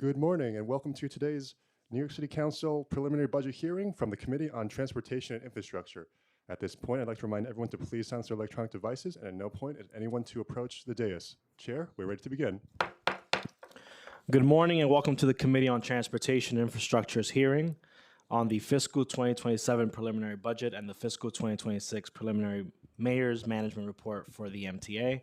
Good morning and welcome to today's New York City Council preliminary budget hearing from the Committee on Transportation and Infrastructure. At this point, I'd like to remind everyone to please silence their electronic devices and at no point is anyone to approach the dais. Chair, we're ready to begin. Good morning and welcome to the Committee on Transportation and Infrastructure's hearing on the fiscal 2027 preliminary budget and the fiscal 2026 preliminary mayor's management report for the MTA,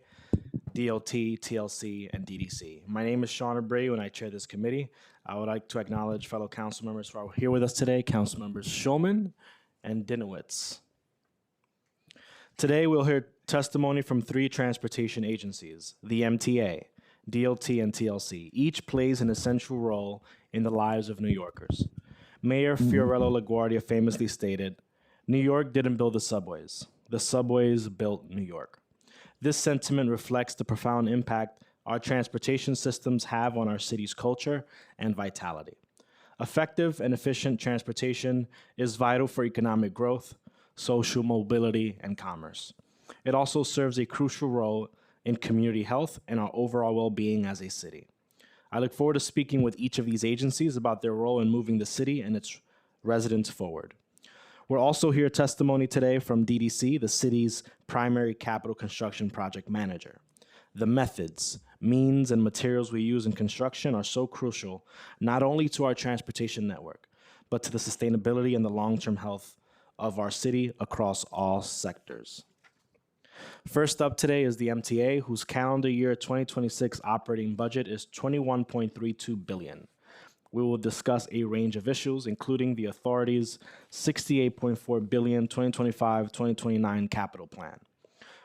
DLT, TLC, and DDC. My name is Sean Abreu and I chair this committee. I would like to acknowledge fellow council members who are here with us today, Council Members Schulman and Dinowitz. Today we'll hear testimony from three transportation agencies, the MTA, DLT, and TLC. Each plays an essential role in the lives of New Yorkers. Mayor Fiorello LaGuardia famously stated, "New York didn't build the subways built New York." This sentiment reflects the profound impact our transportation systems have on our city's culture and vitality. Effective and efficient transportation is vital for economic growth, social mobility, and commerce. It also serves a crucial role in community health and our overall well-being as a city. I look forward to speaking with each of these agencies about their role in moving the city and its residents forward. We're also hear testimony today from DDC, the city's primary capital construction project manager. The methods, means, and materials we use in construction are so crucial, not only to our transportation network, but to the sustainability and the long-term health of our city across all sectors. First up today is the MTA, whose calendar year 2026 operating budget is $21.32 billion. We will discuss a range of issues, including the authority's $68.4 billion 2025-2029 capital plan.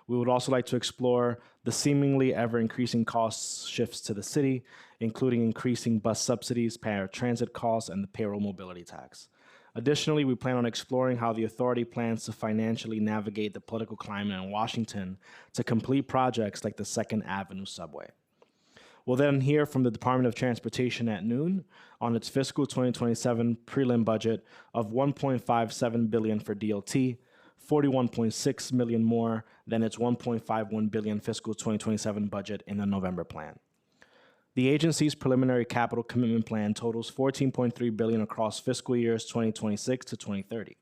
We would also like to explore the seemingly ever-increasing cost shifts to the city, including increasing bus subsidies, paratransit costs, and the payroll mobility tax. Additionally, we plan on exploring how the authority plans to financially navigate the political climate in Washington to complete projects like the Second Avenue subway. We'll then hear from the Department of Transportation at noon on its fiscal 2027 prelim budget of $1.57 billion for DLT, $41.6 million more than its $1.51 billion fiscal 2027 budget in the November plan. The agency's preliminary capital commitment plan totals $14.3 billion across fiscal years 2026 to 2030.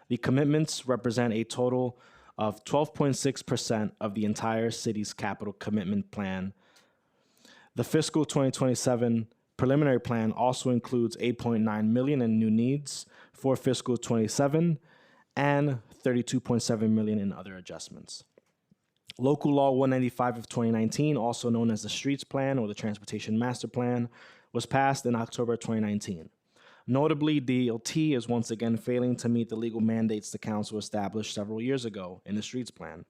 The commitments represent a total of 12.6% of the entire city's capital commitment plan. The fiscal 2027 preliminary plan also includes $8.9 million in new needs for fiscal 27 and $32.7 million in other adjustments. Local Law 195 of 2019, also known as the Streets Plan or the Transportation Master Plan, was passed in October 2019. Notably, DLT is once again failing to meet the legal mandates the council established several years ago in the Streets Plan.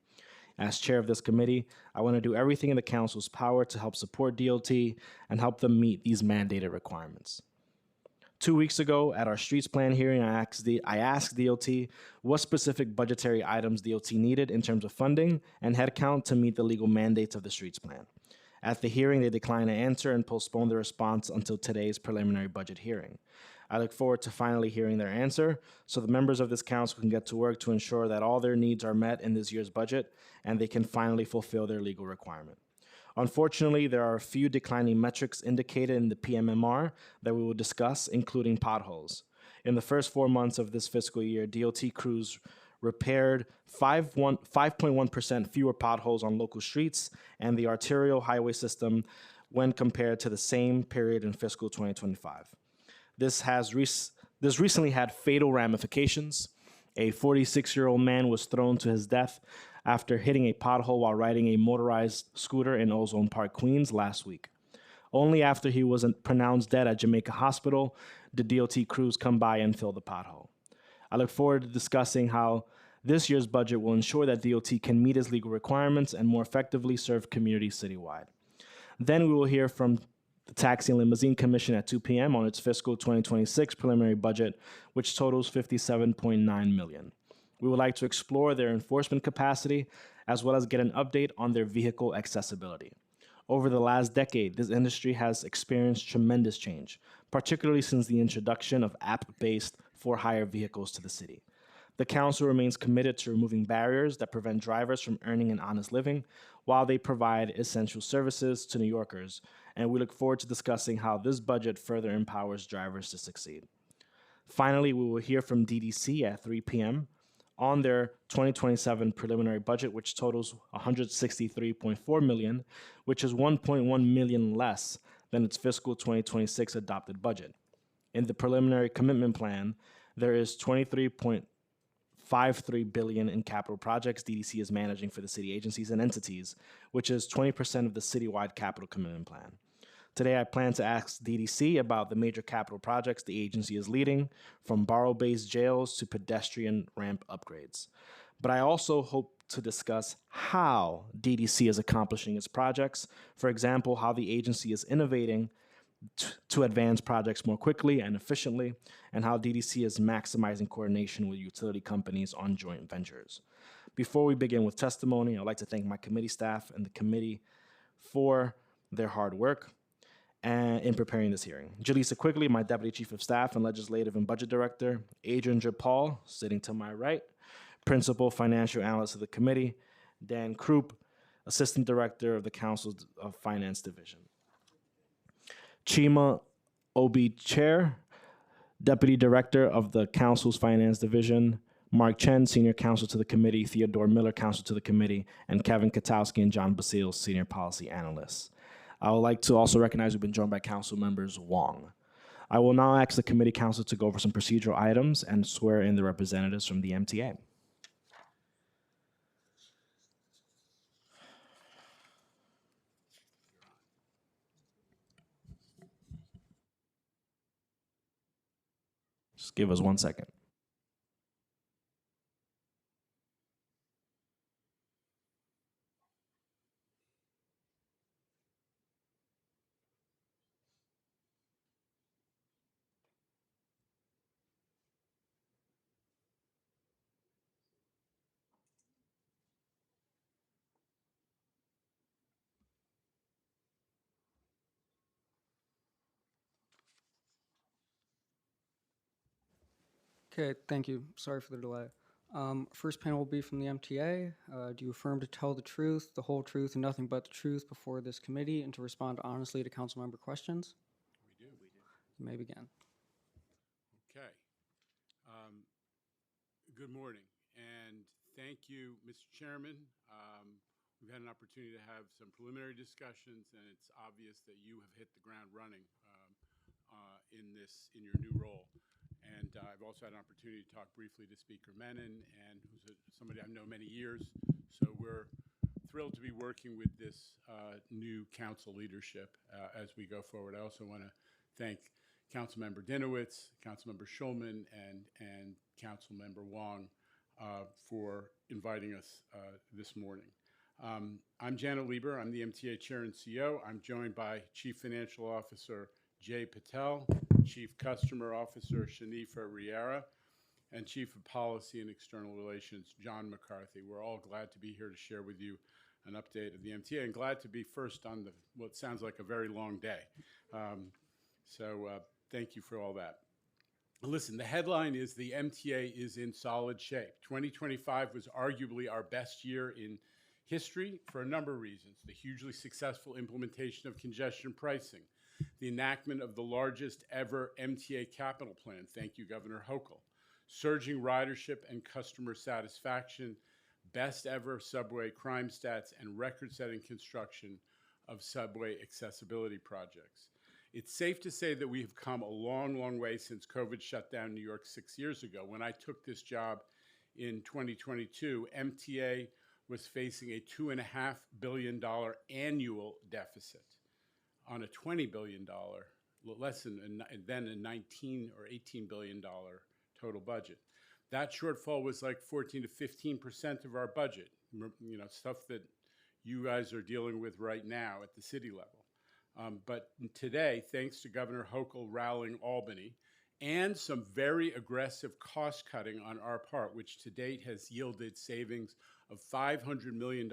As chair of this committee, I want to do everything in the council's power to help support DLT and help them meet these mandated requirements. 2 weeks ago, at our Streets Plan hearing, I asked DLT what specific budgetary items DLT needed in terms of funding and headcount to meet the legal mandates of the Streets Plan. At the hearing, they declined to answer and postponed the response until today's preliminary budget hearing. I look forward to finally hearing their answer so the members of this council can get to work to ensure that all their needs are met in this year's budget and they can finally fulfill their legal requirement. Unfortunately, there are a few declining metrics indicated in the PMMR that we will discuss, including potholes. In the first 4 months of this fiscal year, DOT crews repaired 5.1% fewer potholes on local streets and the arterial highway system when compared to the same period in fiscal 2025. This recently had fatal ramifications. A 46-year-old man was thrown to his death after hitting a pothole while riding a motorized scooter in Ozone Park, Queens last week. Only after he was pronounced dead at Jamaica Hospital did DOT crews come by and fill the pothole. I look forward to discussing how this year's budget will ensure that DOT can meet its legal requirements and more effectively serve communities citywide. Then we will hear from the Taxi and Limousine Commission at 2 p.m. on its fiscal 2026 preliminary budget, which totals $57.9 million. We would like to explore their enforcement capacity as well as get an update on their vehicle accessibility. Over the last decade, this industry has experienced tremendous change, particularly since the introduction of app-based for-hire vehicles to the city. The council remains committed to removing barriers that prevent drivers from earning an honest living while they provide essential services to New Yorkers, and we look forward to discussing how this budget further empowers drivers to succeed. Finally, we will hear from DDC at 3 p.m. on their 2027 preliminary budget, which totals $163.4 million, which is $1.1 million less than its fiscal 2026 adopted budget. In the preliminary commitment plan, there is $23.53 billion in capital projects DDC is managing for the city agencies and entities, which is 20% of the citywide capital commitment plan. Today, I plan to ask DDC about the major capital projects the agency is leading, from borough-based jails to pedestrian ramp upgrades. But I also hope to discuss how DDC is accomplishing its projects. For example, how the agency is innovating to advance projects more quickly and efficiently, and how DDC is maximizing coordination with utility companies on joint ventures. Before we begin with testimony, I'd like to thank my committee staff and the committee for their hard work and in preparing this hearing. Jaleesa Quigley, my Deputy Chief of Staff and Legislative and Budget Director. Adrian J. Paul, sitting to my right, Principal Financial Analyst of the Committee. Dan Krupp, Assistant Director of the Council of Finance Division. Chima Obi Chair, Deputy Director of the Council's Finance Division. Mark Chen, Senior Counsel to the Committee. Theodore Miller, Counsel to the Committee. And Kevin Katowski and John Basile, Senior Policy Analysts. I would like to also recognize we've been joined by Council Members Wong. I will now ask the committee counsel to go over some procedural items and swear in the representatives from the MTA. Just give us 1 second. Okay, thank you. Sorry for the delay. First panel will be from the MTA. Do you affirm to tell the truth, the whole truth, and nothing but the truth before this committee, and to respond honestly to council member questions? We do. You may begin. Okay. Good morning, and thank you, Mr. Chairman. We've had an opportunity to have some preliminary discussions, and it's obvious that you have hit the ground running in your new role. And I've also had an opportunity to talk briefly to Speaker Menon, and who's somebody I've known many years. So we're thrilled to be working with this new council leadership as we go forward. I also want to thank Councilmember Dinowitz, Councilmember Schulman, and Councilmember Wong for inviting us this morning. I'm Janet Lieber. I'm the MTA Chair and CEO. I'm joined by Chief Financial Officer Jay Patel, Chief Customer Officer Shanifa Riera, and Chief of Policy and External Relations John McCarthy. We're all glad to be here to share with you an update of the MTA, and glad to be first on what sounds like a very long day. Thank you for all that. Listen, the headline is the MTA is in solid shape. 2025 was arguably our best year in history for a number of reasons. The hugely successful implementation of congestion pricing, the enactment of the largest ever MTA capital plan, thank you, Governor Hochul, surging ridership and customer satisfaction, best ever subway crime stats, and record-setting construction of subway accessibility projects. It's safe to say that we have come a long, long way since COVID shut down New York 6 years ago. When I took this job in 2022, MTA was facing a $2.5 billion annual deficit on a $20 billion, less than then a $19 or $18 billion total budget. That shortfall was like 14 to 15% of our budget, you know, stuff that you guys are dealing with right now at the city level. But today, thanks to Governor Hochul rallying Albany and some very aggressive cost cutting on our part, which to date has yielded savings of $500 million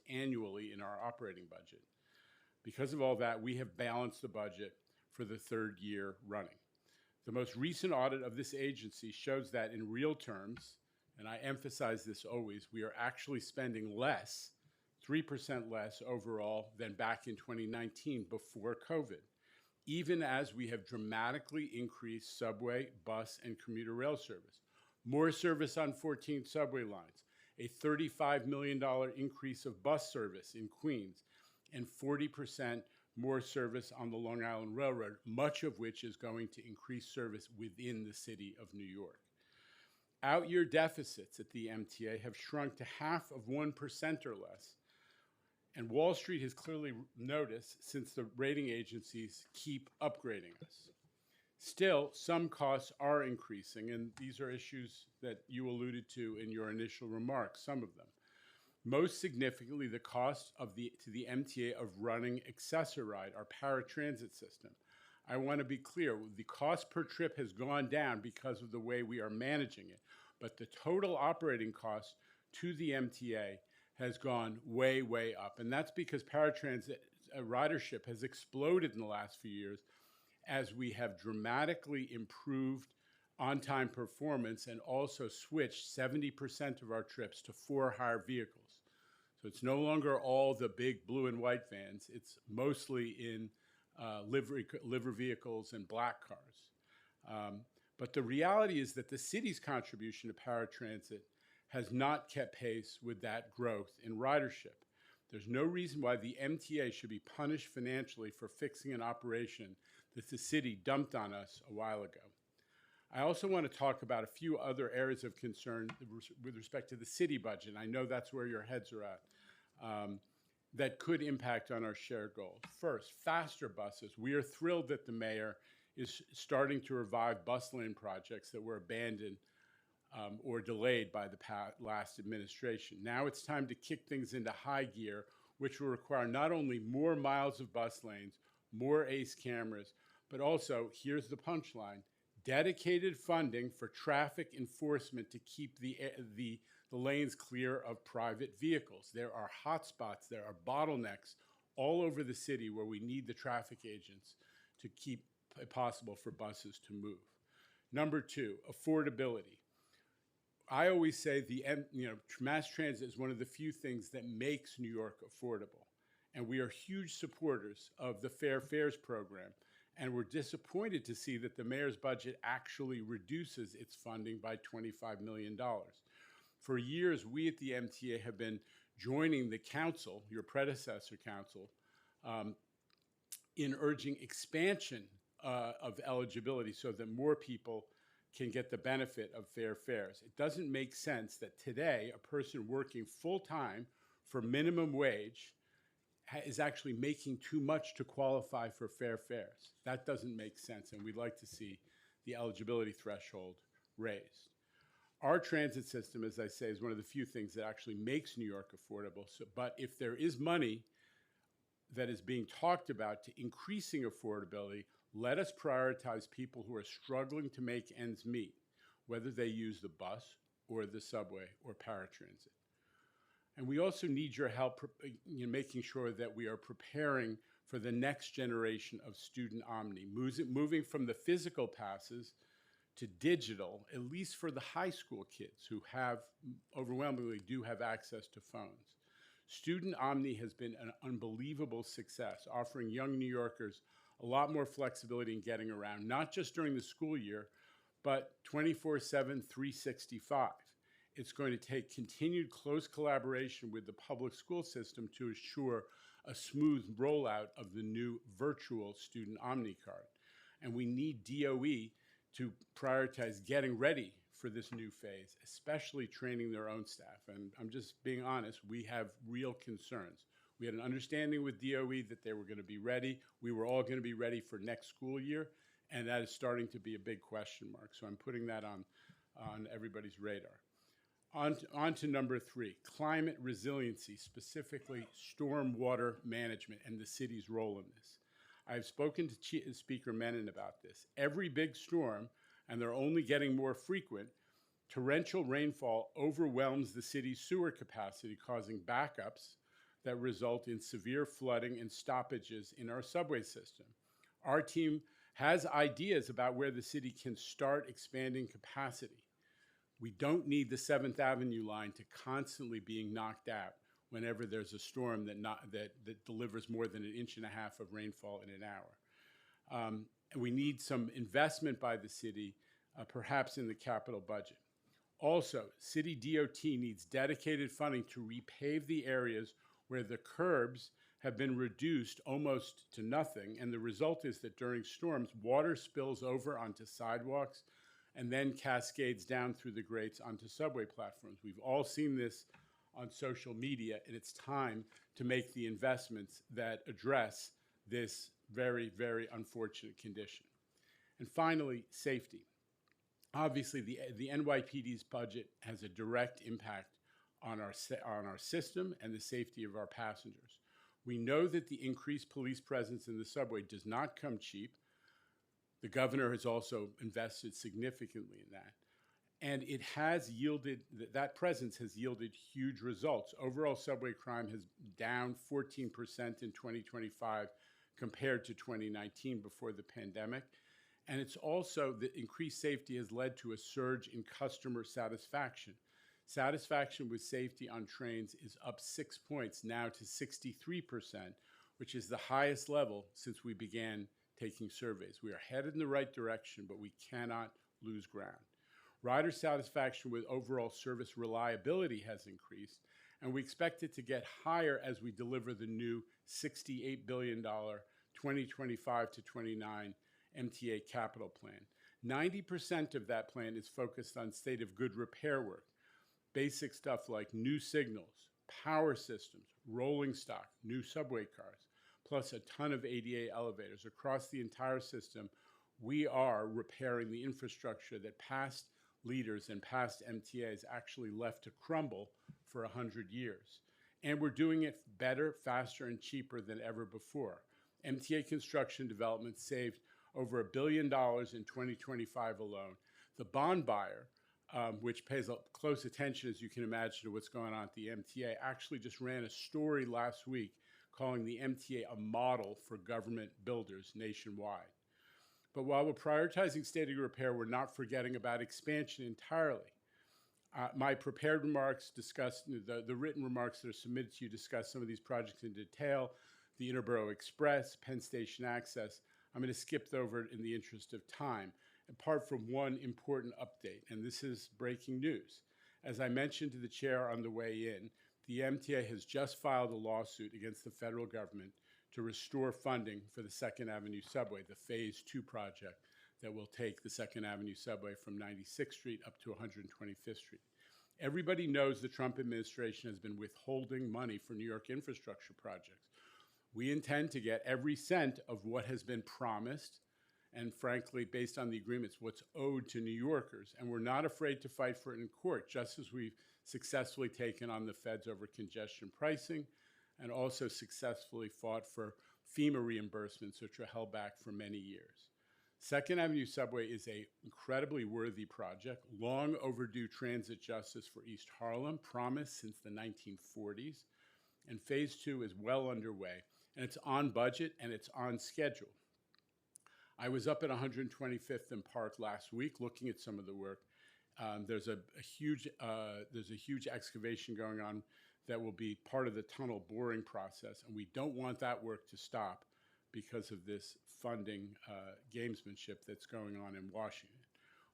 annually in our operating budget. Because of all that, we have balanced the budget for the third year running. The most recent audit of this agency shows that in real terms, and I emphasize this always, we are actually spending less 3% less overall than back in 2019 before COVID, even as we have dramatically increased subway, bus, and commuter rail service. More service on 14 subway lines, a $35 million increase of bus service in Queens, and 40% more service on the Long Island Railroad, much of which is going to increase service within the city of New York. Out-year deficits at the MTA have shrunk to 0.5% or less, and Wall Street has clearly noticed since the rating agencies keep upgrading us. Still, some costs are increasing, and these are issues that you alluded to in your initial remarks, some of them. Most significantly, the cost to the MTA of running Access-a-Ride, our paratransit system. I want to be clear, the cost per trip has gone down because of the way we are managing it, but the total operating cost to the MTA has gone way, way up. And that's because paratransit ridership has exploded in the last few years as we have dramatically improved on-time performance and also switched 70% of our trips to for-hire vehicles. So it's no longer all the big blue and white vans. It's mostly in liver vehicles and black cars. But the reality is that the city's contribution to paratransit has not kept pace with that growth in ridership. There's no reason why the MTA should be punished financially for fixing an operation that the city dumped on us a while ago. I also want to talk about a few other areas of concern with respect to the city budget. I know that's where your heads are at, that could impact on our shared goals. First, faster buses. We are thrilled that the mayor is starting to revive bus lane projects that were abandoned or delayed by the last administration. Now it's time to kick things into high gear, which will require not only more miles of bus lanes, more ACE cameras, but also, here's the punchline, dedicated funding for traffic enforcement to keep the lanes clear of private vehicles. There are hotspots, there are bottlenecks all over the city where we need the traffic agents to keep it possible for buses to move. Number two, affordability. I always say mass transit is one of the few things that makes New York affordable. And we are huge supporters of the Fair Fares program. And we're disappointed to see that the mayor's budget actually reduces its funding by $25 million. For years, we at the MTA have been joining the council, your predecessor council, in urging expansion of eligibility so that more people can get the benefit of fair fares. It doesn't make sense that today a person working full-time for minimum wage is actually making too much to qualify for fair fares. That doesn't make sense, and we'd like to see the eligibility threshold raised. Our transit system, as I say, is one of the few things that actually makes New York affordable. But if there is money that is being talked about to increasing affordability, let us prioritize people who are struggling to make ends meet, whether they use the bus or the subway or paratransit. And we also need your help making sure that we are preparing for the next generation of student omni, moving from the physical passes to digital, at least for the high school kids who overwhelmingly do have access to phones. Student omni has been an unbelievable success, offering young New Yorkers a lot more flexibility in getting around, not just during the school year, but 24/7, 365. It's going to take continued close collaboration with the public school system to assure a smooth rollout of the new virtual student Omni card. And we need DOE to prioritize getting ready for this new phase, especially training their own staff. And I'm just being honest, we have real concerns. We had an understanding with DOE that they were going to be ready. We were all going to be ready for next school year, and that is starting to be a big question mark. So I'm putting that on everybody's radar. On to number three, climate resiliency, specifically stormwater management and the city's role in this. I've spoken to Speaker Menon about this. Every big storm, and they're only getting more frequent, torrential rainfall overwhelms the city's sewer capacity, causing backups that result in severe flooding and stoppages in our subway system. Our team has ideas about where the city can start expanding capacity. We don't need the 7th Avenue line to constantly being knocked out. whenever there's a storm that delivers more than 1.5 inches of rainfall in an hour. And we need some investment by the city, perhaps in the capital budget. Also, city DOT needs dedicated funding to repave the areas where the curbs have been reduced almost to nothing, and the result is that during storms, water spills over onto sidewalks and then cascades down through the grates onto subway platforms. We've all seen this on social media, and it's time to make the investments that address this very, very unfortunate condition. And finally, safety. Obviously, the NYPD's budget has a direct impact on our system and the safety of our passengers. We know that the increased police presence in the subway does not come cheap. The governor has also invested significantly in that. And it has yielded, that presence has yielded huge results. Overall subway crime has down 14% in 2025 compared to 2019 before the pandemic. And it's also, the increased safety has led to a surge in customer satisfaction. Satisfaction with safety on trains is up 6 points now to 63%, which is the highest level since we began taking surveys. We are headed in the right direction, but we cannot lose ground. Rider satisfaction with overall service reliability has increased, and we expect it to get higher as we deliver the new $68 billion 2025 to 29 MTA capital plan. 90% of that plan is focused on state of good repair work, basic stuff like new signals, power systems, rolling stock, new subway cars, plus a ton of ADA elevators. Across the entire system, we are repairing the infrastructure that past leaders and past MTAs actually left to crumble for 100 years. And we're doing it better, faster, and cheaper than ever before. MTA construction development saved over $1 billion in 2025 alone. The bond buyer, which pays close attention, as you can imagine, to what's going on at the MTA, actually just ran a story last week calling the MTA a model for government builders nationwide. But while we're prioritizing state of repair, we're not forgetting about expansion entirely. My prepared remarks discuss, the written remarks that are submitted to you discuss some of these projects in detail, the Interborough Express, Penn Station Access. I'm going to skip over it in the interest of time, apart from one important update, and this is breaking news. As I mentioned to the chair on the way in, the MTA has just filed a lawsuit against the federal government to restore funding for the Second Avenue subway, the Phase 2 project that will take the Second Avenue subway from 96th Street up to 125th Street. Everybody knows the Trump administration has been withholding money for New York infrastructure projects. We intend to get every cent of what has been promised, and frankly, based on the agreements, what's owed to New Yorkers. And we're not afraid to fight for it in court, just as we've successfully taken on the feds over congestion pricing, and also successfully fought for FEMA reimbursements, which were held back for many years. Second Avenue Subway is an incredibly worthy project, long overdue transit justice for East Harlem, promised since the 1940s, and Phase 2 is well underway, and it's on budget and it's on schedule. I was up at 125th and Park last week looking at some of the work. There's a huge excavation going on that will be part of the tunnel boring process, and we don't want that work to stop because of this funding gamesmanship that's going on in Washington.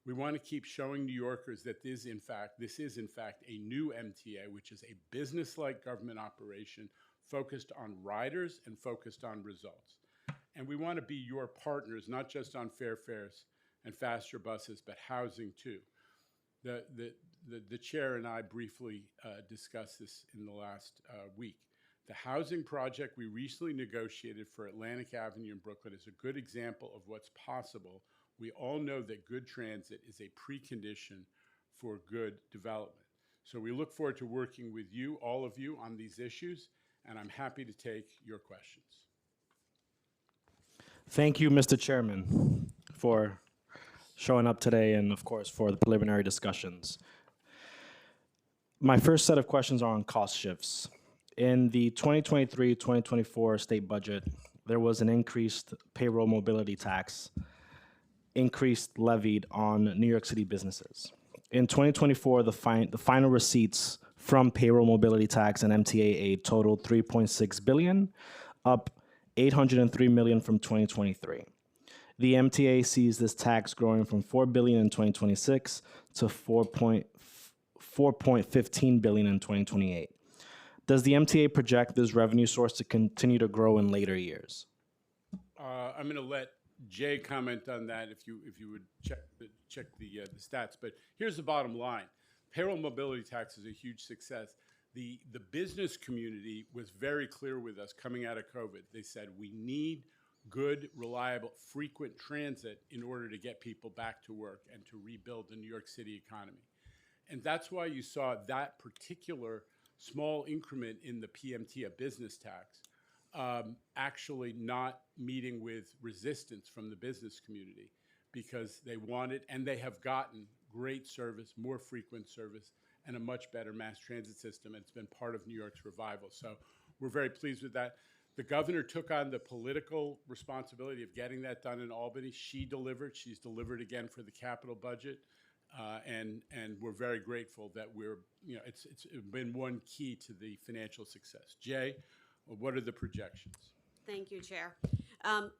We want to keep showing New Yorkers that this is in fact a new MTA, which is a business-like government operation focused on riders and focused on results. And we want to be your partners, not just on fair fares and faster buses, but housing too. The chair and I briefly discussed this in the last week. The housing project we recently negotiated for Atlantic Avenue in Brooklyn is a good example of what's possible. We all know that good transit is a precondition for good development. So we look forward to working with you, all of you, on these issues, and I'm happy to take your questions. Thank you, Mr. Chairman, for showing up today and, of course, for the preliminary discussions. My first set of questions are on cost shifts. In the 2023-2024 state budget, there was an increased payroll mobility tax, increased levied on New York City businesses. In 2024, the final receipts from payroll mobility tax and MTA aid totaled $3.6 billion, up $803 million from 2023. The MTA sees this tax growing from $4 billion in 2026 to $4.15 billion in 2028. Does the MTA project this revenue source to continue to grow in later years? I'm going to let Jay comment on that if you would check the stats. But here's the bottom line: payroll mobility tax is a huge success. The business community was very clear with us coming out of COVID. They said we need good, reliable, frequent transit in order to get people back to work and to rebuild the New York City economy. And that's why you saw that particular small increment in the PMT, a business tax, actually not meeting with resistance from the business community, because they wanted, and they have gotten, great service, more frequent service, and a much better mass transit system. And it's been part of New York's revival. So we're very pleased with that. The governor took on the political responsibility of getting that done in Albany. She delivered. She's delivered again for the capital budget. And we're very grateful that it's been one key to the financial success. Jay, what are the projections? Thank you, Chair.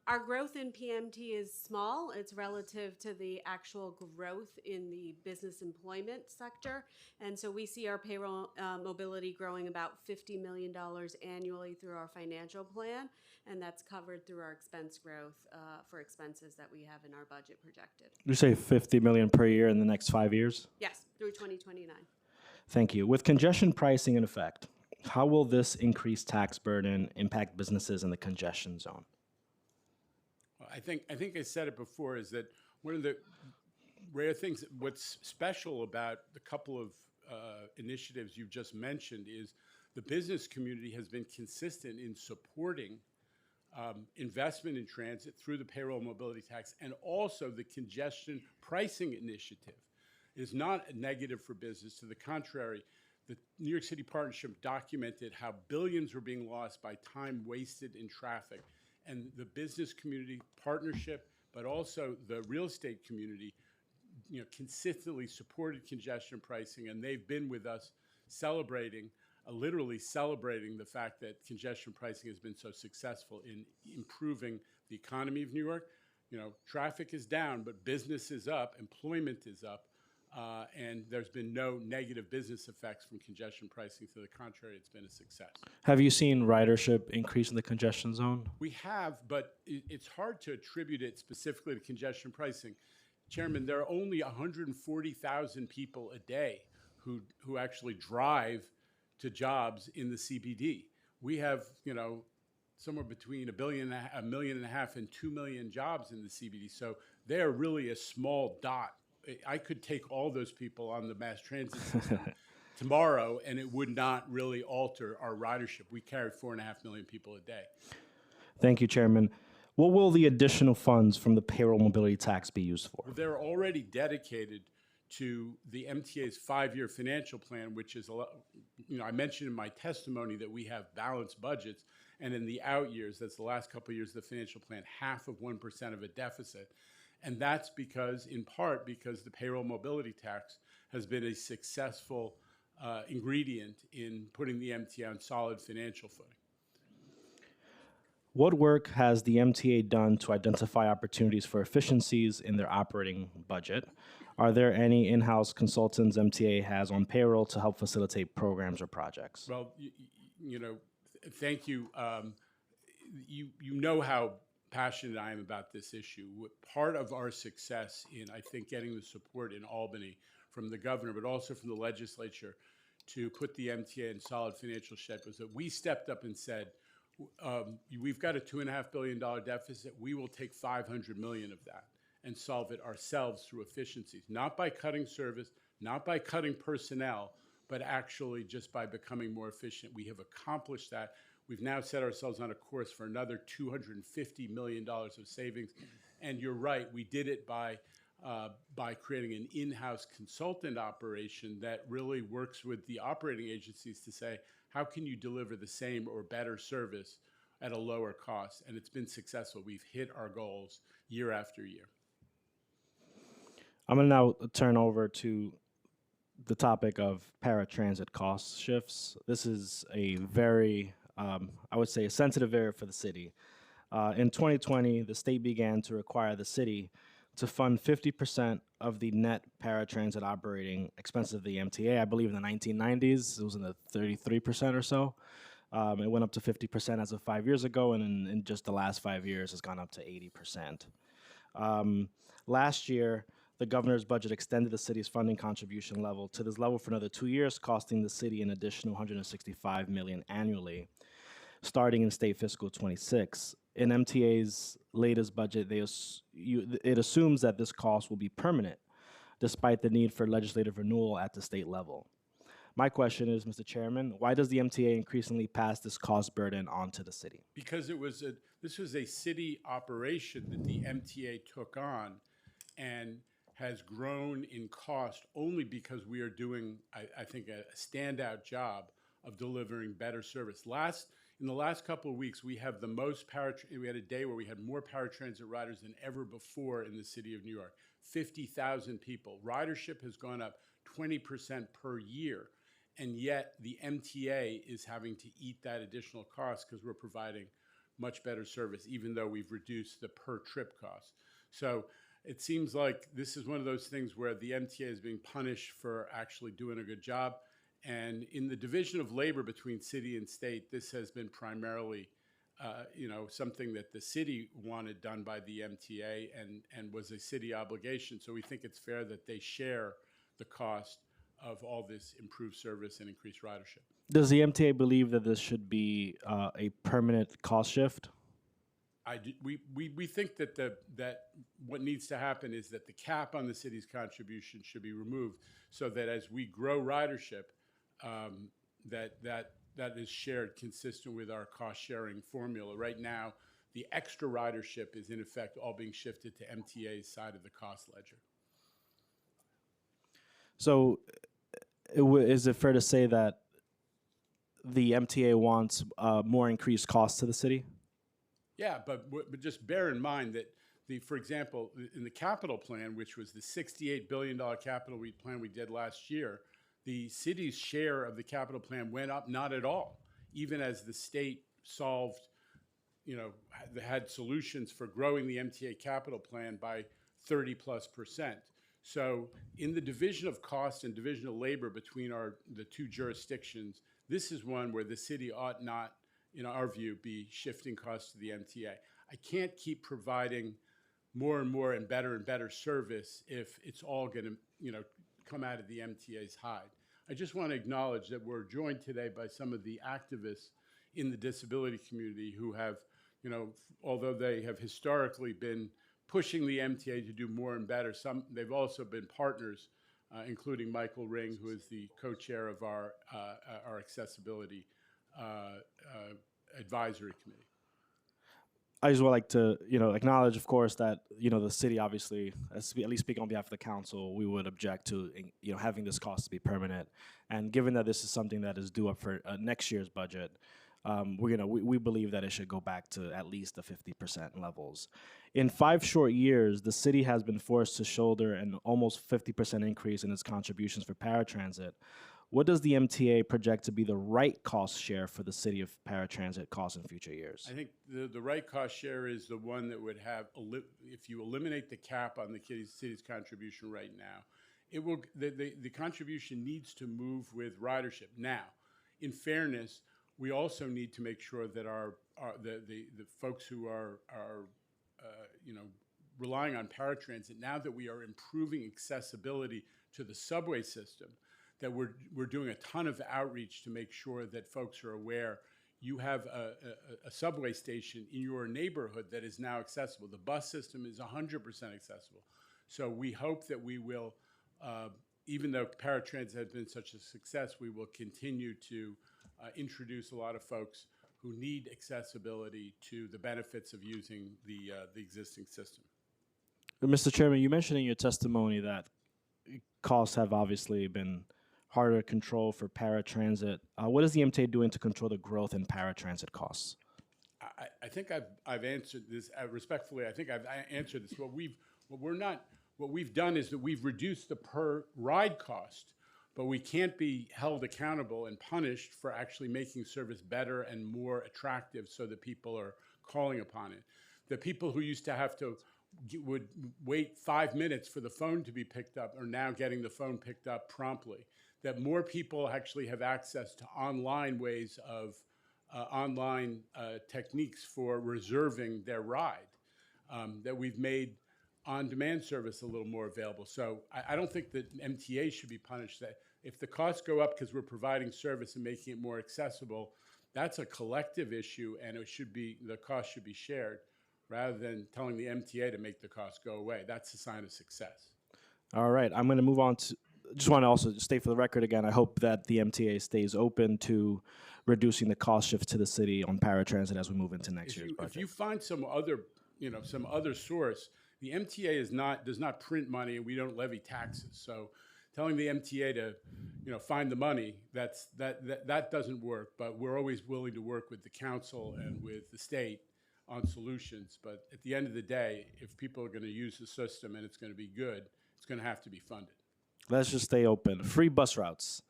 Our growth in PMT is small. It's relative to the actual growth in the business employment sector. And so we see our payroll mobility growing about $50 million annually through our financial plan. And that's covered through our expense growth for expenses that we have in our budget projected. You say $50 million per year in the next 5 years? Yes, through 2029. Thank you. With congestion pricing in effect, how will this increased tax burden impact businesses in the congestion zone? Well, I think I said it before, is that one of the rare things, what's special about the couple of initiatives you've just mentioned is the business community has been consistent in supporting investment in transit through the payroll mobility tax, and also the congestion pricing initiative is not a negative for business. To the contrary, the New York City Partnership documented how billions were being lost by time wasted in traffic. And the business community partnership, but also the real estate community, consistently supported congestion pricing, and they've been with us celebrating, literally celebrating the fact that congestion pricing has been so successful in improving the economy of New York. Traffic is down, but business is up, employment is up. And there's been no negative business effects from congestion pricing. To the contrary, it's been a success. Have you seen ridership increase in the congestion zone? We have, but it's hard to attribute it specifically to congestion pricing. Chairman, there are only 140,000 people a day who actually drive to jobs in the CBD. We have, somewhere between 1.5 million and 2 million jobs in the CBD. So they are really a small dot. I could take all those people on the mass transit system tomorrow, and it would not really alter our ridership. We carry 4.5 million people a day. Thank you, Chairman. What will the additional funds from the payroll mobility tax be used for? They're already dedicated to the MTA's 5-year financial plan, which is, I mentioned in my testimony that we have balanced budgets, and in the out years, that's the last couple of years of the financial plan, 0.5% of a deficit. And that's in part because the payroll mobility tax has been a successful ingredient in putting the MTA on solid financial footing. What work has the MTA done to identify opportunities for efficiencies in their operating budget? Are there any in-house consultants MTA has on payroll to help facilitate programs or projects? Well, thank you. You know how passionate I am about this issue. Part of our success in, I think, getting the support in Albany from the governor, but also from the legislature, to put the MTA in solid financial shape was that we stepped up and said, we've got a $2.5 billion deficit. We will take $500 million of that and solve it ourselves through efficiencies, not by cutting service, not by cutting personnel, but actually just by becoming more efficient. We have accomplished that. We've now set ourselves on a course for another $250 million of savings. And you're right, we did it by creating an in-house consultant operation that really works with the operating agencies to say, how can you deliver the same or better service at a lower cost? And it's been successful. We've hit our goals year after year. I'm going to now turn over to the topic of paratransit cost shifts. This is a very, I would say, a sensitive area for the city. In 2020, the state began to require the city to fund 50% of the net paratransit operating expenses of the MTA. I believe in the 1990s, it was in the 33% or so. It went up to 50% as of 5 years ago, and in just the last 5 years, has gone up to 80%. Last year, the governor's budget extended the city's funding contribution level to this level for another 2 years, costing the city an additional $165 million annually, starting in state fiscal 26. In MTA's latest budget, it assumes that this cost will be permanent, despite the need for legislative renewal at the state level. My question is, Mr. Chairman, why does the MTA increasingly pass this cost burden on to the city? Because this was a city operation that the MTA took on and has grown in cost only because we are doing, I think, a standout job of delivering better service. In the last couple of weeks, we have the most we had a day where we had more paratransit riders than ever before in the city of New York, 50,000 people. Ridership has gone up 20% per year, and yet the MTA is having to eat that additional cost because we're providing much better service, even though we've reduced the per trip cost. So it seems like this is one of those things where the MTA is being punished for actually doing a good job. And in the division of labor between city and state, this has been primarily, something that the city wanted done by the MTA and was a city obligation. So we think it's fair that they share the cost of all this improved service and increased ridership. Does the MTA believe that this should be a permanent cost shift? We think that what needs to happen is that the cap on the city's contribution should be removed, so that as we grow ridership, that is shared consistent with our cost sharing formula. Right now, the extra ridership is in effect all being shifted to MTA's side of the cost ledger. So is it fair to say that the MTA wants more increased costs to the city? Yeah, but just bear in mind that for example, in the capital plan, which was the $68 billion capital plan we did last year, the city's share of the capital plan went up not at all, even as the state had solutions for growing the MTA capital plan by 30+%. So in the division of cost and division of labor between the two jurisdictions, this is one where the city ought not, in our view, be shifting costs to the MTA. I can't keep providing more and better service if it's all going to, come out of the MTA's hide. I just want to acknowledge that we're joined today by some of the activists in the disability community who have, although they have historically been pushing the MTA to do more and better, they've also been partners, including Michael Ring, who is the co-chair of our accessibility advisory committee. I just would like to, acknowledge, of course, that, the city obviously, at least speaking on behalf of the council, we would object to, having this cost to be permanent. And given that this is something that is due up for next year's budget, we believe that it should go back to at least the 50% levels. In 5 short years, the city has been forced to shoulder an almost 50% increase in its contributions for paratransit. What does the MTA project to be the right cost share for the city of paratransit costs in future years? I think the right cost share is the one that would have, if you eliminate the cap on the city's contribution right now, the contribution needs to move with ridership. Now, in fairness, we also need to make sure that the folks who are relying on paratransit, now that we are improving accessibility to the subway system, that we're doing a ton of outreach to make sure that folks are aware you have a subway station in your neighborhood that is now accessible. The bus system is 100% accessible. So we hope that we will, even though paratransit has been such a success, we will continue to introduce a lot of folks who need accessibility to the benefits of using the existing system. Mr. Chairman, you mentioned in your testimony that costs have obviously been harder to control for paratransit. What is the MTA doing to control the growth in paratransit costs? I think I've answered this respectfully. I think I've answered this. What we've done is that we've reduced the per ride cost, but we can't be held accountable and punished for actually making service better and more attractive so that people are calling upon it. The people who used to have to would wait 5 minutes for the phone to be picked up are now getting the phone picked up promptly. That more people actually have access to online ways of online techniques for reserving their ride. That we've made on-demand service a little more available. So I don't think that MTA should be punished. That if the costs go up because we're providing service and making it more accessible, that's a collective issue, and the cost should be shared, rather than telling the MTA to make the costs go away. That's a sign of success. All right, I'm going to move on to. Just want to also state for the record again, I hope that the MTA stays open to reducing the cost shift to the city on paratransit as we move into next year's budget. If you find some other source, the MTA does not print money, and we don't levy taxes. So telling the MTA to find the money, that doesn't work. But we're always willing to work with the council and with the state on solutions. But at the end of the day, if people are going to use the system and it's going to be good, it's going to have to be funded. Let's just stay open. Free bus routes.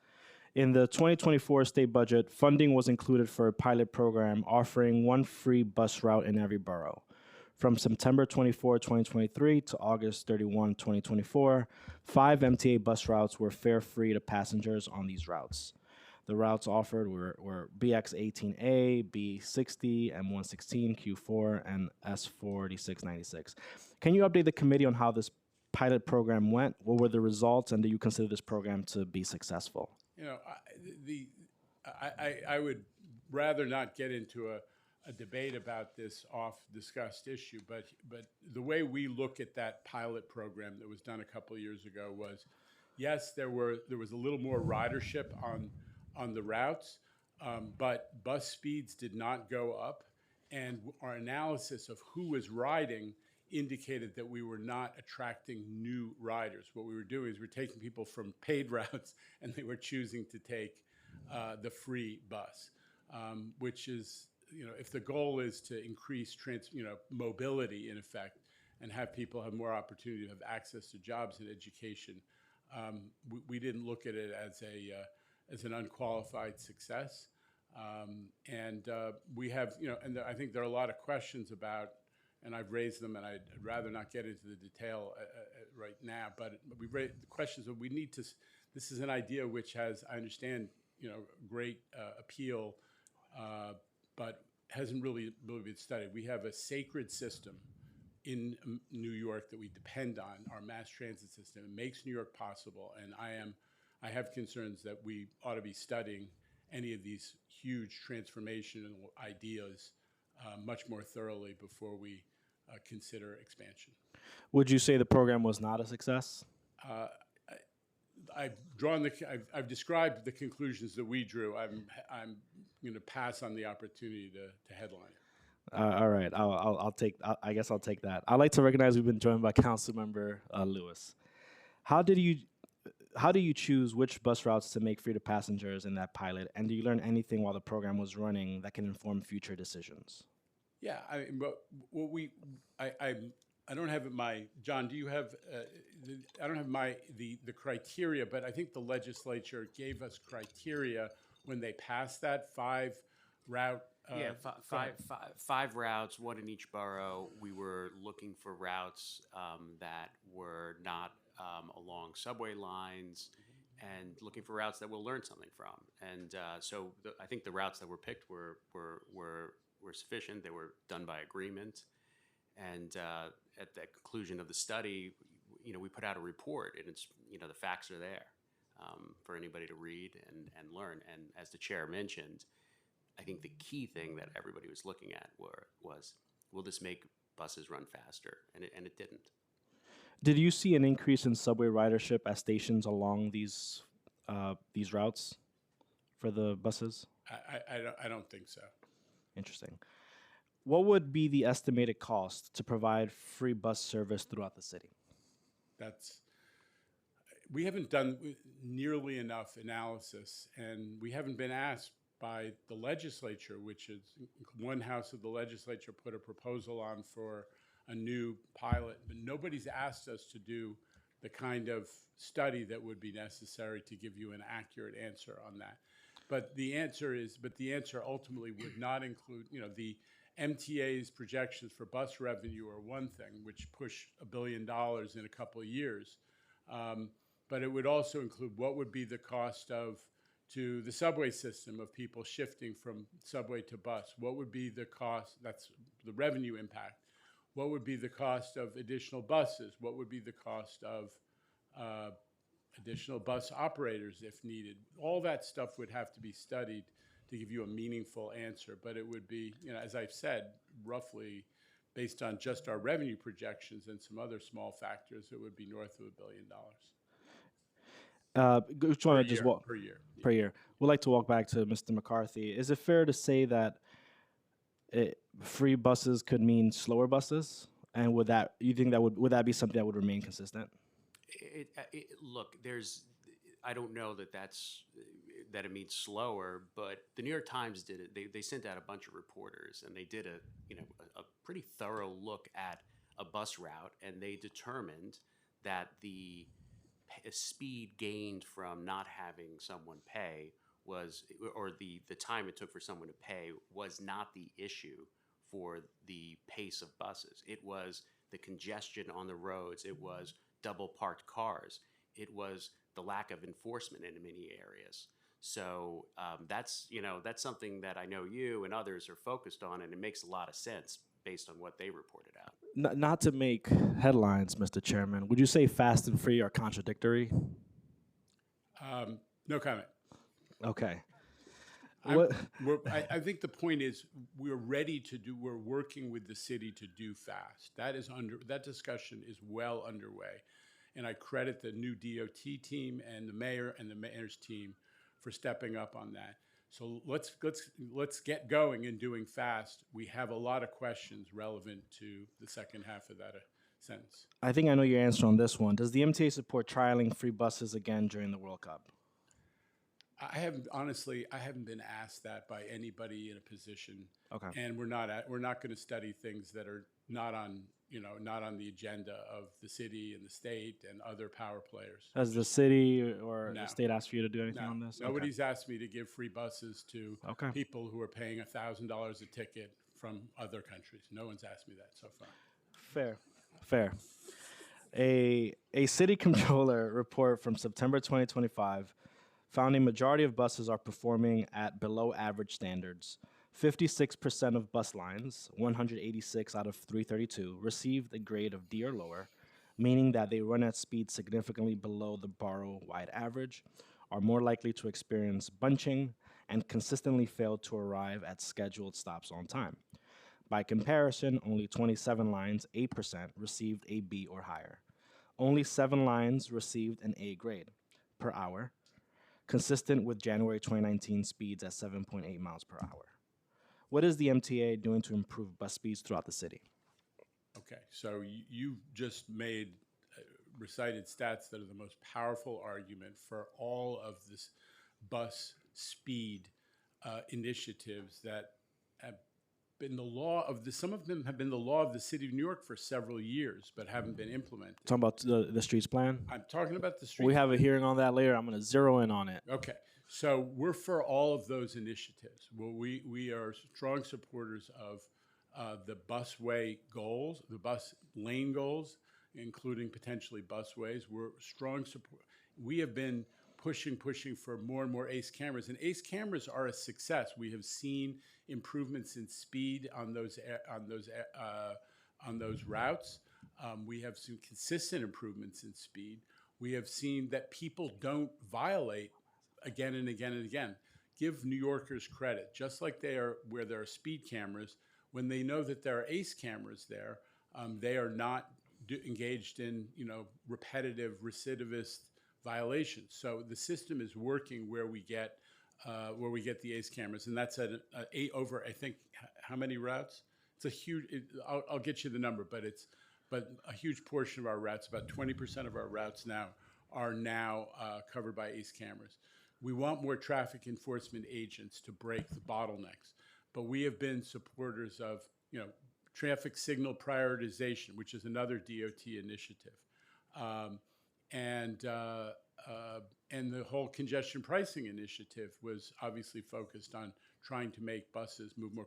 In the 2024 state budget, funding was included for a pilot program offering one free bus route in every borough. From September 24, 2023 to August 31, 2024, 5 MTA bus routes were fare-free to passengers on these routes. The routes offered were BX18A, B60, M116, Q4, and S4696. Can you update the committee on how this pilot program went? What were the results, and do you consider this program to be successful? I would rather not get into a debate about this off-discussed issue, but the way we look at that pilot program that was done a couple of years ago was, yes, there was a little more ridership on the routes, but bus speeds did not go up, and our analysis of who was riding indicated that we were not attracting new riders. What we were doing is we're taking people from paid routes, and they were choosing to take the free bus, which is, if the goal is to increase mobility in effect and have people have more opportunity to have access to jobs and education, we didn't look at it as an unqualified success. We have, and I think there are a lot of questions about, and I've raised them, and I'd rather not get into the detail right now, but we've raised the questions of this is an idea which has, I understand, great appeal, but hasn't really been studied. We have a sacred system in New York that we depend on, our mass transit system. It makes New York possible, and I have concerns that we ought to be studying any of these huge transformational ideas much more thoroughly before we consider expansion. Would you say the program was not a success? I've described the conclusions that we drew. I'm going to pass on the opportunity to headline it. All right, I guess I'll take that. I'd like to recognize we've been joined by Councilmember Lewis. How do you choose which bus routes to make free to passengers in that pilot, and do you learn anything while the program was running that can inform future decisions? Yeah, I don't have John, do you have, I don't have the criteria, but I think the legislature gave us criteria when they passed that 5-route. Five routes, one in each borough. We were looking for routes that were not along subway lines, and looking for routes that we'll learn something from. And so I think the routes that were picked were sufficient. They were done by agreement. And at the conclusion of the study, we put out a report, and it's, the facts are there for anybody to read and learn. And as the chair mentioned, I think the key thing that everybody was looking at was, will this make buses run faster? And it didn't. Did you see an increase in subway ridership at stations along these routes for the buses? I don't think so. Interesting. What would be the estimated cost to provide free bus service throughout the city? We haven't done nearly enough analysis, and we haven't been asked by the legislature, which is one house of the legislature put a proposal on for a new pilot, but nobody's asked us to do the kind of study that would be necessary to give you an accurate answer on that. But the answer ultimately would not include, the MTA's projections for bus revenue are one thing, which push $1 billion in a couple of years. But it would also include what would be the cost to the subway system of people shifting from subway to bus. What would be the cost? That's the revenue impact. What would be the cost of additional buses? What would be the cost of additional bus operators if needed? All that stuff would have to be studied to give you a meaningful answer. But it would be, as I've said, roughly based on just our revenue projections and some other small factors, it would be north of $1 billion Just want to just walk per year. per year. We'd like to walk back to Mr. McCarthy. Is it fair to say that free buses could mean slower buses? And would that be something that would remain consistent? Look, I don't know that it means slower, but the New York Times did it. They sent out a bunch of reporters, and they did a pretty thorough look at a bus route, and they determined that the speed gained from not having someone pay or the time it took for someone to pay was not the issue for the pace of buses. It was the congestion on the roads. It was double parked cars. It was the lack of enforcement in many areas. So that's something that I know you and others are focused on, and it makes a lot of sense based on what they reported out. Not to make headlines, Mr. Chairman, would you say fast and free are contradictory? No comment. Okay. I think the point is we're working with the city to do fast. That discussion is well underway. And I credit the new DOT team and the mayor's team for stepping up on that. So let's get going and doing fast. We have a lot of questions relevant to the second half of that sentence. I think I know your answer on this one. Does the MTA support trialing free buses again during the World Cup? I haven't been asked that by anybody in a position. Okay. And we're not going to study things that are not on the agenda of the city and the state and other power players. Has the city or No. the state asked for you to do anything No, on this? nobody's asked me to give free buses to Okay. people who are paying $1,000 a ticket from other countries. No one's asked me that so far. Fair. A city controller report from September 2025 found a majority of buses are performing at below average standards. 56% of bus lines, 186 out of 332, received a grade of D or lower, meaning that they run at speeds significantly below the borough-wide average, are more likely to experience bunching, and consistently fail to arrive at scheduled stops on time. By comparison, only 27 lines, 8%, received a B or higher. Only 7 lines received an A grade per hour, consistent with January 2019 speeds at 7.8 miles per hour. What is the MTA doing to improve bus speeds throughout the city? Okay, so you just recited stats that are the most powerful argument for all of this bus speed initiatives that have been the law of some of them have been the law of the city of New York for several years, but haven't been implemented. Talking about the streets plan? I'm talking about the street. We have a hearing on that later. I'm going to zero in on it. Okay, so we're for all of those initiatives. Well, we are strong supporters of the busway goals, the bus lane goals, including potentially busways. We're strong support. We have been pushing for more and more ACE cameras, and ACE cameras are a success. We have seen improvements in speed on those routes. We have seen consistent improvements in speed. We have seen that people don't violate again and again and again. Give New Yorkers credit, just like where there are speed cameras, when they know that there are ACE cameras there, they are not engaged in repetitive recidivist violations. So the system is working where we get the ACE cameras, and that's at over, I think, how many routes? It's a huge. I'll get you the number, but a huge portion of our routes, about 20% of our routes now, are covered by ACE cameras. We want more traffic enforcement agents to break the bottlenecks, but we have been supporters of traffic signal prioritization, which is another DOT initiative. and the whole congestion pricing initiative was obviously focused on trying to make buses move more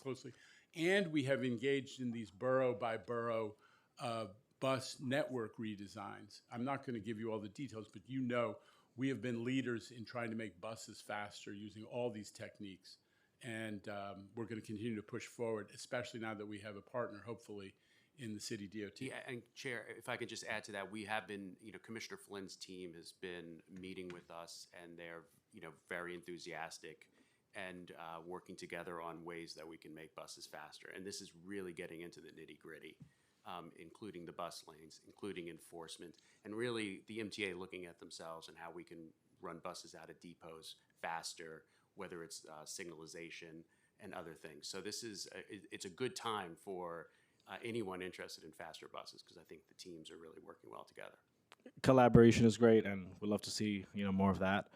closely. And we have engaged in these borough by borough bus network redesigns. I'm not going to give you all the details, but you know we have been leaders in trying to make buses faster using all these techniques. And we're going to continue to push forward, especially now that we have a partner, hopefully, in the city DOT. Yeah, and Chair, if I could just add to that, we have been, Commissioner Flynn's team has been meeting with us, and they're, very enthusiastic and working together on ways that we can make buses faster. And this is really getting into the nitty-gritty, including the bus lanes, including enforcement, and really the MTA looking at themselves and how we can run buses out of depots faster, whether it's signalization and other things. So this is, it's a good time for anyone interested in faster buses, because I think the teams are really working well together. Collaboration is great, and we'd love to see more of that.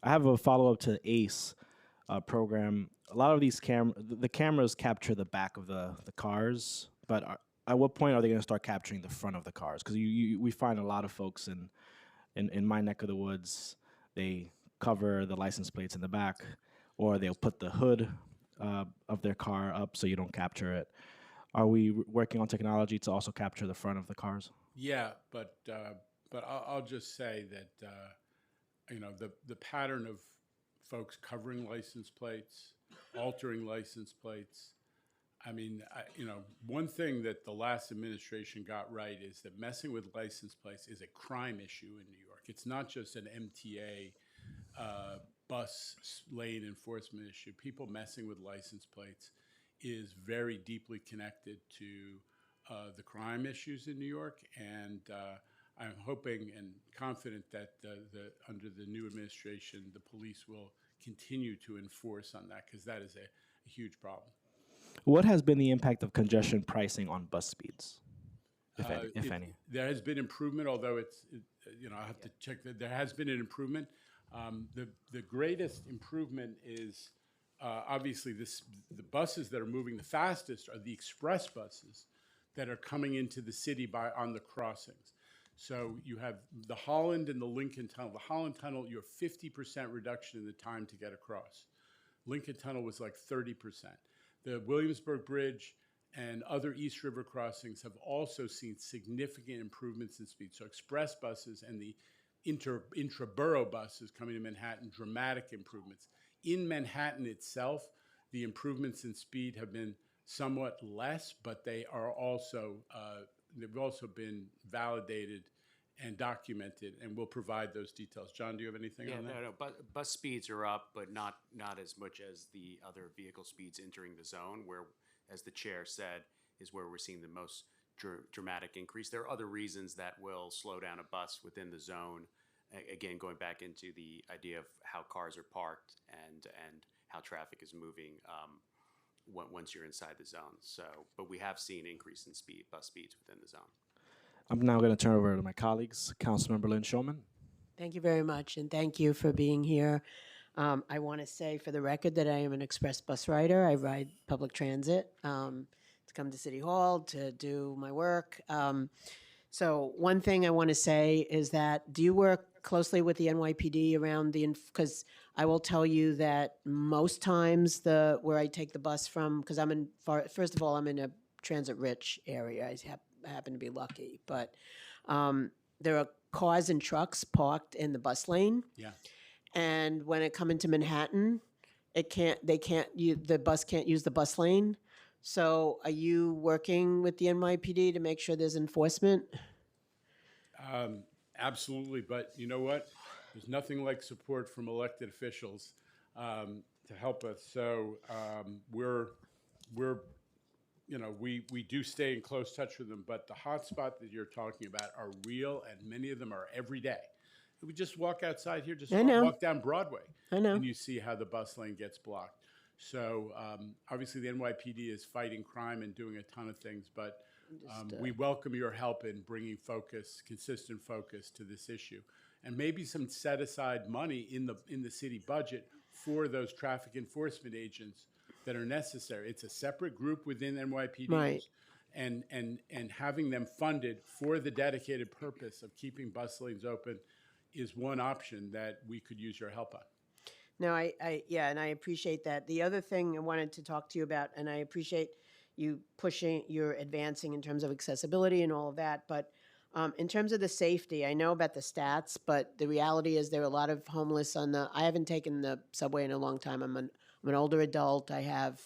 I have a follow up to ACE program. A lot of these the cameras capture the back of the cars, but at what point are they going to start capturing the front of the cars? Because we find a lot of folks in my neck of the woods, they cover the license plates in the back, or they'll put the hood of their car up so you don't capture it. Are we working on technology to also capture the front of the cars? Yeah, but I'll just say that the pattern of folks covering license plates, altering license plates. I mean, one thing that the last administration got right is that messing with license plates is a crime issue in New York. It's not just an MTA bus lane enforcement issue. People messing with license plates is very deeply connected to the crime issues in New York, and I'm hoping and confident that under the new administration, the police will continue to enforce on that, because that is a huge problem. What has been the impact of congestion pricing on bus speeds, if any? There has been improvement, although I have to check that there has been an improvement. The greatest improvement is obviously the buses that are moving the fastest are the express buses that are coming into the city on the crossings. So you have the Holland and the Lincoln Tunnel. The Holland Tunnel, you have 50% reduction in the time to get across. Lincoln Tunnel was like 30%. The Williamsburg Bridge and other East River crossings have also seen significant improvements in speed. So express buses and the intra-borough buses coming to Manhattan, dramatic improvements. In Manhattan itself, the improvements in speed have been somewhat less, but they are also they've also been validated and documented, and we'll provide those details. John, do you have anything on that? No. Bus speeds are up, but not as much as the other vehicle speeds entering the zone, where, as the chair said, is where we're seeing the most dramatic increase. There are other reasons that will slow down a bus within the zone. Again, going back into the idea of how cars are parked and how traffic is moving once you're inside the zone. So, but we have seen increase in bus speeds within the zone. I'm now going to turn over to my colleagues, Councilmember Lynn Shulman. Thank you very much, and thank you for being here. I want to say for the record that I am an express bus rider. I ride public transit to come to City Hall to do my work. So one thing I want to say is that, do you work closely with the NYPD around because I will tell you that most times where I take the bus from, because first of all, I'm in a transit-rich area. I happen to be lucky, but there are cars and trucks parked in the bus lane. Yeah. And when it come into Manhattan, the bus can't use the bus lane. So are you working with the NYPD to make sure there's enforcement? Absolutely, but you know what? There's nothing like support from elected officials to help us. So we do stay in close touch with them, but the hotspot that you're talking about are real, and many of them are every day. We just walk outside here, walk down Broadway, I know. and you see how the bus lane gets blocked. So obviously the NYPD is fighting crime and doing a ton of things, but we welcome your help in bringing consistent focus to this issue, and maybe some set aside money in the city budget for those traffic enforcement agents that are necessary. It's a separate group within NYPD. Right. and having them funded for the dedicated purpose of keeping bus lanes open is one option that we could use your help on. No, yeah, and I appreciate that. The other thing I wanted to talk to you about, and I appreciate you pushing, you're advancing in terms of accessibility and all of that, but in terms of the safety, I know about the stats, but the reality is there are a lot of homeless on the, I haven't taken the subway in a long time. I'm an older adult. I have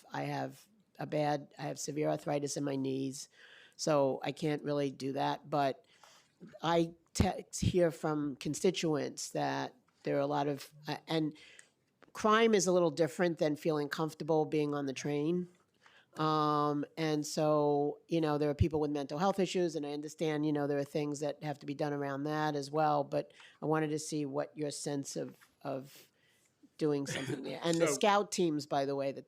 severe arthritis in my knees, so I can't really do that. But I hear from constituents that there are a lot of, and crime is a little different than feeling comfortable being on the train. And so, there are people with mental health issues, and I understand, there are things that have to be done around that as well. But I wanted to see what your sense of doing something there. And the So- scout teams, by the way, that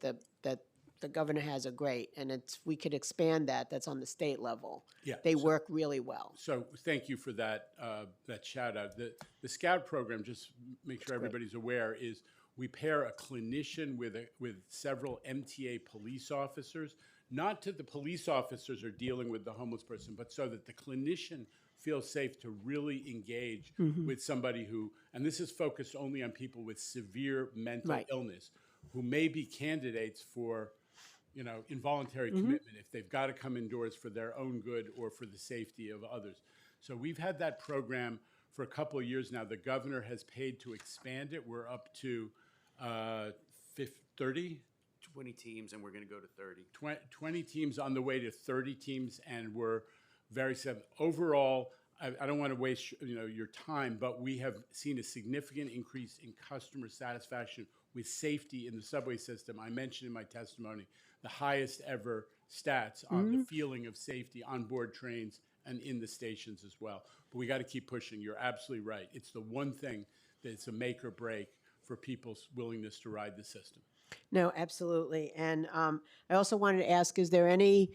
the governor has are great, and we could expand that. That's on the state level. Yeah, They so- work really well. So thank you for that shout out. The Scout program, just make sure everybody's aware, is we pair a clinician with several MTA police officers, not that the police officers are dealing with the homeless person, but so that the clinician feels safe to really engage with somebody who, and this is focused only on people with severe mental Right. illness, who may be candidates for involuntary commitment if they've got to come indoors for their own good or for the safety of others. So we've had that program for a couple of years now. The governor has paid to expand it. We're up to 30, 20 teams, and we're going to go to 30. 20 teams on the way to 30 teams, and we're very set. Overall, I don't want to waste your time, but we have seen a significant increase in customer satisfaction with safety in the subway system. I mentioned in my testimony the highest ever stats on the feeling of safety on board trains and in the stations as well. But we got to keep pushing. You're absolutely right. It's the one thing that's a make or break for people's willingness to ride the system. No, absolutely. And I also wanted to ask, is there any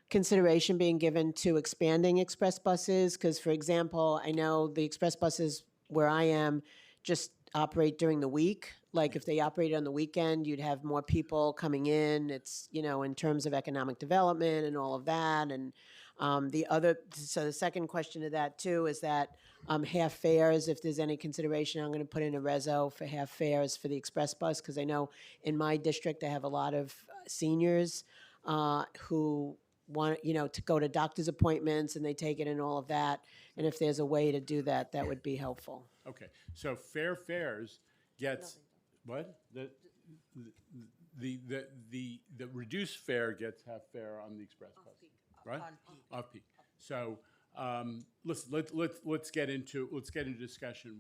consideration being given to expanding express buses? Because, for example, I know the express buses where I am just operate during the week. Like if they operated on the weekend, you'd have more people coming in. It's, in terms of economic development and all of that. And so the second question to that too is that half fares, if there's any consideration, I'm going to put in a reso for half fares for the express bus, because I know in my district I have a lot of seniors who want, to go to doctor's appointments, and they take it and all of that. And if there's a way to do that, that would be helpful. Okay, so fair fares gets what? The reduced fare gets half fare on the express bus, right? Off peak. So listen, let's get into discussion.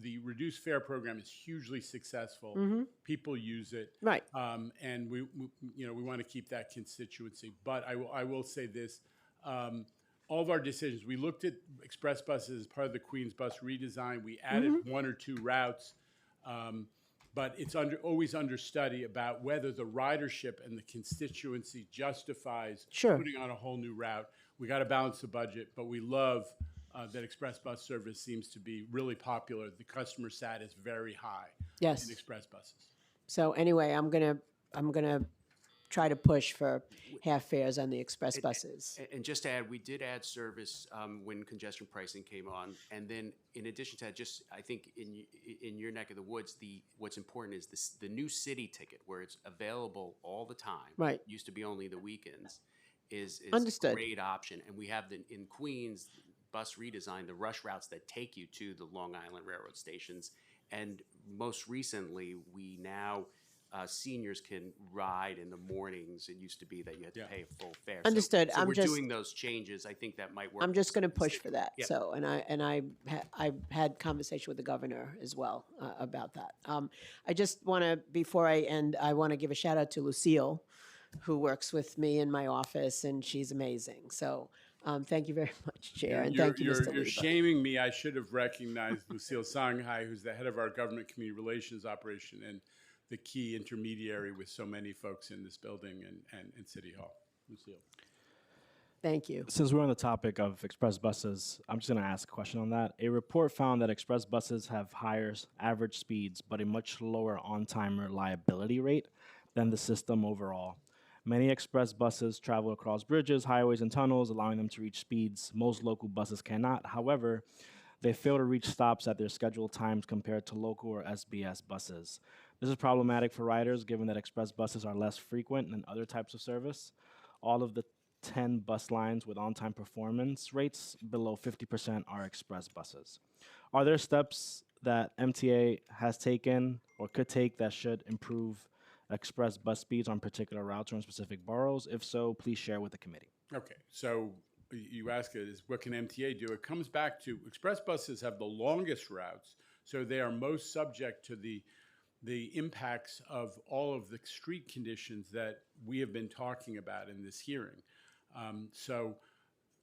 The reduced fare program is hugely successful. People use it, Right. and we want to keep that constituency. But I will say this. All of our decisions, we looked at express buses as part of the Queens bus redesign. We added one or two routes, but it's always under study about whether the ridership and the constituency justifies Sure. putting on a whole new route. We got to balance the budget, but we love that express bus service seems to be really popular. The customer sat is very high Yes. in express buses. So anyway, I'm gonna try to push for half fares on the express buses. And just to add, we did add service when congestion pricing came on, and then in addition to that, I think in your neck of the woods, what's important is the new city ticket, where it's available all the time. Right. Used to be only the weekends. Is Understood. a great option, and we have in Queens bus redesign, the rush routes that take you to the Long Island Railroad stations, and most recently we now. Seniors can ride in the mornings. It used to be that you had to pay a full fare. Understood. So I'm we're just- doing those changes. I think that might work. I'm just going to push for that. Yeah. So, I had conversation with the governor as well about that. I just want to, before I end, I want to give a shout out to Lucille, who works with me in my office, and she's amazing. So, thank you very much, Chair, and thank you, Mr. You're Leva. shaming me. I should have recognized Lucille Songhai, who's the head of our government community relations operation and the key intermediary with so many folks in this building and City Hall. Lucille. Thank you. Since we're on the topic of express buses, I'm just going to ask a question on that. A report found that express buses have higher average speeds, but a much lower on-time reliability rate than the system overall. Many express buses travel across bridges, highways, and tunnels, allowing them to reach speeds most local buses cannot. However, they fail to reach stops at their scheduled times compared to local or SBS buses. This is problematic for riders given that express buses are less frequent than other types of service. All of the 10 bus lines with on time performance rates below 50% are express buses. Are there steps that MTA has taken or could take that should improve express bus speeds on particular routes or in specific boroughs? If so, please share with the committee. Okay, so you ask it is what can MTA do? It comes back to express buses have the longest routes, so they are most subject to the impacts of all of the street conditions that we have been talking about in this hearing. So,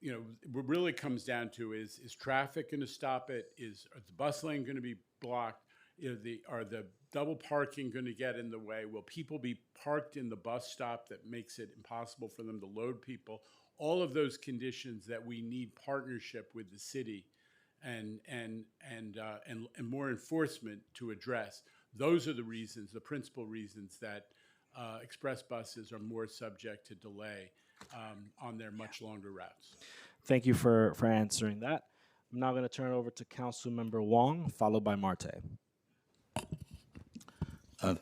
you know, what really comes down to is traffic going to stop it? Is the bus lane going to be blocked? Are the double parking going to get in the way? Will people be parked in the bus stop that makes it impossible for them to load people? All of those conditions that we need partnership with the city and more enforcement to address. Those are the reasons, the principal reasons that express buses are more subject to delay on their much longer routes. Thank you for answering that. I'm now going to turn it over to Councilmember Wong, followed by Marte.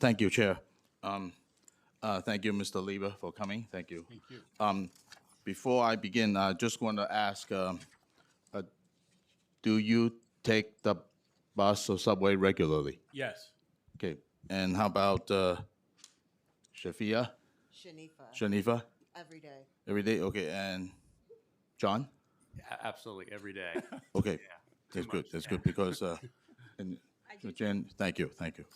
Thank you, Chair. Thank you, Mr. Lieber, for coming. Thank you. Thank you. Before I begin, I just want to ask, do you take the bus or subway regularly? Yes. Okay. And how about Shafia? Shanifa? Every day. Every day? Okay. And John? Absolutely, every day. Okay. That's good. That's good because, and so Jen, thank you.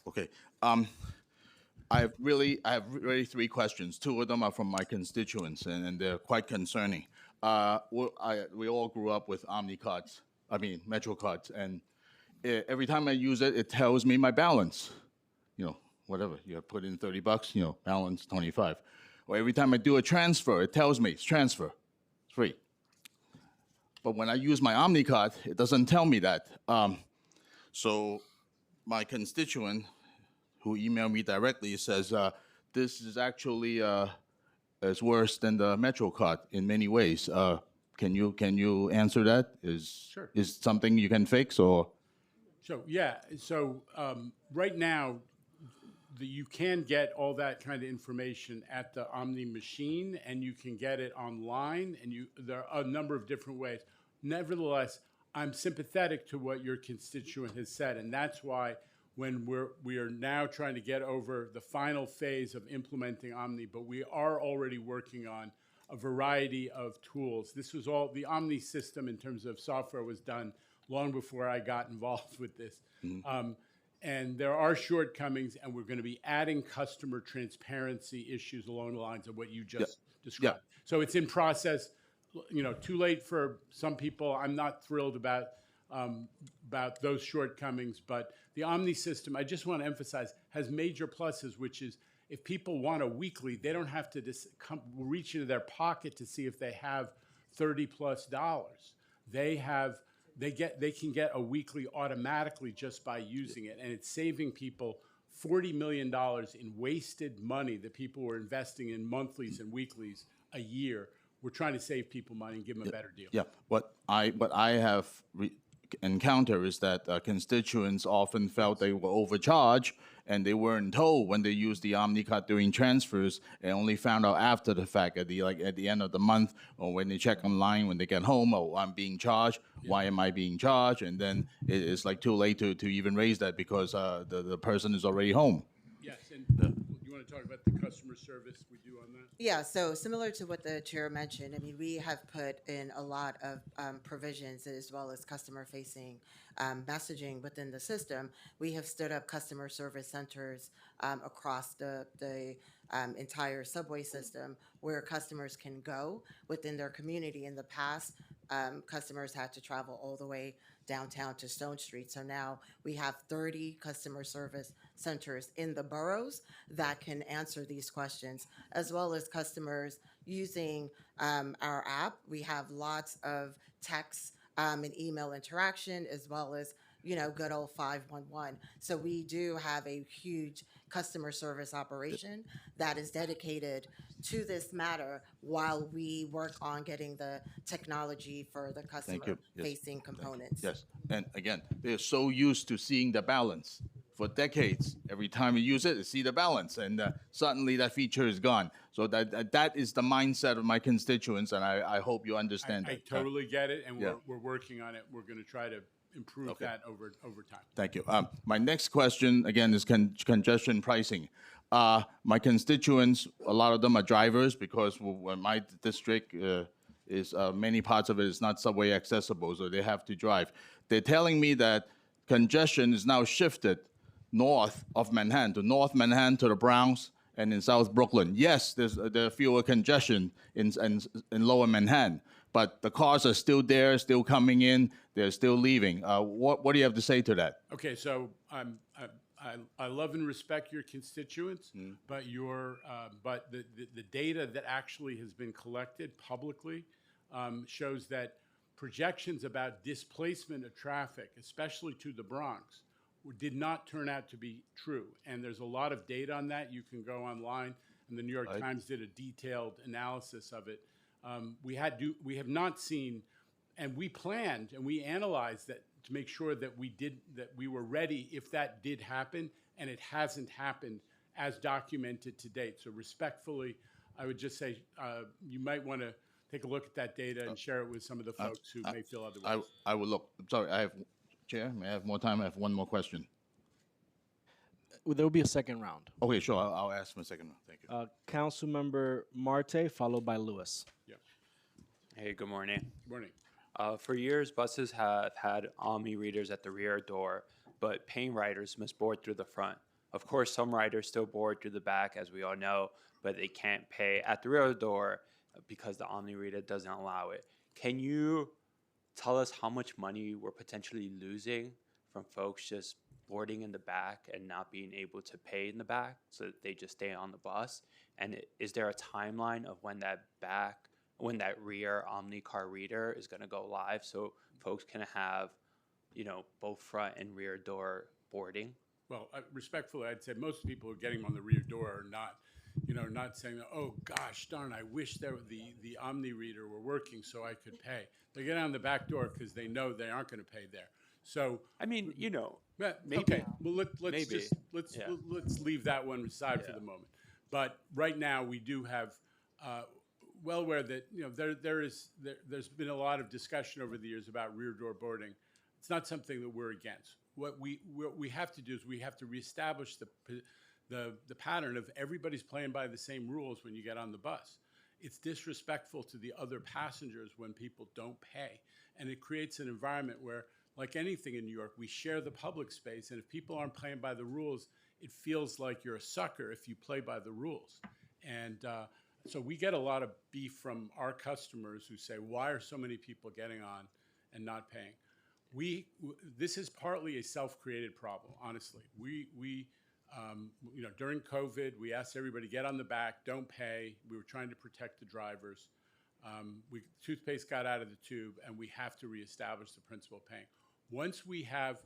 Okay. I have really three questions. Two of them are from my constituents, and they're quite concerning. We all grew up with Metro cards, and every time I use it, it tells me my balance. You know, whatever, you have put in $30, you know, balance 25. Or every time I do a transfer, it tells me it's transfer, it's free. But when I use my OmniCard, it doesn't tell me that. So my constituent who emailed me directly says, this is actually is worse than the MetroCard in many ways. Can you answer that? Sure. Is something you can fix or? So right now, you can get all that kind of information at the Omni machine, and you can get it online, and there are a number of different ways. Nevertheless, I'm sympathetic to what your constituent has said, and that's why when we are now trying to get over the final phase of implementing Omni, but we are already working on a variety of tools. This was all, the Omni system in terms of software was done long before I got involved with this. Mm-hmm. And there are shortcomings, and we're going to be adding customer transparency issues along the lines of what you just described. Yeah. So it's in process. You know, too late for some people. I'm not thrilled about those shortcomings, but the Omni system, I just want to emphasize, has major pluses, which is if people want a weekly, they don't have to reach into their pocket to see if they have $30+. They can get a weekly automatically just by using it, and it's saving people $40 million in wasted money that people were investing in monthlies and weeklies a year. We're trying to save people money and give them a better deal. Yeah, what I have encountered is that constituents often felt they were overcharged, and they weren't told when they used the OmniCard during transfers, and only found out after the fact at the end of the month, or when they check online when they get home. Oh, I'm being charged. Yeah. Why am I being charged? And then it's like too late to even raise that because the person is already home. Yes, and you want to talk about the customer service we do on that? Yeah, so similar to what the chair mentioned, I mean, we have put in a lot of provisions as well as customer-facing messaging within the system. We have stood up customer service centers across the entire subway system where customers can go within their community. In the past, customers had to travel all the way downtown to Stone Street. So now we have 30 customer service centers in the boroughs that can answer these questions, as well as customers using our app. We have lots of text and email interaction, as well as, you know, good old 511. So we do have a huge customer service operation that is dedicated to this matter while we work on getting the technology for the Thank you. Yes. customer-facing components. Yes, and again, they're so used to seeing the balance for decades. Every time you use it, you see the balance, and suddenly that feature is gone. So that is the mindset of my constituents, and I hope you understand I that. totally get it, and Yeah. we're working on it. We're going to try to improve Okay. that over time. Thank you. My next question, again, is congestion pricing. My constituents, a lot of them are drivers because when my district is many parts of it is not subway accessible, so they have to drive. They're telling me that congestion is now shifted north of Manhattan, to North Manhattan, to the Bronx, and in South Brooklyn. Yes, there's fewer congestion in Lower Manhattan, but the cars are still there, still coming in, they're still leaving. What do you have to say to that? Okay, so I love and respect your constituents, but the data that actually has been collected publicly shows that projections about displacement of traffic, especially to the Bronx, did not turn out to be true. And there's a lot of data on that. You can go online, and the New York Times did a detailed analysis of it. We have not seen, and we planned and we analyzed that to make sure that we were ready if that did happen, and it hasn't happened as documented to date. So respectfully, I would just say you might want to take a look at that data and share it with some of the folks who may feel otherwise. I will look. I'm sorry, Chair, may I have more time? I have one more question. There will be a second round. Okay, sure, I'll ask my second one. Thank you. Councilmember Marte, followed by Lewis. Yeah. Hey, good morning. Morning. For years, buses have had Omni readers at the rear door, but paying riders must board through the front. Of course, some riders still board through the back, as we all know, but they can't pay at the rear door because the Omni reader doesn't allow it. Can you tell us how much money we're potentially losing from folks just boarding in the back and not being able to pay in the back, so that they just stay on the bus? And is there a timeline of when that rear OmniCar reader is going to go live, so folks can have, both front and rear door boarding? Well, respectfully, I'd say most people who are getting them on the rear door are not saying, oh gosh, darn, I wish the Omni reader were working so I could pay. They get on the back door because they know they aren't going to pay there. So I mean, maybe. Okay, well let's Yeah. let's leave that one aside for the moment. But right now we do have well aware that there's been a lot of discussion over the years about rear door boarding. It's not something that we're against. What we have to do is we have to reestablish the pattern of everybody's playing by the same rules when you get on the bus. It's disrespectful to the other passengers when people don't pay, and it creates an environment where, like anything in New York, we share the public space, and if people aren't playing by the rules, it feels like you're a sucker if you play by the rules. And so we get a lot of beef from our customers who say, why are so many people getting on and not paying? This is partly a self-created problem, honestly. During COVID, we asked everybody, get on the back, don't pay. We were trying to protect the drivers. Toothpaste got out of the tube, and we have to reestablish the principle of paying. Once we have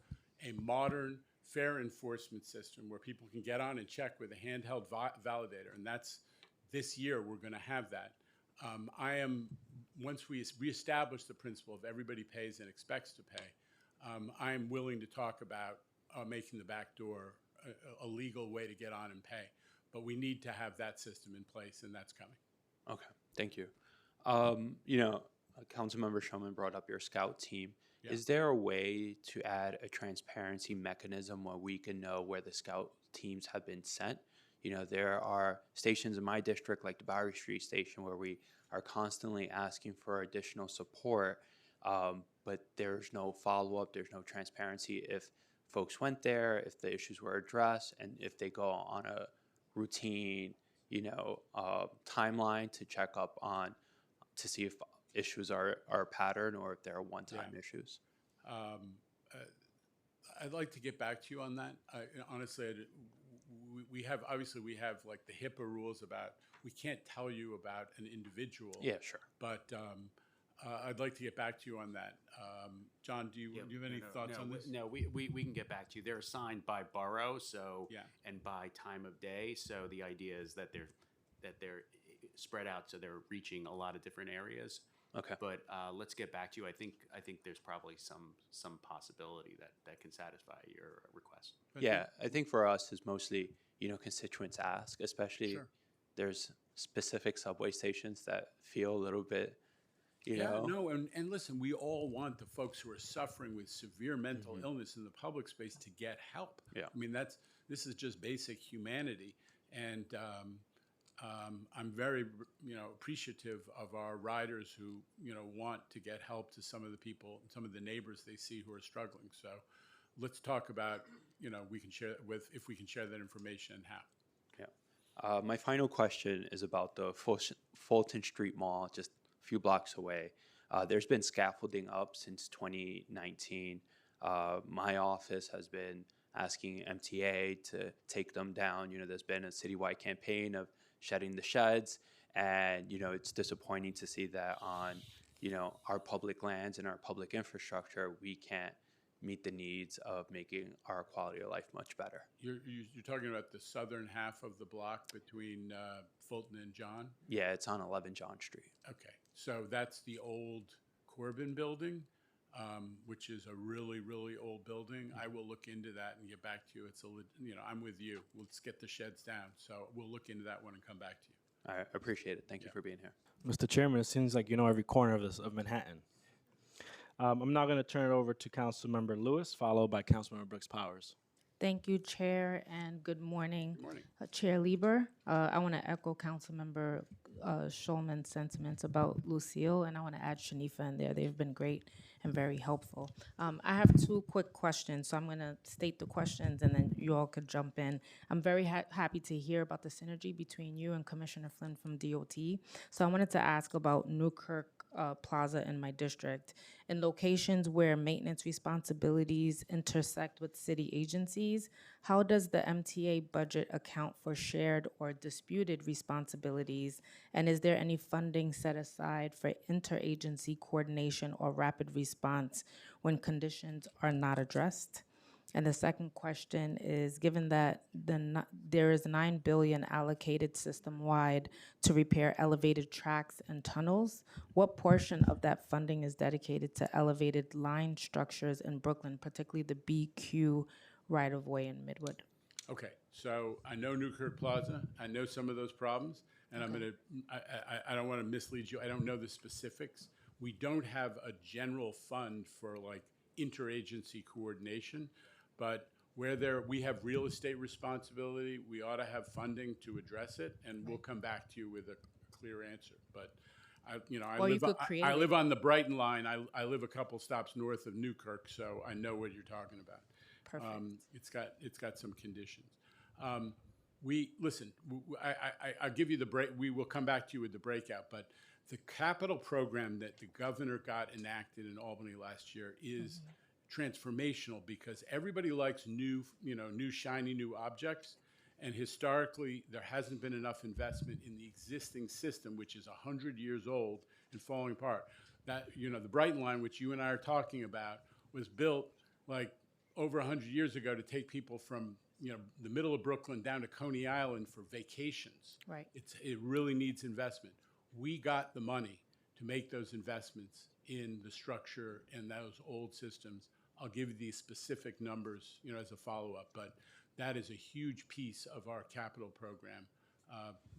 a modern, fair enforcement system where people can get on and check with a handheld validator, and that's this year we're going to have that. Once we reestablish the principle of everybody pays and expects to pay, I am willing to talk about making the back door a legal way to get on and pay. But we need to have that system in place, and that's coming. Okay, thank you. Councilmember Shulman brought up your scout team. Yeah. Is there a way to add a transparency mechanism where we can know where the scout teams have been sent? There are stations in my district, like the Bowery Street station, where we are constantly asking for additional support, but there's no follow-up, there's no transparency if folks went there, if the issues were addressed, and if they go on a routine, timeline to check up on, to see if issues are a pattern or if they're one-time issues. I'd like to get back to you on that. Honestly, we have like the HIPAA rules about, we can't tell you about an individual. Yeah, sure. But I'd like to get back to you on that. John, do you have any thoughts on this? No, we can get back to you. They're assigned by borough, so Yeah. and by time of day. So the idea is that they're spread out, so they're reaching a lot of different areas. Okay. But let's get back to you. I think there's probably some possibility that can satisfy your request. Yeah, I think for us is mostly, constituents ask, especially Sure. there's specific subway stations that feel a little bit, No, and listen, we all want the folks who are suffering with severe mental illness in the public space to get help. Yeah. I mean, this is just basic humanity, and I'm very, appreciative of our riders who, want to get help to some of the people, some of the neighbors they see who are struggling. So, let's talk about, if we can share that information and how. Yeah. My final question is about the Fulton Street Mall, just a few blocks away. There's been scaffolding up since 2019. My office has been asking MTA to take them down. There's been a citywide campaign of shedding the sheds, and it's disappointing to see that on our public lands and our public infrastructure we can't meet the needs of making our quality of life much better. You're talking about the southern half of the block between Fulton and John? Yeah, it's on 11 John Street. Okay, so that's the old Corbin building, which is a really, really old building. I will look into that and get back to you. I'm with you. Let's get the sheds down. So we'll look into that one and come back to you. I appreciate it. Thank you for being here. Mr. Chairman, it seems like you know every corner of Manhattan. I'm now going to turn it over to Councilmember Lewis, followed by Councilmember Brooks Powers. Thank you, Chair, and good morning. Good morning. Chair Lieber, I want to echo Councilmember Schulman's sentiments about Lucille, and I want to add Shanifa in there. They've been great and very helpful. I have two quick questions, so I'm going to state the questions, and then you all could jump in. I'm very happy to hear about the synergy between you and Commissioner Flynn from DOT. So I wanted to ask about Newkirk Plaza in my district. In locations where maintenance responsibilities intersect with city agencies, how does the MTA budget account for shared or disputed responsibilities? And is there any funding set aside for interagency coordination or rapid response when conditions are not addressed? And the second question is, given that there is $9 billion allocated system-wide to repair elevated tracks and tunnels, what portion of that funding is dedicated to elevated line structures in Brooklyn, particularly the BQ right-of-way in Midwood? Okay, so I know Newkirk Plaza. I know some of those problems, and I don't want to mislead you. I don't know the specifics. We don't have a general fund for like interagency coordination. But where we have real estate responsibility, we ought to have funding to address it, and we'll come back to you with a clear answer. But I live on the Brighton line. I live a couple stops north of Newkirk, so I know what you're talking about. Perfect. It's got some conditions. I'll give you the break. We will come back to you with the breakout. But the capital program that the governor got enacted in Albany last year is transformational because everybody likes new shiny new objects, and historically there hasn't been enough investment in the existing system, which is 100 years old and falling apart. That the Brighton line, which you and I are talking about, was built like over 100 years ago to take people from the middle of Brooklyn down to Coney Island for vacations. Right. It really needs investment. We got the money to make those investments in the structure and those old systems. I'll give you these specific numbers, as a follow-up, but that is a huge piece of our capital program.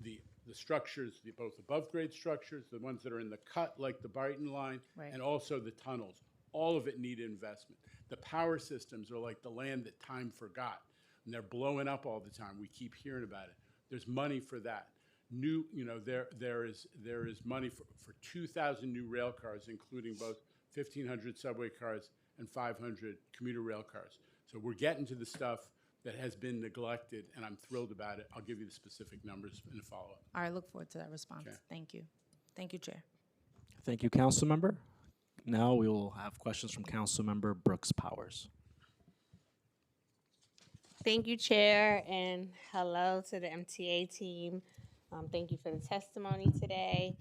The structures, both above-grade structures, the ones that are in the cut, like the Brighton line, Right. and also the tunnels, all of it needed investment. The power systems are like the land that time forgot, and they're blowing up all the time. We keep hearing about it. There's money for that. There is money for 2,000 new rail cars, including both 1,500 subway cars and 500 commuter rail cars. So we're getting to the stuff that has been neglected, and I'm thrilled about it. I'll give you the specific numbers in a follow-up. All right, look forward to that response. Okay. Thank you. Thank you, Chair. Thank you, Councilmember. Now we will have questions from Councilmember Brooks Powers. Thank you, Chair, and hello to the MTA team. Thank you for the testimony today.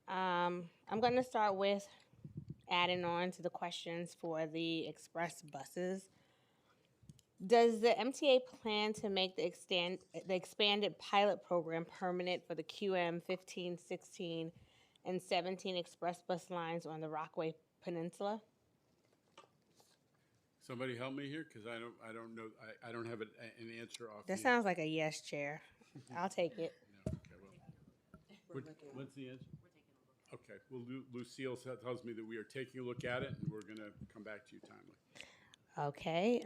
I'm going to start with adding on to the questions for the express buses. Does the MTA plan to make the expanded pilot program permanent for the QM 15, 16, and 17 express bus lines on the Rockaway Peninsula? Somebody help me here, because I don't know, I don't have an answer off. That sounds like a yes, Chair. I'll take it. What's the answer? Okay, well, Lucille tells me that we are taking a look at it, and we're going to come back to you timely. Okay,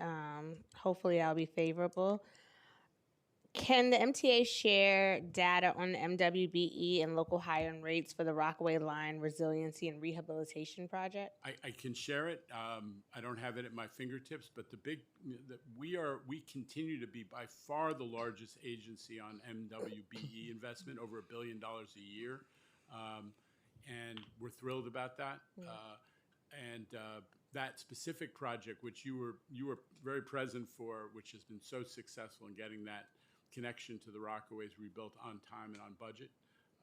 hopefully I'll be favorable. Can the MTA share data on the MWBE and local hiring rates for the Rockaway Line Resiliency and Rehabilitation Project? I can share it. I don't have it at my fingertips, but we continue to be by far the largest agency on MWBE investment, over $1 billion a year, and we're thrilled about that. That specific project, which you were very present for, which has been so successful in getting that connection to the Rockaways rebuilt on time and on budget.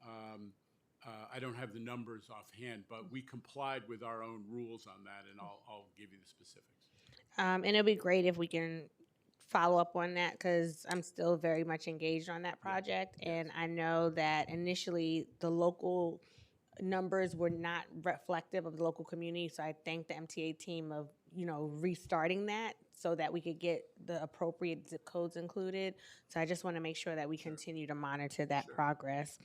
I don't have the numbers offhand, but we complied with our own rules on that, and I'll give you the specifics. And it'll be great if we can follow up on that, because I'm still very much engaged on that project. And I know that initially the local numbers were not reflective of the local community. So I thank the MTA team of, restarting that so that we could get the appropriate zip codes included. So I just want to make sure that we continue to monitor that progress.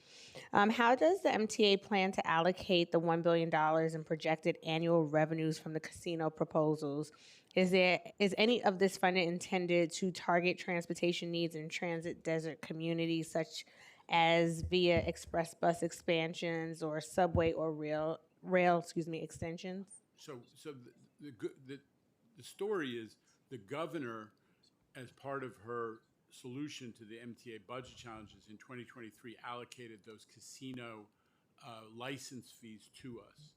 How does the MTA plan to allocate the $1 billion in projected annual revenues from the casino proposals? Is any of this funding intended to target transportation needs in transit desert communities, such as via express bus expansions or subway or rail extensions? So the story is the governor, as part of her solution to the MTA budget challenges in 2023, allocated those casino license fees to us,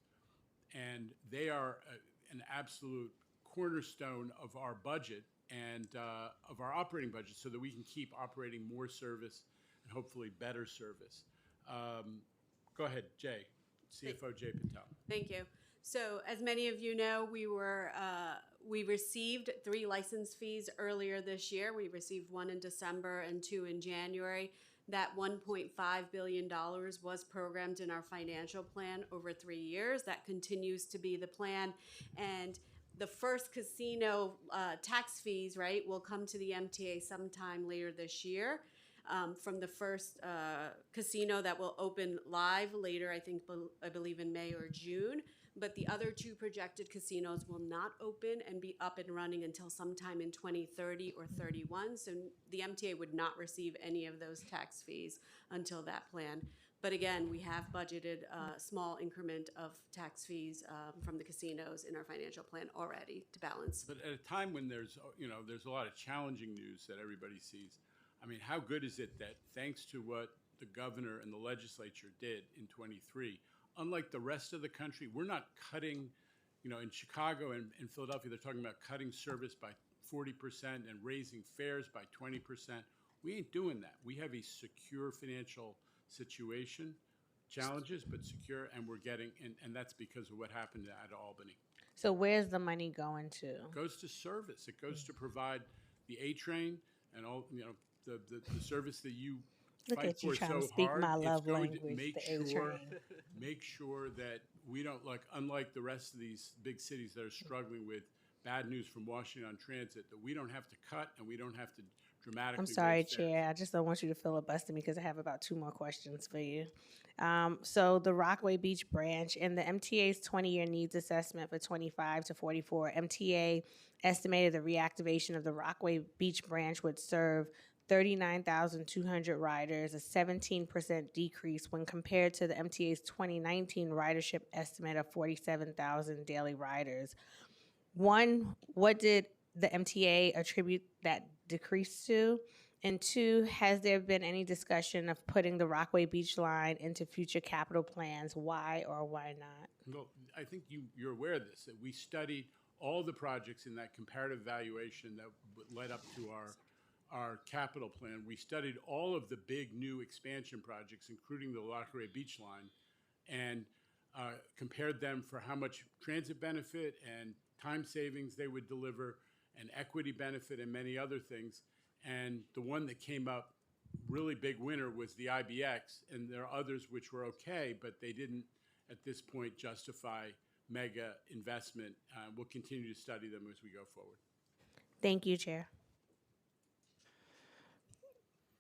and they are an absolute cornerstone of our budget and of our operating budget, so that we can keep operating more service and hopefully better service. Go ahead, Jay, CFO Jay Patel. Thank you. So as many of you know, we received 3 license fees earlier this year. We received 1 in December and 2 in January. That $1.5 billion was programmed in our financial plan over 3 years. That continues to be the plan. And the first casino tax fees, right, will come to the MTA sometime later this year. From the first casino that will open live later, I believe in May or June. But the other 2 projected casinos will not open and be up and running until sometime in 2030 or 31. So the MTA would not receive any of those tax fees until that plan. But again, we have budgeted a small increment of tax fees from the casinos in our financial plan already to balance. But at a time when there's a lot of challenging news that everybody sees, I mean, how good is it that thanks to what the governor and the legislature did in 23, unlike the rest of the country, we're not cutting, in Chicago and Philadelphia, they're talking about cutting service by 40% and raising fares by 20%. We ain't doing that. We have a secure financial situation, challenges, but secure, and we're getting, and that's because of what happened at Albany. So where's the money going to? It goes to service. It goes to provide the A train and all, the service that you Look fight at you for trying so to speak hard. my It's love going to language, the A-train. make sure that we don't, unlike the rest of these big cities that are struggling with bad news from Washington on transit, that we don't have to cut and we don't have to dramatically. I'm sorry, raise fares. Chair. I just don't want you to filibuster me because I have about 2 more questions for you. So the Rockaway Beach branch and the MTA's 20-year needs assessment for 25 to 44, MTA estimated the reactivation of the Rockaway Beach branch would serve 39,200 riders, a 17% decrease when compared to the MTA's 2019 ridership estimate of 47,000 daily riders. 1, what did the MTA attribute that decrease to? And 2, has there been any discussion of putting the Rockaway Beach line into future capital plans? Why or why not? Well, I think you're aware of this, that we studied all the projects in that comparative valuation that led up to our capital plan. We studied all of the big new expansion projects, including the Rockaway Beach line, and compared them for how much transit benefit and time savings they would deliver, and equity benefit and many other things. And the one that came up really big winner was the IBX, and there are others which were okay, but they didn't at this point justify mega investment. We'll continue to study them as we go forward. Thank you, Chair.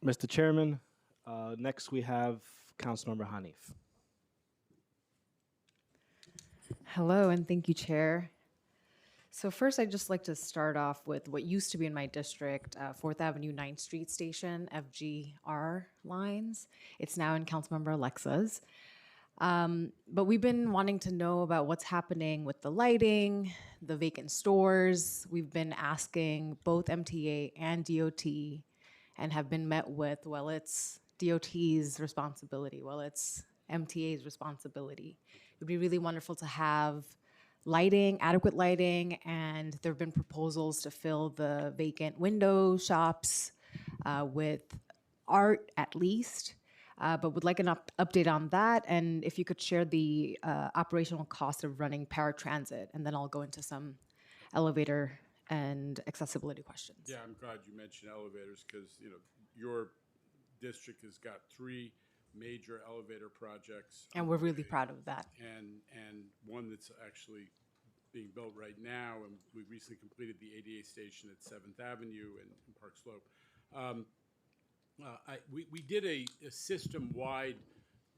Mr. Chairman, next we have Councilmember Hanif. Hello, and thank you, Chair. So first, I'd just like to start off with what used to be in my district, 4th Avenue, 9th Street Station, FGR lines. It's now in Councilmember Alexa's. But we've been wanting to know about what's happening with the lighting, the vacant stores. We've been asking both MTA and DOT and have been met with, well, it's DOT's responsibility, well, it's MTA's responsibility. It'd be really wonderful to have lighting, adequate lighting, and there have been proposals to fill the vacant window shops with art at least, but would like an update on that, and if you could share the operational cost of running paratransit, and then I'll go into some elevator and accessibility questions. Yeah, I'm glad you mentioned elevators because, you know, your district has got 3 major elevator projects. And we're really proud of that. And one that's actually being built right now, and we recently completed the ADA station at 7th Avenue and Park Slope. We did a system-wide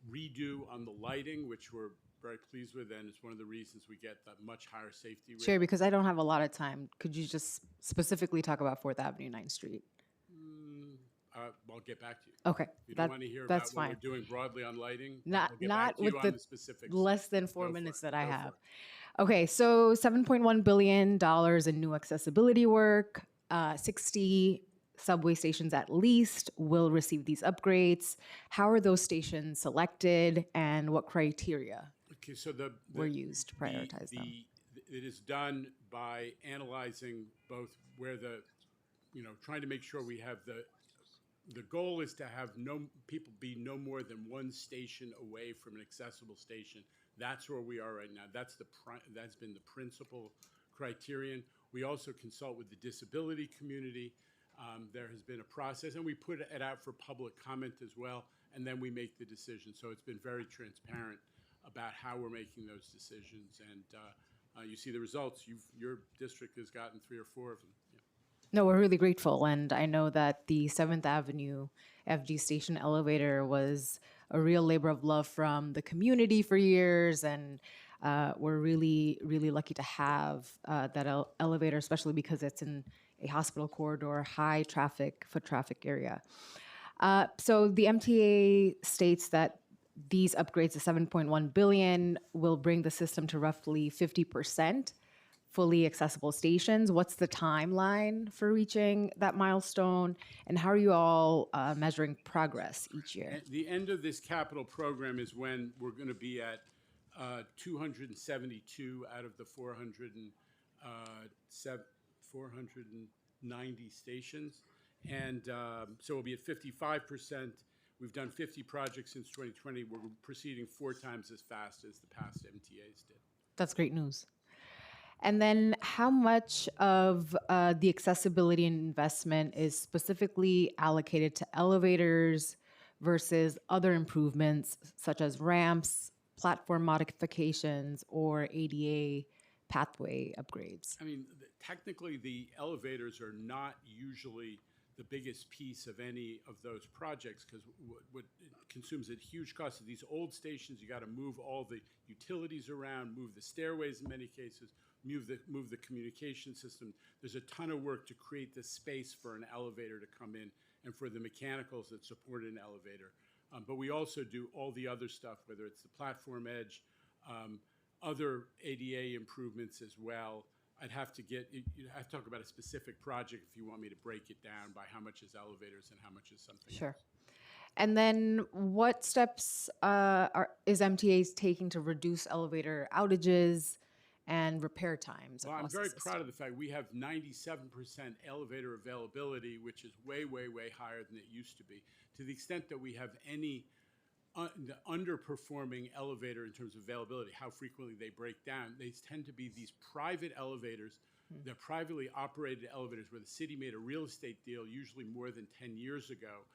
redo on the lighting, which we're very pleased with, and it's one of the reasons we get that much higher safety rate. Chair, because I don't have a lot of time, could you just specifically talk about 4th Avenue, 9th Street? I'll get back to you. Okay, You don't want to hear about what we're doing broadly on lighting? Not We'll get back to you with on the specifics. less than 4 Go for minutes it. that I Go for have. it. Okay, so $7.1 billion in new accessibility work, 60 subway stations at least will receive these upgrades. How are those stations selected, and what criteria Okay, so were used to prioritize them? It is done by analyzing both where trying to make sure we have the goal is to have people be no more than 1 station away from an accessible station. That's where we are right now. That's been the principal criterion. We also consult with the disability community. There has been a process, and we put it out for public comment as well, and then we make the decision. So it's been very transparent about how we're making those decisions, and you see the results. Your district has gotten 3 or 4 of them. Yeah. No, we're really grateful, and I know that the 7th Avenue FG station elevator was a real labor of love from the community for years, and we're really, really lucky to have that elevator, especially because it's in a hospital corridor, high traffic, foot traffic area. So the MTA states that these upgrades to $7.1 billion will bring the system to roughly 50% fully accessible stations. What's the timeline for reaching that milestone, and how are you all measuring progress each year? At the end of this capital program is when we're going to be at 272 out of the 490 stations, and so we'll be at 55%. We've done 50 projects since 2020. We're proceeding 4 times as fast as the past MTAs did. That's great news. And then how much of the accessibility investment is specifically allocated to elevators versus other improvements such as ramps, platform modifications, or ADA pathway upgrades? I mean, technically, the elevators are not usually the biggest piece of any of those projects because what consumes a huge cost of these old stations, you got to move all the utilities around, move the stairways in many cases, move the communication system. There's a ton of work to create the space for an elevator to come in and for the mechanicals that support an elevator. But we also do all the other stuff, whether it's the platform edge, other ADA improvements as well. I'd have to talk about a specific project if you want me to break it down by how much is elevators and how much is something Sure. else. And then what steps is MTA taking to reduce elevator outages and repair times? Well, I'm across the very system? proud of the fact we have 97% elevator availability, which is way, way, way higher than it used to be. To the extent that we have any the underperforming elevator in terms of availability, how frequently they break down. They tend to be these private elevators. They're privately operated elevators where the city made a real estate deal, usually more than 10 years ago,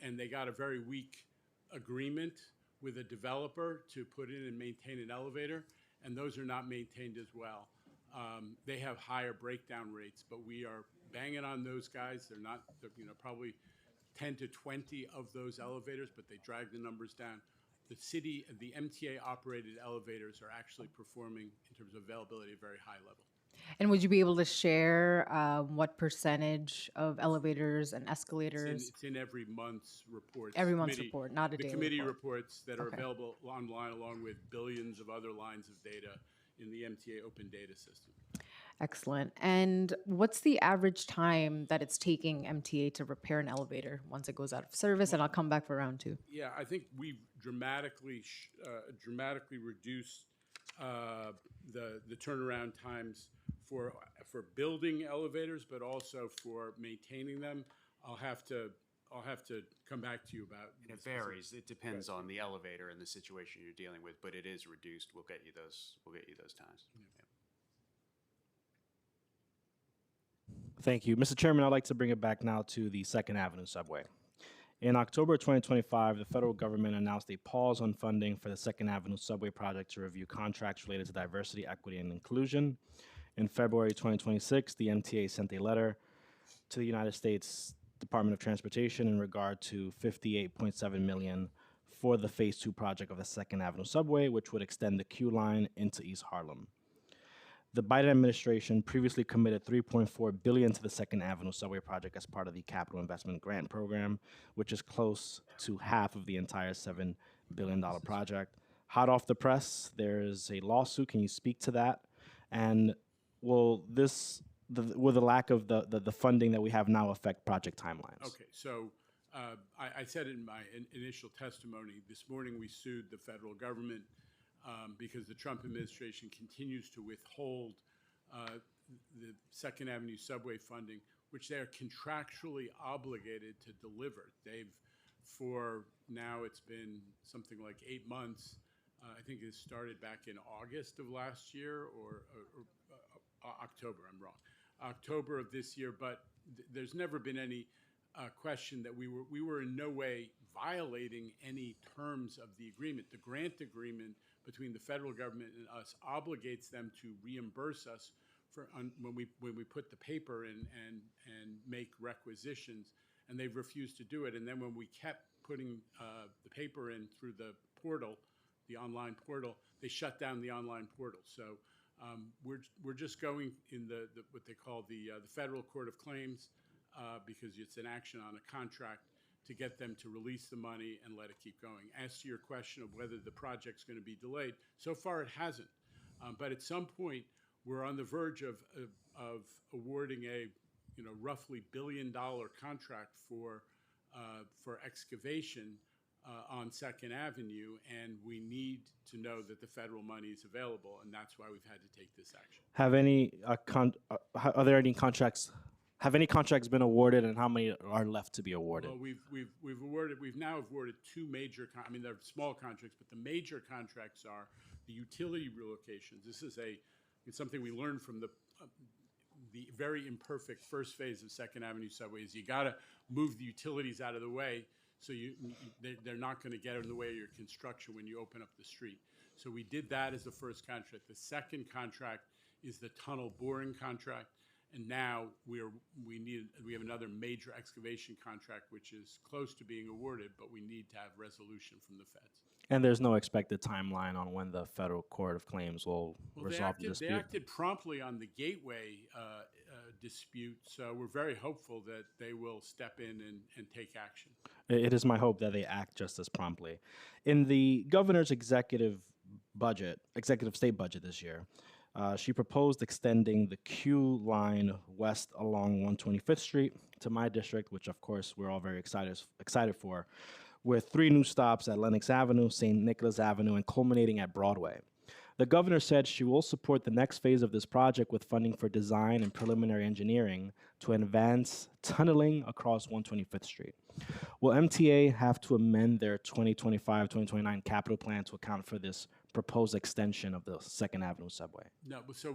and they got a very weak agreement with a developer to put in and maintain an elevator, and those are not maintained as well. They have higher breakdown rates, but we are banging on those guys. They're not, probably 10 to 20 of those elevators, but they drag the numbers down. The city, the MTA operated elevators are actually performing in terms of availability at a very high level. And would you be able to share what percentage of elevators and escalators? It's in every month's reports. Every month's report, not a the daily committee report. reports that are Okay. available online, along with billions of other lines of data in the MTA open data system. Excellent. And what's the average time that it's taking MTA to repair an elevator once it goes out of service? And I'll come back for round two. Yeah, I think we've dramatically reduced the turnaround times for building elevators, but also for maintaining them. I'll have to come back to you about. And it varies. It depends on the elevator and the situation you're dealing with, but it is reduced. We'll get you those times. Yeah. Thank you. Mr. Chairman, I'd like to bring it back now to the Second Avenue subway. In October 2025, the federal government announced a pause on funding for the Second Avenue subway project to review contracts related to diversity, equity, and inclusion. In February 2026, the MTA sent a letter to the United States Department of Transportation in regard to $58.7 million for the Phase 2 project of the Second Avenue subway, which would extend the Q line into East Harlem. The Biden administration previously committed $3.4 billion to the Second Avenue subway project as part of the Capital Investment Grant Program, which is close to half of the entire $7 billion project. Hot off the press, there is a lawsuit. Can you speak to that? And will the lack of the funding that we have now affect project timelines? Okay, so I said in my initial testimony, this morning we sued the federal government because the Trump administration continues to withhold the Second Avenue subway funding, which they are contractually obligated to deliver. For now, it's been something like 8 months. I think it started back in August of last year or October, I'm wrong. October of this year, but there's never been any question that we were in no way violating any terms of the agreement. The grant agreement between the federal government and us obligates them to reimburse us for when we put the paper in and make requisitions, and they've refused to do it. And then when we kept putting the paper in through the portal, the online portal, they shut down the online portal. So we're just going in the what they call the Federal Court of Claims because it's an action on a contract to get them to release the money and let it keep going. As to your question of whether the project's going to be delayed, so far it hasn't. But at some point, we're on the verge of awarding a roughly $1 billion contract for excavation on Second Avenue, and we need to know that the federal money is available, and that's why we've had to take this action. Are there any contracts? Have any contracts been awarded, and how many are left to be awarded? Well, we've now awarded two major. They're small contracts, but the major contracts are the utility relocations. This is it's something we learned from the very imperfect first phase of Second Avenue subway. Is you got to move the utilities out of the way, so they're not going to get in the way of your construction when you open up the street. So we did that as the first contract. The second contract is the tunnel boring contract. And now we have another major excavation contract, which is close to being awarded, but we need to have resolution from the feds. And there's no expected timeline on when the Federal Court of Claims will resolve the dispute? They acted promptly on the Gateway dispute, so we're very hopeful that they will step in and take action. It is my hope that they act just as promptly. In the governor's executive state budget this year, she proposed extending the Q line west along 125th Street to my district, which of course we're all very excited for, with 3 new stops at Lenox Avenue, St. Nicholas Avenue, and culminating at Broadway. The governor said she will support the next phase of this project with funding for design and preliminary engineering to advance tunneling across 125th Street. Will MTA have to amend their 2025-2029 capital plan to account for this proposed extension of the 2nd Avenue subway? No, but so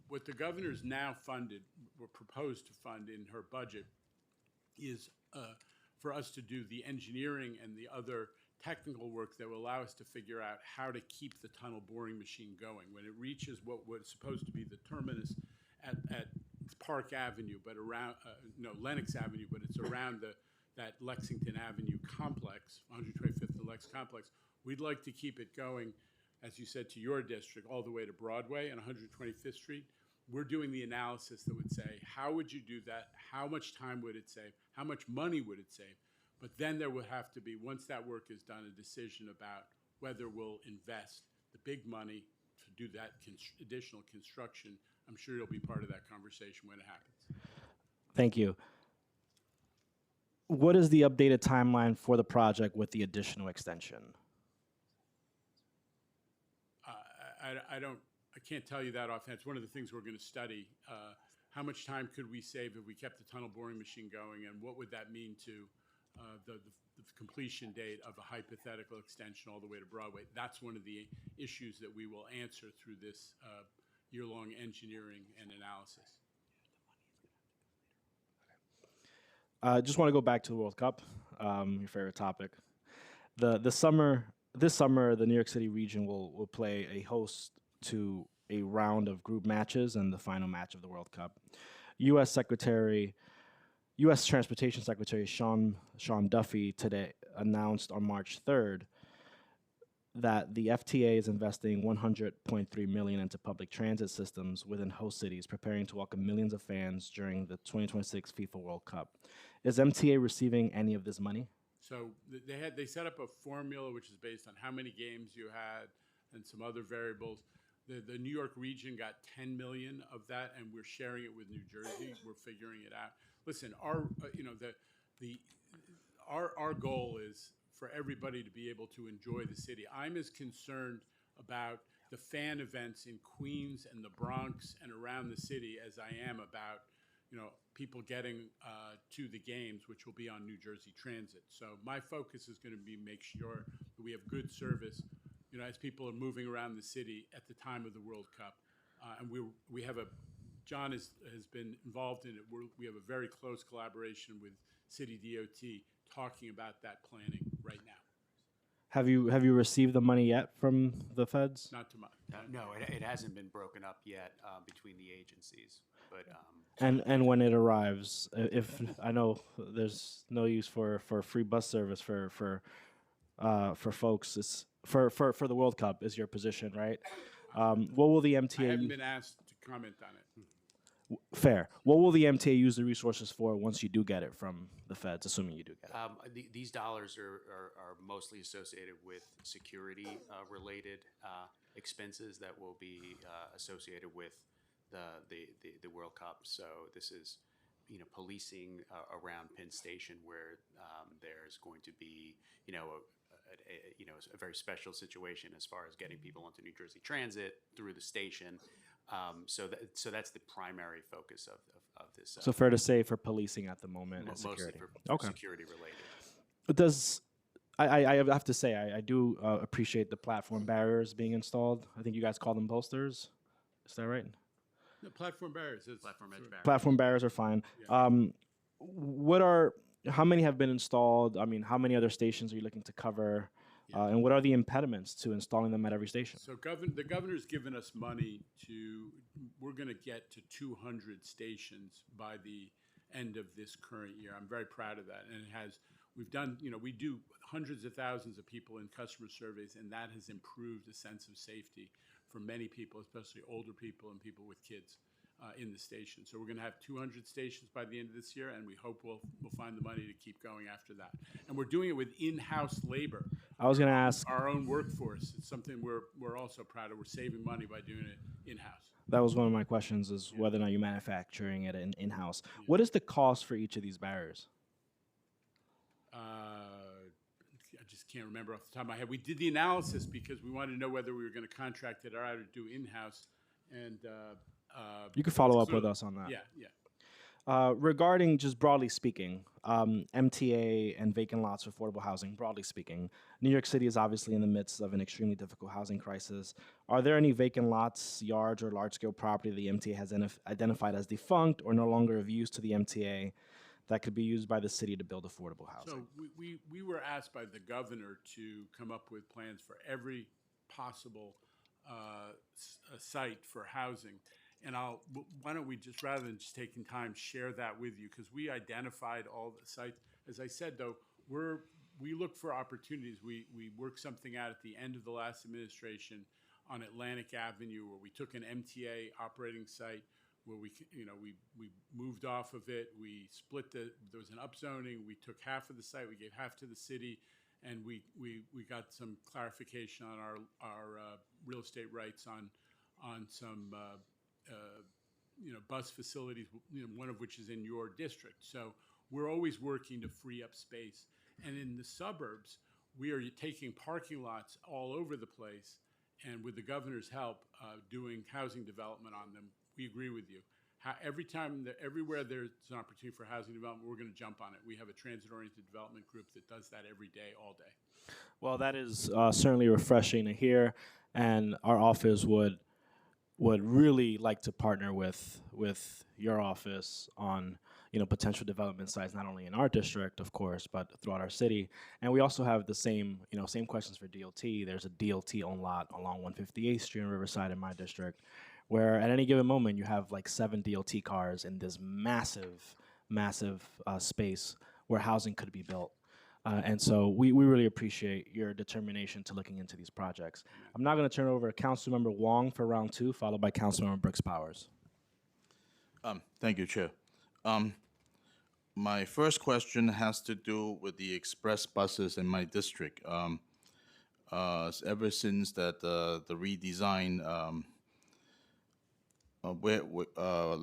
what the governor's now funded, or proposed to fund in her budget, is for us to do the engineering and the other technical work that will allow us to figure out how to keep the tunnel boring machine going. When it reaches what was supposed to be the terminus at Park Avenue, but around, Lenox Avenue, but it's around that Lexington Avenue complex, 125th and Lex complex, we'd like to keep it going, as you said, to your district, all the way to Broadway and 125th Street. We're doing the analysis that would say, how would you do that? How much time would it save? How much money would it save? But then there would have to be, once that work is done, a decision about whether we'll invest the big money to do that additional construction. I'm sure you'll be part of that conversation when it happens. Thank you. What is the updated timeline for the project with the additional extension? I can't tell you that offhand. It's one of the things we're going to study. How much time could we save if we kept the tunnel boring machine going, and what would that mean to the completion date of a hypothetical extension all the way to Broadway? That's one of the issues that we will answer through this year-long engineering and analysis. I just want to go back to the World Cup, your favorite topic. This summer, the New York City region will play a host to a round of group matches and the final match of the World Cup. U.S. Transportation Secretary Sean Duffy today announced on March 3rd that the FTA is investing $100.3 million into public transit systems within host cities, preparing to welcome millions of fans during the 2026 FIFA World Cup. Is MTA receiving any of this money? So they set up a formula which is based on how many games you had and some other variables. The New York region got $10 million of that, and we're sharing it with New Jersey. We're figuring it out. Listen, our goal is for everybody to be able to enjoy the city. I'm as concerned about the fan events in Queens and the Bronx and around the city as I am about people getting to the games, which will be on New Jersey Transit. So my focus is going to be make sure that we have good service, as people are moving around the city at the time of the World Cup. And we have John has been involved in it. We have a very close collaboration with City DOT talking about that planning right now. Have you received the money yet from the feds? Not too much. No, it hasn't been broken up yet between the agencies. But and when it arrives, if I know there's no use for free bus service for folks, it's for the World Cup is your position, right? What will the MTA? I haven't been asked to comment on it. Fair. What will the MTA use the resources for once you do get it from the feds, assuming you do get it? These dollars are mostly associated with security related expenses that will be associated with the World Cup. So this is policing around Penn Station, where there's going to be a very special situation as far as getting people onto New Jersey Transit through the station. So that's the primary focus of this. So fair to say for policing at the moment and mostly security. for security related. Does I have to say I do appreciate the platform barriers being installed. I think you guys call them posters. Is that right? No, platform barriers. Platform edge barriers. Platform barriers are fine. Yeah. How many have been installed? I mean, how many other stations are you looking to cover? And what are the impediments to installing them at every station? So the governor's given us money we're going to get to 200 stations by the end of this current year. I'm very proud of that. And we do hundreds of thousands of people in customer surveys, and that has improved a sense of safety for many people, especially older people and people with kids in the station. So we're going to have 200 stations by the end of this year, and we hope we'll find the money to keep going after that. And we're doing it with in-house labor. I was going to ask. Our own workforce. It's something we're also proud of. We're saving money by doing it in-house. That was one of my questions, is whether or not you're manufacturing it in-house. What is the cost for each of these barriers? just can't remember off the top of my head. We did the analysis because we wanted to know whether we were going to contract it out or do in-house. And You can follow up so- with us on that. Yeah, yeah. Regarding just broadly speaking, MTA and vacant lots for affordable housing, broadly speaking, New York City is obviously in the midst of an extremely difficult housing crisis. Are there any vacant lots, yards, or large-scale property the MTA has identified as defunct or no longer of use to the MTA that could be used by the city to build affordable housing? So we were asked by the governor to come up with plans for every possible site for housing. And why don't we just, rather than just taking time, share that with you, because we identified all the sites. As I said, though, we look for opportunities. We worked something out at the end of the last administration on Atlantic Avenue, where we took an MTA operating site, where we moved off of it. We split there was an upzoning. We took half of the site. We gave half to the city, and we got some clarification on our real estate rights on some. Bus facilities, one of which is in your district. So we're always working to free up space. And in the suburbs, we are taking parking lots all over the place, and with the governor's help, doing housing development on them. We agree with you. Everywhere there's an opportunity for housing development, we're going to jump on it. We have a transit-oriented development group that does that every day, all day. Well, that is certainly refreshing to hear, and our office would really like to partner with your office on potential development sites, not only in our district, of course, but throughout our city. And we also have the same questions for DLT. There's a DLT owned lot along 158th Street in Riverside in my district, where at any given moment you have like 7 DLT cars in this massive space where housing could be built. And so we really appreciate your determination to looking into these projects. I'm now going to turn it over to Councilmember Wong for round 2, followed by Councilmember Brooks Powers. Thank you, Chair. My first question has to do with the express buses in my district. Ever since that the redesign,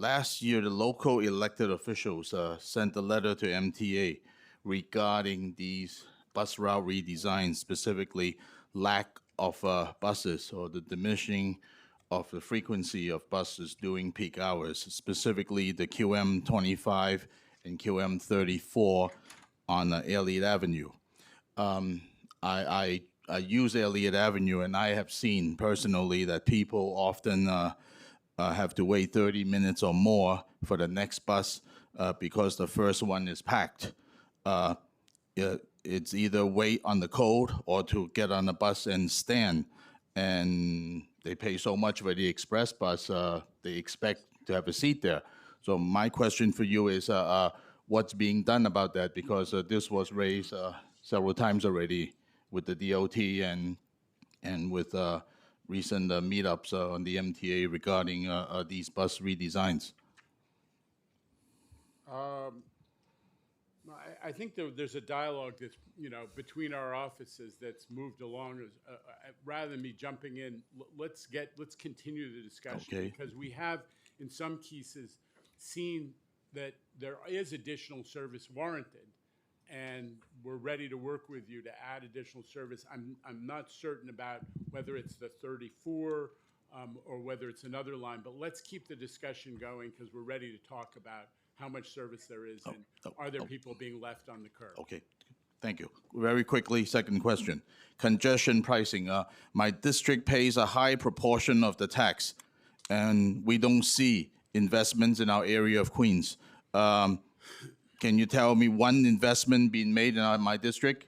last year the local elected officials sent a letter to MTA regarding these bus route redesigns, specifically lack of buses or the diminishing of the frequency of buses during peak hours, specifically the QM 25 and QM 34 on Elliott Avenue. I use Elliott Avenue, and I have seen personally that people often have to wait 30 minutes or more for the next bus because the first one is packed. It's either wait on the code or to get on the bus and stand. And they pay so much for the express bus, they expect to have a seat there. So my question for you is, what's being done about that? Because this was raised several times already with the DOT and with recent meetups on the MTA regarding these bus redesigns. I think there's a dialogue that's between our offices that's moved along. Rather than me jumping in, let's continue the discussion, Okay. because we have in some cases seen that there is additional service warranted, and we're ready to work with you to add additional service. I'm not certain about whether it's the 34 or whether it's another line, but let's keep the discussion going, because we're ready to talk about how much service there is, and are there people being left on the curb? Okay, thank you. Very quickly, second question. Congestion pricing. My district pays a high proportion of the tax, and we don't see investments in our area of Queens. Can you tell me one investment being made in my district?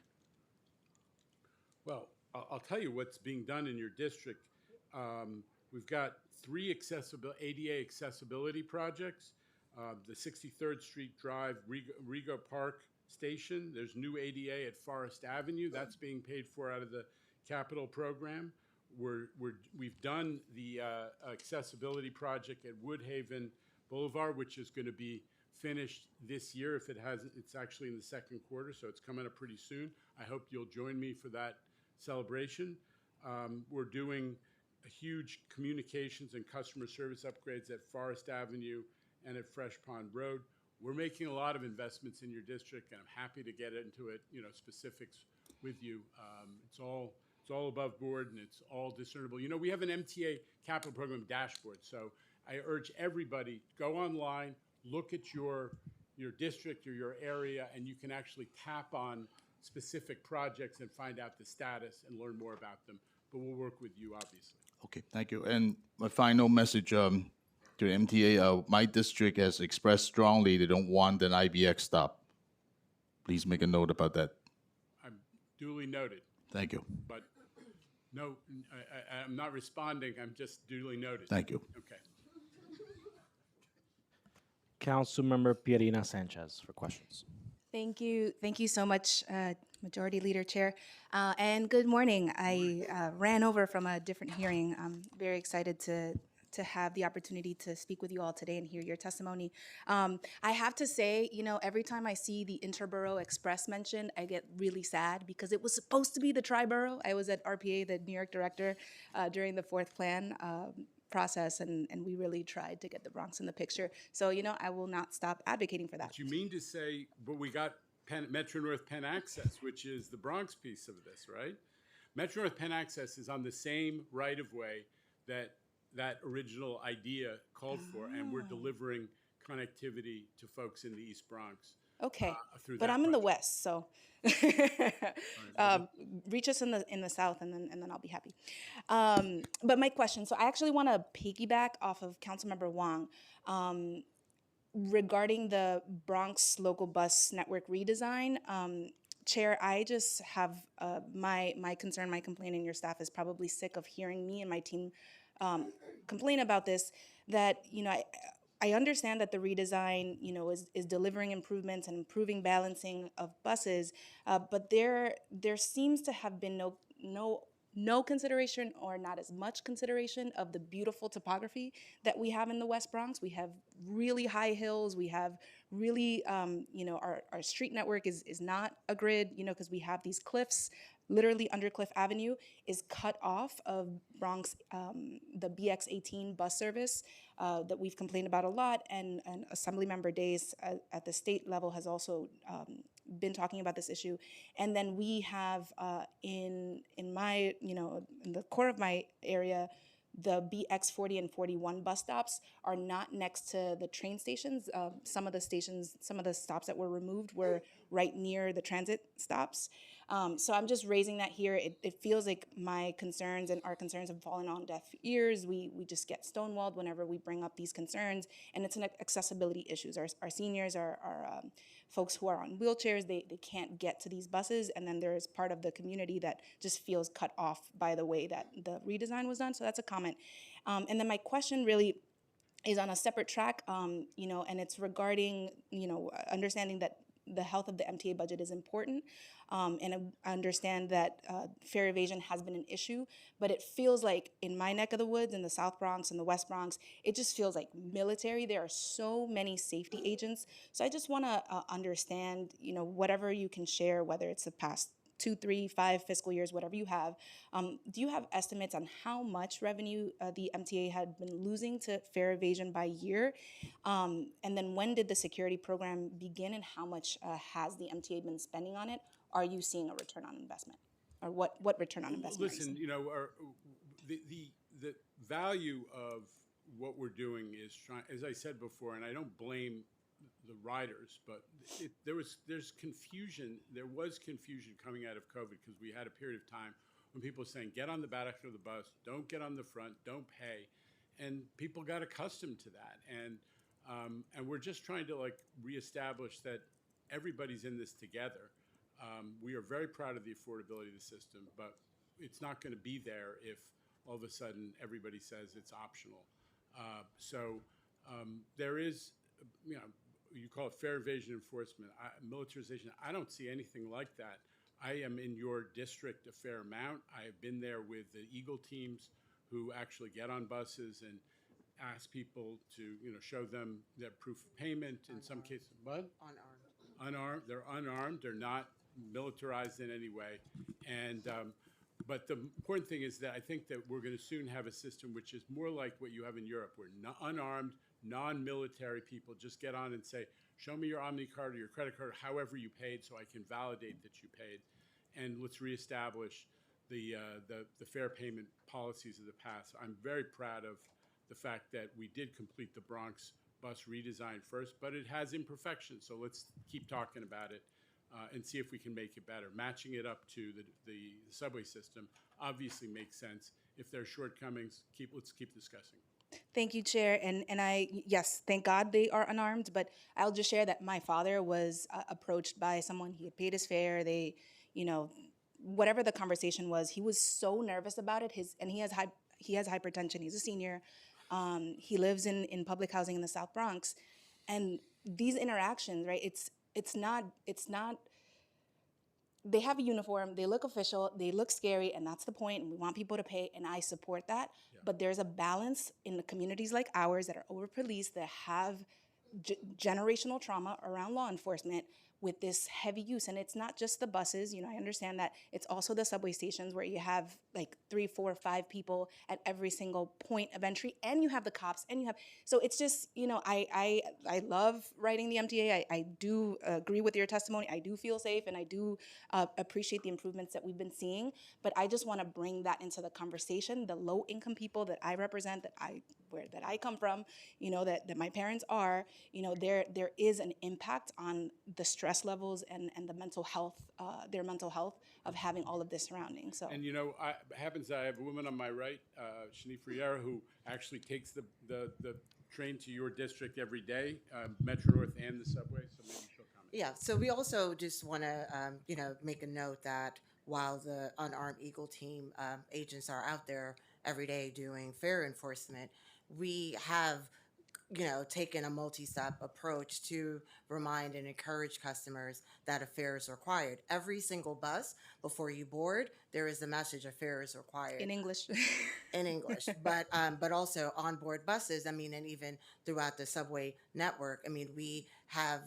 Well, I'll tell you what's being done in your district. We've got 3 ADA accessibility projects. The 63rd Street Drive, Riga Park Station. There's new ADA at Forest Avenue. That's being paid for out of the capital program. We've done the accessibility project at Woodhaven Boulevard, which is going to be finished this year. If it hasn't, it's actually in the second quarter, so it's coming up pretty soon. I hope you'll join me for that celebration. We're doing a huge communications and customer service upgrades at Forest Avenue and at Fresh Pond Road. We're making a lot of investments in your district, and I'm happy to get into it, specifics with you. It's all above board and it's all discernible. You know, we have an MTA capital program dashboard, so I urge everybody, go online, look at your district or your area, and you can actually tap on specific projects and find out the status and learn more about them. But we'll work with you, obviously. Okay, thank you. And my final message to the MTA, my district has expressed strongly they don't want an IBX stop. Please make a note about that. I'm duly noted, Thank you. but no, I'm not responding. I'm just duly noted. Thank you. Okay. Councilmember Pierina Sanchez for questions. Thank you. Thank you so much, Majority Leader Chair. And good morning. I ran over from a different hearing. I'm very excited to have the opportunity to speak with you all today and hear your testimony. I have to say, you know, every time I see the Interborough Express mentioned, I get really sad because it was supposed to be the Triborough. I was at RPA, the New York director, during the fourth plan process, and we really tried to get the Bronx in the picture. So, you know, I will not stop advocating for that. But you mean to say, but we got Metro North Penn Access, which is the Bronx piece of this, right? Metro North Penn Access is on the same right-of-way that original idea called for, and we're delivering connectivity to folks in the East Bronx. Okay, through but that I'm in the project. West, so reach us in the South, and then I'll be happy. But my question, so I actually want to piggyback off of Councilmember Wong regarding the Bronx local bus network redesign. Chair, I just have my concern, my complaint, and your staff is probably sick of hearing me and my team complain about this, that, you know, I understand that the redesign, you know, is delivering improvements and improving balancing of buses, but there seems to have been no consideration, or not as much consideration, of the beautiful topography that we have in the West Bronx. We have really high hills. We have really, you know, our street network is not a grid, you know, because we have these cliffs. Literally, Undercliff Avenue is cut off of Bronx, the BX18 bus service that we've complained about a lot, and Assemblymember Days at the state level has also been talking about this issue. And then we have in my, you know, in the core of my area, the BX40 and 41 bus stops are not next to the train stations. Some of the stops that were removed were right near the transit stops. So I'm just raising that here. It feels like my concerns and our concerns have fallen on deaf ears. We just get stonewalled whenever we bring up these concerns, and it's an accessibility issues. Our seniors, our folks who are on wheelchairs, they can't get to these buses, and then there's part of the community that just feels cut off by the way that the redesign was done. So that's a comment. And then my question really is on a separate track, you know, and it's regarding, you know, understanding that the health of the MTA budget is important, and I understand that fare evasion has been an issue, but it feels like in my neck of the woods, in the South Bronx and the West Bronx, it just feels like military. There are so many safety agents. So I just want to understand, you know, whatever you can share, whether it's the past 2, 3, 5 fiscal years, whatever you have. Do you have estimates on how much revenue the MTA had been losing to fare evasion by year? And then when did the security program begin, and how much has the MTA been spending on it? Are you seeing a return on investment? Or what return on investment are you Listen, seeing? you know, the value of what we're doing is trying, as I said before, and I don't blame the riders, but there's confusion. There was confusion coming out of COVID because we had a period of time when people were saying, get on the back of the bus, don't get on the front, don't pay. And people got accustomed to that. And we're just trying to like reestablish that everybody's in this together. We are very proud of the affordability of the system, but it's not going to be there if all of a sudden everybody says it's optional. So there is, you know, you call it fare evasion enforcement, militarization. I don't see anything like that. I am in your district a fair amount. I have been there with the Eagle teams who actually get on buses and ask people to, you know, show them their proof of payment. In some cases, what? Unarmed. Unarmed. They're unarmed. They're not militarized in any way. And but the important thing is that I think that we're going to soon have a system which is more like what you have in Europe, where unarmed, non-military people just get on and say, show me your OmniCard or your credit card, however you paid, so I can validate that you paid. and let's reestablish the fare payment policies of the past. I'm very proud of the fact that we did complete the Bronx bus redesign first, but it has imperfections. So let's keep talking about it and see if we can make it better. Matching it up to the subway system obviously makes sense. If there are shortcomings, let's keep discussing. Thank you, Chair. And yes, thank God they are unarmed, but I'll just share that my father was approached by someone. He had paid his fare. They, whatever the conversation was, he was so nervous about it. And he has hypertension. He's a senior. He lives in public housing in the South Bronx. And these interactions, right, it's not, they have a uniform, they look official, they look scary, and that's the point, and we want people to pay, and I support that. Yeah. But there's a balance in the communities like ours that are over-policed, that have generational trauma around law enforcement with this heavy use. And it's not just the buses, I understand that. It's also the subway stations where you have like 3, 4, 5 people at every single point of entry, and you have the cops, and so it's just, I love writing the MTA. I do agree with your testimony. I do feel safe, and I do appreciate the improvements that we've been seeing, but I just want to bring that into the conversation. The low income people that I represent, that I come from, that my parents are, there is an impact on the stress levels and the mental health, their mental health of having all of this surrounding. So, and happens that I have a woman on my right, Shanice Riera, who actually takes the train to your district every day, Metro North and the subway. So maybe she'll comment. Yeah. So we also just want to, make a note that while the unarmed Eagle team agents are out there every day doing fare enforcement, we have taken a multi-step approach to remind and encourage customers that a fare is required. Every single bus, before you board, there is a message: a fare is required. In English. In English. But also on board buses, and even throughout the subway network, we have,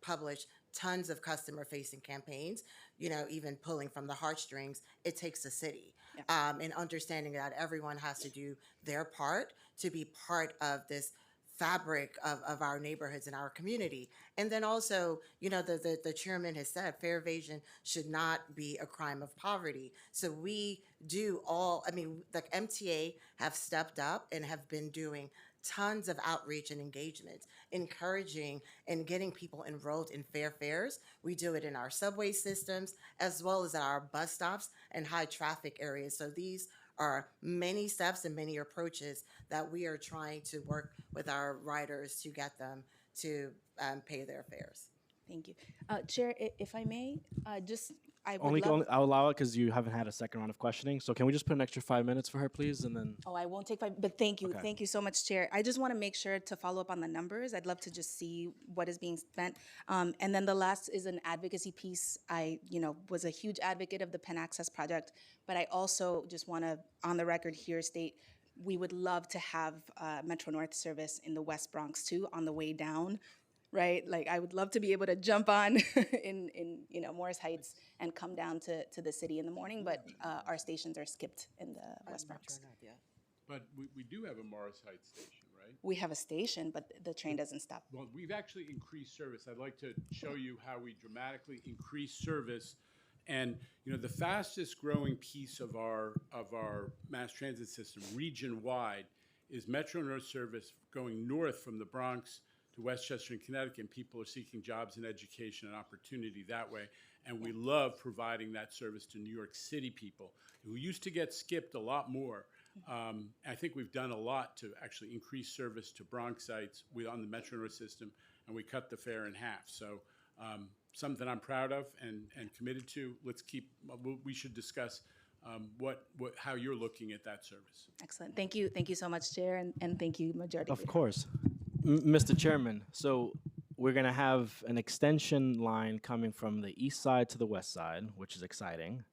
published tons of customer-facing campaigns, even pulling from the heartstrings. It takes a city. Yeah. And understanding that everyone has to do their part to be part of this fabric of our neighborhoods and our community. And then also, the chairman has said fare evasion should not be a crime of poverty. So we do the MTA have stepped up and have been doing tons of outreach and engagement, encouraging and getting people enrolled in fair fares. We do it in our subway systems, as well as at our bus stops and high traffic areas. So these are many steps and many approaches that we are trying to work with our riders to get them to pay their fares. Thank you. Chair, if I may, I would I'll allow it because you haven't had a second round of questioning. So can we just put an extra 5 minutes for her, please? And then. Oh, I won't take 5, but thank you. Okay. Thank you so much, Chair. I just want to make sure to follow up on the numbers. I'd love to just see what is being spent. And then the last is an advocacy piece. I, was a huge advocate of the Penn Access Project, but I also just want to, on the record here, state we would love to have Metro North service in the West Bronx too on the way down. Right, like I would love to be able to jump on in Morris Heights and come down to the city in the morning, but our stations are skipped in the West Bronx. But we do have a Morris Heights station, right? We have a station, but the train doesn't stop. Well, we've actually increased service. I'd like to show you how we dramatically increase service. And the fastest growing piece of our mass transit system region-wide is Metro North service going north from the Bronx to Westchester and Connecticut, and people are seeking jobs and education and opportunity that way. And we love providing that service to New York City people who used to get skipped a lot more. I think we've done a lot to actually increase service to Bronxites on the Metro North system, and we cut the fare in half. So something I'm proud of and committed to. We should discuss how you're looking at that service. Excellent. Thank you. Thank you so much, Chair, and thank you, Majority Leader. Of course. Mr. Chairman, so we're going to have an extension line coming from the east side to the west side, which is exciting.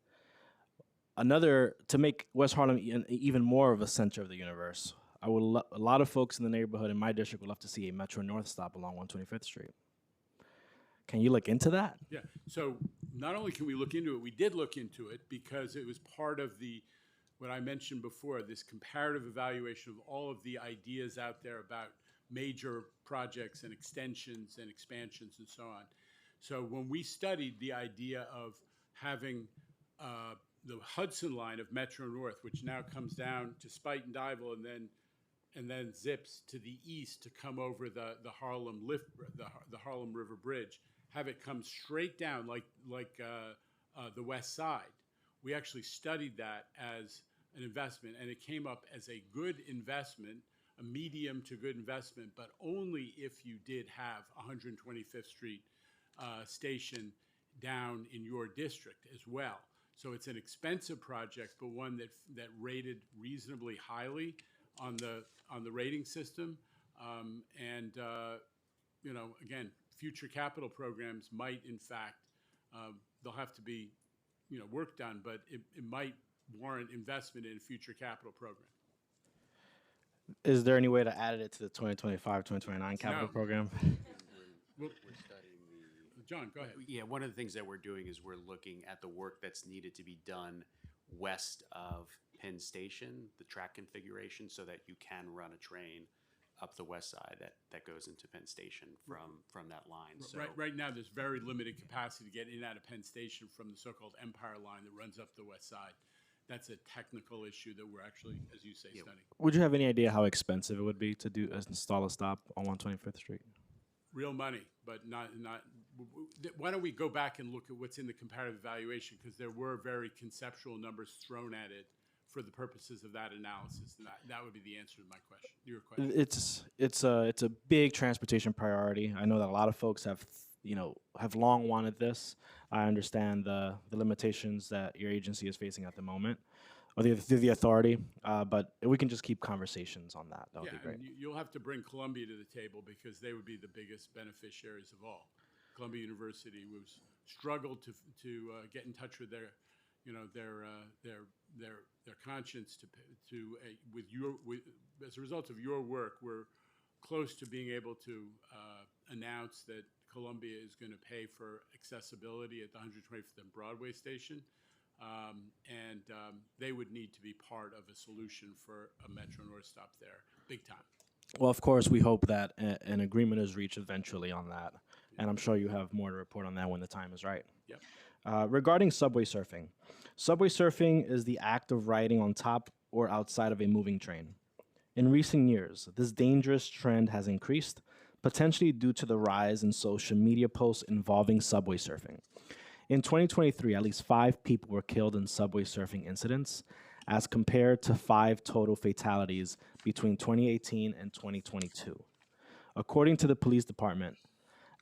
To make West Harlem even more of a center of the universe, a lot of folks in the neighborhood in my district would love to see a Metro North stop along 125th Street. Can you look into that? Yeah, so not only can we look into it, we did look into it because it was part of what I mentioned before, this comparative evaluation of all of the ideas out there about major projects and extensions and expansions and so on. So when we studied the idea of having the Hudson line of Metro North, which now comes down to Spuyten Duyvil and then zips to the east to come over the Harlem River Bridge, have it come straight down like the West Side. We actually studied that as an investment, and it came up as a good investment, a medium to good investment, but only if you did have 125th Street station down in your district as well. So it's an expensive project, but one that rated reasonably highly on the rating system. Again, future capital programs might, in fact, they'll have to be, work done, but it might warrant investment in a future capital program. Is there any way to add it to the 2025, 2029 capital No. program? We're studying John, go ahead. Yeah, one of the things that we're doing is we're looking at the work that's needed to be done west of Penn Station, the track configuration, so that you can run a train up the west side that goes into Penn Station from that line. So Right now, there's very limited capacity to get in and out of Penn Station from the so-called Empire Line that runs up the west side. That's a technical issue that we're actually, as you say, studying. Would you have any idea how expensive it would be to install a stop on 125th Street? Real money, but not. Why don't we go back and look at what's in the comparative evaluation, because there were very conceptual numbers thrown at it for the purposes of that analysis, and that would be the answer to my question. Your question. It's a big transportation priority. I know that a lot of folks have long wanted this. I understand the limitations that your agency is facing at the moment, or the authority. But if we can just keep conversations on that, that would be great. And you'll have to bring Columbia to the table, because they would be the biggest beneficiaries of all. Columbia University was struggled to get in touch with their conscience as a result of your work. We're close to being able to announce that Columbia is going to pay for accessibility at the 125th and Broadway station, and they would need to be part of a solution for a Metro North stop there, big time. Well, of course, we hope that an agreement is reached eventually on that, and I'm sure you have more to report on that when the time is right. Yep. Regarding subway surfing is the act of riding on top or outside of a moving train. In recent years, this dangerous trend has increased, potentially due to the rise in social media posts involving subway surfing. In 2023, at least 5 people were killed in subway surfing incidents, as compared to 5 total fatalities between 2018 and 2022. According to the police department,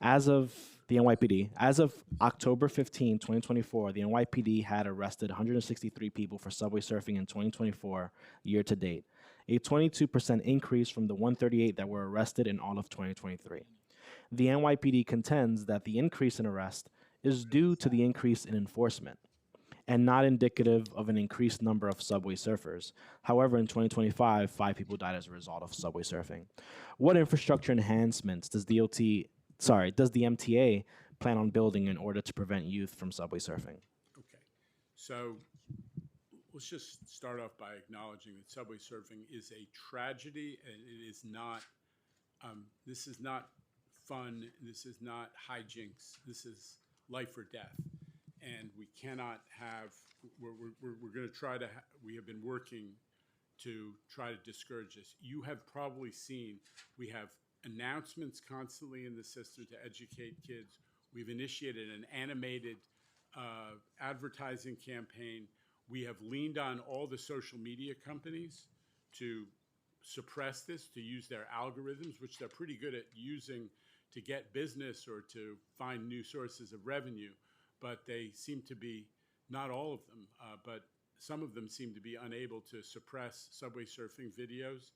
as of the NYPD, as of October 15, 2024, the NYPD had arrested 163 people for subway surfing in 2024 year to date, a 22% increase from the 138 that were arrested in all of 2023. The NYPD contends that the increase in arrest is due to the increase in enforcement and not indicative of an increased number of subway surfers. However, in 2025, 5 people died as a result of subway surfing. What infrastructure enhancements does the MTA plan on building in order to prevent youth from subway surfing? Okay, so let's just start off by acknowledging that subway surfing is a tragedy, and it is not. This is not fun. This is not hijinks. This is life or death, and we cannot have. We're going to try to. We have been working to try to discourage this. You have probably seen we have announcements constantly in the system to educate kids. We've initiated an animated advertising campaign. We have leaned on all the social media companies to suppress this, to use their algorithms, which they're pretty good at using to get business or to find new sources of revenue. But they seem to be, not all of them, but some of them seem to be unable to suppress subway surfing videos.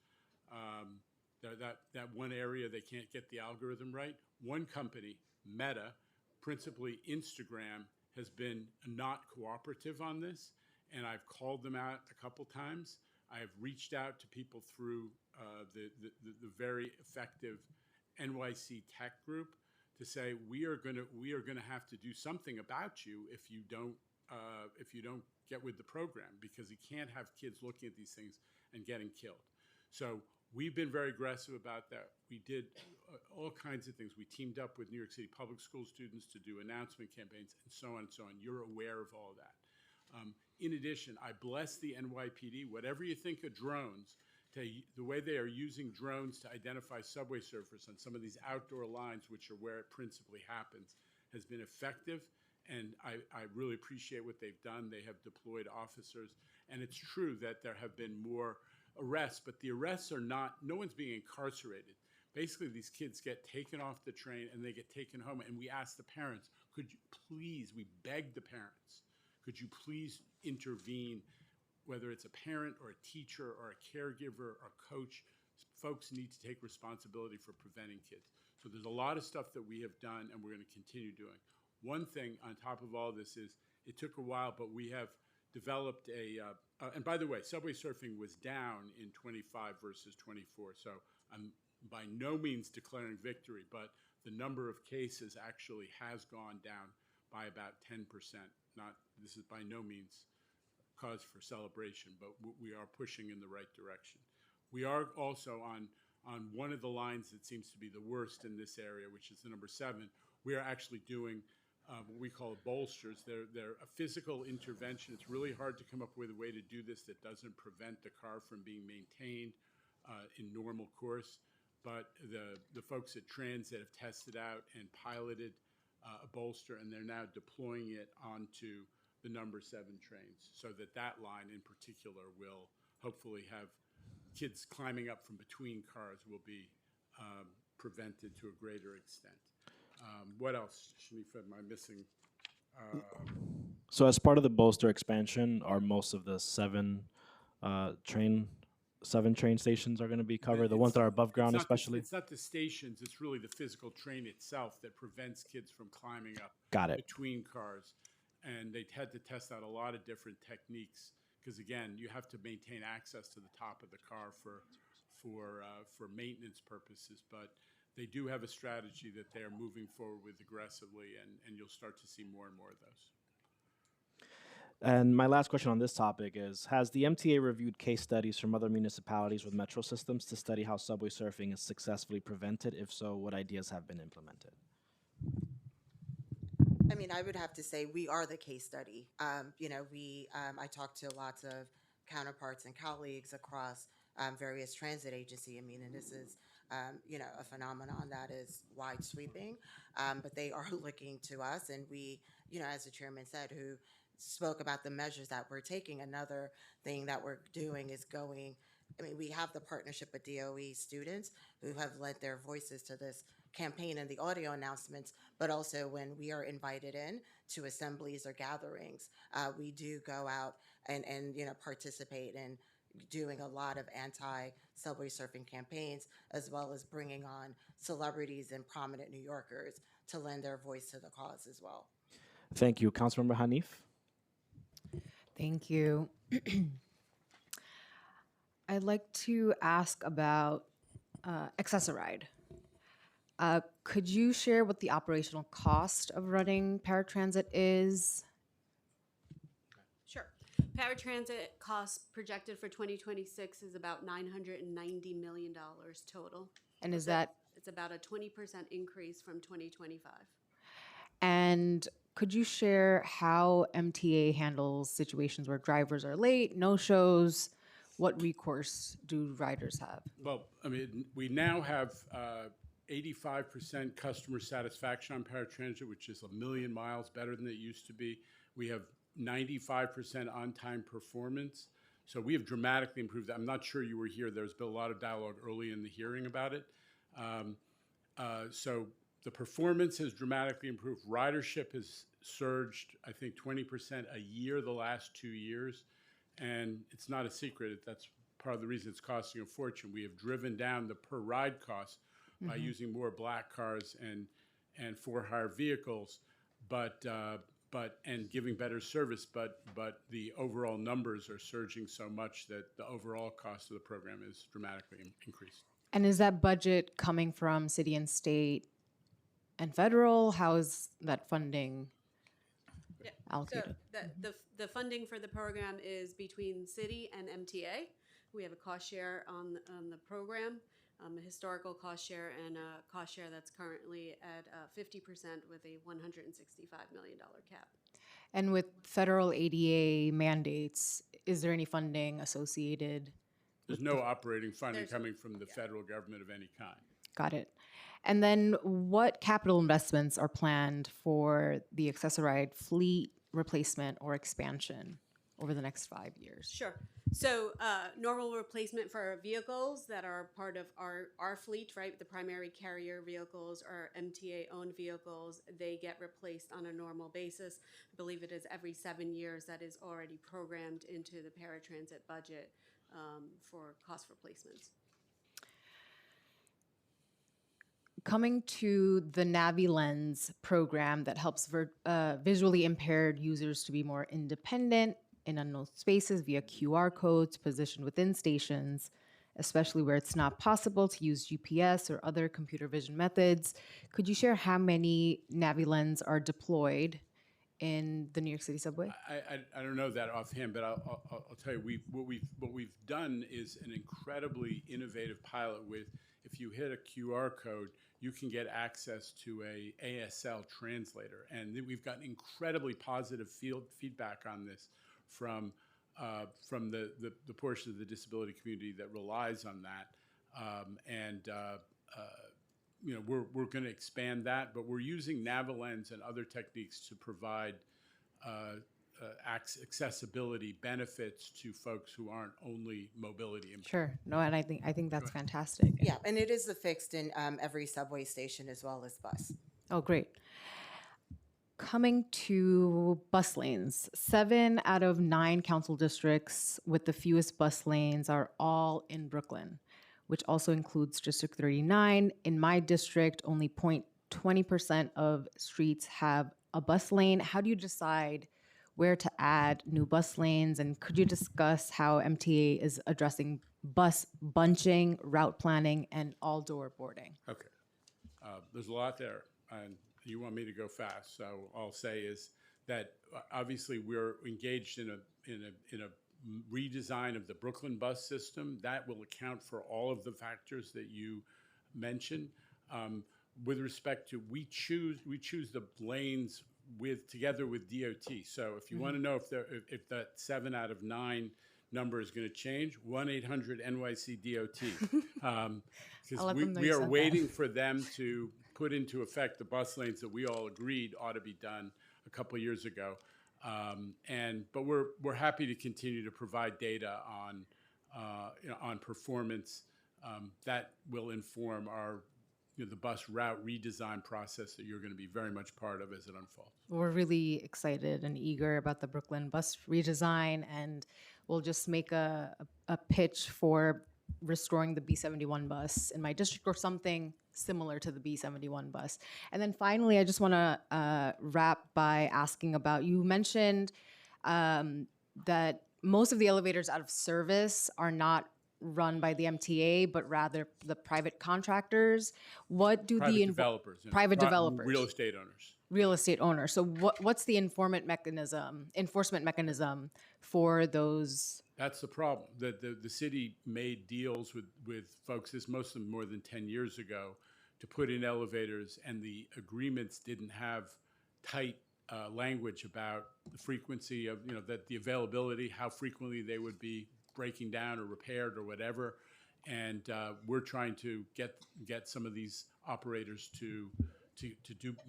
That one area they can't get the algorithm right. One company, Meta, principally Instagram, has been not cooperative on this, and I've called them out a couple times. I have reached out to people through the very effective NYC Tech Group to say we are going to have to do something about you if you don't get with the program, because you can't have kids looking at these things and getting killed. So We've been very aggressive about that. We did all kinds of things. We teamed up with New York City Public School students to do announcement campaigns and so on and so on. You're aware of all that. In addition, I bless the NYPD. Whatever you think of drones, the way they are using drones to identify subway surfers on some of these outdoor lines, which are where it principally happens, has been effective. And I really appreciate what they've done. They have deployed officers. And it's true that there have been more arrests, but the arrests are not, no one's being incarcerated. Basically, these kids get taken off the train and they get taken home. And we ask the parents, could you please, we beg the parents, could you please intervene, whether it's a parent or a teacher or a caregiver or a coach, folks need to take responsibility for preventing kids. So there's a lot of stuff that we have done and we're going to continue doing. One thing on top of all this is it took a while, but we have developed and by the way, subway surfing was down in 25 versus 24. So I'm by no means declaring victory, but the number of cases actually has gone down by about 10%. This is by no means cause for celebration, but we are pushing in the right direction. We are also on one of the lines that seems to be the worst in this area, which is the number 7. We are actually doing what we call bolsters. They're a physical intervention. It's really hard to come up with a way to do this that doesn't prevent the car from being maintained in normal course. But the folks at Transit have tested out and piloted a bolster, and they're now deploying it onto the number 7 trains so that line in particular will hopefully have kids climbing up from between cars will be prevented to a greater extent. What else, Shanifa, am I missing? So as part of the bolster expansion, are most of the 7 train stations are going to be covered? The ones that are above ground especially? It's not the stations, it's really the physical train itself that prevents kids from climbing up between cars. And they had to test out a lot of different techniques because, again, you have to maintain access to the top of the car for maintenance purposes. But they do have a strategy that they are moving forward with aggressively, and you'll start to see more and more of those. And my last question on this topic is, has the MTA reviewed case studies from other municipalities with metro systems to study how subway surfing is successfully prevented? If so, what ideas have been implemented? I mean, I would have to say we are the case study. I talked to lots of counterparts and colleagues across various transit agencies. I mean, and this is, a phenomenon that is wide sweeping, but they are looking to us. And we, as the chairman said, who spoke about the measures that we're taking, another thing that we're doing is we have the partnership with DOE students who have lent their voices to this campaign and the audio announcements, but also when we are invited in to assemblies or gatherings, we do go out and participate in doing a lot of anti-subway surfing campaigns, as well as bringing on celebrities and prominent New Yorkers to lend their voice to the cause as well. Thank you. Councilmember Hanif? Thank you. I'd like to ask about Access-a-Ride. Could you share what the operational cost of running paratransit is? Sure. Paratransit costs projected for 2026 is about $990 million total. And is that? It's about a 20% increase from 2025. And could you share how MTA handles situations where drivers are late, no-shows? What recourse do riders have? Well, I mean, we now have 85% customer satisfaction on paratransit, which is 1 million miles better than it used to be. We have 95% on-time performance. So we have dramatically improved that. I'm not sure you were here. There's been a lot of dialogue early in the hearing about it. So the performance has dramatically improved. Ridership has surged, I think, 20% a year the last 2 years. And it's not a secret. That's part of the reason it's costing a fortune. We have driven down the per ride cost by using more black cars and for-hire vehicles, and giving better service. But the overall numbers are surging so much that the overall cost of the program is dramatically increased. And is that budget coming from city and state and federal? How is that funding allocated? So the funding for the program is between city and MTA. We have a cost share on the program, a historical cost share and a cost share that's currently at 50% with a $165 million cap. And with federal ADA mandates, is there any funding associated? There's no operating funding There's- coming from the federal government of any kind. Got it. And then what capital investments are planned for the Access-a-Ride fleet replacement or expansion over the next 5 years? Sure. So normal replacement for our vehicles that are part of our fleet, right? The primary carrier vehicles are MTA-owned vehicles. They get replaced on a normal basis. I believe it is every 7 years. That is already programmed into the paratransit budget for cost replacements. Coming to the NaviLens program that helps visually impaired users to be more independent in unknown spaces via QR codes positioned within stations, especially where it's not possible to use GPS or other computer vision methods. Could you share how many NaviLens are deployed in the New York City subway? I don't know that offhand, but I'll tell you, what we've done is an incredibly innovative pilot with, if you hit a QR code, you can get access to a ASL translator. And we've gotten incredibly positive feedback on this from the portion of the disability community that relies on that. You know, we're going to expand that, but we're using NaviLens and other techniques to provide accessibility benefits to folks who aren't only mobility impaired. Sure. No, and I think that's fantastic. Yeah, and it is affixed in every subway station as well as bus. Oh, great. Coming to bus lanes, 7 out of 9 council districts with the fewest bus lanes are all in Brooklyn, which also includes District 39. In my district, only 0.20% of streets have a bus lane. How do you decide where to add new bus lanes? And could you discuss how MTA is addressing bus bunching, route planning, and all-door boarding? Okay. There's a lot there, and you want me to go fast. So all I'll say is that obviously we're engaged in a redesign of the Brooklyn bus system. That will account for all of the factors that you mentioned. With respect to, we choose the lanes together with DOT. So if you want to know if that 7 out of 9 number is going to change, 1-800-NYC-DOT. Because we are waiting for them to put into effect the bus lanes that we all agreed ought to be done a couple of years ago. But we're happy to continue to provide data on performance that will inform our the bus route redesign process that you're going to be very much part of as it unfolds. We're really excited and eager about the Brooklyn bus redesign, and we'll just make a pitch for restoring the B71 bus in my district or something similar to the B71 bus. And then finally, I just want to wrap by asking about, you mentioned that most of the elevators out of service are not run by the MTA, but rather the private contractors. What do private developers, private developers, real estate owners, real estate owners? So what's the enforcement mechanism for those? That's the problem. The city made deals with folks, this most of them more than 10 years ago, to put in elevators, and the agreements didn't have tight language about the frequency of, that the availability, how frequently they would be breaking down or repaired or whatever. And we're trying to get some of these operators to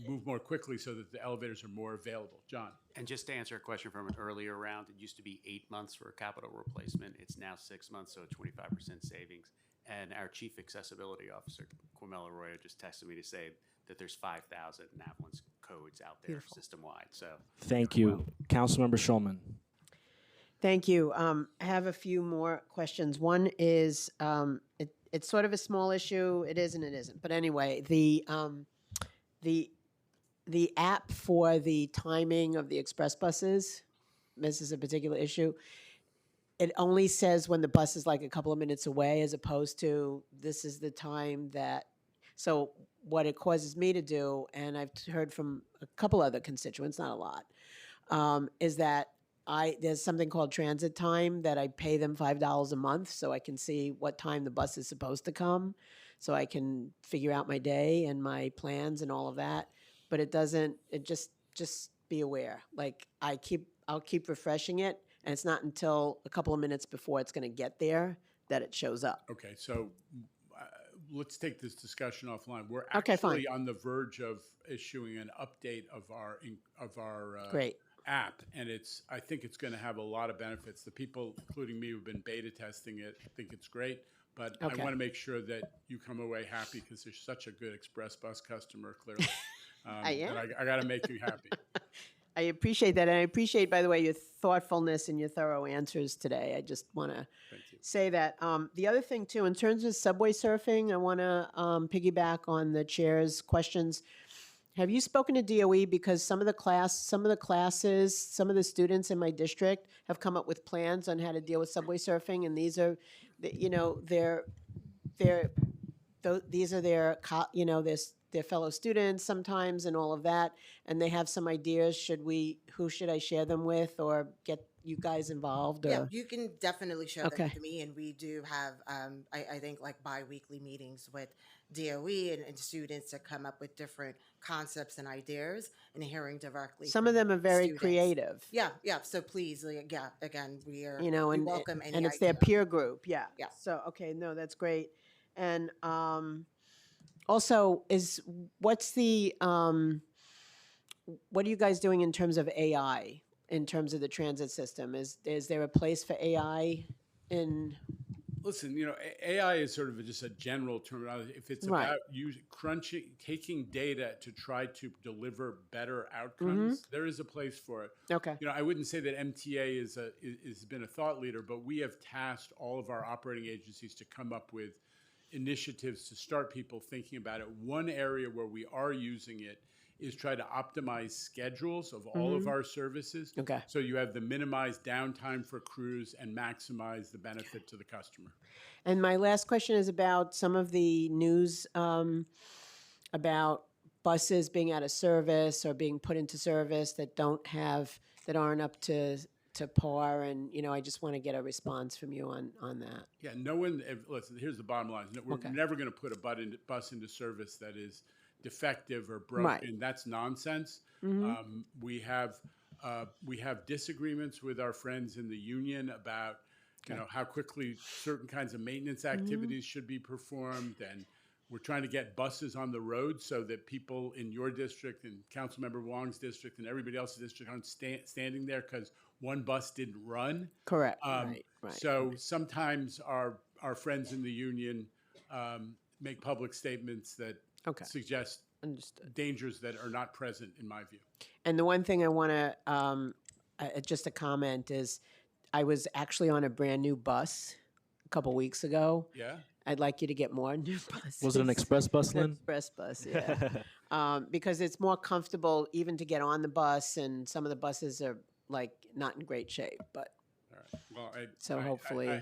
move more quickly so that the elevators are more available. John. And just to answer a question from an earlier round, it used to be 8 months for a capital replacement. It's now 6 months, so a 25% savings. And our chief accessibility officer, Quamela Arroyo, just texted me to say that there's 5,000 NaviLens codes out there system-wide. So Thank you. Councilmember Schulman. Thank you. I have a few more questions. One is, it's sort of a small issue. It is and it isn't. But anyway, the app for the timing of the express buses, this is a particular issue. It only says when the bus is like a couple of minutes away, as opposed to this is the time that. So what it causes me to do, and I've heard from a couple other constituents, not a lot, is that there's something called transit time that I pay them $5 a month so I can see what time the bus is supposed to come, so I can figure out my day and my plans and all of that. But it doesn't. It just be aware. Like I'll keep refreshing it, and it's not until a couple of minutes before it's going to get there that it shows up. Okay, so let's take this discussion offline. We're Okay, fine. actually on the verge of issuing an update of our Great. app, and I think it's going to have a lot of benefits. The people, including me, who've been beta testing it, think it's great. But Okay. I want to make sure that you come away happy because you're such a good Express Bus customer, clearly. I am. And I got to make you happy. I appreciate that, and I appreciate, by the way, your thoughtfulness and your thorough answers today. I just want to say that. The other thing, too, in terms of subway surfing, I want to piggyback on the chair's questions. Have you spoken to DOE? Because some of the classes, some of the students in my district have come up with plans on how to deal with subway surfing, and these are, these are their fellow students sometimes and all of that, and they have some ideas. Who should I share them with or get you guys involved? Or? Yeah, you can definitely share Okay. them to me, and we do have, I think, like bi-weekly meetings with DOE and students to come up with different concepts and ideas and hearing directly. Some of from them are very students. creative. Yeah, yeah. So please, again, we And welcome any and it's their idea. peer group. Yeah. Yeah. So okay, no, that's great. And also, what are you guys doing in terms of AI, in terms of the transit system? Is there a place for AI in? Listen, AI is sort of just a general terminology. If it's Right. about taking data to try to deliver better outcomes, there is a place for it. Okay. I wouldn't say that MTA has been a thought leader, but we have tasked all of our operating agencies to come up with initiatives to start people thinking about it. One area where we are using it is try to optimize schedules of all of our services. Okay. So you have the minimized downtime for crews and maximize the benefit to the customer. And my last question is about some of the news about buses being out of service or being put into service that aren't up to par, and I just want to get a response from you on that. Yeah, listen, here's the bottom line. We're never going to put a bus into service that is defective or broken. Right. That's nonsense. We have disagreements with our friends in the union about how quickly certain kinds of maintenance activities should be performed, and we're trying to get buses on the road so that people in your district and Councilmember Wong's district and everybody else's district aren't standing there because one bus didn't run. Correct. Right. So sometimes our friends in the union make public statements that suggest dangers that are not present in my view. And the one thing I want to, just a comment is, I was actually on a brand new bus a couple weeks ago. Yeah. I'd like you to get more new buses. Was it an express bus, An Lynn? express bus, yeah. Because it's more comfortable even to get on the bus, and some of the buses are like not in great shape. But All right. Well, So hopefully-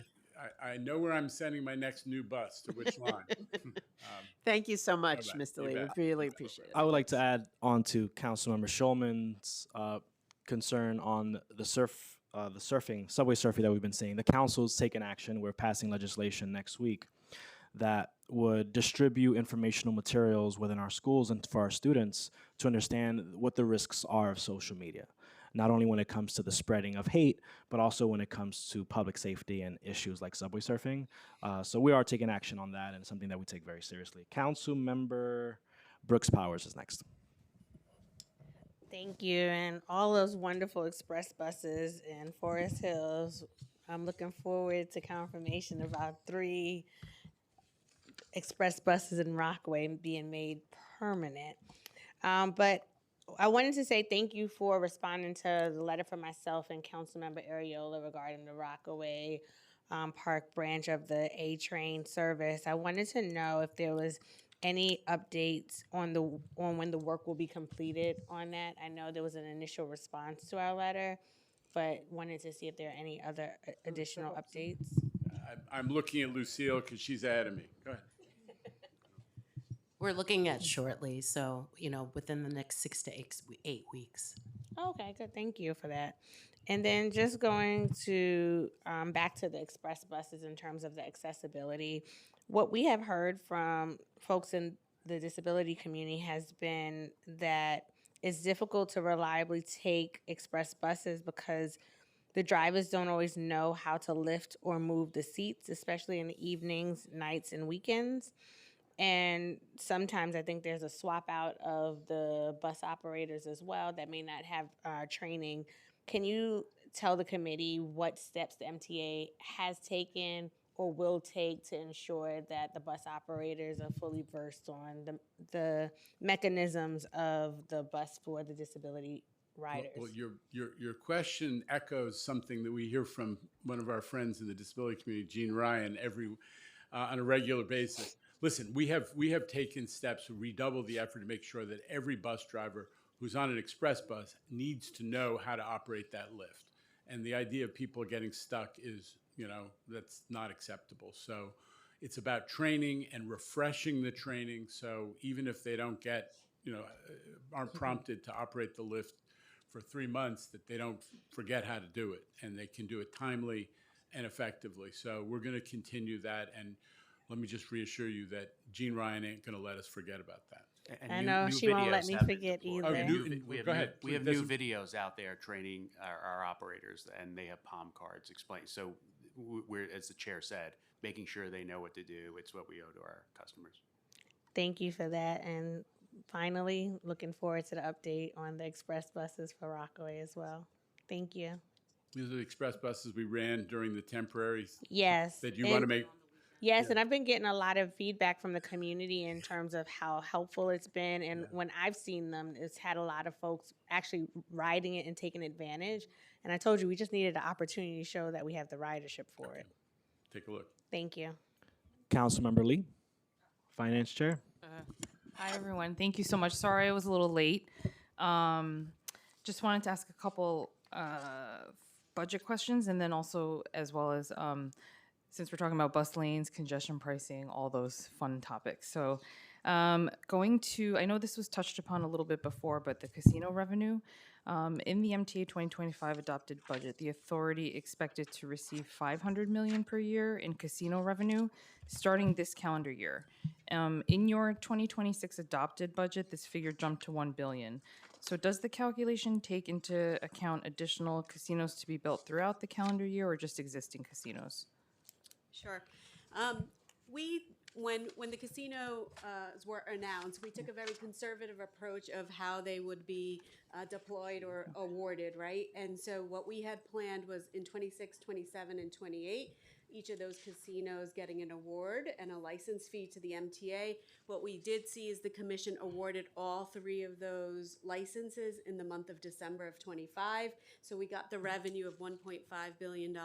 I know where I'm sending my next new bus, to which line. thank you so much, bye-bye. Mr. You Lee. bet. Really appreciate it. I would like to add on to Councilmember Schulman's concern on the subway surfing that we've been seeing. The council's taken action. We're passing legislation next week that would distribute informational materials within our schools and for our students to understand what the risks are of social media, not only when it comes to the spreading of hate, but also when it comes to public safety and issues like subway surfing. So we are taking action on that, and it's something that we take very seriously. Councilmember Brooks Powers is next. Thank you. And all those wonderful express buses in Forest Hills. I'm looking forward to confirmation about 3 express buses in Rockaway being made permanent. But I wanted to say thank you for responding to the letter from myself and Councilmember Ariola regarding the Rockaway Park branch of the A-Train service. I wanted to know if there was any updates on when the work will be completed on that. I know there was an initial response to our letter, but wanted to see if there are any other additional updates. I'm looking at Lucille because she's ahead of me. Go ahead. We're looking at shortly, so, within the next 6 to 8 weeks. Okay, good. Thank you for that. And then just going to back to the express buses in terms of the accessibility, what we have heard from folks in the disability community has been that it's difficult to reliably take express buses because the drivers don't always know how to lift or move the seats, especially in the evenings, nights, and weekends. And sometimes I think there's a swap out of the bus operators as well that may not have training. Can you tell the committee what steps the MTA has taken or will take to ensure that the bus operators are fully versed on the mechanisms of the bus for the disability riders? Well, your question echoes something that we hear from one of our friends in the disability community, Gene Ryan, on a regular basis. Listen, we have taken steps to redouble the effort to make sure that every bus driver who's on an express bus needs to know how to operate that lift. And the idea of people getting stuck is, that's not acceptable. So it's about training and refreshing the training. So even if they don't aren't prompted to operate the lift for 3 months, that they don't forget how to do it and they can do it timely and effectively. So we're going to continue that. And let me just reassure you that Gene Ryan ain't going to let us forget about that. And I know she won't let me forget either. Go ahead. We have new videos out there training our operators, and they have POM cards explained. So we're, as the chair said, making sure they know what to do. It's what we owe to our customers. Thank you for that. And finally, looking forward to the update on the express buses for Rockaway as well. Thank you. These are the express buses we ran during the temporary. Yes. That you want to make. Yes, and I've been getting a lot of feedback from the community in terms of how helpful it's been. And when I've seen them, it's had a lot of folks actually riding it and taking advantage. And I told you, we just needed an opportunity to show that we have the ridership for it. Take a look. Thank you. Councilmember Lee, Finance Chair. Hi, everyone. Thank you so much. Sorry I was a little late. Just wanted to ask a couple budget questions, and then also as well as since we're talking about bus lanes, congestion pricing, all those fun topics. So going to, I know this was touched upon a little bit before, but the casino revenue. In the MTA 2025 adopted budget, the authority expected to receive $500 million per year in casino revenue starting this calendar year. In your 2026 adopted budget, this figure jumped to $1 billion. So does the calculation take into account additional casinos to be built throughout the calendar year or just existing casinos? Sure. When the casinos were announced, we took a very conservative approach of how they would be deployed or awarded, right? And so what we had planned was in 26, 27, and 28, each of those casinos getting an award and a license fee to the MTA. What we did see is the commission awarded all 3 of those licenses in the month of December of 25. So we got the revenue of $1.5 billion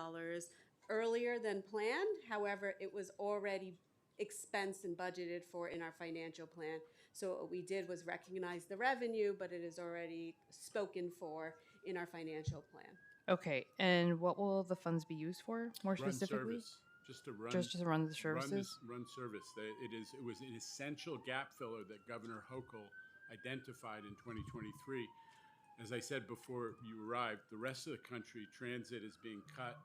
earlier than planned. However, it was already expensed and budgeted for in our financial plan. So what we did was recognize the revenue, but it is already spoken for in our financial plan. Okay, and what will the funds be used for more specifically? Service. Just to run. Just to run the services? Run service. It was an essential gap filler that Governor Hochul identified in 2023. As I said before you arrived, the rest of the country, transit is being cut.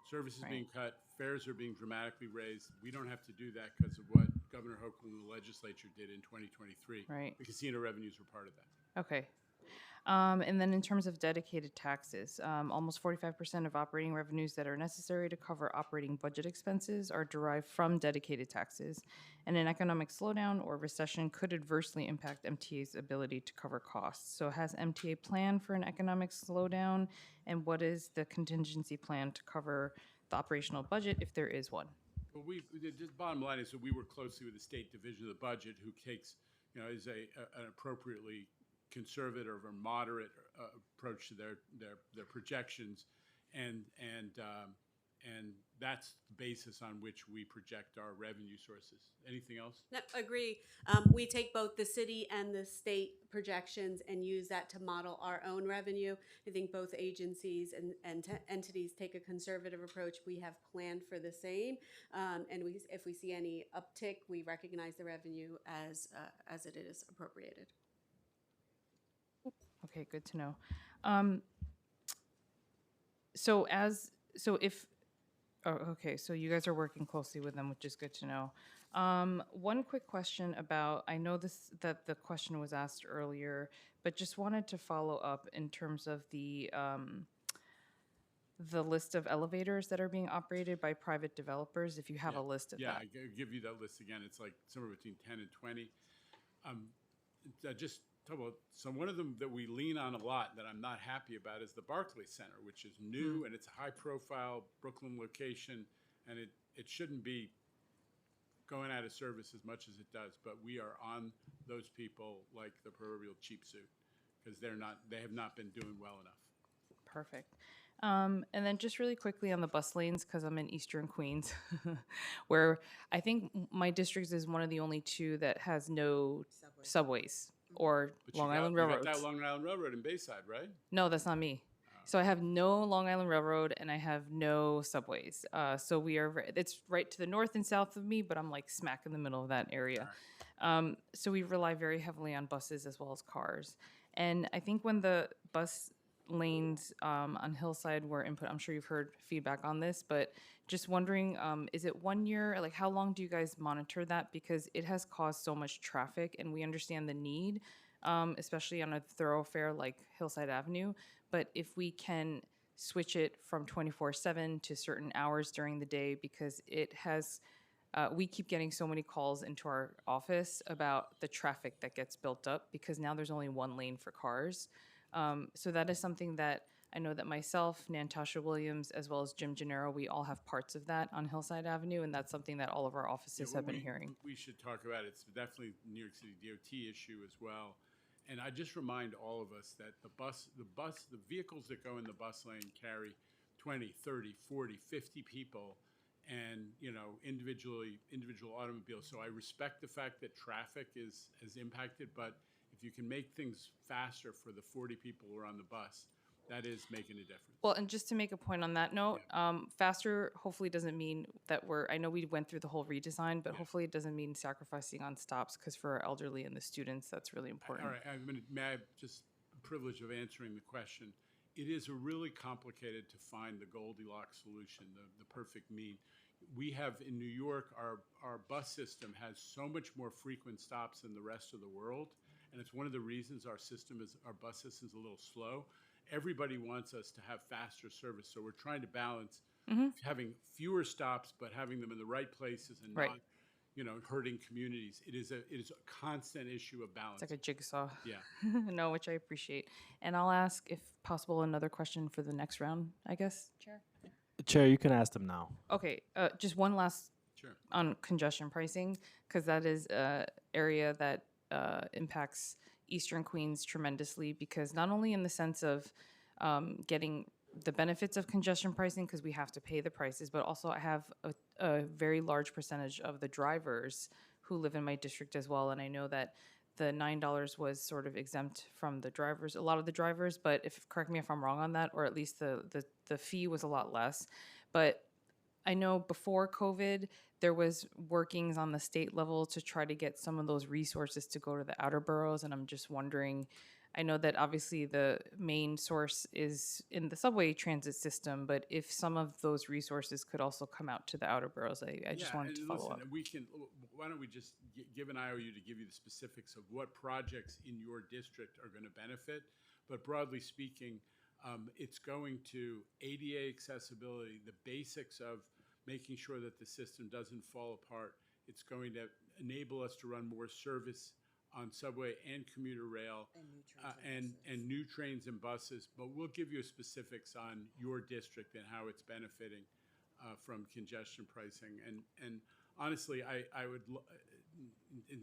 Service is being cut, fares are being dramatically raised. We don't have to do that because of what Governor Hochul and the legislature did in 2023. Right. The casino revenues were part of that. Okay. And then in terms of dedicated taxes, almost 45% of operating revenues that are necessary to cover operating budget expenses are derived from dedicated taxes. And an economic slowdown or recession could adversely impact MTA's ability to cover costs. So has MTA planned for an economic slowdown? And what is the contingency plan to cover the operational budget if there is one? Well, the bottom line is that we work closely with the State Division of the Budget, who takes, is an appropriately conservative or moderate approach to their projections, and that's the basis on which we project our revenue sources. Anything else? No, agree. We take both the city and the state projections and use that to model our own revenue. I think both agencies and entities take a conservative approach. We have planned for the same, and if we see any uptick, we recognize the revenue as it is appropriated. Okay, good to know. so as, so if, oh, okay, so you guys are working closely with them, which is good to know. One quick question about, I know this, that the question was asked earlier, but just wanted to follow up in terms of the list of elevators that are being operated by private developers, if you have a list of Yeah, that. give you that list again. It's like somewhere between 10 and 20. Just talk about, so one of them that we lean on a lot that I'm not happy about is the Barclays Center, which is new and it's a high-profile Brooklyn location, and it shouldn't be going out of service as much as it does, but we are on those people like the proverbial cheap suit because they have not been doing well enough. Perfect. And then just really quickly on the bus lanes, because I'm in Eastern Queens, where I think my district is one of the only two that has no subways or But you Long got- Island you got Railroads. that Long Island Railroad in Bayside, right? No, that's not me. So I have no Long Island Railroad and I have no subways. So we are, it's right to the north and south of me, but I'm like smack in the middle of that area. So we rely very heavily on buses as well as cars. And I think when the bus lanes on Hillside were input, I'm sure you've heard feedback on this, but just wondering, is it 1 year? Like, how long do you guys monitor that? Because it has caused so much traffic and we understand the need, especially on a thoroughfare like Hillside Avenue. But if we can switch it from 24/7 to certain hours during the day, because it has, we keep getting so many calls into our office about the traffic that gets built up because now there's only one lane for cars. So that is something that I know that myself, Natasha Williams, as well as Jim Gennaro, we all have parts of that on Hillside Avenue, and that's something that all of our offices have been hearing. We should talk about it. It's definitely a New York City DOT issue as well. And I just remind all of us that the vehicles that go in the bus lane carry 20, 30, 40, 50 people and, individual automobiles. So I respect the fact that traffic is impacted, but if you can make things faster for the 40 people who are on the bus, that is making a difference. Well, and just to make a point on that note, faster hopefully doesn't mean that I know we went through the whole redesign, but hopefully it doesn't mean sacrificing on stops, because for our elderly and the students, that's really important. All right, may I just the privilege of answering the question. It is really complicated to find the Goldilocks solution, the perfect mean. We have in New York, our bus system has so much more frequent stops than the rest of the world, and it's one of the reasons our bus system is a little slow. Everybody wants us to have faster service, so we're trying to balance having fewer stops, but having them in the right places and not, hurting communities. It is a constant issue of balance. It's like a jigsaw. Yeah. No, which I appreciate. And I'll ask, if possible, another question for the next round, I guess. Chair. Chair, you can ask them now. Okay, just one last on congestion pricing, because that is an area that impacts Eastern Queens tremendously, because not only in the sense of getting the benefits of congestion pricing, because we have to pay the prices, but also I have a very large percentage of the drivers who live in my district as well, and I know that the $9 was sort of exempt from the drivers, a lot of the drivers, but correct me if I'm wrong on that, or at least the fee was a lot less. But I know before COVID, there was workings on the state level to try to get some of those resources to go to the outer boroughs, and I'm just wondering, I know that obviously the main source is in the subway transit system, but if some of those resources could also come out to the outer boroughs, I just wanted to follow up. Why don't we just give an IOU to give you the specifics of what projects in your district are going to benefit, but broadly speaking, it's going to ADA accessibility, the basics of making sure that the system doesn't fall apart. It's going to enable us to run more service on subway and commuter rail and new trains and buses. But we'll give you specifics on your district and how it's benefiting from congestion pricing. And honestly, I would.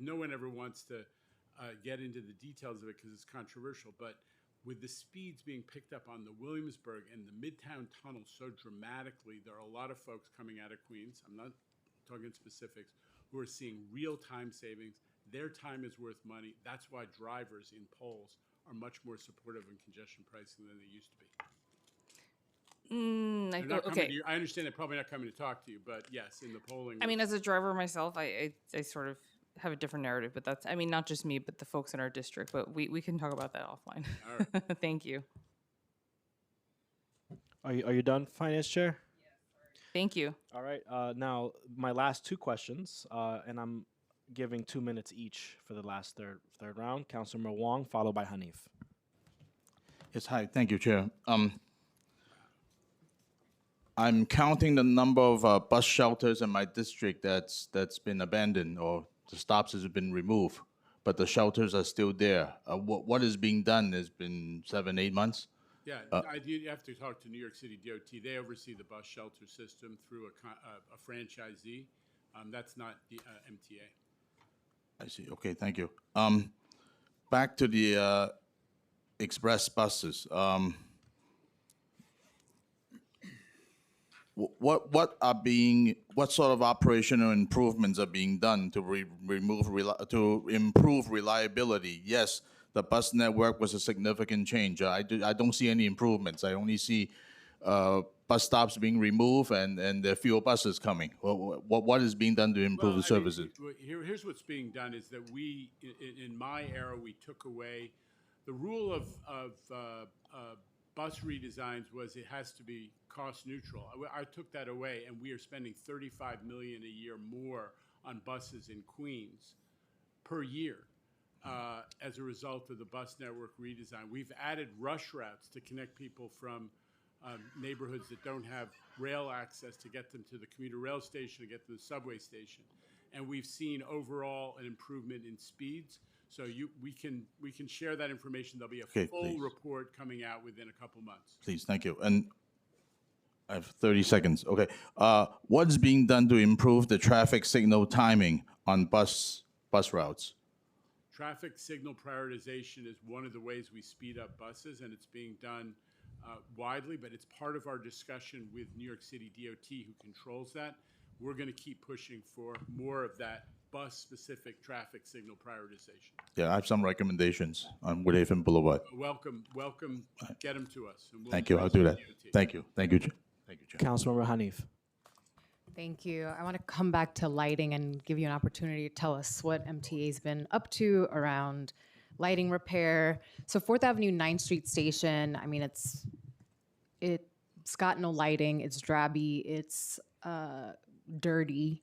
No one ever wants to get into the details of it because it's controversial, but with the speeds being picked up on the Williamsburg and the Midtown Tunnel so dramatically, there are a lot of folks coming out of Queens, I'm not talking specifics, who are seeing real time savings. Their time is worth money. That's why drivers in polls are much more supportive of congestion pricing than they used to be. I understand they're probably not coming to talk to you, but yes, in the polling. I mean, as a driver myself, I sort of have a different narrative, but that's, I mean, not just me, but the folks in our district, but we can talk about that offline. All right. Thank you. Are you done, Finance Chair? Thank you. All right. Now, my last two questions, and I'm giving 2 minutes each for the last third round. Councilmember Wong, followed by Hanif. Yes, hi, thank you, Chair. I'm counting the number of bus shelters in my district that's been abandoned or the stops has been removed, but the shelters are still there. What is being done has been 7, 8 months? Yeah, you have to talk to New York City DOT. They oversee the bus shelter system through a franchisee. That's not the MTA. I see, okay, thank you. Back to the express buses. What sort of operational improvements are being done to improve reliability? Yes, the bus network was a significant change. I don't see any improvements. I only see bus stops being removed and there are fewer buses coming. What is being done to improve the services? Here's what's being done is that we, in my era, we took away the rule of bus redesigns was it has to be cost neutral. I took that away, and we are spending $35 million a year more on buses in Queens per year as a result of the bus network redesign. We've added rush routes to connect people from neighborhoods that don't have rail access to get them to the commuter rail station, to get to the subway station. And we've seen overall an improvement in speeds. So we can share that information. There'll be a full please. report coming out within a couple months. Please, thank you. And I have 30 seconds. Okay. What's being done to improve the traffic signal timing on bus routes? Traffic signal prioritization is one of the ways we speed up buses, and it's being done widely, but it's part of our discussion with New York City DOT, who controls that. We're going to keep pushing for more of that bus-specific traffic signal prioritization. Yeah, I have some recommendations on Woodhaven Boulevard. Welcome, get them to us. And we'll Thank you, I'll do that. Thank you, Chair. Thank you, Chair. Councilmember Hanif. Thank you. I want to come back to lighting and give you an opportunity to tell us what MTA's been up to around lighting repair. So 4th Avenue 9th Street Station, I mean, it's got no lighting, it's drabby, it's dirty,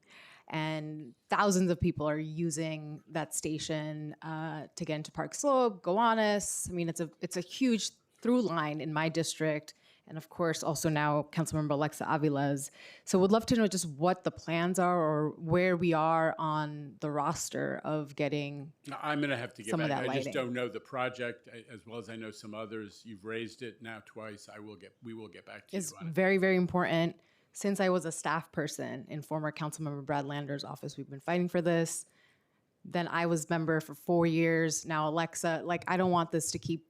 and thousands of people are using that station to get into Park Slope, Gowanus. I mean, it's a huge through line in my district, and of course, also now Councilmember Alexa Avila's. So would love to know just what the plans are or where we are on the roster of getting I'm going to have to get some of back. that I just lighting. don't know the project as well as I know some others. You've raised it now twice. We will get back to Is you on it. very, very important. Since I was a staff person in former Councilmember Brad Lander's office, we've been fighting for this. Then I was member for 4 years. Now Alexa, like, I don't want this to keep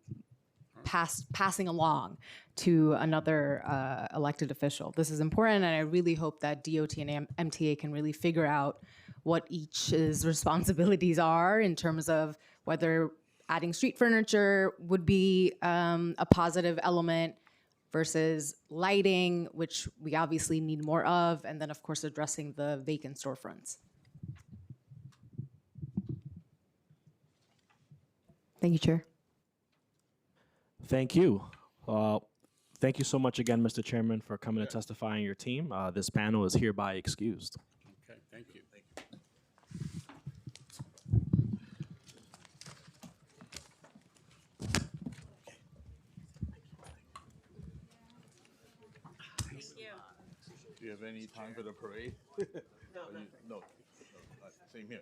passing along to another elected official. This is important, and I really hope that DOT and MTA can really figure out what each's responsibilities are in terms of whether adding street furniture would be a positive element versus lighting, which we obviously need more of, and then of course addressing the vacant storefronts. Thank you, Chair. Thank you. Thank you so much again, Mr. Chairman, for coming to testify on your team. This panel is hereby excused. Okay, thank you. Do you have any time for the parade? No. Same here.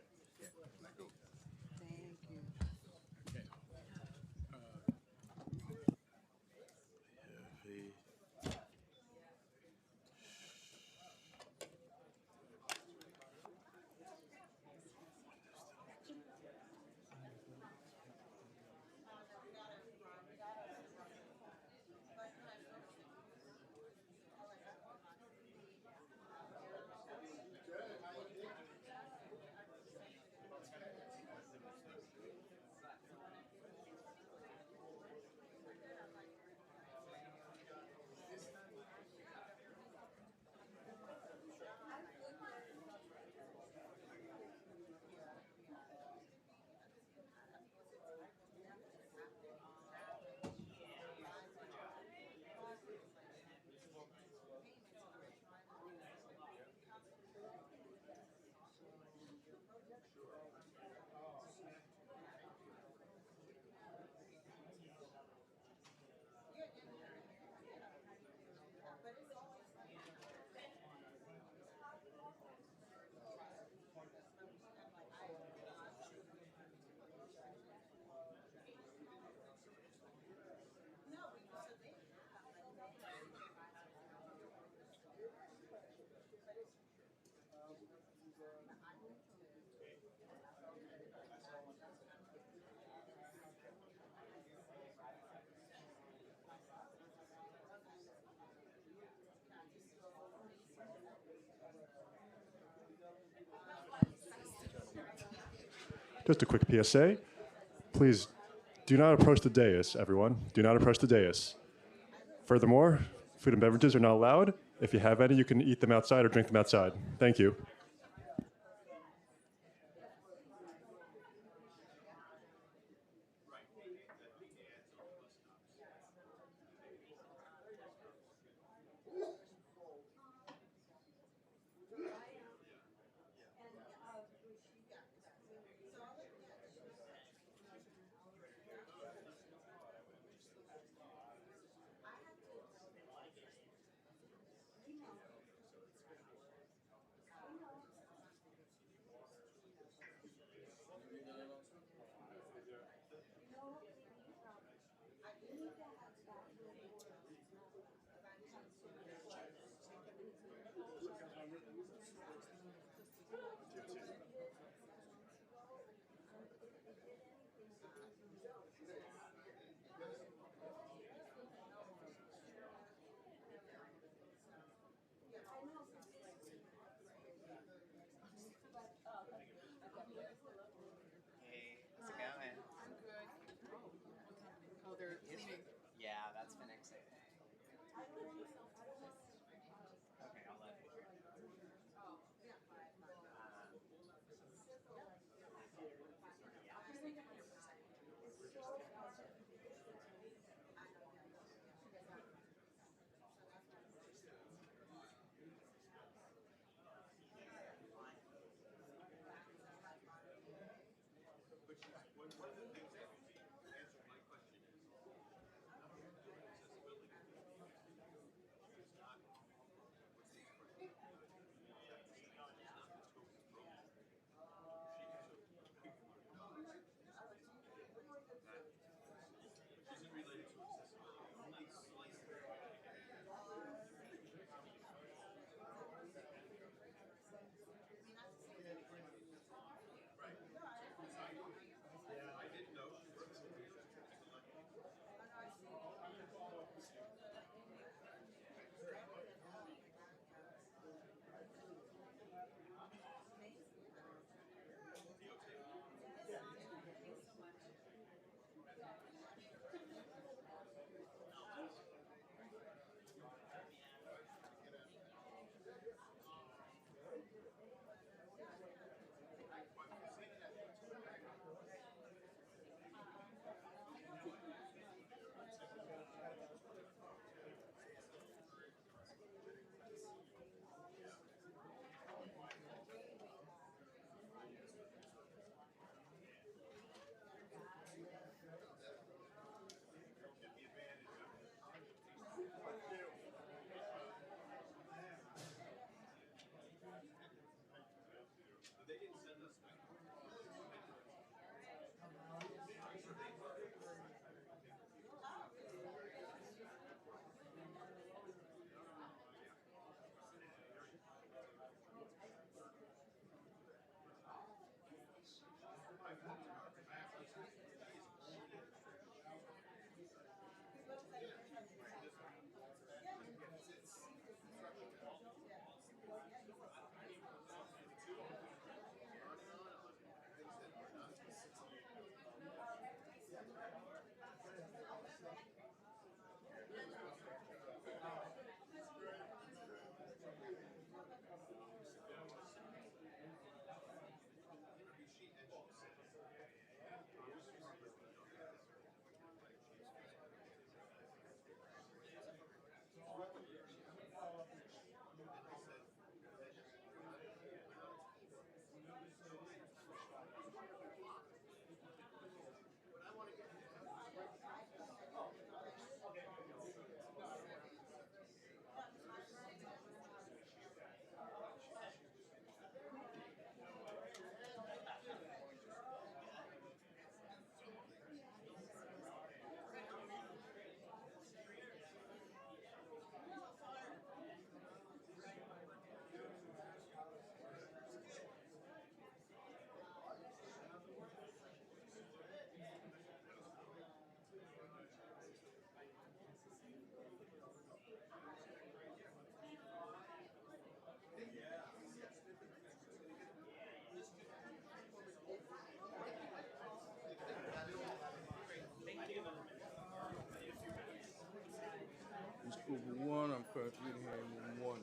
Just a quick PSA. Please do not approach the dais, everyone. Do not approach the dais. Furthermore, food and beverages are not allowed. If you have any, you can eat them outside or drink them outside. Thank you. one. I'm currently hearing one.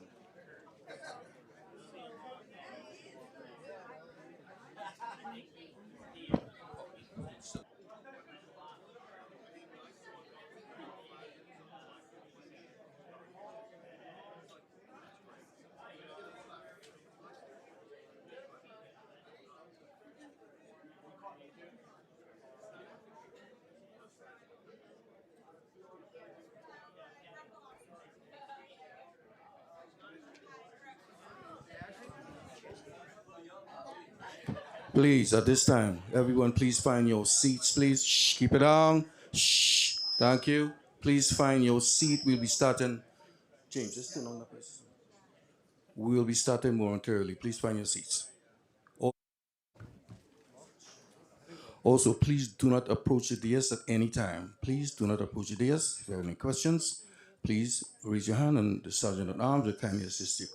Please, at this time, everyone, please find your seats, please. Shh, keep it down. Shh. Thank you. Please find your seat. We'll be starting. James, just turn on the place. We'll be starting momentarily. Please find your seats. Also, please do not approach the dais at any time. Please do not approach the dais. If you have any questions, please raise your hand and the sergeant at arms will kindly assist you.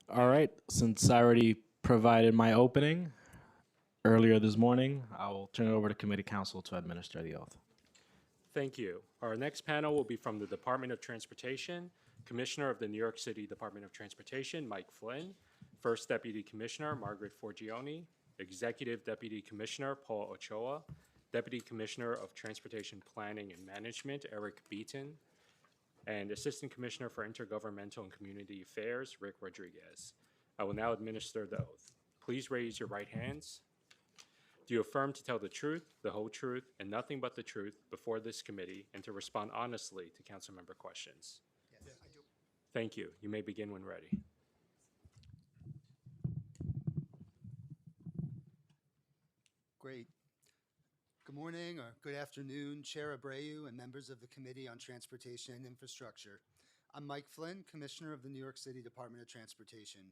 All right, since I already provided my opening earlier this morning, I will turn it over to committee counsel to administer the oath. Thank you. Our next panel will be from the Department of Transportation, Commissioner of the New York City Department of Transportation, Mike Flynn, First Deputy Commissioner, Margaret Forgione, Executive Deputy Commissioner, Paul Ochoa, Deputy Commissioner of Transportation Planning and Management, Eric Beaton, and Assistant Commissioner for Intergovernmental and Community Affairs, Rick Rodriguez. I will now administer the oath. Please raise your right hands. Do you affirm to tell the truth, the whole truth, and nothing but the truth before this committee and to respond honestly to council member questions? Yes, I do. Thank you. You may begin when ready. Great. Good morning or good afternoon, Chair Abreu and members of the Committee on Transportation and Infrastructure. I'm Mike Flynn, Commissioner of the New York City Department of Transportation.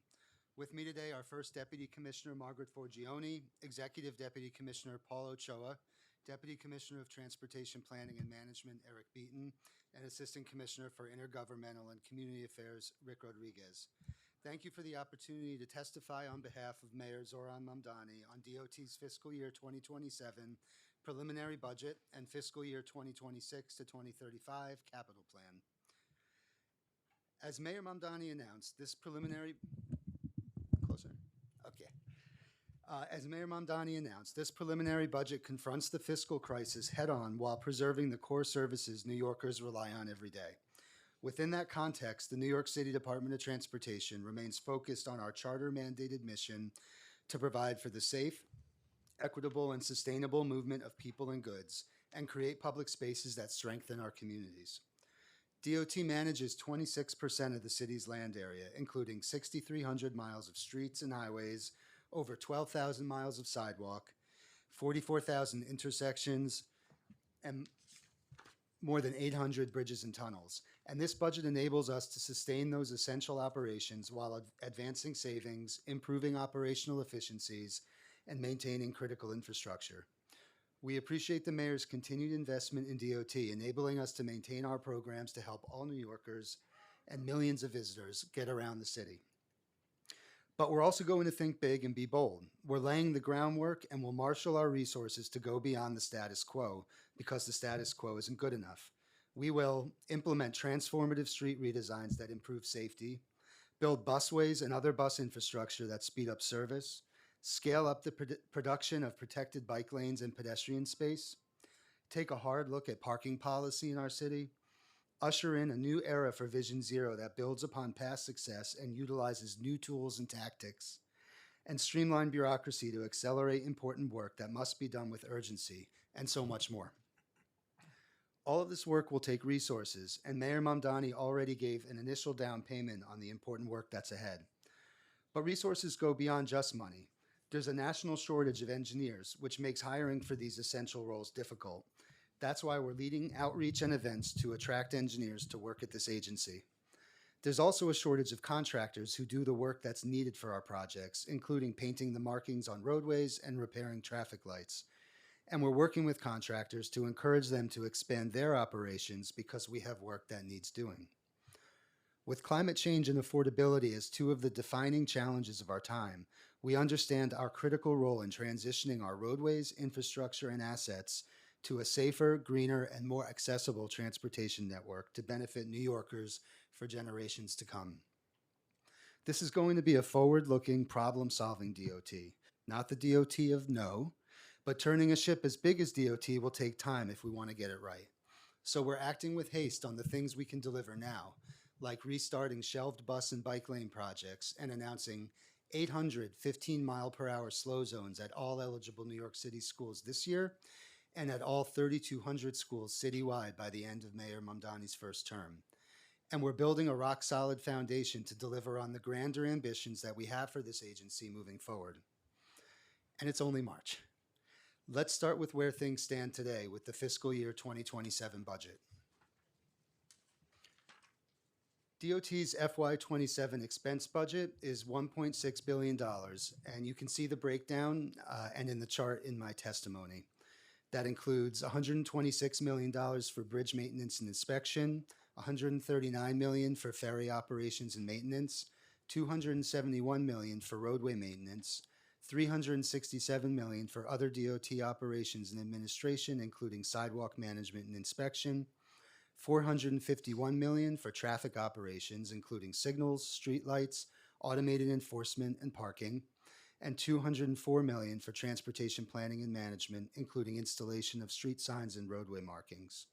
With me today are First Deputy Commissioner Margaret Forgione, Executive Deputy Commissioner Paul Ochoa, Deputy Commissioner of Transportation Planning and Management Eric Beaton, and Assistant Commissioner for Intergovernmental and Community Affairs Rick Rodriguez. Thank you for the opportunity to testify on behalf of Mayor Zoran Mamdani on DOT's fiscal year 2027 preliminary budget and fiscal year 2026 to 2035 capital plan. As Mayor Mamdani announced, this preliminary As Mayor Mamdani announced, this preliminary budget confronts the fiscal crisis head-on while preserving the core services New Yorkers rely on every day. Within that context, the New York City Department of Transportation remains focused on our charter-mandated mission to provide for the safe, equitable, and sustainable movement of people and goods, and create public spaces that strengthen our communities. DOT manages 26% of the city's land area, including 6,300 miles of streets and highways, over 12,000 miles of sidewalk, 44,000 intersections, and more than 800 bridges and tunnels. And this budget enables us to sustain those essential operations while advancing savings, improving operational efficiencies, and maintaining critical infrastructure. We appreciate the mayor's continued investment in DOT, enabling us to maintain our programs to help all New Yorkers and millions of visitors get around the city. But we're also going to think big and be bold. We're laying the groundwork and will marshal our resources to go beyond the status quo, because the status quo isn't good enough. We will implement transformative street redesigns that improve safety, build busways and other bus infrastructure that speed up service, scale up the production of protected bike lanes and pedestrian space, take a hard look at parking policy in our city, usher in a new era for Vision Zero that builds upon past success and utilizes new tools and tactics, and streamline bureaucracy to accelerate important work that must be done with urgency, and so much more. All of this work will take resources, and Mayor Mamdani already gave an initial down payment on the important work that's ahead. But resources go beyond just money. There's a national shortage of engineers, which makes hiring for these essential roles difficult. That's why we're leading outreach and events to attract engineers to work at this agency. There's also a shortage of contractors who do the work that's needed for our projects, including painting the markings on roadways and repairing traffic lights. And we're working with contractors to encourage them to expand their operations because we have work that needs doing. With climate change and affordability as two of the defining challenges of our time, we understand our critical role in transitioning our roadways, infrastructure, and assets to a safer, greener, and more accessible transportation network to benefit New Yorkers for generations to come. This is going to be a forward-looking, problem-solving DOT, not the DOT of no, but turning a ship as big as DOT will take time if we want to get it right. So we're acting with haste on the things we can deliver now, like restarting shelved bus and bike lane projects and announcing 800 15-mile-per-hour slow zones at all eligible New York City schools this year and at all 3,200 schools citywide by the end of Mayor Mamdani's first term. And we're building a rock-solid foundation to deliver on the grander ambitions that we have for this agency moving forward. And it's only March. Let's start with where things stand today with the fiscal year 2027 budget. DOT's FY27 expense budget is $1.6 billion, and you can see the breakdown and in the chart in my testimony. That includes $126 million for bridge maintenance and inspection, $139 million for ferry operations and maintenance, $271 million for roadway maintenance, $367 million for other DOT operations and administration, including sidewalk management and inspection, $451 million for traffic operations, including signals, streetlights, automated enforcement, and parking, and $204 million for transportation planning and management, including installation of street signs and roadway markings.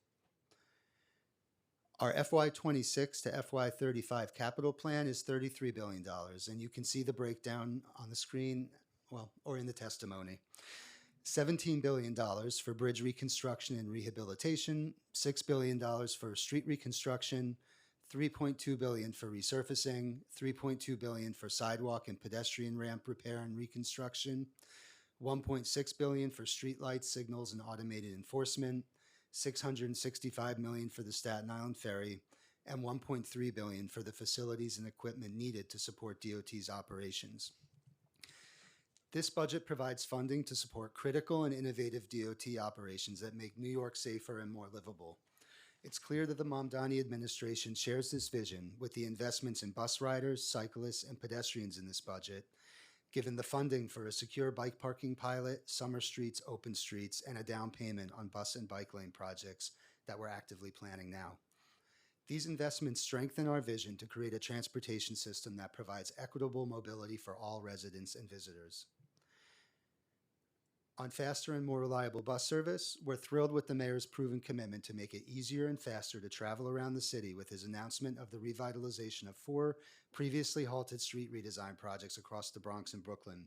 Our FY26 to FY35 capital plan is $33 billion, and you can see the breakdown on the screen, or in the testimony. $17 billion for bridge reconstruction and rehabilitation, $6 billion for street reconstruction, $3.2 billion for resurfacing, $3.2 billion for sidewalk and pedestrian ramp repair and reconstruction, $1.6 billion for streetlights, signals, and automated enforcement, $665 million for the Staten Island Ferry, and $1.3 billion for the facilities and equipment needed to support DOT's operations. This budget provides funding to support critical and innovative DOT operations that make New York safer and more livable. It's clear that the Mamdani administration shares this vision with the investments in bus riders, cyclists, and pedestrians in this budget, given the funding for a secure bike parking pilot, summer streets, open streets, and a down payment on bus and bike lane projects that we're actively planning now. These investments strengthen our vision to create a transportation system that provides equitable mobility for all residents and visitors. On faster and more reliable bus service, we're thrilled with the mayor's proven commitment to make it easier and faster to travel around the city with his announcement of the revitalization of 4 previously halted street redesign projects across the Bronx and Brooklyn.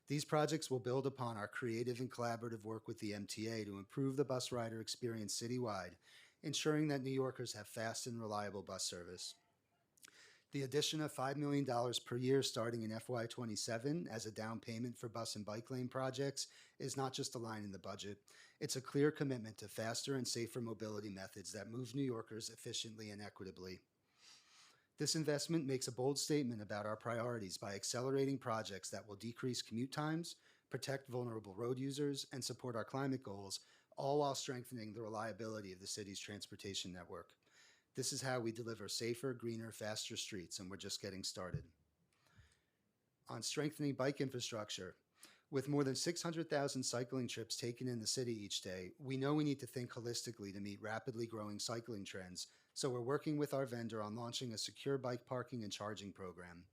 These projects will build upon our creative and collaborative work with the MTA to improve the bus rider experience citywide, ensuring that New Yorkers have fast and reliable bus service. The addition of $5 million per year starting in FY27 as a down payment for bus and bike lane projects is not just a line in the budget. It's a clear commitment to faster and safer mobility methods that move New Yorkers efficiently and equitably. This investment makes a bold statement about our priorities by accelerating projects that will decrease commute times, protect vulnerable road users, and support our climate goals, all while strengthening the reliability of the city's transportation network. This is how we deliver safer, greener, faster streets, and we're just getting started. On strengthening bike infrastructure, with more than 600,000 cycling trips taken in the city each day, we know we need to think holistically to meet rapidly growing cycling trends, so we're working with our vendor on launching a secure bike parking and charging program.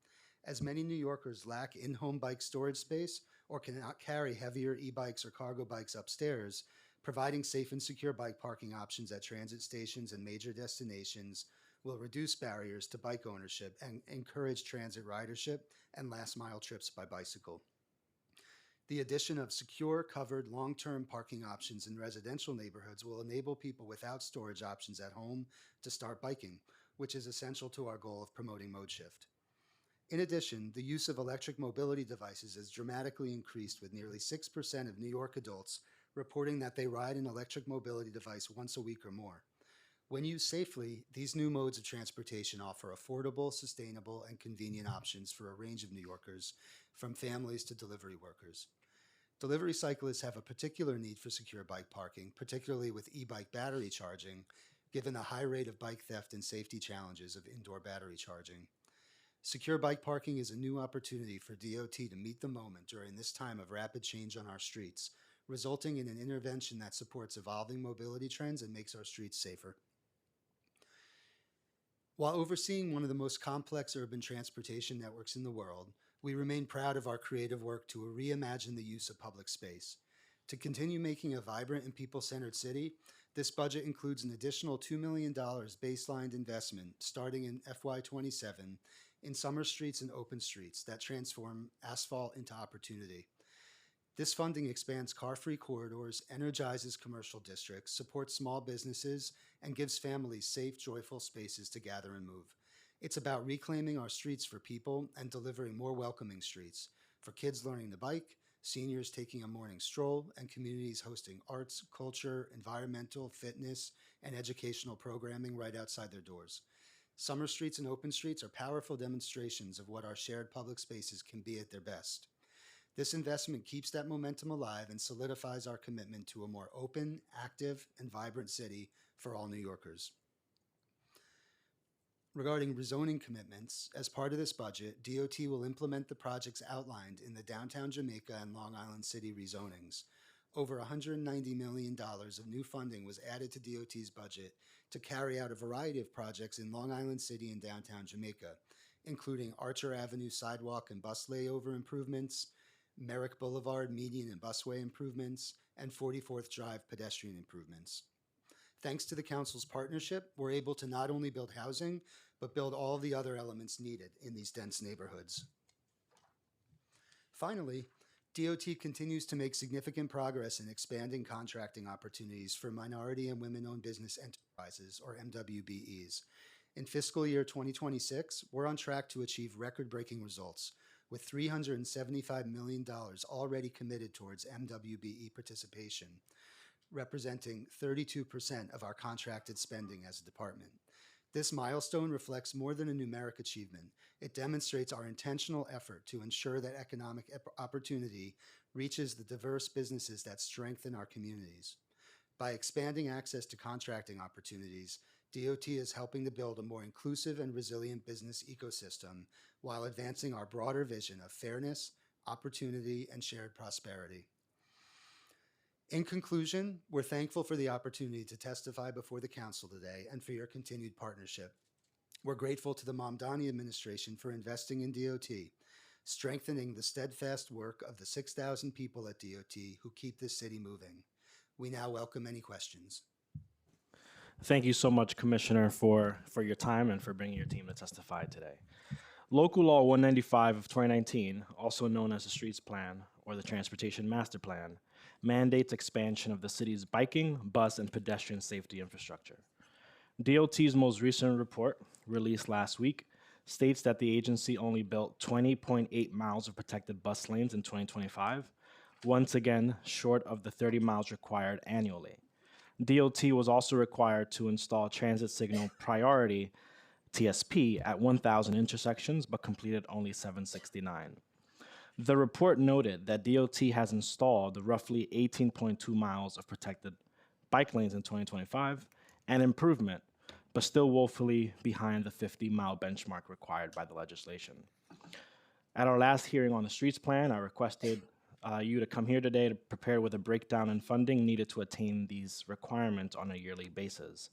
As many New Yorkers lack in-home bike storage space or cannot carry heavier e-bikes or cargo bikes upstairs, providing safe and secure bike parking options at transit stations and major destinations will reduce barriers to bike ownership and encourage transit ridership and last-mile trips by bicycle. The addition of secure, covered, long-term parking options in residential neighborhoods will enable people without storage options at home to start biking, which is essential to our goal of promoting mode shift. In addition, the use of electric mobility devices has dramatically increased, with nearly 6% of New York adults reporting that they ride an electric mobility device once a week or more. When used safely, these new modes of transportation offer affordable, sustainable, and convenient options for a range of New Yorkers, from families to delivery workers. Delivery cyclists have a particular need for secure bike parking, particularly with e-bike battery charging, given the high rate of bike theft and safety challenges of indoor battery charging. Secure bike parking is a new opportunity for DOT to meet the moment during this time of rapid change on our streets, resulting in an intervention that supports evolving mobility trends and makes our streets safer. While overseeing one of the most complex urban transportation networks in the world, we remain proud of our creative work to reimagine the use of public space. To continue making a vibrant and people-centered city, this budget includes an additional $2 million baseline investment starting in FY27 in summer streets and open streets that transform asphalt into opportunity. This funding expands car-free corridors, energizes commercial districts, supports small businesses, and gives families safe, joyful spaces to gather and move. It's about reclaiming our streets for people and delivering more welcoming streets for kids learning to bike, seniors taking a morning stroll, and communities hosting arts, culture, environmental, fitness, and educational programming right outside their doors. Summer streets and open streets are powerful demonstrations of what our shared public spaces can be at their best. This investment keeps that momentum alive and solidifies our commitment to a more open, active, and vibrant city for all New Yorkers. Regarding rezoning commitments, as part of this budget, DOT will implement the projects outlined in the downtown Jamaica and Long Island City rezonings. Over $190 million of new funding was added to DOT's budget to carry out a variety of projects in Long Island City and downtown Jamaica, including Archer Avenue sidewalk and bus layover improvements, Merrick Boulevard median and busway improvements, and 44th Drive pedestrian improvements. Thanks to the Council's partnership, we're able to not only build housing, but build all the other elements needed in these dense neighborhoods. Finally, DOT continues to make significant progress in expanding contracting opportunities for minority and women-owned business enterprises, or MWBEs. In fiscal year 2026, we're on track to achieve record-breaking results, with $375 million already committed towards MWBE participation, representing 32% of our contracted spending as a department. This milestone reflects more than a numeric achievement. It demonstrates our intentional effort to ensure that economic opportunity reaches the diverse businesses that strengthen our communities. By expanding access to contracting opportunities, DOT is helping to build a more inclusive and resilient business ecosystem while advancing our broader vision of fairness, opportunity, and shared prosperity. In conclusion, we're thankful for the opportunity to testify before the Council today and for your continued partnership. We're grateful to the Mamdani administration for investing in DOT, strengthening the steadfast work of the 6,000 people at DOT who keep this city moving. We now welcome any questions. Thank you so much, Commissioner, for your time and for bringing your team to testify today. Local Law 195 of 2019, also known as the Streets Plan or the Transportation Master Plan, mandates expansion of the city's biking, bus, and pedestrian safety infrastructure. DOT's most recent report, released last week, states that the agency only built 20.8 miles of protected bus lanes in 2025, once again short of the 30 miles required annually. DOT was also required to install transit signal priority TSP at 1,000 intersections, but completed only 769. The report noted that DOT has installed roughly 18.2 miles of protected bike lanes in 2025, an improvement, but still woefully behind the 50-mile benchmark required by the legislation. At our last hearing on the Streets Plan, I requested you to come here today to prepare with a breakdown in funding needed to attain these requirements on a yearly basis.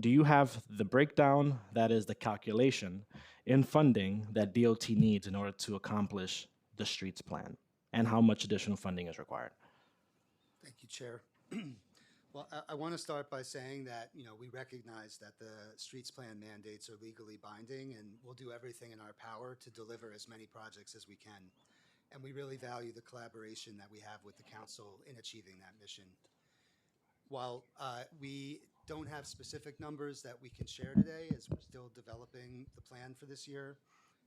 Do you have the breakdown, that is the calculation, in funding that DOT needs in order to accomplish the Streets Plan, and how much additional funding is required? Thank you, Chair. Well, I want to start by saying that, we recognize that the Streets Plan mandates are legally binding, and we'll do everything in our power to deliver as many projects as we can. And we really value the collaboration that we have with the council in achieving that mission. While we don't have specific numbers that we can share today, as we're still developing the plan for this year,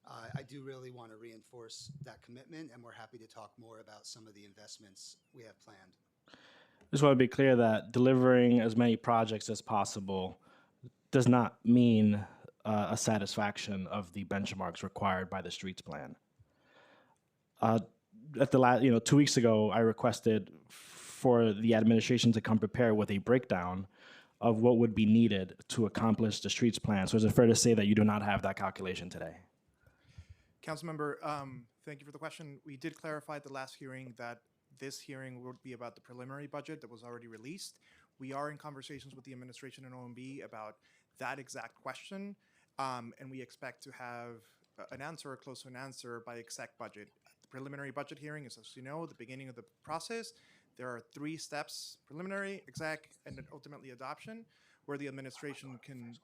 I do really want to reinforce that commitment, and we're happy to talk more about some of the investments we have planned. Just want to be clear that delivering as many projects as possible does not mean a satisfaction of the benchmarks required by the Streets Plan. At the last, 2 weeks ago, I requested for the administration to come prepared with a breakdown of what would be needed to accomplish the Streets Plan. So is it fair to say that you do not have that calculation today? Councilmember, thank you for the question. We did clarify at the last hearing that this hearing would be about the preliminary budget that was already released. We are in conversations with the administration and OMB about that exact question, and we expect to have an answer or close to an answer by exec budget. The preliminary budget hearing is, as you know, the beginning of the process. There are 3 steps: preliminary, exec, and then ultimately adoption, where the administration can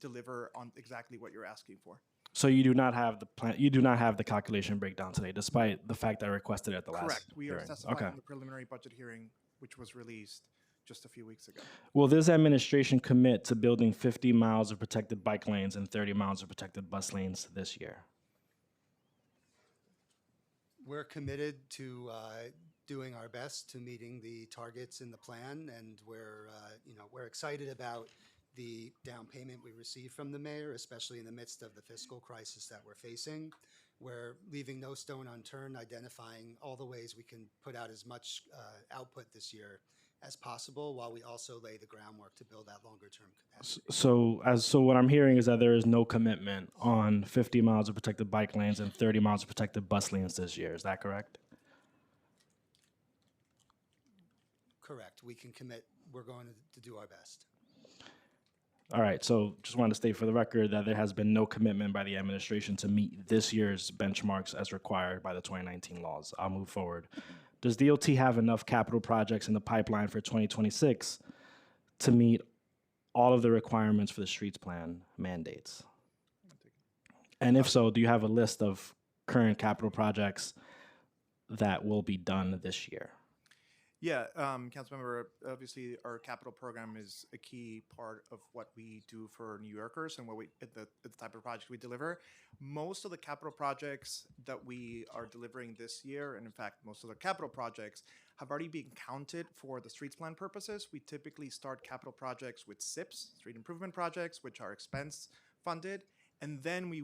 deliver on exactly what you're asking for. So you do not have the plan. You do not have the calculation breakdown today, despite the fact that I requested it at the last. Correct. We are hearing. testifying Okay. in the preliminary budget hearing, which was released just a few weeks ago. Will this administration commit to building 50 miles of protected bike lanes and 30 miles of protected bus lanes this year? We're committed to doing our best to meeting the targets in the plan, and we're excited about the down payment we received from the mayor, especially in the midst of the fiscal crisis that we're facing. We're leaving no stone unturned, identifying all the ways we can put out as much output this year as possible, while we also lay the groundwork to build that longer-term capacity. So what I'm hearing is that there is no commitment on 50 miles of protected bike lanes and 30 miles of protected bus lanes this year. Is that correct? Correct. We can commit. We're going to do our best. All right, so just wanted to state for the record that there has been no commitment by the administration to meet this year's benchmarks as required by the 2019 laws. I'll move forward. Does DOT have enough capital projects in the pipeline for 2026 to meet all of the requirements for the Streets Plan mandates? And if so, do you have a list of current capital projects that will be done this year? Yeah, Councilmember, obviously our capital program is a key part of what we do for New Yorkers and what the type of projects we deliver. Most of the capital projects that we are delivering this year, and in fact, most of the capital projects have already been counted for the Streets Plan purposes. We typically start capital projects with SIPs, street improvement projects, which are expense funded, and then we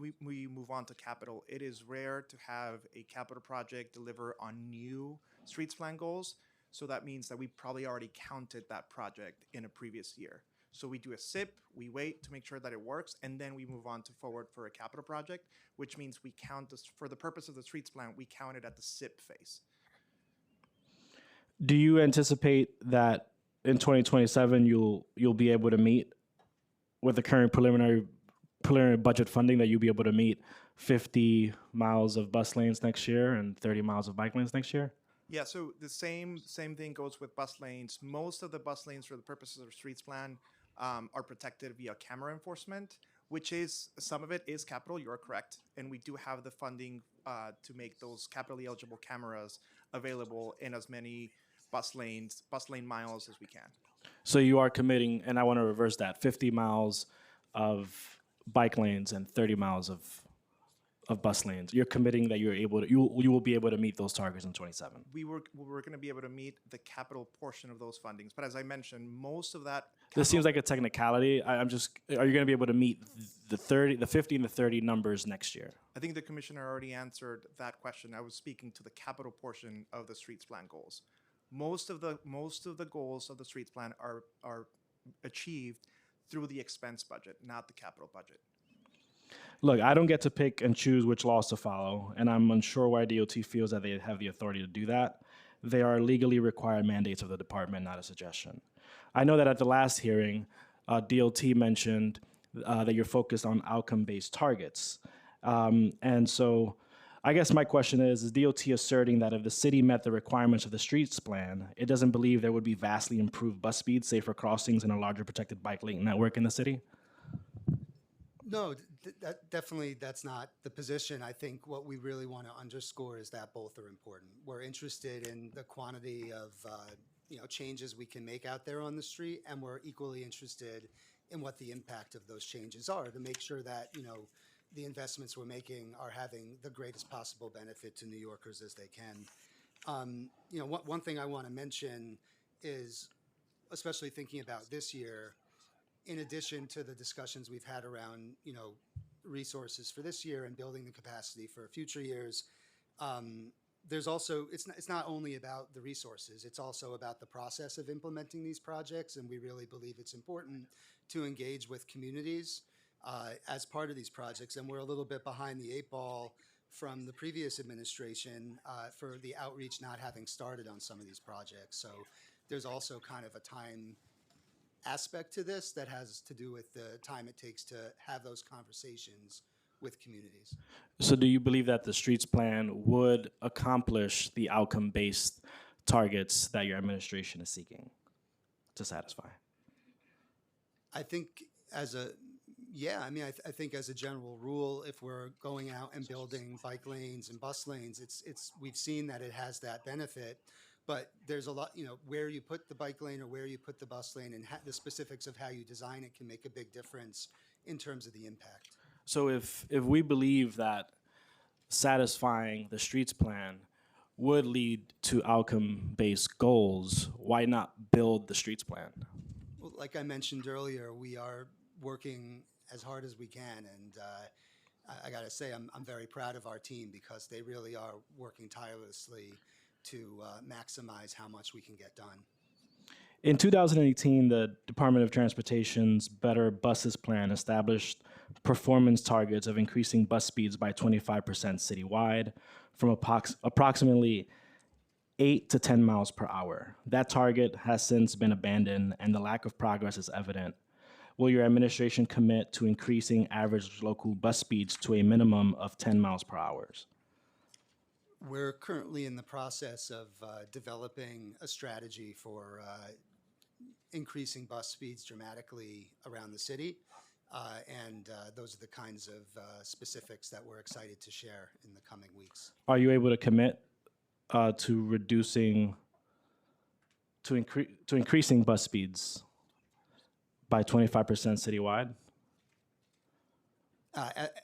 move on to capital. It is rare to have a capital project deliver on new Streets Plan goals. So that means that we probably already counted that project in a previous year. So we do a SIP, we wait to make sure that it works, and then we move on to forward for a capital project, which means we count this for the purpose of the Streets Plan, we count it at the SIP phase. Do you anticipate that in 2027 you'll be able to meet with the current preliminary preliminary budget funding that you'll be able to meet 50 miles of bus lanes next year and 30 miles of bike lanes next year? Yeah, so the same thing goes with bus lanes. Most of the bus lanes, for the purposes of the streets plan, are protected via camera enforcement, which is, some of it is capital. You are correct, and we do have the funding to make those capitally eligible cameras available in as many bus lane miles as we can. So you are committing, and I want to reverse that, 50 miles of bike lanes and 30 miles of bus lanes. You're committing that you're able to, you will be able to meet those targets in 27. We're going to be able to meet the capital portion of those fundings, but as I mentioned, most of that. This seems like a technicality. I'm just, are you going to be able to meet the 50 and the 30 numbers next year? I think the commissioner already answered that question. I was speaking to the capital portion of the streets plan goals. Most of the goals of the streets plan are achieved through the expense budget, not the capital budget. Look, I don't get to pick and choose which laws to follow, and I'm unsure why DOT feels that they have the authority to do that. They are legally required mandates of the department, not a suggestion. I know that at the last hearing, DOT mentioned that you're focused on outcome-based targets. And so I guess my question is DOT asserting that if the city met the requirements of the streets plan, it doesn't believe there would be vastly improved bus speeds, safer crossings, and a larger protected bike lane network in the city? No, definitely that's not the position. I think what we really want to underscore is that both are important. We're interested in the quantity of changes we can make out there on the street, and we're equally interested in what the impact of those changes are to make sure that the investments we're making are having the greatest possible benefit to New Yorkers as they can. One thing I want to mention is, especially thinking about this year, in addition to the discussions we've had around, resources for this year and building the capacity for future years, there's also, it's not only about the resources, it's also about the process of implementing these projects. And we really believe it's important to engage with communities as part of these projects. And we're a little bit behind the 8 ball from the previous administration for the outreach not having started on some of these projects. So there's also kind of a time aspect to this that has to do with the time it takes to have those conversations with communities. So do you believe that the streets plan would accomplish the outcome-based targets that your administration is seeking to satisfy? I think I think as a general rule, if we're going out and building bike lanes and bus lanes, we've seen that it has that benefit. But there's a lot, where you put the bike lane or where you put the bus lane and the specifics of how you design it can make a big difference in terms of the impact. So if we believe that satisfying the streets plan would lead to outcome-based goals, why not build the streets plan? Well, like I mentioned earlier, we are working as hard as we can, and I got to say I'm very proud of our team because they really are working tirelessly to maximize how much we can get done. In 2018, the Department of Transportation's Better Buses Plan established performance targets of increasing bus speeds by 25% citywide from approximately 8 to 10 miles per hour. That target has since been abandoned, and the lack of progress is evident. Will your administration commit to increasing average local bus speeds to a minimum of 10 miles per hour? We're currently in the process of developing a strategy for increasing bus speeds dramatically around the city. And those are the kinds of specifics that we're excited to share in the coming weeks. Are you able to commit to increasing bus speeds by 25% citywide?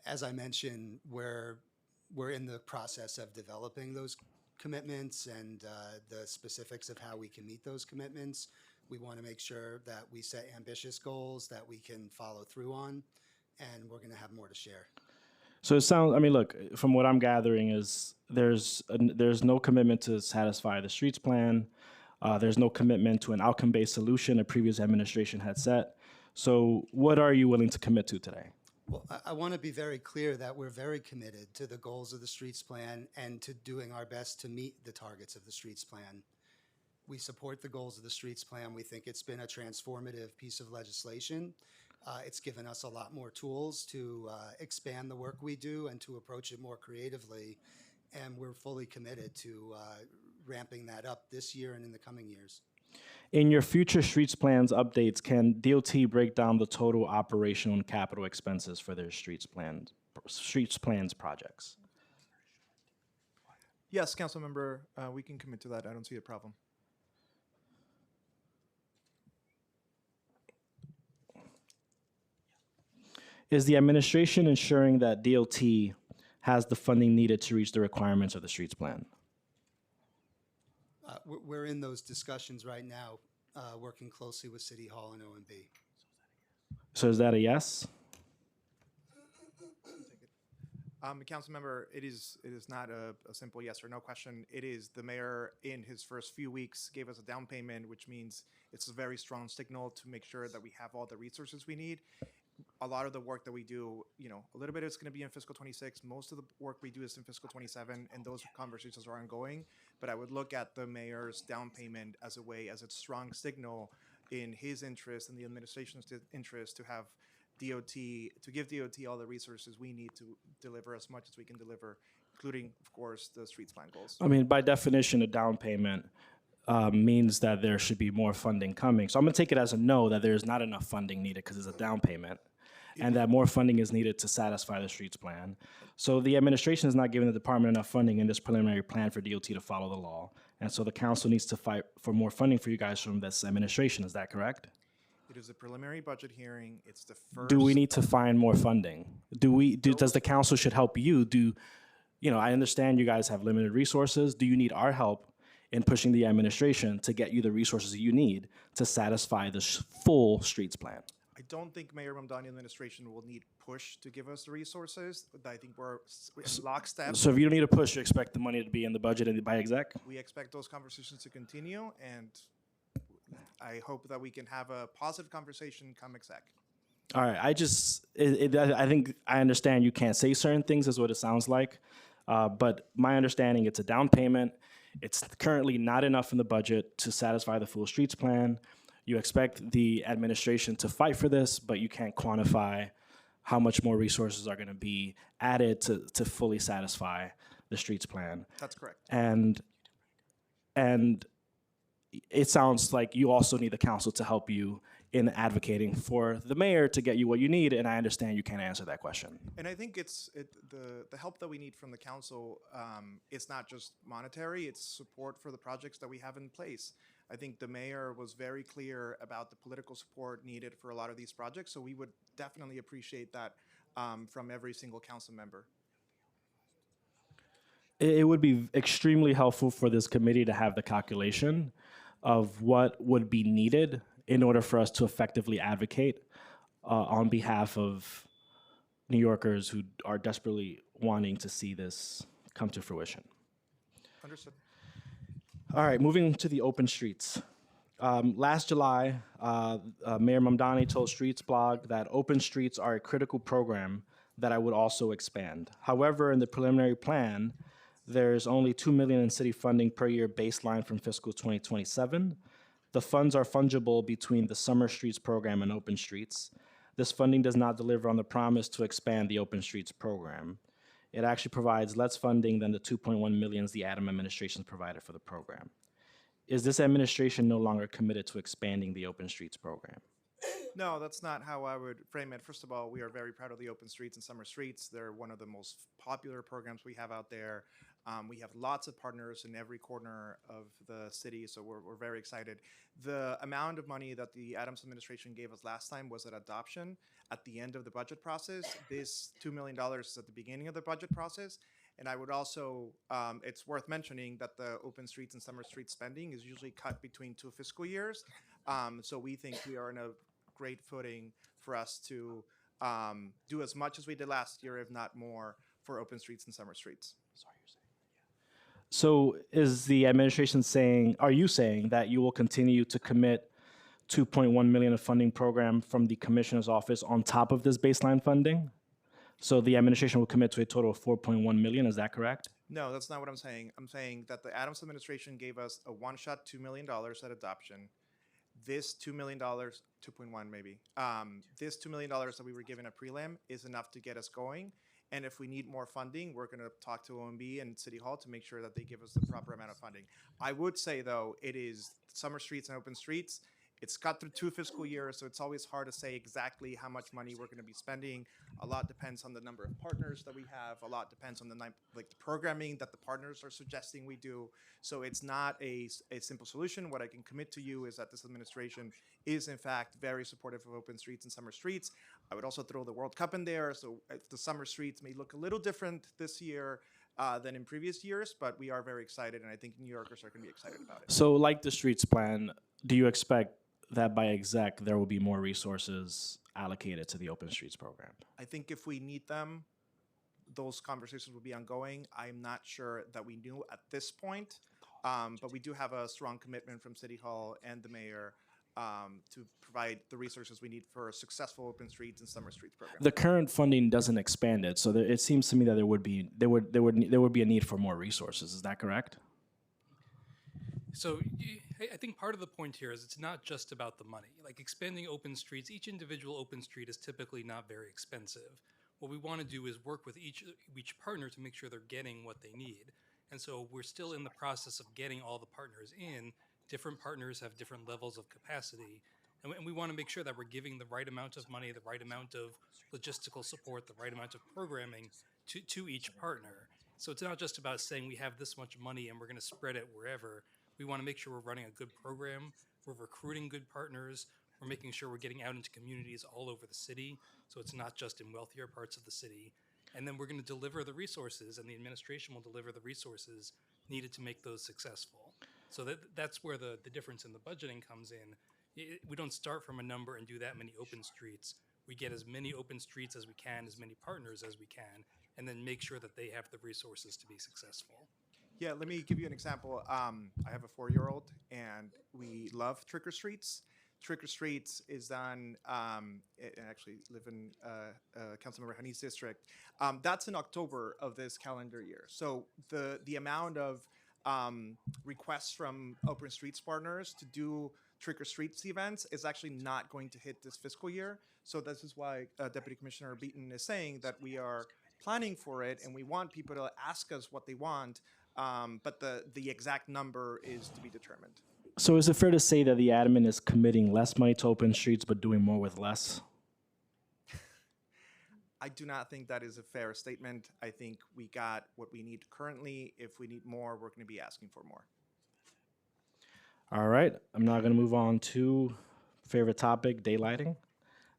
As I mentioned, we're in the process of developing those commitments and the specifics of how we can meet those commitments. We want to make sure that we set ambitious goals that we can follow through on, and we're going to have more to share. So it sounds, look, from what I'm gathering is there's no commitment to satisfy the streets plan. There's no commitment to an outcome-based solution a previous administration had set. So what are you willing to commit to today? Well, I want to be very clear that we're very committed to the goals of the streets plan and to doing our best to meet the targets of the streets plan. We support the goals of the streets plan. We think it's been a transformative piece of legislation. It's given us a lot more tools to expand the work we do and to approach it more creatively. And we're fully committed to ramping that up this year and in the coming years. In your future streets plans updates, can DOT break down the total operational and capital expenses for their streets plans projects? Yes, council member, we can commit to that. I don't see a problem. Is the administration ensuring that DOT has the funding needed to reach the requirements of the streets plan? We're in those discussions right now, working closely with City Hall and OMB. So is that a yes? Council member, it is not a simple yes or no question. It is the mayor in his first few weeks gave us a down payment, which means it's a very strong signal to make sure that we have all the resources we need. A lot of the work that we do, a little bit is going to be in fiscal 26. Most of the work we do is in fiscal 27, and those conversations are ongoing. But I would look at the mayor's down payment as a strong signal in his interest and the administration's interest to have to give DOT all the resources we need to deliver as much as we can deliver, including, of course, the streets plan goals. I mean, by definition, a down payment means that there should be more funding coming. So I'm going to take it as a no, that there's not enough funding needed because it's a down payment, and that more funding is needed to satisfy the streets plan. So the administration is not giving the department enough funding in this preliminary plan for DOT to follow the law. And so the council needs to fight for more funding for you guys from this administration. Is that correct? It is a preliminary budget hearing. It's the first. Do we need to find more funding? Does the council should help you? I understand you guys have limited resources. Do you need our help in pushing the administration to get you the resources you need to satisfy the full streets plan? I don't think Mayor Mamdani administration will need push to give us the resources. I think we're in lockstep. So if you don't need a push, you expect the money to be in the budget and by exec? We expect those conversations to continue, and I hope that we can have a positive conversation come exec. All right, I think I understand you can't say certain things is what it sounds like, but my understanding, it's a down payment. It's currently not enough in the budget to satisfy the full streets plan. You expect the administration to fight for this, but you can't quantify how much more resources are going to be added to fully satisfy the streets plan. That's correct. And it sounds like you also need the council to help you in advocating for the mayor to get you what you need, and I understand you can't answer that question. And I think the help that we need from the council is not just monetary, it's support for the projects that we have in place. I think the mayor was very clear about the political support needed for a lot of these projects, so we would definitely appreciate that from every single council member. It would be extremely helpful for this committee to have the calculation of what would be needed in order for us to effectively advocate on behalf of New Yorkers who are desperately wanting to see this come to fruition. Understood. All right, moving to the open streets. Last July, Mayor Mamdani told Streets Blog that open streets are a critical program that I would also expand. However, in the preliminary plan, there's only $2 million in city funding per year baseline from fiscal 2027. The funds are fungible between the Summer Streets program and Open Streets. This funding does not deliver on the promise to expand the Open Streets program. It actually provides less funding than the $2.1 million the Adams administration provided for the program. Is this administration no longer committed to expanding the Open Streets program? No, that's not how I would frame it. First of all, we are very proud of the Open Streets and Summer Streets. They're one of the most popular programs we have out there. We have lots of partners in every corner of the city, so we're very excited. The amount of money that the Adams administration gave us last time was at adoption at the end of the budget process. This $2 million is at the beginning of the budget process. And I would also, it's worth mentioning that the Open Streets and Summer Streets spending is usually cut between 2 fiscal years. So we think we are in a great footing for us to do as much as we did last year, if not more, for Open Streets and Summer Streets. So is the administration saying, are you saying that you will continue to commit $2.1 million of funding program from the commissioner's office on top of this baseline funding? So the administration will commit to a total of $4.1 million, is that correct? No, that's not what I'm saying. I'm saying that the Adams administration gave us a one-shot $2 million at adoption. this $2 million, 2.1 maybe, this $2 million that we were given a prelim is enough to get us going. And if we need more funding, we're going to talk to OMB and City Hall to make sure that they give us the proper amount of funding. I would say, though, it is summer streets and open streets. It's got through 2 fiscal years, so it's always hard to say exactly how much money we're going to be spending. A lot depends on the number of partners that we have. A lot depends on the the programming that the partners are suggesting we do. So it's not a simple solution. What I can commit to you is that this administration is, in fact, very supportive of open streets and summer streets. I would also throw the World Cup in there. So the summer streets may look a little different this year than in previous years, but we are very excited, and I think New Yorkers are going to be excited about it. So, like the streets plan, do you expect that by exec there will be more resources allocated to the open streets program? I think if we need them, those conversations will be ongoing. I'm not sure that we knew at this point, but we do have a strong commitment from City Hall and the mayor to provide the resources we need for a successful open streets and summer streets program. The current funding doesn't expand it, so it seems to me that there would be a need for more resources. Is that correct? So I think part of the point here is it's not just about the money. Like expanding open streets, each individual open street is typically not very expensive. What we want to do is work with each partner to make sure they're getting what they need. And so we're still in the process of getting all the partners in. Different partners have different levels of capacity. And we want to make sure that we're giving the right amount of money, the right amount of logistical support, the right amount of programming to each partner. So it's not just about saying we have this much money and we're going to spread it wherever. We want to make sure we're running a good program, we're recruiting good partners, we're making sure we're getting out into communities all over the city, so it's not just in wealthier parts of the city. And then we're going to deliver the resources, and the administration will deliver the resources needed to make those successful. So that's where the difference in the budgeting comes in. We don't start from a number and do that many open streets. We get as many open streets as we can, as many partners as we can, and then make sure that they have the resources to be successful. Yeah, let me give you an example. I have a 4-year-old, and we love Trick or Streets. Trick or Streets is done, I actually live in Councilmember Hanif's district. That's in October of this calendar year. So the amount of requests from Open Streets partners to do Trick or Streets events is actually not going to hit this fiscal year. So this is why Deputy Commissioner Beaton is saying that we are planning for it, and we want people to ask us what they want. But the exact number is to be determined. So is it fair to say that the admin is committing less money to open streets but doing more with less? I do not think that is a fair statement. I think we got what we need currently. If we need more, we're going to be asking for more. All right, I'm now going to move on to favorite topic, daylighting.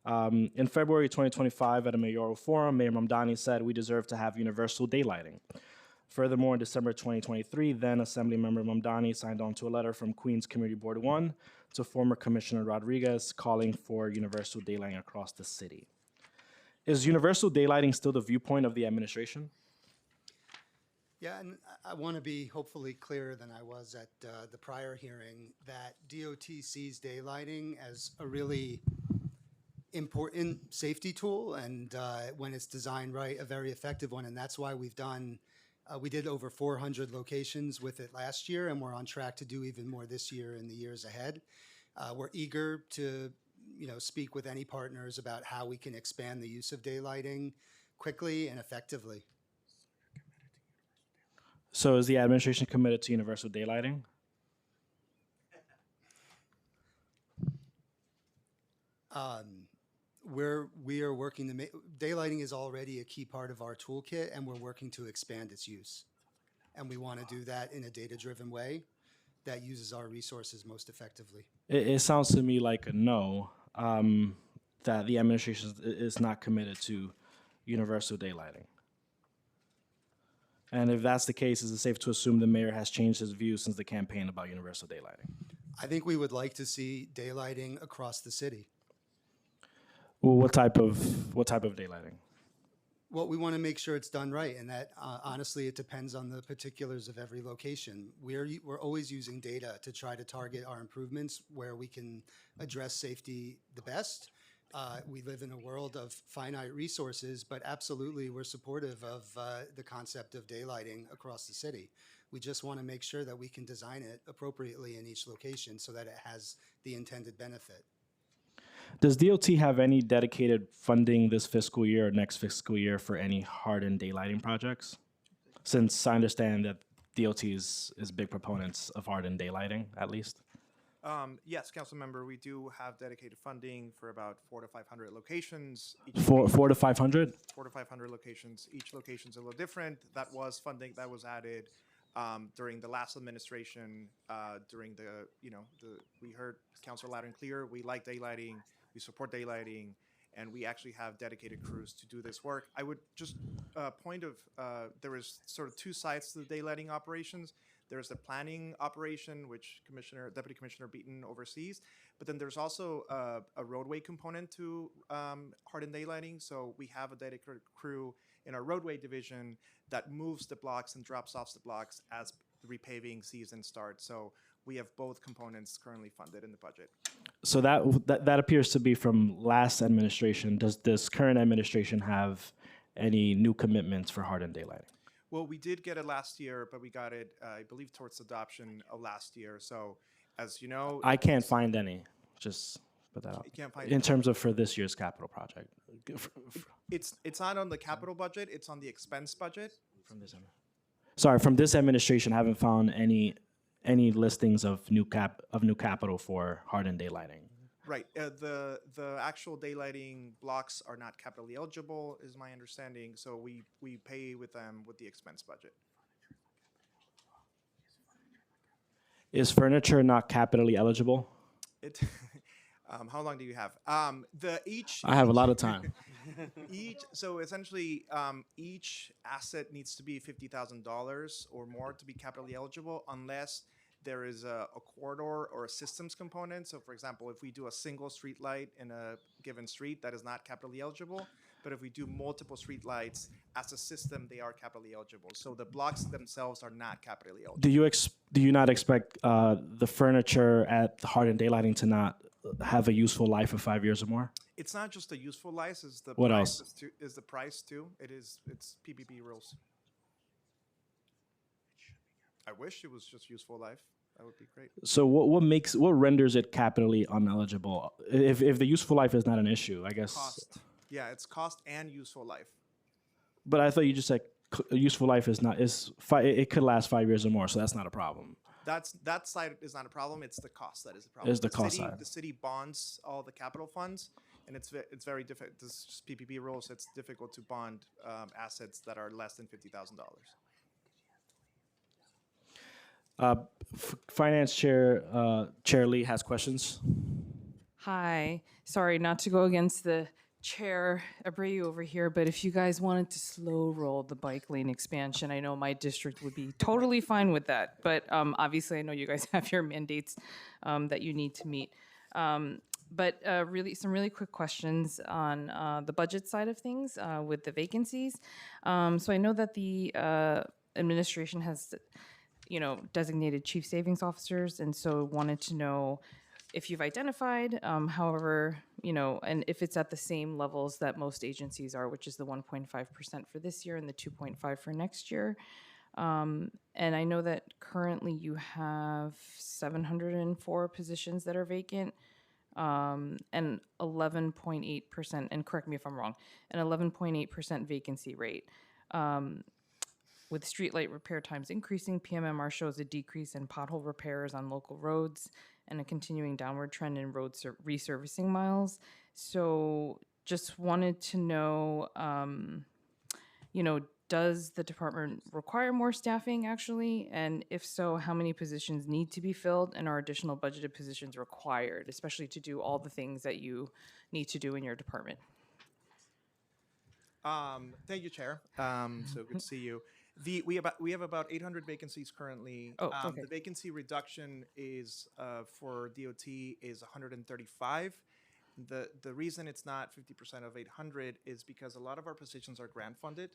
In February 2025 at a mayoral forum, Mayor Mamdani said we deserve to have universal daylighting. Furthermore, in December 2023, then Assemblymember Mamdani signed on to a letter from Queens Community Board 1 to former Commissioner Rodriguez calling for universal daylighting across the city. Is universal daylighting still the viewpoint of the administration? Yeah, and I want to be hopefully clearer than I was at the prior hearing that DOT sees daylighting as a really important safety tool, and when it's designed right, a very effective one. And that's why we did over 400 locations with it last year, and we're on track to do even more this year and the years ahead. We're eager to speak with any partners about how we can expand the use of daylighting quickly and effectively. So is the administration committed to universal daylighting? We are working to daylighting is already a key part of our toolkit, and we're working to expand its use. And we want to do that in a data-driven way that uses our resources most effectively. It sounds to me like a no, that the administration is not committed to universal daylighting. And if that's the case, is it safe to assume the mayor has changed his view since the campaign about universal daylighting? I think we would like to see daylighting across the city. Well, what type of daylighting? Well, we want to make sure it's done right, and that honestly, it depends on the particulars of every location. We're always using data to try to target our improvements where we can address safety the best. We live in a world of finite resources, but absolutely we're supportive of the concept of daylighting across the city. We just want to make sure that we can design it appropriately in each location so that it has the intended benefit. Does DOT have any dedicated funding this fiscal year or next fiscal year for any hardened daylighting projects? Since I understand that DOT is big proponents of hardened daylighting, at least. Yes, council member, we do have dedicated funding for about 400 to 500 locations. Four to 500? 400 to 500 locations. Each location's a little different. That was funding that was added during the last administration. During we heard council loud and clear. We like daylighting. We support daylighting, and we actually have dedicated crews to do this work. I would just there is sort of two sides to the daylighting operations. There's the planning operation, which Deputy Commissioner Beaton oversees, but then there's also a roadway component to hardened daylighting. So we have a dedicated crew in our roadway division that moves the blocks and drops off the blocks as the repaving season starts. So we have both components currently funded in the budget. So that appears to be from last administration. Does this current administration have any new commitments for hardened daylighting? Well, we did get it last year, but we got it, I believe, towards adoption of last year. So, as you know, I can't find any. Just put that out. You can't find in terms of for this year's capital project. It's not on the capital budget. It's on the expense budget. From this administration, I haven't found any listings of new capital for hardened daylighting. Right. The actual daylighting blocks are not capitally eligible, is my understanding. So we pay with them with the expense budget. Is furniture not capitally eligible? How long do you have? I have a lot of time. So essentially, each asset needs to be $50,000 or more to be capitally eligible, unless there is a corridor or a systems component. So, for example, if we do a single street light in a given street, that is not capitally eligible. But if we do multiple street lights as a system, they are capitally eligible. So the blocks themselves are not capitally eligible. Do you not expect the furniture at hardened daylighting to not have a useful life of 5 years or more? It's not just a useful life. It's the What price else? Is the price too? It's PPP rules. I wish it was just useful life. That would be great. So what renders it capitally uneligible? If the useful life is not an issue, I guess. Cost. Yeah, it's cost and useful life. But I thought you just said useful life it could last 5 years or more, so that's not a problem. That side is not a problem. It's the cost that is the problem. It's the cost side. The city bonds all the capital funds, and it's very difficult. This is just PPP rules. It's difficult to bond assets that are less than $50,000. Finance Chair Chair Lee has questions. Hi. Sorry, not to go against the Chair Abreu over here, but if you guys wanted to slow roll the bike lane expansion, I know my district would be totally fine with that. But obviously, I know you guys have your mandates that you need to meet. But some really quick questions on the budget side of things with the vacancies. So I know that the administration has, designated chief savings officers, and so wanted to know if you've identified, however, and if it's at the same levels that most agencies are, which is the 1.5% for this year and the 2.5% for next year. And I know that currently you have 704 positions that are vacant, and 11.8%, and correct me if I'm wrong, an 11.8% vacancy rate. With streetlight repair times increasing, PMMR shows a decrease in pothole repairs on local roads and a continuing downward trend in road resurfacing miles. So just wanted to know, does the department require more staffing actually? And if so, how many positions need to be filled, and are additional budgeted positions required, especially to do all the things that you need to do in your department? Thank you, Chair. So good to see you. We have about 800 vacancies currently. Oh, okay. The vacancy reduction is for DOT is 135. The reason it's not 50% of 800 is because a lot of our positions are grant funded,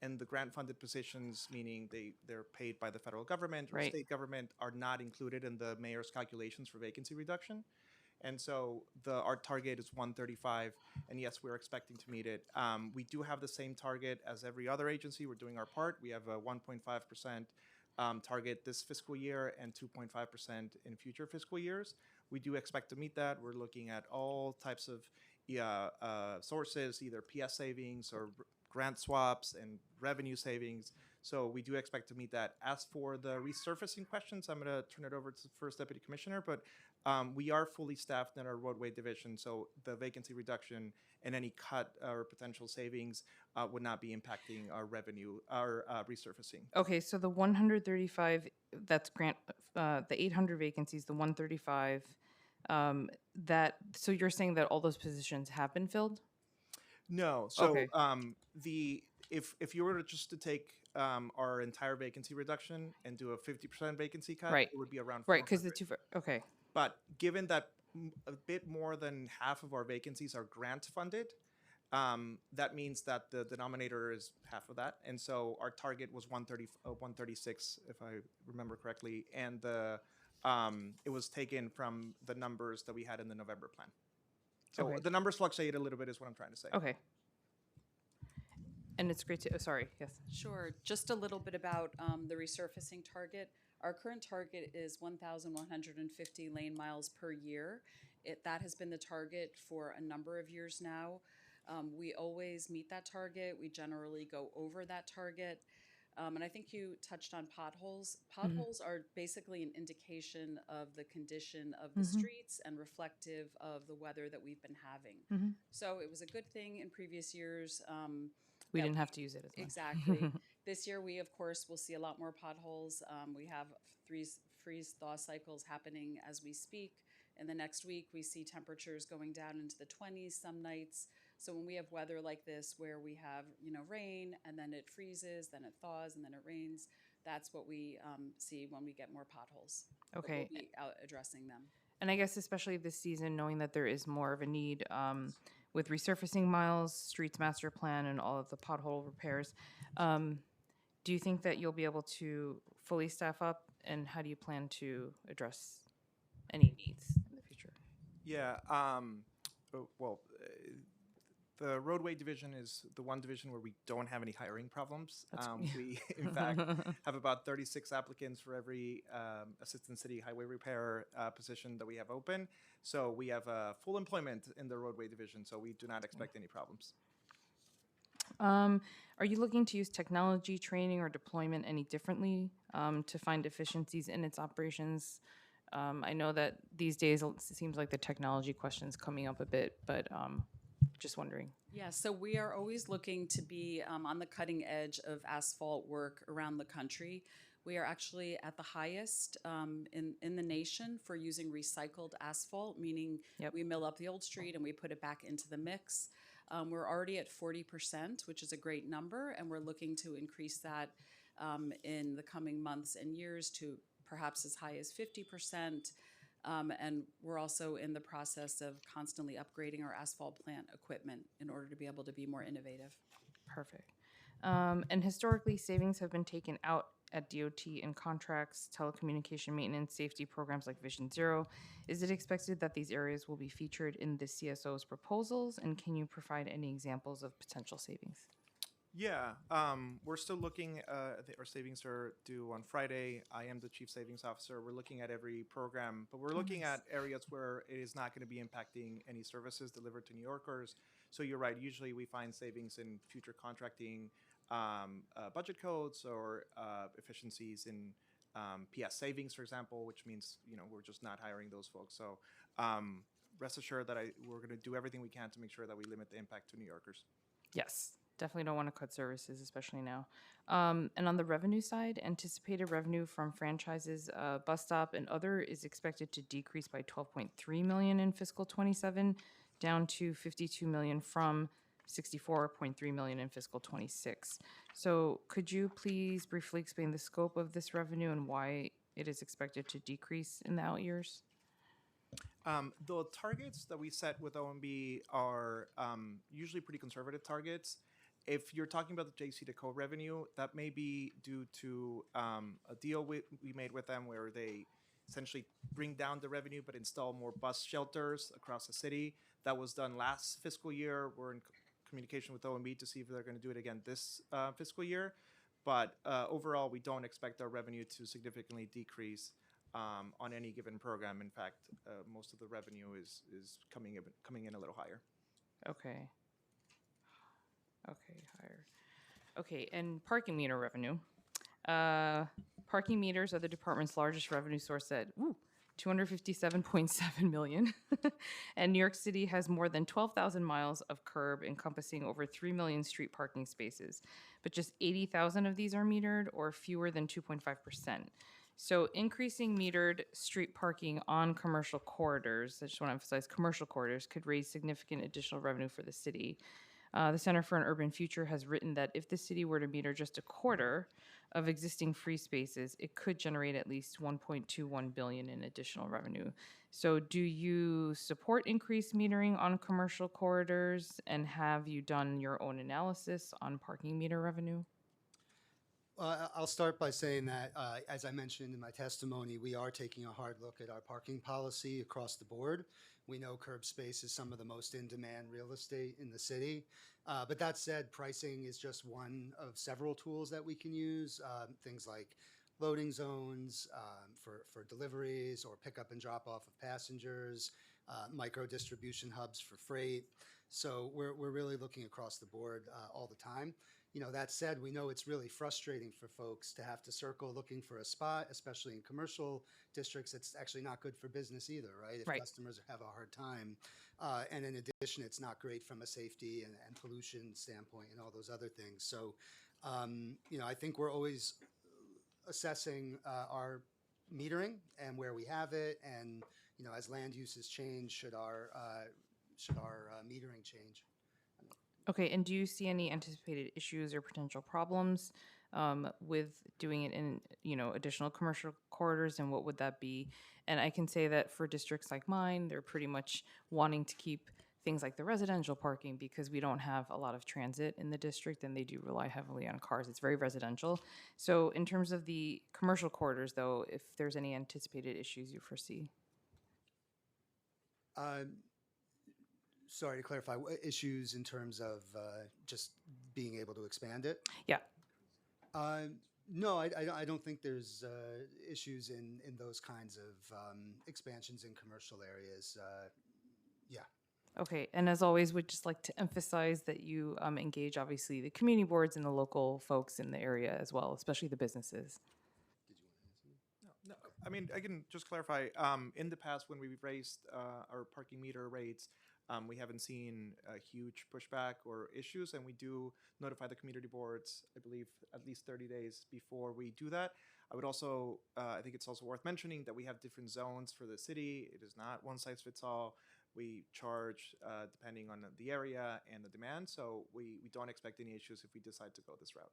and the grant funded positions, meaning they're paid by the federal government or Right. state government, are not included in the mayor's calculations for vacancy reduction. And so our target is 135, and yes, we're expecting to meet it. We do have the same target as every other agency. We're doing our part. We have a 1.5% target this fiscal year and 2.5% in future fiscal years. We do expect to meet that. We're looking at all types of sources, either PS savings or grant swaps and revenue savings. So we do expect to meet that. As for the resurfacing questions, I'm going to turn it over to the First Deputy Commissioner, but we are fully staffed in our roadway division, so the vacancy reduction and any cut or potential savings would not be impacting our revenue, our resurfacing. Okay, so the 135, that's grant, the 800 vacancies, the 135, so you're saying that all those positions have been filled? No. So Okay. If you were to just to take our entire vacancy reduction and do a 50% vacancy cut, Right. it would be around Right, because the 400. okay. But given that a bit more than half of our vacancies are grant funded, that means that the denominator is half of that. And so our target was 136, if I remember correctly. And it was taken from the numbers that we had in the November plan. So Okay. the numbers fluctuate a little bit is what I'm trying to say. Okay. And it's great to, sorry, yes. Sure. Just a little bit about the resurfacing target. Our current target is 1,150 lane miles per year. That has been the target for a number of years now. We always meet that target. We generally go over that target. And I think you touched on potholes. Potholes are basically an indication of the condition of the streets and reflective of the weather that we've been having. So it was a good thing in previous years. We that didn't have to use it as much. Exactly. This year, we, of course, will see a lot more potholes. We have freeze-thaw cycles happening as we speak. In the next week, we see temperatures going down into the 20s some nights. So when we have weather like this, where we have, rain, and then it freezes, then it thaws, and then it rains, that's what we see when we get more potholes. But Okay. we'll be out addressing them. And I guess especially this season, knowing that there is more of a need with resurfacing miles, streets master plan, and all of the pothole repairs, do you think that you'll be able to fully staff up? And how do you plan to address any needs in the future? Yeah. The roadway division is the one division where we don't have any hiring problems. We, in fact, have about 36 applicants for every assistant city highway repair position that we have open. So we have full employment in the roadway division, so we do not expect any problems. Are you looking to use technology, training, or deployment any differently to find efficiencies in its operations? I know that these days it seems like the technology question is coming up a bit, but just wondering. Yeah, so we are always looking to be on the cutting edge of asphalt work around the country. We are actually at the highest in the nation for using recycled asphalt, meaning we mill up the old street and we put it back into the mix. We're already at 40%, which is a great number, and we're looking to increase that in the coming months and years to perhaps as high as 50%. And we're also in the process of constantly upgrading our asphalt plant equipment in order to be able to be more innovative. Perfect. And historically, savings have been taken out at DOT in contracts, telecommunication maintenance, safety programs like Vision Zero. Is it expected that these areas will be featured in the CSO's proposals? And can you provide any examples of potential savings? Yeah, we're still looking. Our savings are due on Friday. I am the chief savings officer. We're looking at every program, but we're looking at areas where it is not going to be impacting any services delivered to New Yorkers. So you're right. Usually we find savings in future contracting budget codes or efficiencies in PS savings, for example, which means we're just not hiring those folks. So rest assured that we're going to do everything we can to make sure that we limit the impact to New Yorkers. Yes, definitely don't want to cut services, especially now. And on the revenue side, anticipated revenue from franchises, bus stop, and other is expected to decrease by $12.3 million in fiscal '27, down to $52 million from $64.3 million in fiscal '26. So could you please briefly explain the scope of this revenue and why it is expected to decrease in the out years? The targets that we set with OMB are usually pretty conservative targets. If you're talking about the JCDecaux revenue, that may be due to a deal we made with them where they essentially bring down the revenue but install more bus shelters across the city. That was done last fiscal year. We're in communication with OMB to see if they're going to do it again this fiscal year. But overall, we don't expect our revenue to significantly decrease on any given program. In fact, most of the revenue is coming in a little higher. Okay. Okay, higher. Okay, and parking meter revenue. Parking meters are the department's largest revenue source at 257.7 million. And New York City has more than 12,000 miles of curb encompassing over 3 million street parking spaces. But just 80,000 of these are metered, or fewer than 2.5%. So increasing metered street parking on commercial corridors, I just want to emphasize commercial corridors, could raise significant additional revenue for the city. The Center for an Urban Future has written that if the city were to meter just a quarter of existing free spaces, it could generate at least 1.21 billion in additional revenue. So do you support increased metering on commercial corridors, and have you done your own analysis on parking meter revenue? I'll start by saying that, as I mentioned in my testimony, we are taking a hard look at our parking policy across the board. We know curb space is some of the most in-demand real estate in the city. But that said, pricing is just one of several tools that we can use. Things like loading zones for deliveries or pickup and drop off of passengers, micro distribution hubs for freight. So we're really looking across the board all the time. You know, that said, we know it's really frustrating for folks to have to circle looking for a spot, especially in commercial districts. It's actually not good for business either, right? If Right. customers have a hard time. And in addition, it's not great from a safety and pollution standpoint and all those other things. So, you know, I think we're always assessing our metering and where we have it. And, you know, as land uses change, should our metering change? Okay, and do you see any anticipated issues or potential problems with doing it in, you know, additional commercial corridors, and what would that be? And I can say that for districts like mine, they're pretty much wanting to keep things like the residential parking because we don't have a lot of transit in the district, and they do rely heavily on cars. It's very residential. So in terms of the commercial corridors, though, if there's any anticipated issues you foresee? Sorry to clarify, issues in terms of just being able to expand it? Yeah. No, I don't think there's issues in those kinds of expansions in commercial areas. Yeah. Okay, and as always, we'd just like to emphasize that you engage, obviously, the community boards and the local folks in the area as well, especially the businesses. No, I mean, I can just clarify. In the past, when we've raised our parking meter rates, we haven't seen a huge pushback or issues, and we do notify the community boards, I believe, at least 30 days before we do that. I would also, I think it's also worth mentioning that we have different zones for the city. It is not one size fits all. We charge depending on the area and the demand, so we don't expect any issues if we decide to go this route.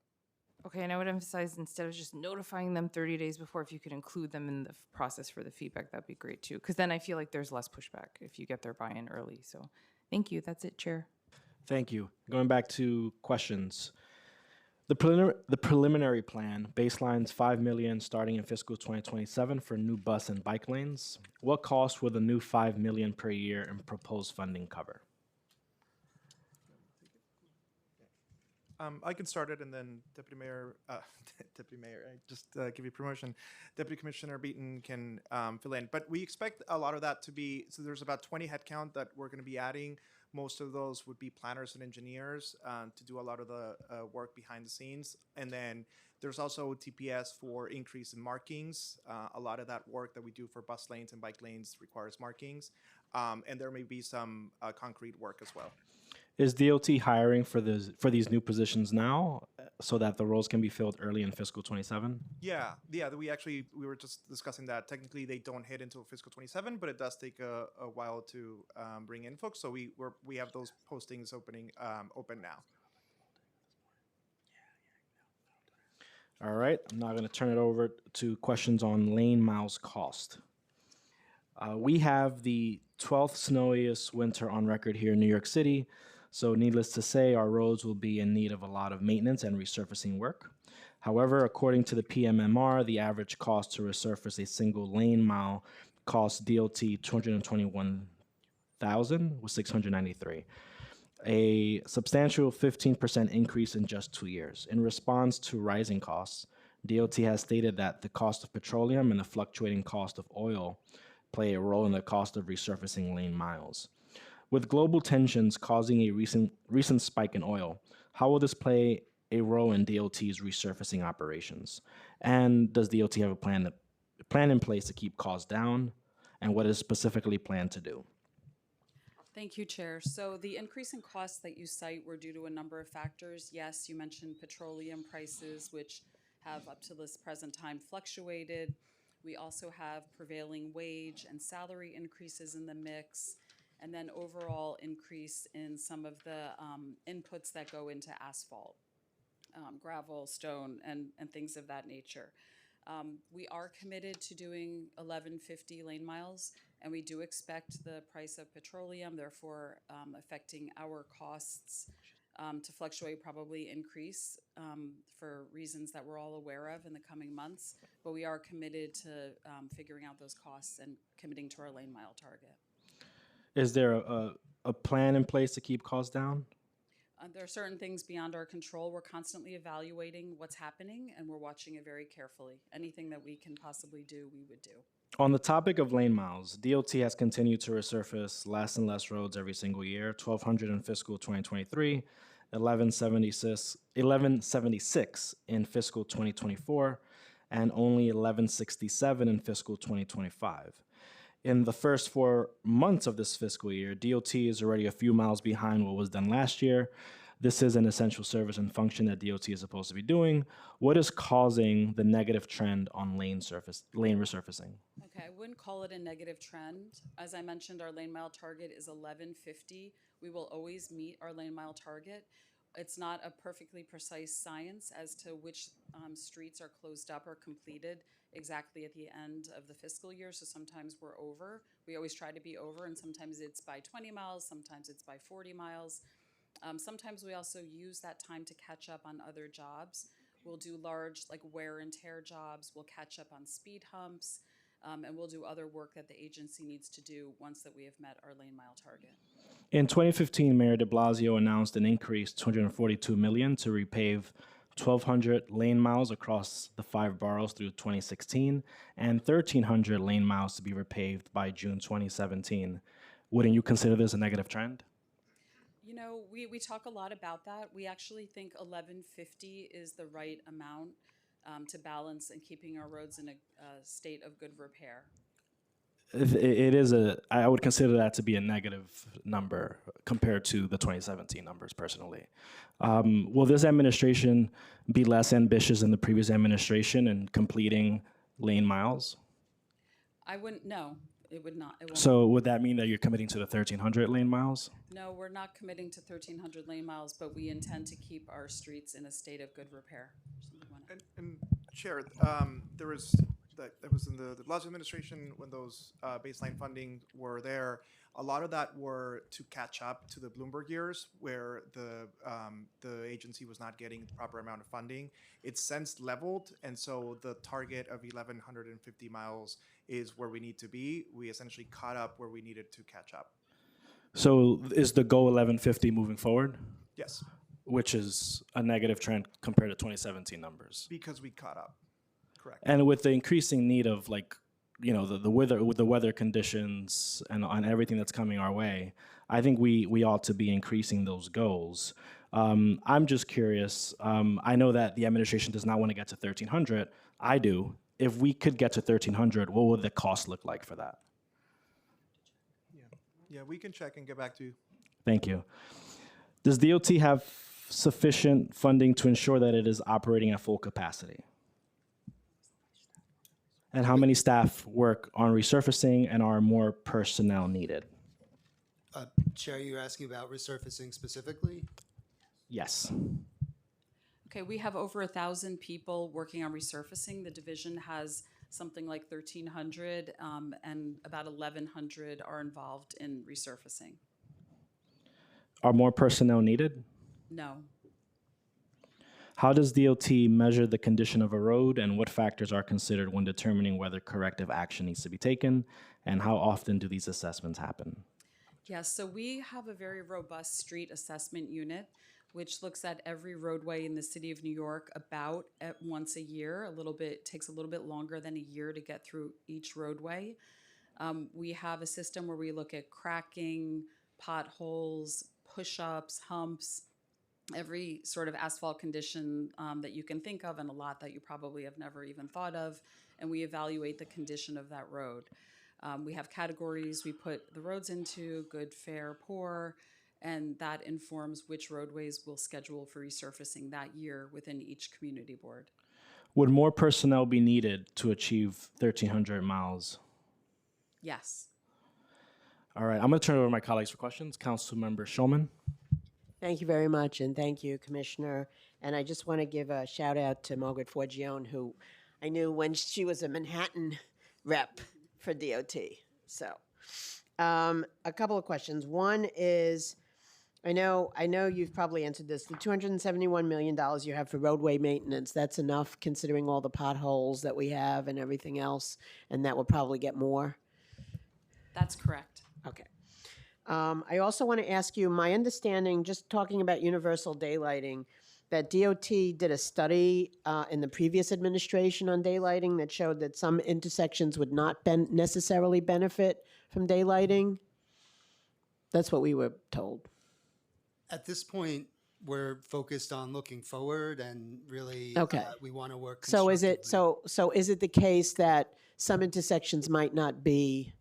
Okay, and I would emphasize, instead of just notifying them 30 days before, if you could include them in the process for the feedback, that'd be great too. Because then I feel like there's less pushback if you get their buy-in early. So thank you. That's it, Chair. Thank you. Going back to questions. The preliminary plan baselines $5 million starting in fiscal 2027 for new bus and bike lanes. What cost will the new $5 million per year in proposed funding cover? I can start it, and then Deputy Mayor, I just give you promotion. Deputy Commissioner Beaton can fill in. But we expect a lot of that to be, so there's about 20 headcount that we're going to be adding. Most of those would be planners and engineers to do a lot of the work behind the scenes. And then there's also TPS for increase in markings. A lot of that work that we do for bus lanes and bike lanes requires markings. And there may be some concrete work as well. Is DOT hiring for these new positions now so that the roles can be filled early in fiscal 27? Yeah. We were just discussing that. Technically, they don't hit until fiscal 27, but it does take a while to bring in folks. So we have those postings open now. All right. I'm now going to turn it over to questions on lane miles cost. We have the 12th snowiest winter on record here in New York City. So needless to say, our roads will be in need of a lot of maintenance and resurfacing work. However, according to the PMMR, the average cost to resurface a single lane mile costs DOT $221,693. a substantial 15% increase in just 2 years. In response to rising costs, DOT has stated that the cost of petroleum and the fluctuating cost of oil play a role in the cost of resurfacing lane miles. With global tensions causing a recent spike in oil, how will this play a role in DOT's resurfacing operations? And does DOT have a plan in place to keep costs down? And what is specifically planned to do? Thank you, Chair. So the increase in costs that you cite were due to a number of factors. Yes, you mentioned petroleum prices, which have up to this present time fluctuated. We also have prevailing wage and salary increases in the mix, and then overall increase in some of the inputs that go into asphalt, gravel, stone, and things of that nature. We are committed to doing 1150 lane miles, and we do expect the price of petroleum, therefore affecting our costs, to fluctuate, probably increase for reasons that we're all aware of in the coming months. But we are committed to figuring out those costs and committing to our lane mile target. Is there a plan in place to keep costs down? There are certain things beyond our control. We're constantly evaluating what's happening, and we're watching it very carefully. Anything that we can possibly do, we would do. On the topic of lane miles, DOT has continued to resurface less and less roads every single year. 1,200 in fiscal 2023, 1176 in fiscal 2024, and only 1167 in fiscal 2025. In the first 4 months of this fiscal year, DOT is already a few miles behind what was done last year. This is an essential service and function that DOT is supposed to be doing. What is causing the negative trend on lane resurfacing? Okay, I wouldn't call it a negative trend. As I mentioned, our lane mile target is 1150. We will always meet our lane mile target. It's not a perfectly precise science as to which streets are closed up or completed exactly at the end of the fiscal year, so sometimes we're over. We always try to be over, and sometimes it's by 20 miles, sometimes it's by 40 miles. Sometimes we also use that time to catch up on other jobs. We'll do large, like, wear and tear jobs, we'll catch up on speed humps, and we'll do other work that the agency needs to do once that we have met our lane mile target. In 2015, Mayor de Blasio announced an increase, $242 million, to repave 1,200 lane miles across the 5 boroughs through 2016, and 1,300 lane miles to be repaved by June 2017. Wouldn't you consider this a negative trend? You know, we talk a lot about that. We actually think 1150 is the right amount to balance and keeping our roads in a state of good repair. It is I would consider that to be a negative number compared to the 2017 numbers, personally. Will this administration be less ambitious than the previous administration in completing lane miles? I wouldn't, no, it would not. It won't. So would that mean that you're committing to the 1,300 lane miles? No, we're not committing to 1,300 lane miles, but we intend to keep our streets in a state of good repair. And Chair, there was in the de Blasio administration when those baseline funding were there. A lot of that were to catch up to the Bloomberg years, where the agency was not getting the proper amount of funding. It's since leveled, and so the target of 1,150 miles is where we need to be. We essentially caught up where we needed to catch up. So is the goal 1150 moving forward? Yes. Which is a negative trend compared to 2017 numbers. Because we caught up. Correct. And with the increasing need of, like, you know, the weather conditions and on everything that's coming our way, I think we ought to be increasing those goals. I'm just curious. I know that the administration does not want to get to 1,300. I do. If we could get to 1,300, what would the cost look like for that? Yeah, we can check and get back to you. Thank you. Does DOT have sufficient funding to ensure that it is operating at full capacity? And how many staff work on resurfacing, and are more personnel needed? Chair, you're asking about resurfacing specifically? Yes. Okay, we have over 1,000 people working on resurfacing. The division has something like 1,300, and about 1,100 are involved in resurfacing. Are more personnel needed? No. How does DOT measure the condition of a road, and what factors are considered when determining whether corrective action needs to be taken, and how often do these assessments happen? Yes, so we have a very robust street assessment unit, which looks at every roadway in the city of New York about at once a year. Takes a little bit longer than a year to get through each roadway. We have a system where we look at cracking, potholes, push-ups, humps, every sort of asphalt condition that you can think of, and a lot that you probably have never even thought of, and we evaluate the condition of that road. We have categories we put the roads into: good, fair, poor, and that informs which roadways we'll schedule for resurfacing that year within each community board. Would more personnel be needed to achieve 1,300 miles? Yes. All right, I'm going to turn it over to my colleagues for questions. Councilmember Schulman. Thank you very much, and thank you, Commissioner. And I just want to give a shout out to Margaret Forgione, who I knew when she was a Manhattan rep for DOT. So, a couple of questions. One is, I know you've probably answered this. The $271 million you have for roadway maintenance, that's enough considering all the potholes that we have and everything else, and that will probably get more? That's correct. Okay. I also want to ask you, my understanding, just talking about universal daylighting, that DOT did a study in the previous administration on daylighting that showed that some intersections would not necessarily benefit from daylighting. That's what we were told. At this point, we're focused on looking forward and really we want to work. So is it so is it the case that some intersections might not be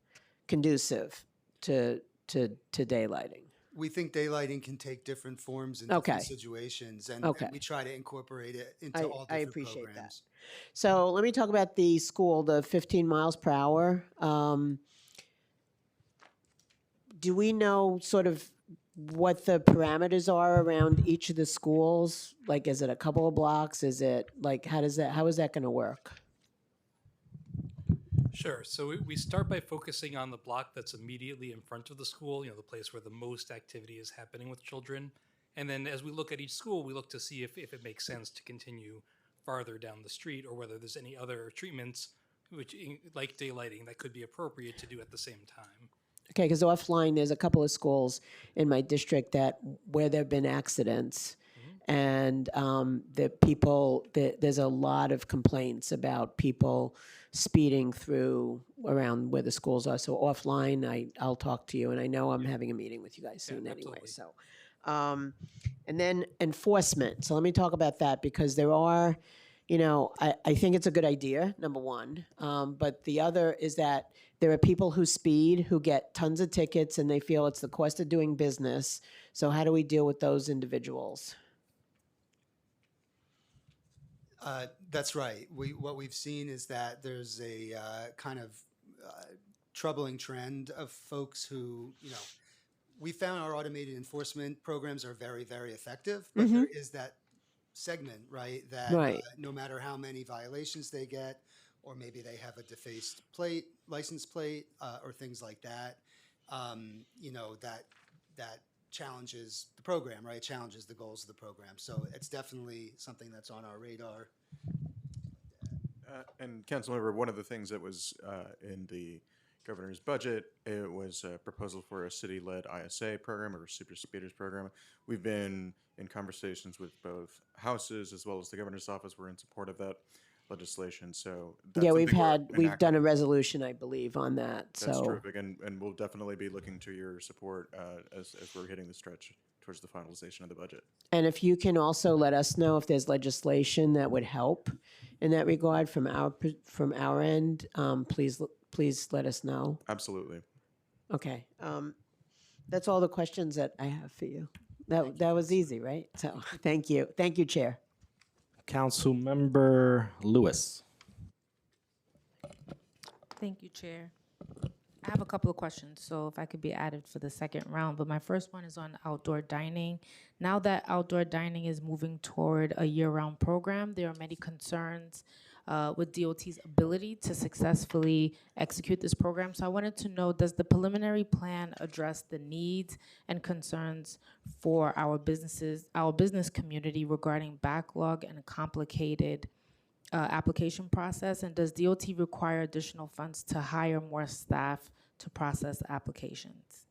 conducive to daylighting? We think daylighting can take different forms in different situations, and we try to incorporate it into all different I appreciate programs. that. So let me talk about the school, the 15 miles per hour. Do we know sort of what the parameters are around each of the schools? Like, is it a couple of blocks? Is it like, how is that going to work? Sure. So we start by focusing on the block that's immediately in front of the school, the place where the most activity is happening with children. And then as we look at each school, we look to see if it makes sense to continue farther down the street, or whether there's any other treatments, like daylighting, that could be appropriate to do at the same time. Okay, because offline, there's a couple of schools in my district where there have been accidents. And there's a lot of complaints about people speeding through around where the schools are. So offline, I'll talk to you, and I know I'm having a meeting with you guys soon anyway. So, and then enforcement. So let me talk about that, because there are, I think it's a good idea, number one. But the other is that there are people who speed, who get tons of tickets, and they feel it's the cost of doing business. So how do we deal with those individuals? That's right. What we've seen is that there's a kind of troubling trend of folks who, we found our automated enforcement programs are very, very effective, but there is that segment, right, that no matter how many violations they get, or maybe they have a defaced license plate, or things like that, that challenges the program, right? Challenges the goals of the program. So it's definitely something that's on our radar. And Councilmember, one of the things that was in the governor's budget, it was a proposal for a city-led ISA program, or super speeders program. We've been in conversations with both houses as well as the governor's office. We're in support of that legislation. So that's we've done a resolution, I believe, on that. That's so terrific, and we'll definitely be looking to your support as we're hitting the stretch towards the finalization of the budget. And if you can also let us know if there's legislation that would help in that regard from our end, please let us know. Absolutely. Okay, that's all the questions that I have for you. That was easy, right? So thank you, Chair. Councilmember Lewis. Thank you, Chair. I have a couple of questions, so if I could be added for the second round. But my first one is on outdoor dining. Now that outdoor dining is moving toward a year-round program, there are many concerns with DOT's ability to successfully execute this program. So I wanted to know, does the preliminary plan address the needs and concerns for our business community regarding backlog and a complicated application process? And does DOT require additional funds to hire more staff to process applications?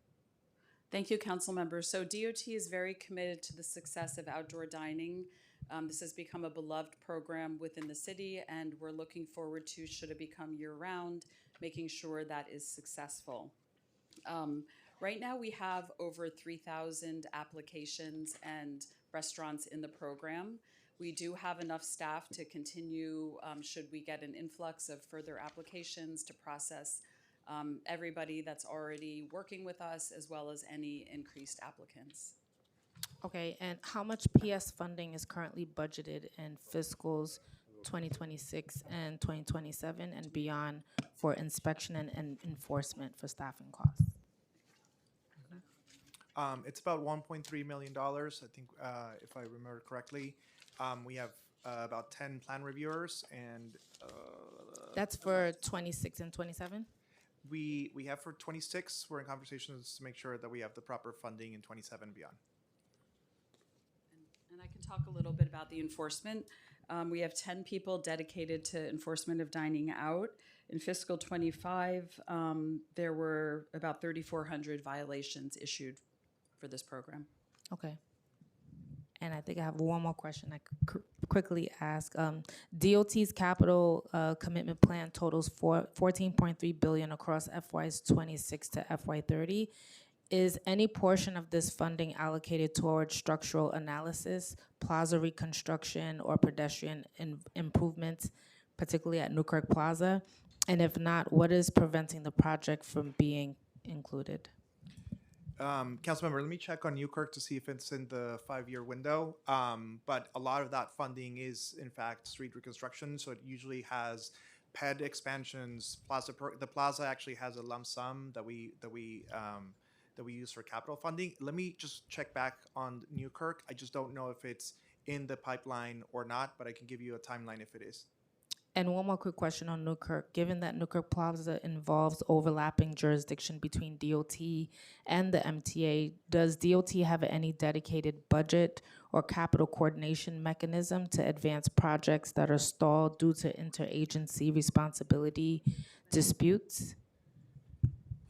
Thank you, council members. So DOT is very committed to the success of outdoor dining. This has become a beloved program within the city, and we're looking forward to, should it become year-round, making sure that is successful. Right now, we have over 3,000 applications and restaurants in the program. We do have enough staff to continue, should we get an influx of further applications, to process everybody that's already working with us, as well as any increased applicants. Okay, and how much PS funding is currently budgeted in fiscals 2026 and 2027 and beyond for inspection and enforcement for staffing costs? It's about $1.3 million, I think, if I remember correctly. We have about 10 plan reviewers, and That's for 26 and 27? we have for 26. We're in conversations to make sure that we have the proper funding in 27 and beyond. And I can talk a little bit about the enforcement. We have 10 people dedicated to enforcement of dining out. In fiscal 25, there were about 3,400 violations issued for this program. Okay. And I think I have one more question I could quickly ask. DOT's capital commitment plan totals $14.3 billion across FYs 26 to FY 30. Is any portion of this funding allocated towards structural analysis, plaza reconstruction, or pedestrian improvements, particularly at Newkirk Plaza? And if not, what is preventing the project from being included? Councilmember, let me check on Newkirk to see if it's in the 5-year window. But a lot of that funding is, in fact, street reconstruction. So it usually has PED expansions. The plaza actually has a lump sum that we use for capital funding. Let me just check back on Newkirk. I just don't know if it's in the pipeline or not, but I can give you a timeline if it is. And one more quick question on Newkirk. Given that Newkirk Plaza involves overlapping jurisdiction between DOT and the MTA, does DOT have any dedicated budget or capital coordination mechanism to advance projects that are stalled due to interagency responsibility disputes?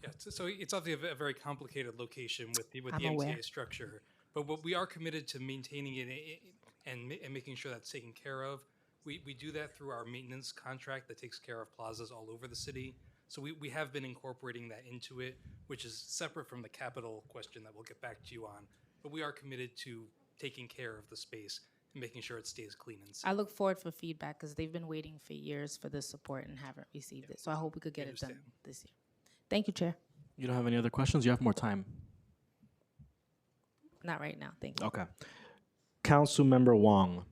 Yeah, so it's obviously a very complicated location with the I'm MTA aware. structure, but what we are committed to maintaining it and making sure that's taken care of. We do that through our maintenance contract that takes care of plazas all over the city. So we have been incorporating that into it, which is separate from the capital question that we'll get back to you on. But we are committed to taking care of the space and making sure it stays clean and safe. I look forward for feedback because they've been waiting for years for this support and haven't received it. So I hope we could get it done this year. Thank you, Chair. You don't have any other questions? You have more time. Not right now, thank you. Okay. Councilmember Wong.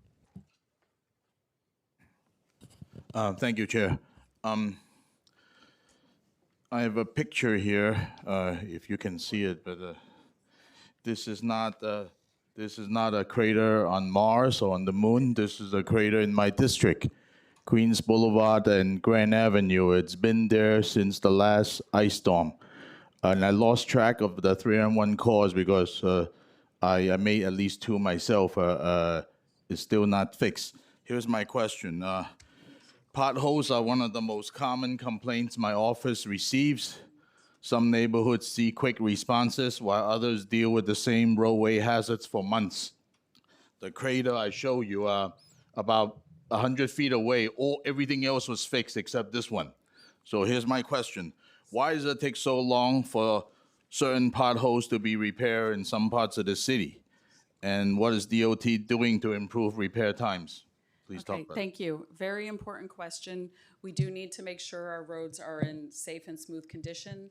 Thank you, Chair. I have a picture here, if you can see it, but this is not a crater on Mars or on the moon. This is a crater in my district, Queens Boulevard and Grand Avenue. It's been there since the last ice storm, and I lost track of the 301 cause because I made at least 2 myself. It's still not fixed. Here's my question. Potholes are one of the most common complaints my office receives. Some neighborhoods see quick responses, while others deal with the same roadway hazards for months. The crater I show you, about 100 feet away, everything else was fixed except this one. So here's my question. Why does it take so long for certain potholes to be repaired in some parts of the city? And what is DOT doing to improve repair times? Please talk Okay, about it. thank you. Very important question. We do need to make sure our roads are in safe and smooth condition.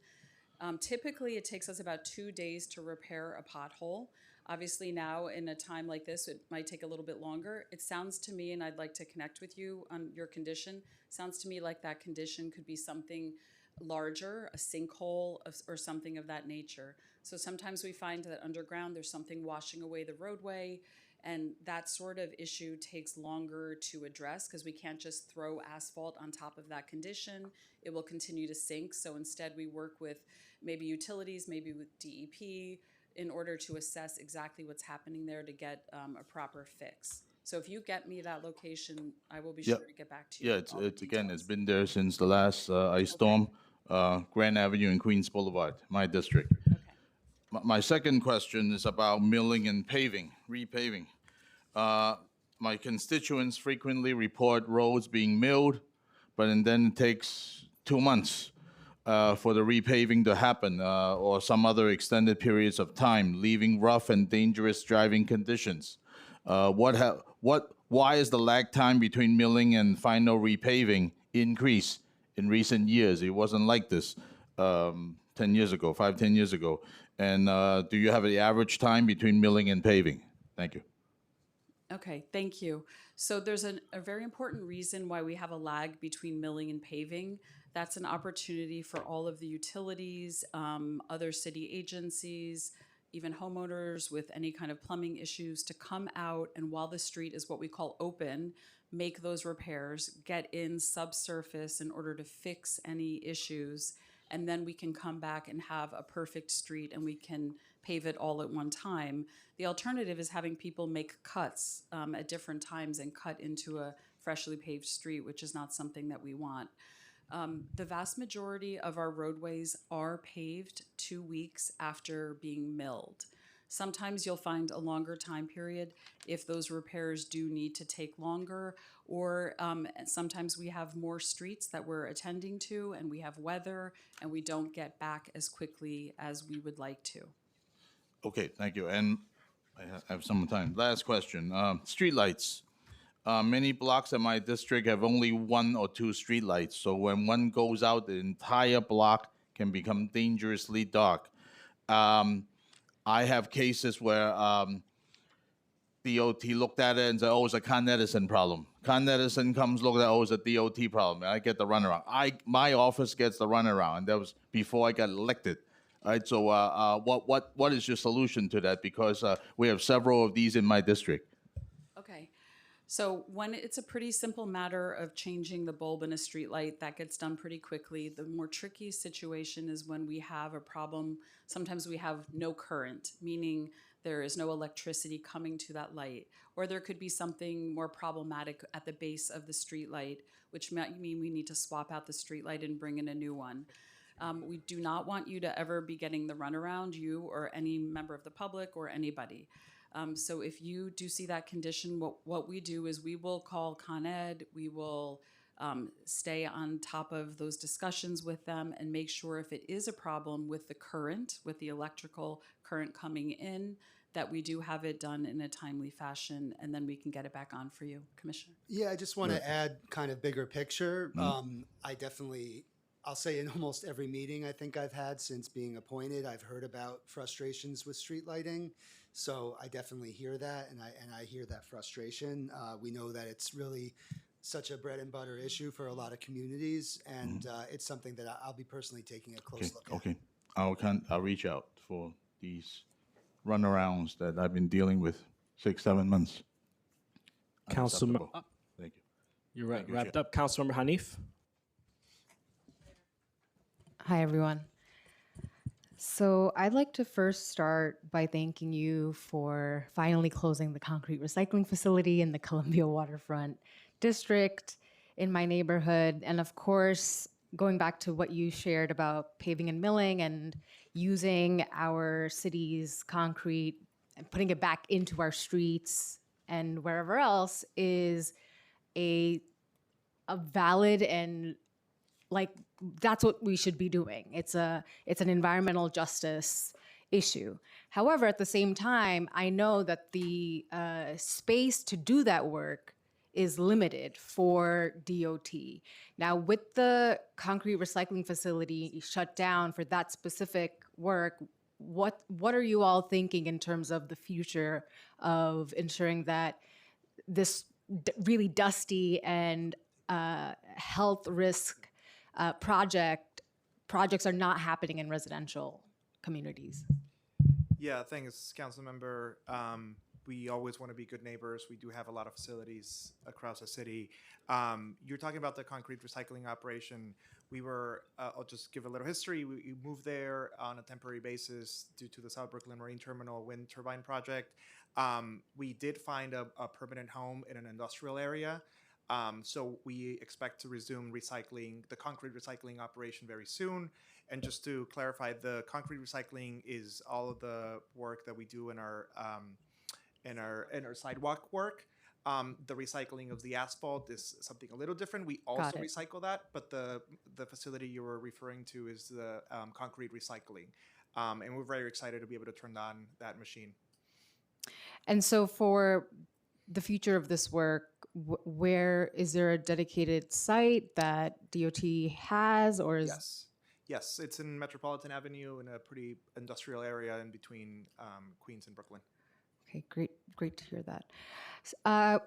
Typically, it takes us about 2 days to repair a pothole. Obviously now, in a time like this, it might take a little bit longer. It sounds to me, and I'd like to connect with you on your condition, sounds to me like that condition could be something larger, a sinkhole or something of that nature. So sometimes we find that underground there's something washing away the roadway, and that sort of issue takes longer to address because we can't just throw asphalt on top of that condition. It will continue to sink. So instead we work with maybe utilities, maybe with DEP, in order to assess exactly what's happening there to get a proper fix. So if you get me that location, I will be sure to get back to you. Yeah, with all the it's again, details. it's been there since the last ice storm, Grand Avenue and Queens Boulevard, my district. My second question is about milling and paving, repaving. My constituents frequently report roads being milled, and then it takes 2 months for the repaving to happen, or some other extended periods of time, leaving rough and dangerous driving conditions. Why is the lag time between milling and final repaving increased in recent years? It wasn't like this 10 years ago, 10 years ago. And do you have the average time between milling and paving? Thank you. Okay, thank you. So there's a very important reason why we have a lag between milling and paving. That's an opportunity for all of the utilities, other city agencies, even homeowners with any kind of plumbing issues to come out and while the street is what we call open, make those repairs, get in subsurface in order to fix any issues, and then we can come back and have a perfect street and we can pave it all at one time. The alternative is having people make cuts at different times and cut into a freshly paved street, which is not something that we want. The vast majority of our roadways are paved 2 weeks after being milled. Sometimes you'll find a longer time period if those repairs do need to take longer, or sometimes we have more streets that we're attending to and we have weather and we don't get back as quickly as we would like to. Okay, thank you. And I have some time. Last question. Streetlights. Many blocks in my district have only 1 or 2 streetlights. So when one goes out, the entire block can become dangerously dark. I have cases where DOT looked at it and said, oh, it's a Con Edison problem. Con Edison comes, look at it, oh, it's a DOT problem. And I get the runaround. My office gets the runaround, and that was before I got elected. All right, so what is your solution to that? Because we have several of these in my district. Okay. So when it's a pretty simple matter of changing the bulb in a streetlight, that gets done pretty quickly. The more tricky situation is when we have a problem. Sometimes we have no current, meaning there is no electricity coming to that light. Or there could be something more problematic at the base of the streetlight, which might mean we need to swap out the streetlight and bring in a new one. We do not want you to ever be getting the runaround, you or any member of the public or anybody. So if you do see that condition, what we do is we will call Con Ed, we will stay on top of those discussions with them and make sure if it is a problem with the current, with the electrical current coming in, that we do have it done in a timely fashion, and then we can get it back on for you, Commissioner. Yeah, I just want to add kind of bigger picture. I'll say in almost every meeting I think I've had since being appointed, I've heard about frustrations with street lighting. So I definitely hear that, and I hear that frustration. We know that it's really such a bread and butter issue for a lot of communities, and it's something that I'll be personally taking a close look at. Okay, I'll reach out for these runarounds that I've been dealing with 6-7 months. Councilmember, Thank you. You're Thank you, wrapped Chair. up. Councilmember Hanif. Hi, everyone. So I'd like to first start by thanking you for finally closing the concrete recycling facility in the Columbia Waterfront District in my neighborhood. And of course, going back to what you shared about paving and milling and using our city's concrete and putting it back into our streets and wherever else is a valid and that's what we should be doing. It's an environmental justice issue. However, at the same time, I know that the space to do that work is limited for DOT. Now, with the concrete recycling facility shut down for that specific work, what are you all thinking in terms of the future of ensuring that this really dusty and health risk projects are not happening in residential communities? Yeah, thanks, council member. We always want to be good neighbors. We do have a lot of facilities across the city. You're talking about the concrete recycling operation. We were, I'll just give a little history. We moved there on a temporary basis due to the South Brooklyn Marine Terminal wind turbine project. We did find a permanent home in an industrial area. So we expect to resume the concrete recycling operation very soon. And just to clarify, the concrete recycling is all of the work that we do in our sidewalk work. The recycling of the asphalt is something a little different. We also it. recycle that, but the facility you were referring to is the concrete recycling. And we're very excited to be able to turn on that machine. And so for the future of this work, where is there a dedicated site that DOT has, or is Yes, it's in Metropolitan Avenue in a pretty industrial area in between Queens and Brooklyn. Okay, great to hear that.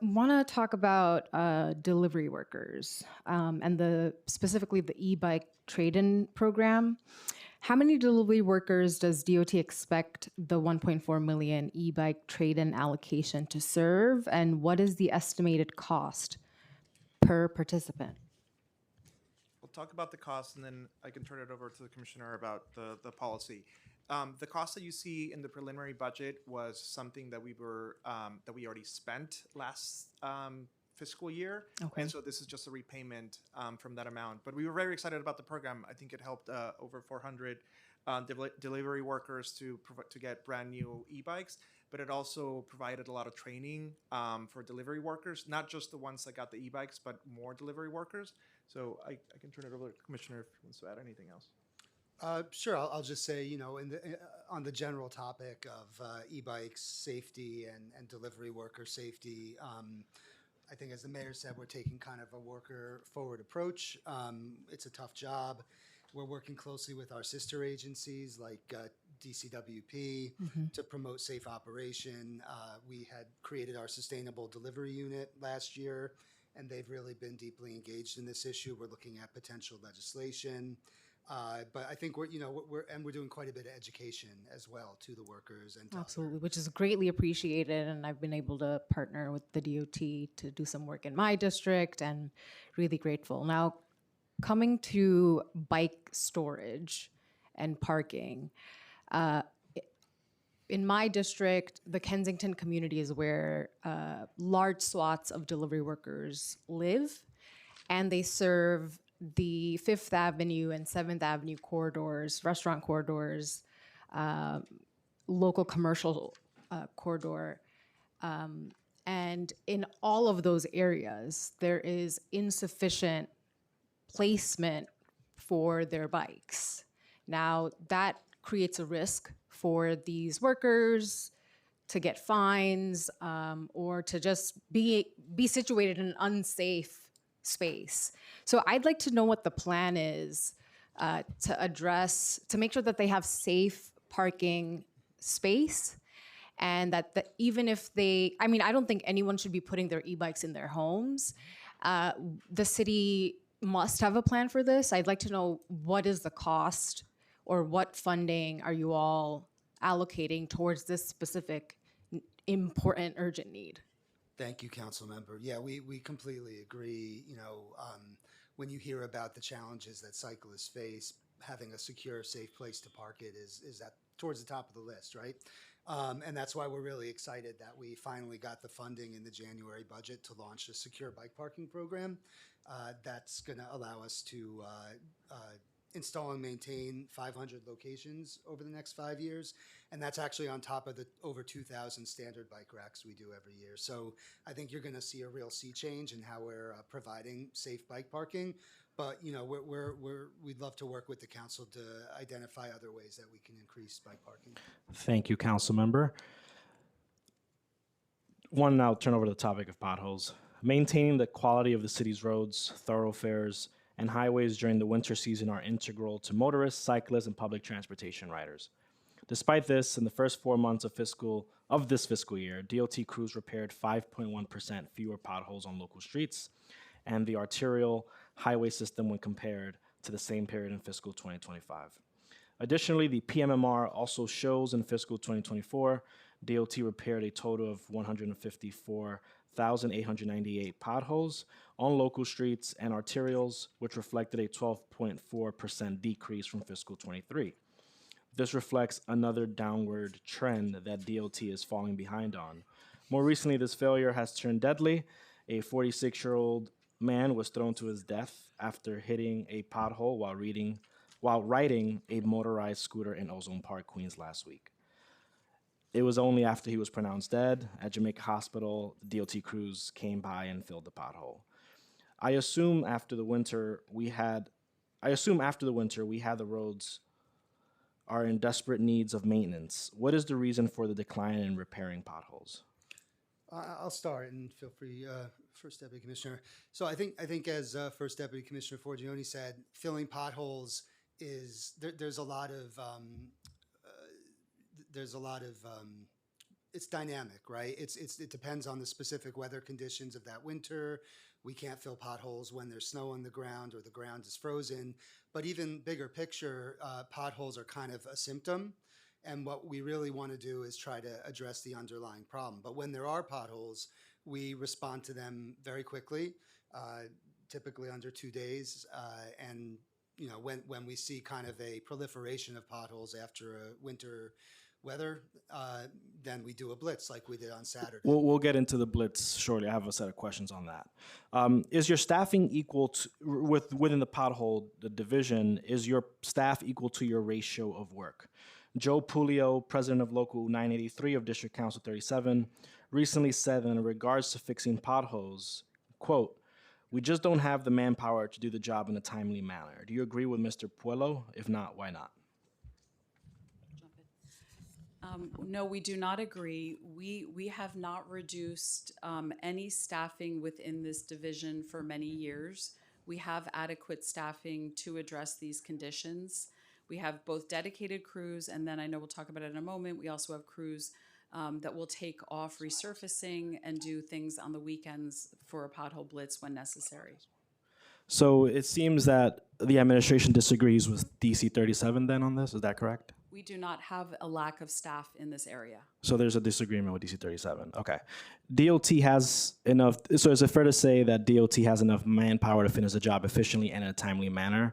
Want to talk about delivery workers and specifically the e-bike trade-in program. How many delivery workers does DOT expect the 1.4 million e-bike trade-in allocation to serve, and what is the estimated cost per participant? We'll talk about the cost, and then I can turn it over to the commissioner about the policy. The cost that you see in the preliminary budget was something that we already spent last fiscal year. Okay. And so this is just a repayment from that amount. But we were very excited about the program. I think it helped over 400 delivery workers to get brand new e-bikes, but it also provided a lot of training for delivery workers, not just the ones that got the e-bikes, but more delivery workers. So I can turn it over to the commissioner if he wants to add anything else. Sure. I'll just say, on the general topic of e-bikes safety and delivery worker safety, I think as the mayor said, we're taking kind of a worker forward approach. It's a tough job. We're working closely with our sister agencies like DCWP to promote safe operation. We had created our sustainable delivery unit last year, and they've really been deeply engaged in this issue. We're looking at potential legislation. But I think we're doing quite a bit of education as well to the workers and to Absolutely, which is greatly appreciated, and I've been able to partner with the DOT to do some work in my district, and really grateful. Now, coming to bike storage and parking, in my district, the Kensington community is where large swaths of delivery workers live, and they serve the 5th Avenue and 7th Avenue corridors, restaurant corridors, local commercial corridor. And in all of those areas, there is insufficient placement for their bikes. Now, that creates a risk for these workers to get fines or to just be situated in an unsafe space. So I'd like to know what the plan is to make sure that they have safe parking space, and that even if I don't think anyone should be putting their e-bikes in their homes. The city must have a plan for this. I'd like to know what is the cost, or what funding are you all allocating towards this specific important urgent need? Thank you, Council Member. Yeah, we completely agree. When you hear about the challenges that cyclists face, having a secure, safe place to park it is towards the top of the list, right? And that's why we're really excited that we finally got the funding in the January budget to launch a secure bike parking program. That's going to allow us to install and maintain 500 locations over the next 5 years. And that's actually on top of the over 2,000 standard bike racks we do every year. So I think you're going to see a real sea change in how we're providing safe bike parking. But we'd love to work with the council to identify other ways that we can increase bike parking. Thank you, Council Member. One, now turn over to the topic of potholes. Maintaining the quality of the city's roads, thoroughfares, and highways during the winter season are integral to motorists, cyclists, and public transportation riders. Despite this, in the first 4 months of this fiscal year, DOT crews repaired 5.1% fewer potholes on local streets and the arterial highway system when compared to the same period in fiscal 2025. Additionally, the PMMR also shows in fiscal 2024, DOT repaired a total of 154,898 potholes on local streets and arterials, which reflected a 12.4% decrease from fiscal 23. This reflects another downward trend that DOT is falling behind on. More recently, this failure has turned deadly. A 46-year-old man was thrown to his death after hitting a pothole while reading while riding a motorized scooter in Ozone Park, Queens last week. It was only after he was pronounced dead at Jamaica Hospital, the DOT crews came by and filled the pothole. I assume after the winter we had the roads are in desperate needs of maintenance. What is the reason for the decline in repairing potholes? I'll start, and feel free, First Deputy Commissioner. So I think as First Deputy Commissioner Forgione said, filling potholes is there's a lot of it's dynamic, right? It depends on the specific weather conditions of that winter. We can't fill potholes when there's snow on the ground or the ground is frozen. But even bigger picture, potholes are kind of a symptom. And what we really want to do is try to address the underlying problem. But when there are potholes, we respond to them very quickly, typically under 2 days. And you know, when we see kind of a proliferation of potholes after a winter weather, then we do a blitz like we did on Saturday. We'll get into the blitz shortly. I have a set of questions on that. Is your staffing equal to, within the pothole, the division, is your staff equal to your ratio of work? Joe Pulio, president of Local 983 of District Council 37, recently said that in regards to fixing potholes, quote, "We just don't have the manpower to do the job in a timely manner." Do you agree with Mr. Puello? If not, why not? No, we do not agree. We have not reduced any staffing within this division for many years. We have adequate staffing to address these conditions. We have both dedicated crews, and then I know we'll talk about it in a moment. We also have crews that will take off resurfacing and do things on the weekends for a pothole blitz when necessary. So it seems that the administration disagrees with DC 37 then on this, is that correct? We do not have a lack of staff in this area. So there's a disagreement with DC 37. Okay. DOT has enough, so is it fair to say that DOT has enough manpower to finish the job efficiently and in a timely manner?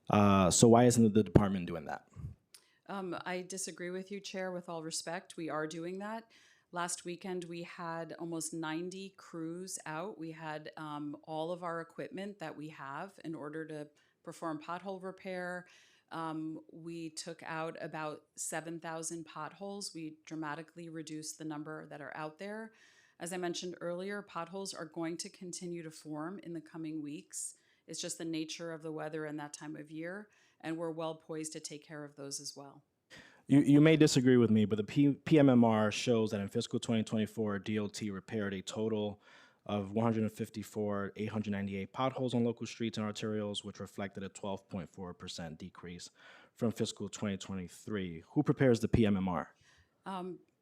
So why isn't the department doing that? I disagree with you, Chair, with all respect. We are doing that. Last weekend, we had almost 90 crews out. We had all of our equipment that we have in order to perform pothole repair. We took out about 7,000 potholes. We dramatically reduced the number that are out there. As I mentioned earlier, potholes are going to continue to form in the coming weeks. It's just the nature of the weather in that time of year, and we're well poised to take care of those as well. You may disagree with me, but the PMMR shows that in fiscal 2024, DOT repaired a total of 154,898 potholes on local streets and arterials, which reflected a 12.4% decrease from fiscal 2023. Who prepares the PMMR?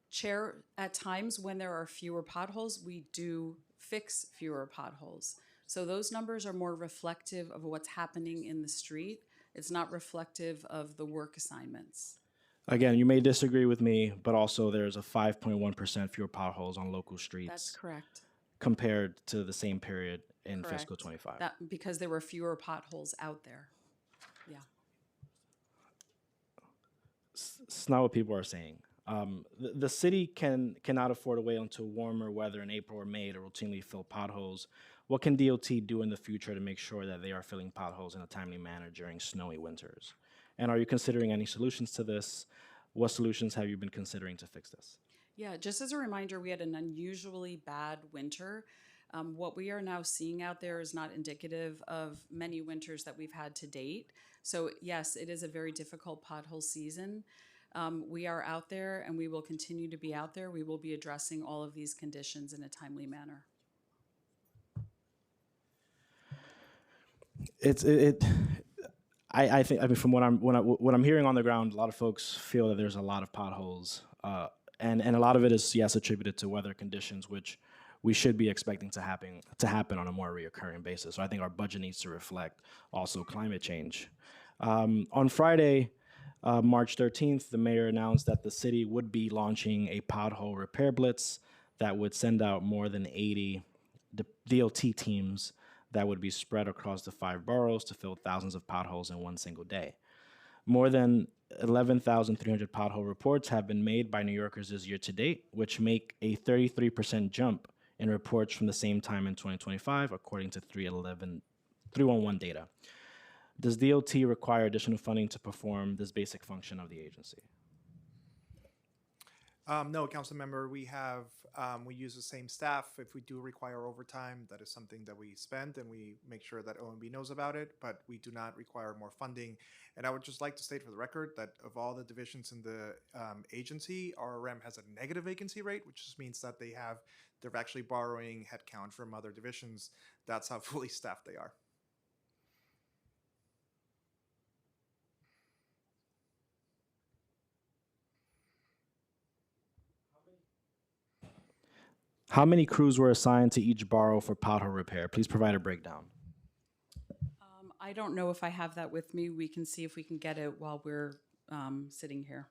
Chair, at times when there are fewer potholes, we do fix fewer potholes. So those numbers are more reflective of what's happening in the street. It's not reflective of the work assignments. Again, you may disagree with me, but also there's a 5.1% fewer potholes on local streets. That's correct. Compared to the same period in Correct. fiscal 25. That, because there were fewer potholes out there. Yeah. It's not what people are saying. The city cannot afford to wait until warmer weather in April or May to routinely fill potholes. What can DOT do in the future to make sure that they are filling potholes in a timely manner during snowy winters? And are you considering any solutions to this? What solutions have you been considering to fix this? Yeah, just as a reminder, we had an unusually bad winter. What we are now seeing out there is not indicative of many winters that we've had to date. So yes, it is a very difficult pothole season. We are out there and we will continue to be out there. We will be addressing all of these conditions in a timely manner. I think from what I'm hearing on the ground, a lot of folks feel that there's a lot of potholes. And a lot of it is, yes, attributed to weather conditions, which we should be expecting to happen on a more reoccurring basis. So I think our budget needs to reflect also climate change. On Friday, March 13th, the mayor announced that the city would be launching a pothole repair blitz that would send out more than 80 DOT teams that would be spread across the 5 boroughs to fill thousands of potholes in one single day. More than 11,300 pothole reports have been made by New Yorkers this year to date, which make a 33% jump in reports from the same time in 2025, according to 311 data. Does DOT require additional funding to perform this basic function of the agency? No, council member, we use the same staff. If we do require overtime, that is something that we spend and we make sure that OMB knows about it, but we do not require more funding. And I would just like to state for the record that of all the divisions in the agency, RRM has a negative vacancy rate, which just means that they're actually borrowing headcount from other divisions. That's how fully staffed they are. How many crews were assigned to each borough for pothole repair? Please provide a breakdown. I don't know if I have that with me. We can see if we can get it while we're sitting here.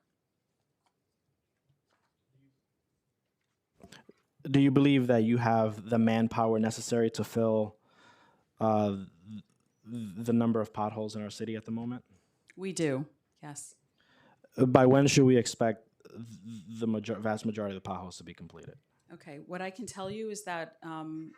Do you believe that you have the manpower necessary to fill the number of potholes in our city at the moment? We do, yes. By when should we expect the vast majority of the potholes to be completed? Okay, what I can tell you is that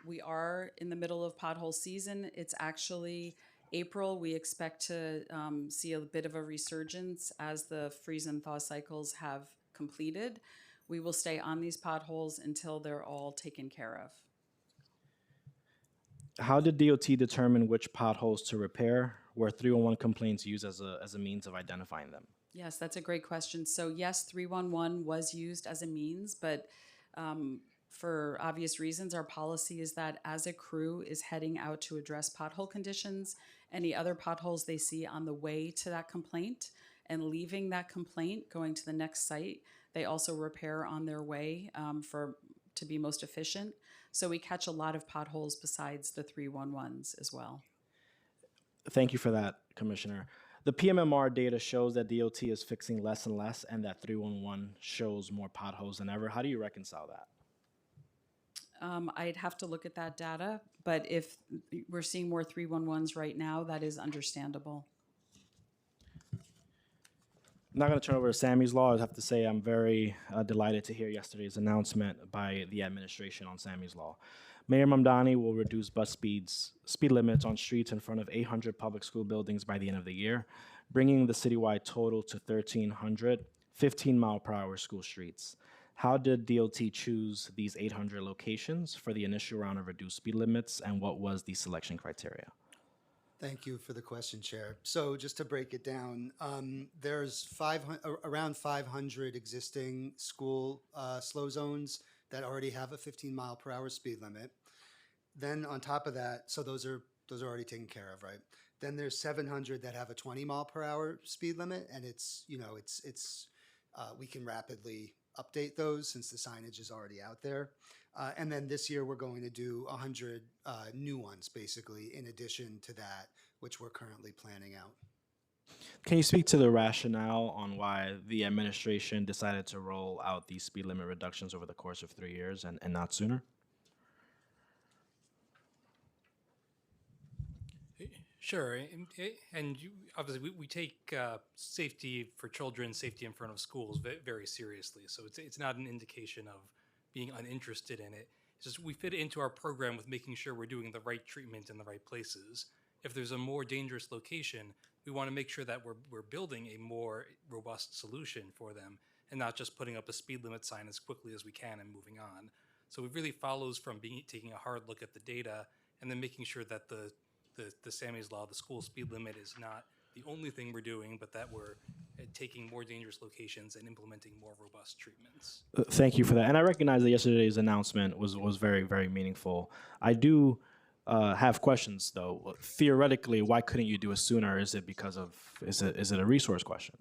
we are in the middle of pothole season. It's actually April. We expect to see a bit of a resurgence as the freeze and thaw cycles have completed. We will stay on these potholes until they're all taken care of. How did DOT determine which potholes to repair? Were 311 complaints used as a means of identifying them? Yes, that's a great question. So yes, 311 was used as a means, but for obvious reasons, our policy is that as a crew is heading out to address pothole conditions, any other potholes they see on the way to that complaint and leaving that complaint, going to the next site, they also repair on their way to be most efficient. So we catch a lot of potholes besides the 311s as well. Thank you for that, Commissioner. The PMMR data shows that DOT is fixing less and less and that 311 shows more potholes than ever. How do you reconcile that? I'd have to look at that data, but if we're seeing more 311s right now, that is understandable. I'm not going to turn over to Sammy's Law. I have to say I'm very delighted to hear yesterday's announcement by the administration on Sammy's Law. Mayor Mamdani will reduce speed limits on streets in front of 800 public school buildings by the end of the year, bringing the citywide total to 1,300 15-mile-per-hour school streets. How did DOT choose these 800 locations for the initial round of reduced speed limits, and what was the selection criteria? Thank you for the question, Chair. So just to break it down, there's around 500 existing school slow zones that already have a 15-mile-per-hour speed limit. Then on top of that, so those are already taken care of, right? Then there's 700 that have a 20-mile-per-hour speed limit, and we can rapidly update those since the signage is already out there. And then this year we're going to do 100 new ones, basically, in addition to that, which we're currently planning out. Can you speak to the rationale on why the administration decided to roll out these speed limit reductions over the course of 3 years and not sooner? Sure, and obviously we take safety for children, safety in front of schools very seriously. So it's not an indication of being uninterested in it. It's just we fit it into our program with making sure we're doing the right treatment in the right places. If there's a more dangerous location, we want to make sure that we're building a more robust solution for them and not just putting up a speed limit sign as quickly as we can and moving on. So it really follows from taking a hard look at the data and then making sure that the Sammy's Law, the school speed limit, is not the only thing we're doing, but that we're taking more dangerous locations and implementing more robust treatments. Thank you for that. And I recognize that yesterday's announcement was very, very meaningful. I do have questions, though. Theoretically, why couldn't you do it sooner? Is it because of, is it a resource question?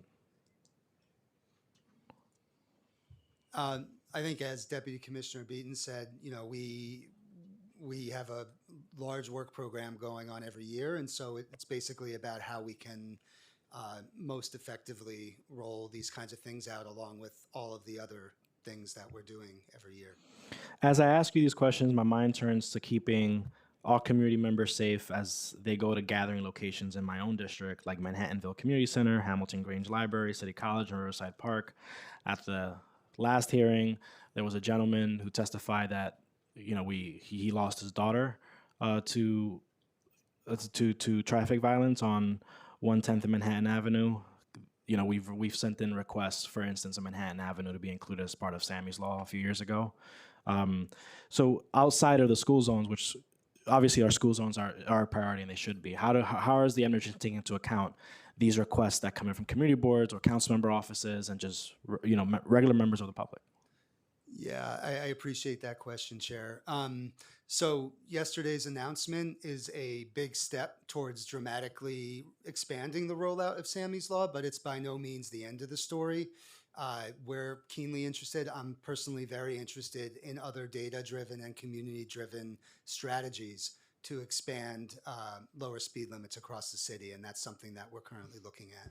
I think as Deputy Commissioner Beaton said, we have a large work program going on every year, and so it's basically about how we can most effectively roll these kinds of things out along with all of the other things that we're doing every year. As I ask you these questions, my mind turns to keeping all community members safe as they go to gathering locations in my own district, like Manhattanville Community Center, Hamilton Grange Library, City College, and Riverside Park. At the last hearing, there was a gentleman who testified that he lost his daughter to to traffic violence on 110th and Manhattan Avenue. You know, we've sent in requests, for instance, on Manhattan Avenue to be included as part of Sammy's Law a few years ago. So outside of the school zones, which obviously our school zones are a priority and they should be, how is the administration taking into account these requests that come in from community boards or council member offices and just regular members of the public? Yeah, I appreciate that question, Chair. So yesterday's announcement is a big step towards dramatically expanding the rollout of Sammy's Law, but it's by no means the end of the story. We're keenly interested. I'm personally very interested in other data-driven and community-driven strategies to expand lower speed limits across the city, and that's something that we're currently looking at.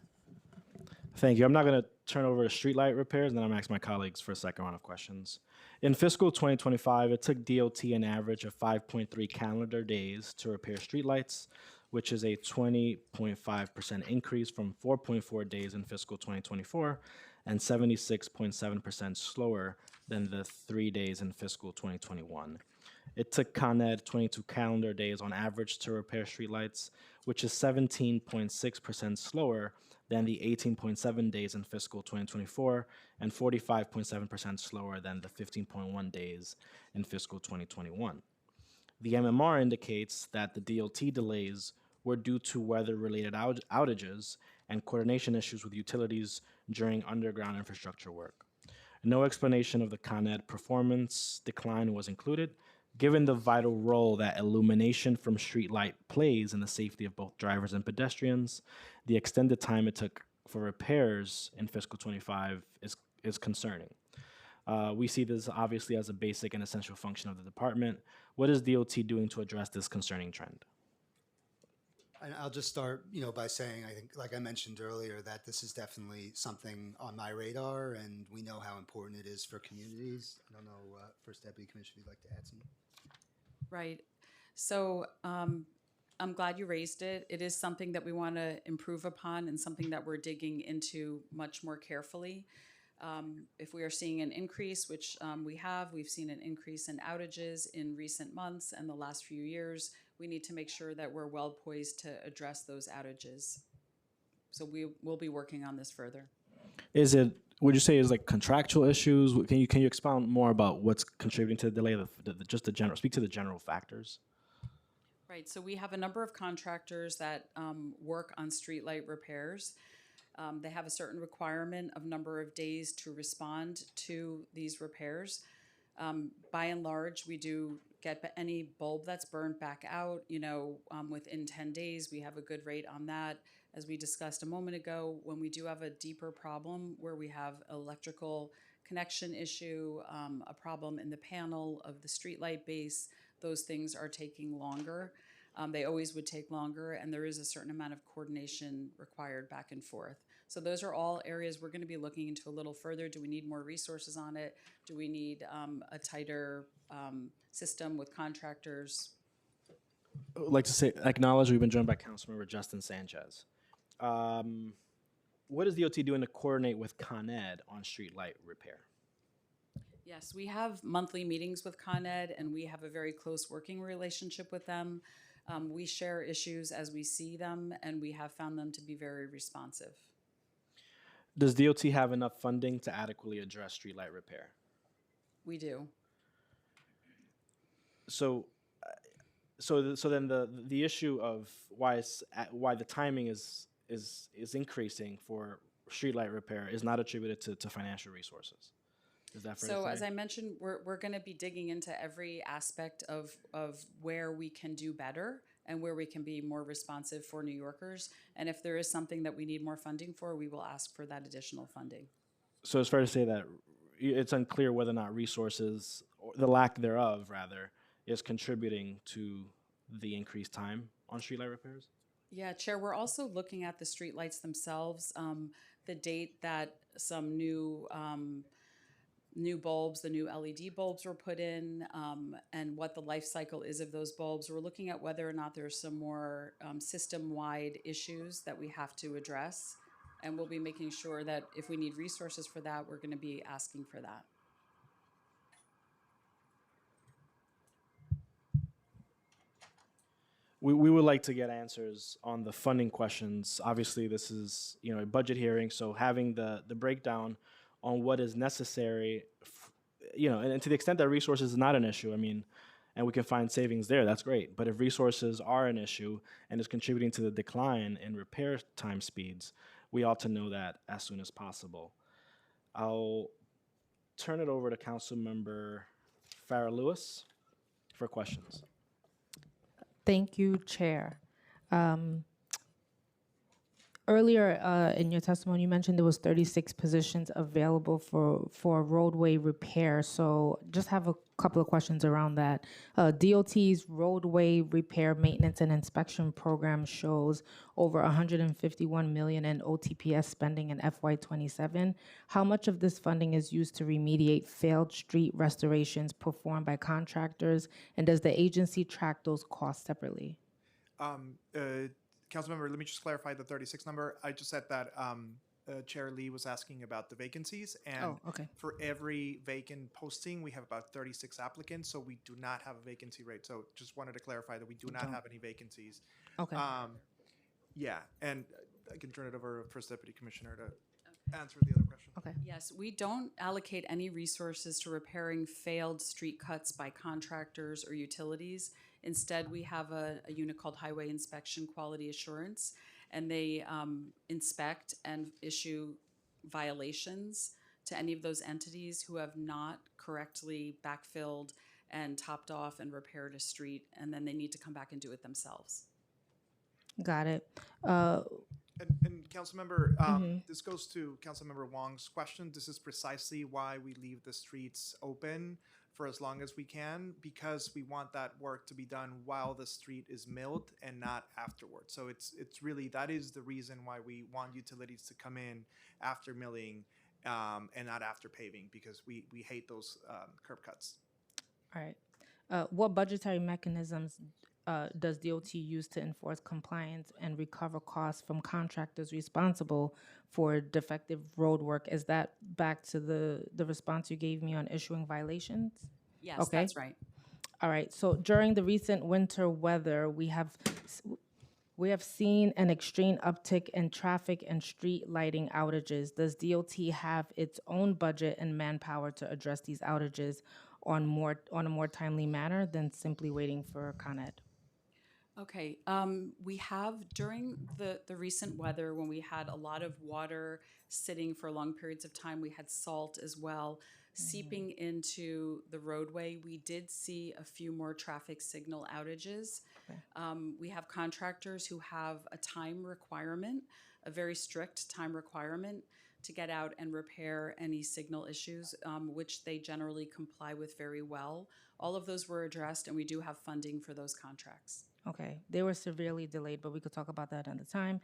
Thank you. I'm not going to turn over to streetlight repairs, and then I'm going to ask my colleagues for a second round of questions. In fiscal 2025, it took DOT an average of 5.3 calendar days to repair streetlights, which is a 20.5% increase from 4.4 days in fiscal 2024 and 76.7% slower than the 3 days in fiscal 2021. It took Con Ed 22 calendar days on average to repair streetlights, which is 17.6% slower than the 18.7 days in fiscal 2024 and 45.7% slower than the 15.1 days in fiscal 2021. The MMR indicates that the DOT delays were due to weather-related outages and coordination issues with utilities during underground infrastructure work. No explanation of the Con Ed performance decline was included, given the vital role that illumination from streetlight plays in the safety of both drivers and pedestrians. The extended time it took for repairs in fiscal 25 is concerning. We see this obviously as a basic and essential function of the department. What is DOT doing to address this concerning trend? And I'll just start, by saying, I think, like I mentioned earlier, that this is definitely something on my radar, and we know how important it is for communities. I don't know, First Deputy Commissioner, if you'd like to add something. Right. So I'm glad you raised it. It is something that we want to improve upon and something that we're digging into much more carefully. If we are seeing an increase, which we've seen an increase in outages in recent months and the last few years, we need to make sure that we're well poised to address those outages. So we will be working on this further. Would you say is like contractual issues? Can you expound more about what's contributing to the delay? Speak to the general factors. Right. So we have a number of contractors that work on streetlight repairs. They have a certain requirement of number of days to respond to these repairs. By and large, we do get any bulb that's burned back out, within 10 days. We have a good rate on that. As we discussed a moment ago, when we do have a deeper problem where we have electrical connection issue, a problem in the panel of the streetlight base, those things are taking longer. They always would take longer, and there is a certain amount of coordination required back and forth. So those are all areas we're going to be looking into a little further. Do we need more resources on it? Do we need a tighter system with contractors? I'd like to acknowledge we've been joined by Councilmember Justin Sanchez. What is DOT doing to coordinate with Con Ed on streetlight repair? Yes, we have monthly meetings with Con Ed, and we have a very close working relationship with them. We share issues as we see them, and we have found them to be very responsive. Does DOT have enough funding to adequately address streetlight repair? We do. So then the issue of why the timing is increasing for streetlight repair is not attributed to financial resources. Is that fair to say? As I mentioned, we're going to be digging into every aspect of where we can do better and where we can be more responsive for New Yorkers. And if there is something that we need more funding for, we will ask for that additional funding. So it's fair to say that it's unclear whether or not resources, or the lack thereof rather, is contributing to the increased time on streetlight repairs? Yeah, Chair, we're also looking at the streetlights themselves, the date that some new bulbs, the new LED bulbs were put in, and what the life cycle is of those bulbs. We're looking at whether or not there's some more system-wide issues that we have to address, and we'll be making sure that if we need resources for that, we're going to be asking for that. we would like to get answers on the funding questions. Obviously, this is, you know, a budget hearing, so having the breakdown on what is necessary, you know, and to the extent that resources is not an issue, I mean, and we can find savings there, that's great. But if resources are an issue and is contributing to the decline in repair time speeds, we ought to know that as soon as possible. I'll turn it over to Councilmember Farah Lewis for questions. Thank you, Chair. Earlier in your testimony, you mentioned there was 36 positions available for roadway repair. So just have a couple of questions around that. DOT's roadway repair, maintenance, and inspection program shows over 151 million in OTPS spending in FY27. How much of this funding is used to remediate failed street restorations performed by contractors, and does the agency track those costs separately? Councilmember, let me just clarify the 36 number. I just said that Chair Lee was asking about the vacancies, and for every vacant posting, we have about 36 applicants, so we do not have a vacancy rate. So just wanted to clarify that we do not have any vacancies. Okay. Yeah, and I can turn it over to First Deputy Commissioner to answer the other question. Okay. Yes, we don't allocate any resources to repairing failed street cuts by contractors or utilities. Instead, we have a unit called Highway Inspection Quality Assurance, and they inspect and issue violations to any of those entities who have not correctly backfilled and topped off and repaired a street, and then they need to come back and do it themselves. Got it. And Councilmember, this goes to Councilmember Wong's question. This is precisely why we leave the streets open for as long as we can, because we want that work to be done while the street is milled and not afterwards. So it's really, that is the reason why we want utilities to come in after milling and not after paving, because we hate those curb cuts. All right. What budgetary mechanisms does DOT use to enforce compliance and recover costs from contractors responsible for defective road work? Is that back to the response you gave me on issuing violations? Yes, that's right. All right. So during the recent winter weather, we have seen an extreme uptick in traffic and street lighting outages. Does DOT have its own budget and manpower to address these outages on a more timely manner than simply waiting for Con Ed? Okay, we have, during the recent weather, when we had a lot of water sitting for long periods of time, we had salt as well seeping into the roadway. We did see a few more traffic signal outages. We have contractors who have a time requirement, a very strict time requirement to get out and repair any signal issues, which they generally comply with very well. All of those were addressed, and we do have funding for those contracts. Okay, they were severely delayed, but we could talk about that another time.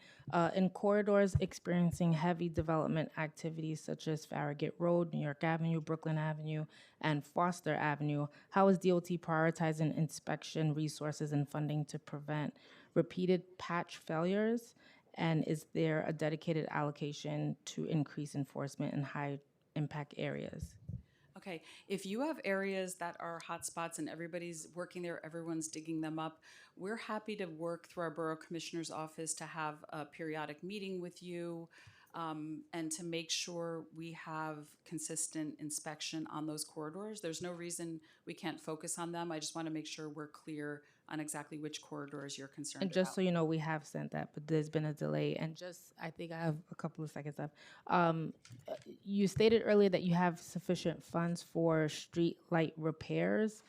In corridors experiencing heavy development activities such as Farragut Road, New York Avenue, Brooklyn Avenue, and Foster Avenue, how is DOT prioritizing inspection resources and funding to prevent repeated patch failures? And is there a dedicated allocation to increase enforcement in high impact areas? Okay, if you have areas that are hotspots and everybody's working there, everyone's digging them up, we're happy to work through our Borough Commissioner's office to have a periodic meeting with you and to make sure we have consistent inspection on those corridors. There's no reason we can't focus on them. I just want to make sure we're clear on exactly which corridors you're concerned And about. just so you know, we have sent that, but there's been a delay. And just, I think I have a couple of seconds left. You stated earlier that you have sufficient funds for street light repairs.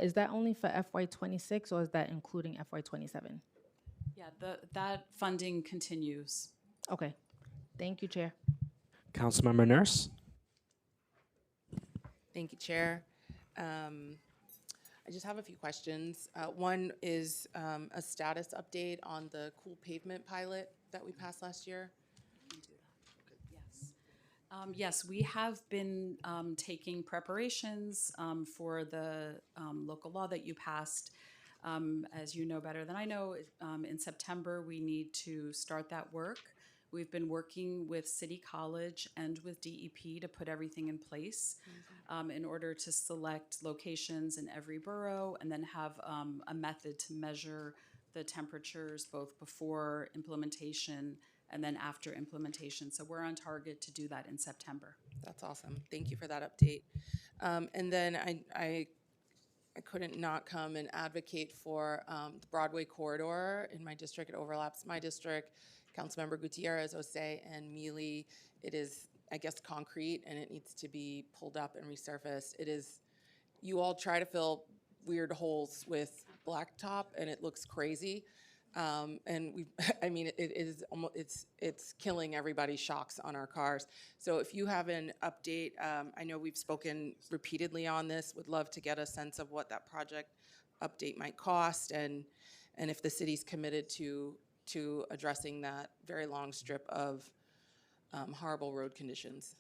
Is that only for FY26 or is that including FY27? Yeah, that funding continues. Okay. Thank you, Chair. Councilmember Nurse. Thank you, Chair. I just have a few questions. One is a status update on the Cool Pavement pilot that we passed last year. Yes, we have been taking preparations for the local law that you passed. As you know better than I know, in September we need to start that work. We've been working with City College and with DEP to put everything in place in order to select locations in every borough and then have a method to measure the temperatures both before implementation and then after implementation. So we're on target to do that in September. That's awesome. Thank you for that update. And then I couldn't not come and advocate for the Broadway corridor in my district. It overlaps my district. Councilmember Gutierrez, Osei, and Mealy. It is, I guess, concrete, and it needs to be pulled up and resurfaced. It is, you all try to fill weird holes with blacktop, and it looks crazy. And we, I mean, it is almost, it's killing everybody's shocks on our cars. So if you have an update, I know we've spoken repeatedly on this, would love to get a sense of what that project update might cost, and if the city's committed to addressing that very long strip of horrible road conditions.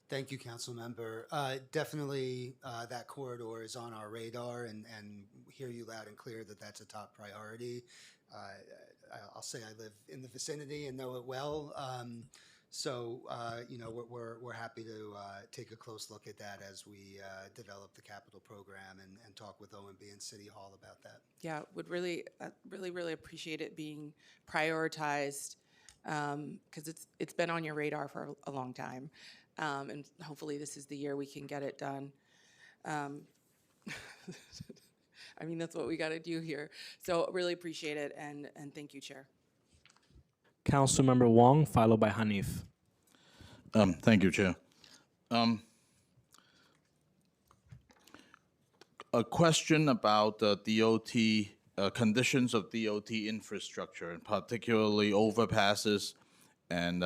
Thank you, Council Member. Definitely that corridor is on our radar, and hear you loud and clear that that's a top priority. I'll say I live in the vicinity and know it well. So you know, we're happy to take a close look at that as we develop the capital program and talk with OMB and City Hall about that. Yeah, would really appreciate it being prioritized, because it's been on your radar for a long time. And hopefully this is the year we can get it done. I mean, that's what we got to do here. So really appreciate it, and thank you, Chair. Councilmember Wong, followed by Hanif. Thank you, Chair. A question about DOT, conditions of DOT infrastructure, and particularly overpasses and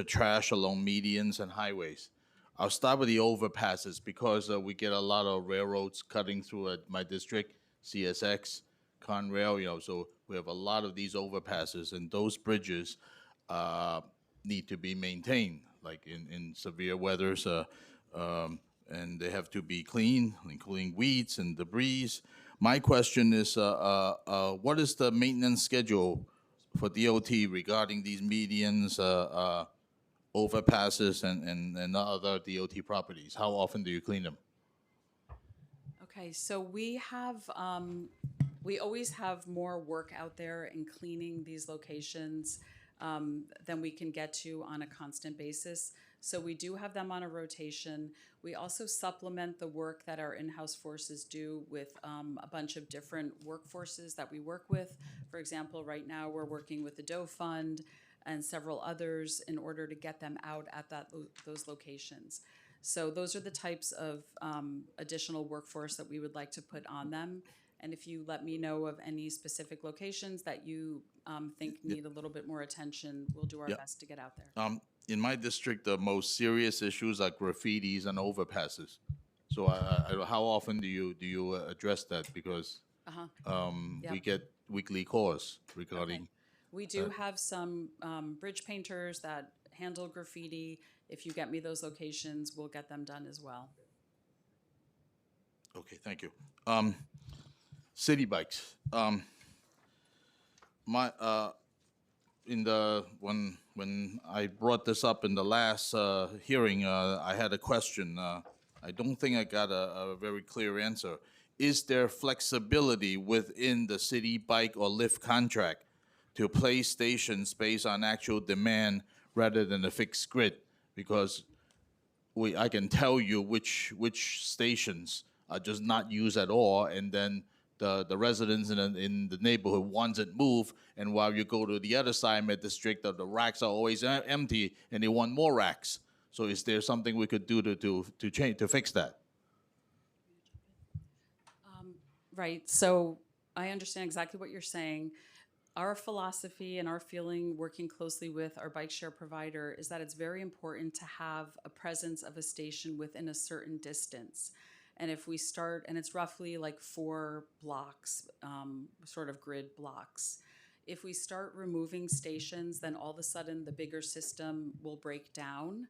trash along medians and highways. I'll start with the overpasses because we get a lot of railroads cutting through my district, CSX, Conrail, you know, so we have a lot of these overpasses, and those bridges need to be maintained, like in severe weathers, and they have to be clean, including weeds and debris. My question is, what is the maintenance schedule for DOT regarding these medians, overpasses, and other DOT properties? How often do you clean them? Okay, so we have, we always have more work out there in cleaning these locations than we can get to on a constant basis. So we do have them on a rotation. We also supplement the work that our in-house forces do with a bunch of different workforces that we work with. For example, right now we're working with the Doe Fund and several others in order to get them out at those locations. So those are the types of additional workforce that we would like to put on them. And if you let me know of any specific locations that you think need a little bit more attention, we'll do our best to get out there. In my district, the most serious issues are graffitis and overpasses. So how often do you address that? Because we get weekly calls regarding. We do have some bridge painters that handle graffiti. If you get me those locations, we'll get them done as well. Okay, thank you. City bikes. When I brought this up in the last hearing, I had a question. I don't think I got a very clear answer. Is there flexibility within the city bike or lift contract to place stations based on actual demand rather than a fixed grid? Because I can tell you which stations are just not used at all, and then the residents in the neighborhood wants it moved, and while you go to the other side of my district, the racks are always empty, and they want more racks. So is there something we could do to fix that? Right. So I understand exactly what you're saying. Our philosophy and our feeling, working closely with our bike share provider, is that it's very important to have a presence of a station within a certain distance. And if we start, and it's roughly like 4 blocks, sort of grid blocks. If we start removing stations, then all of a sudden the bigger system will break down,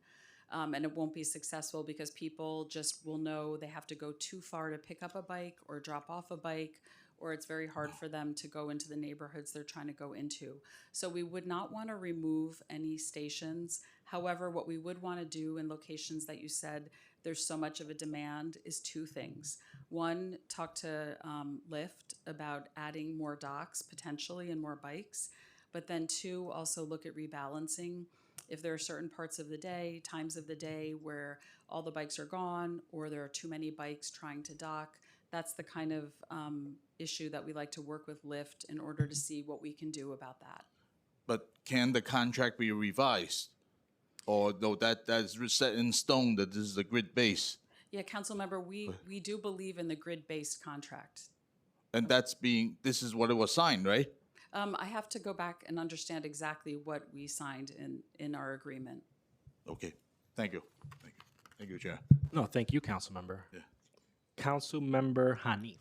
and it won't be successful because people just will know they have to go too far to pick up a bike or drop off a bike, or it's very hard for them to go into the neighborhoods they're trying to go into. So we would not want to remove any stations. However, what we would want to do in locations that you said there's so much of a demand is 2 things. One, talk to Lyft about adding more docks potentially and more bikes. But then two, also look at rebalancing. If there are certain parts of the day, times of the day where all the bikes are gone or there are too many bikes trying to dock, that's the kind of issue that we like to work with Lyft in order to see what we can do about that. But can the contract be revised? Or no, that's set in stone that this is a grid base? Yeah, council member, we do believe in the grid-based contract. And this is what it was signed, right? I have to go back and understand exactly what we signed in our agreement. Okay, thank you. Thank you, Chair. No, thank you, council member. Yeah. Council member Hanif.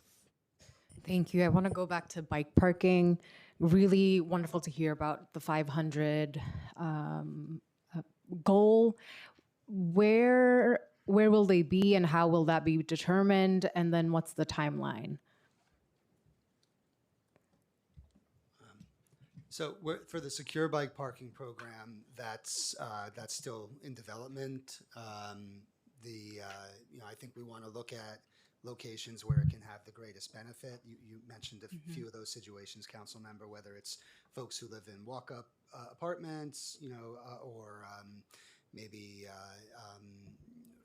Thank you. I want to go back to bike parking. Really wonderful to hear about the 500 goal. Where will they be and how will that be determined? And then what's the timeline? So for the secure bike parking program, that's still in development. I think we want to look at locations where it can have the greatest benefit. You mentioned a few of those situations, council member, whether it's folks who live in walk-up apartments, or maybe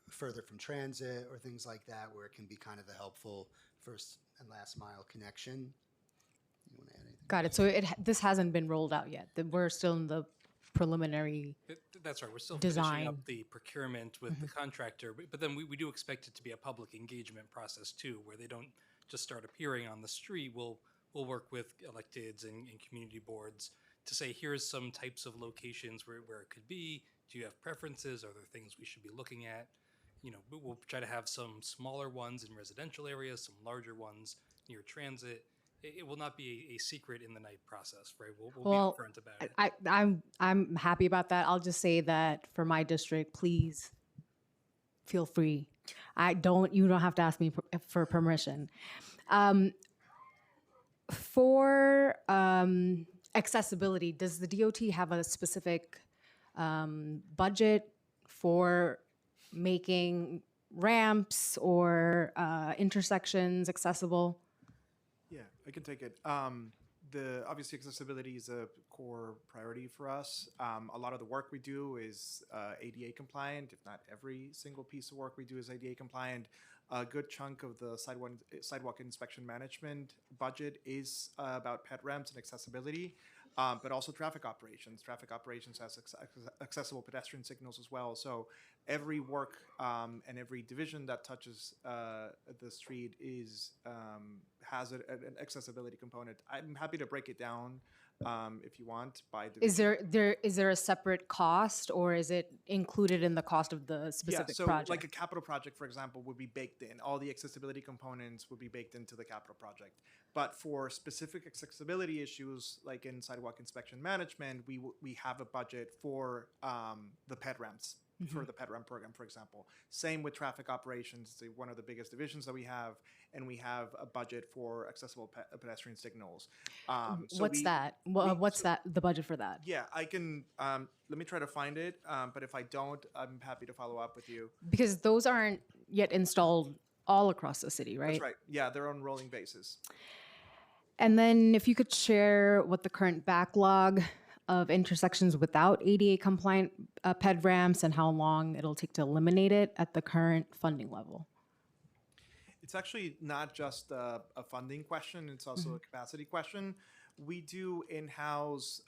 further from transit or things like that, where it can be kind of a helpful first and last mile connection. You want to add anything? Got it. So this hasn't been rolled out yet. We're still in the preliminary. That's right. We're still design. finishing up the procurement with the contractor, but then we do expect it to be a public engagement process too, where they don't just start appearing on the street. We'll work with electeds and community boards to say, here's some types of locations where it could be. Do you have preferences? Are there things we should be looking at? We'll try to have some smaller ones in residential areas, some larger ones near transit. It will not be a secret in the night process, right? We'll be upfront about it. I'm happy about that. I'll just say that for my district, please feel free. You don't have to ask me for permission. For accessibility, does the DOT have a specific budget for making ramps or intersections accessible? Yeah, I can take it. Obviously accessibility is a core priority for us. A lot of the work we do is ADA compliant. If not every single piece of work we do is ADA compliant. A good chunk of the sidewalk inspection management budget is about ped ramps and accessibility, but also traffic operations. Traffic operations has accessible pedestrian signals as well. So every work and every division that touches the street has an accessibility component. I'm happy to break it down if you want by division. Is there a separate cost, or is it included in the cost of the specific project? Like a capital project, for example, would be baked in. All the accessibility components would be baked into the capital project. But for specific accessibility issues, like in sidewalk inspection management, we have a budget for the ped ramps. For the ped ramp program, for example. Same with traffic operations, one of the biggest divisions that we have, and we have a budget for accessible pedestrian signals. What's the budget for that? Yeah, I can, let me try to find it, but if I don't, I'm happy to follow up with you. Because those aren't yet installed all across the city, right? That's right, yeah, they're on rolling basis. And then if you could share what the current backlog of intersections without ADA compliant ped ramps and how long it'll take to eliminate it at the current funding level. It's actually not just a funding question, it's also a capacity question. We do in-house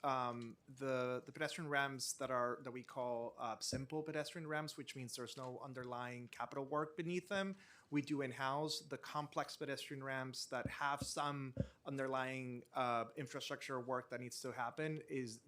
the pedestrian ramps that we call simple pedestrian ramps, which means there's no underlying capital work beneath them. We do in-house the complex pedestrian ramps that have some underlying infrastructure work that needs to happen.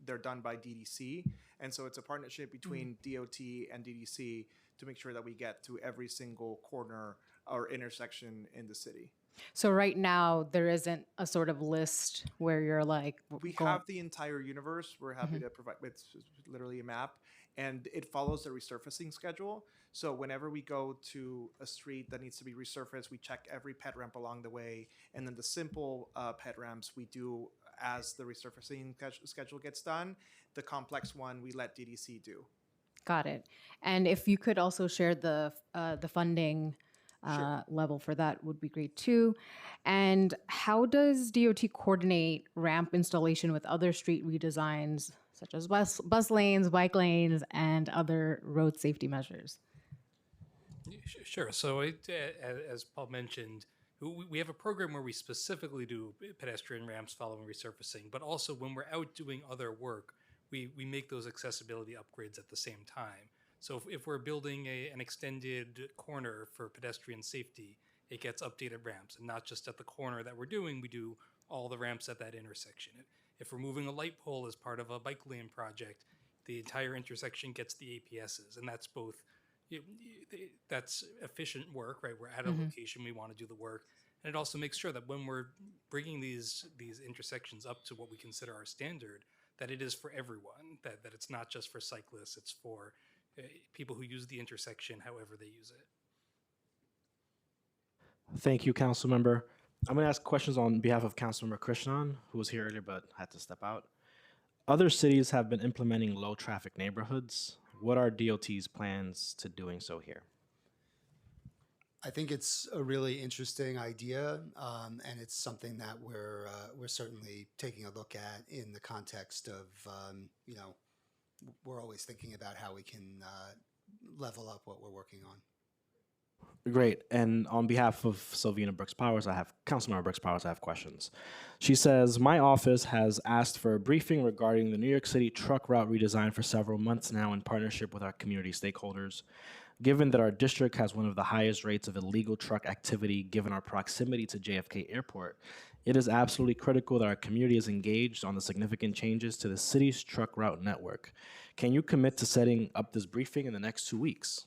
They're done by DDC, and so it's a partnership between DOT and DDC to make sure that we get to every single corner or intersection in the city. So right now, there isn't a sort of list where you're like... We have the entire universe. We're happy to provide, it's literally a map, and it follows the resurfacing schedule. So whenever we go to a street that needs to be resurfaced, we check every ped ramp along the way, and then the simple ped ramps we do as the resurfacing schedule gets done. The complex one, we let DDC do. Got it. And if you could also share the funding level for that would be great too. And how does DOT coordinate ramp installation with other street redesigns, such as bus lanes, bike lanes, and other road safety measures? Sure. So as Paul mentioned, we have a program where we specifically do pedestrian ramps following resurfacing, but also when we're out doing other work, we make those accessibility upgrades at the same time. So if we're building an extended corner for pedestrian safety, it gets updated ramps, and not just at the corner that we're doing, we do all the ramps at that intersection. If we're moving a light pole as part of a bike lane project, the entire intersection gets the APSs, and that's both, that's efficient work, right? We're at a location, we want to do the work, and it also makes sure that when we're bringing these intersections up to what we consider our standard, that it is for everyone, that it's not just for cyclists, it's for people who use the intersection however they use it. Thank you, Councilmember. I'm going to ask questions on behalf of Councilmember Krishnan, who was here earlier but had to step out. Other cities have been implementing low traffic neighborhoods. What are DOT's plans to doing so here? I think it's a really interesting idea, and it's something that we're certainly taking a look at in the context of, we're always thinking about how we can level up what we're working on. Great. And on behalf of Sylvina Brooks Powers, Councilmember Brooks Powers, I have questions. She says, my office has asked for a briefing regarding the New York City truck route redesign for several months now in partnership with our community stakeholders. Given that our district has one of the highest rates of illegal truck activity given our proximity to JFK Airport, it is absolutely critical that our community is engaged on the significant changes to the city's truck route network. Can you commit to setting up this briefing in the next 2 weeks?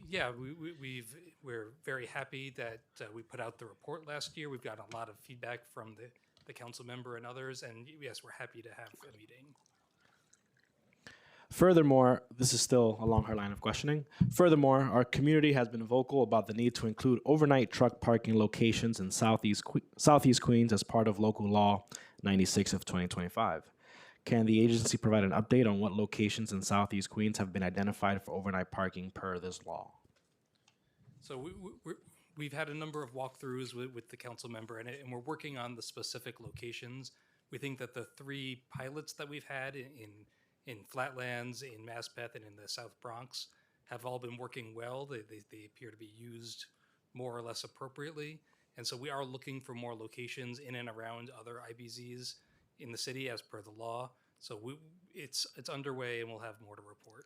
Yeah, we're very happy that we put out the report last year. We've got a lot of feedback from the council member and others, and yes, we're happy to have a meeting. Furthermore, this is still along her line of questioning. Furthermore, our community has been vocal about the need to include overnight truck parking locations in Southeast Queens as part of Local Law 96 of 2025. Can the agency provide an update on what locations in Southeast Queens have been identified for overnight parking per this law? So we've had a number of walkthroughs with the council member, and we're working on the specific locations. We think that the 3 pilots that we've had in Flatlands, in Maspeth, and in the South Bronx have all been working well. They appear to be used more or less appropriately. And so we are looking for more locations in and around other IBZs in the city as per the law. So it's underway, and we'll have more to report.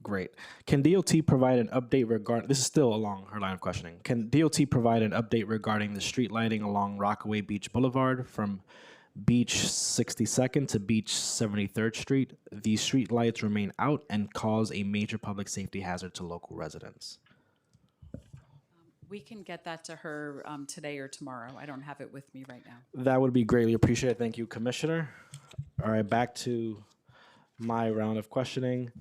Great. Can DOT provide an update regarding, this is still along her line of questioning, can DOT provide an update regarding the street lighting along Rockaway Beach Boulevard from Beach 62nd to Beach 73rd Street? These street lights remain out and cause a major public safety hazard to local residents. We can get that to her today or tomorrow. I don't have it with me right now. That would be greatly appreciated. Thank you, Commissioner. All right, back to my round of questioning.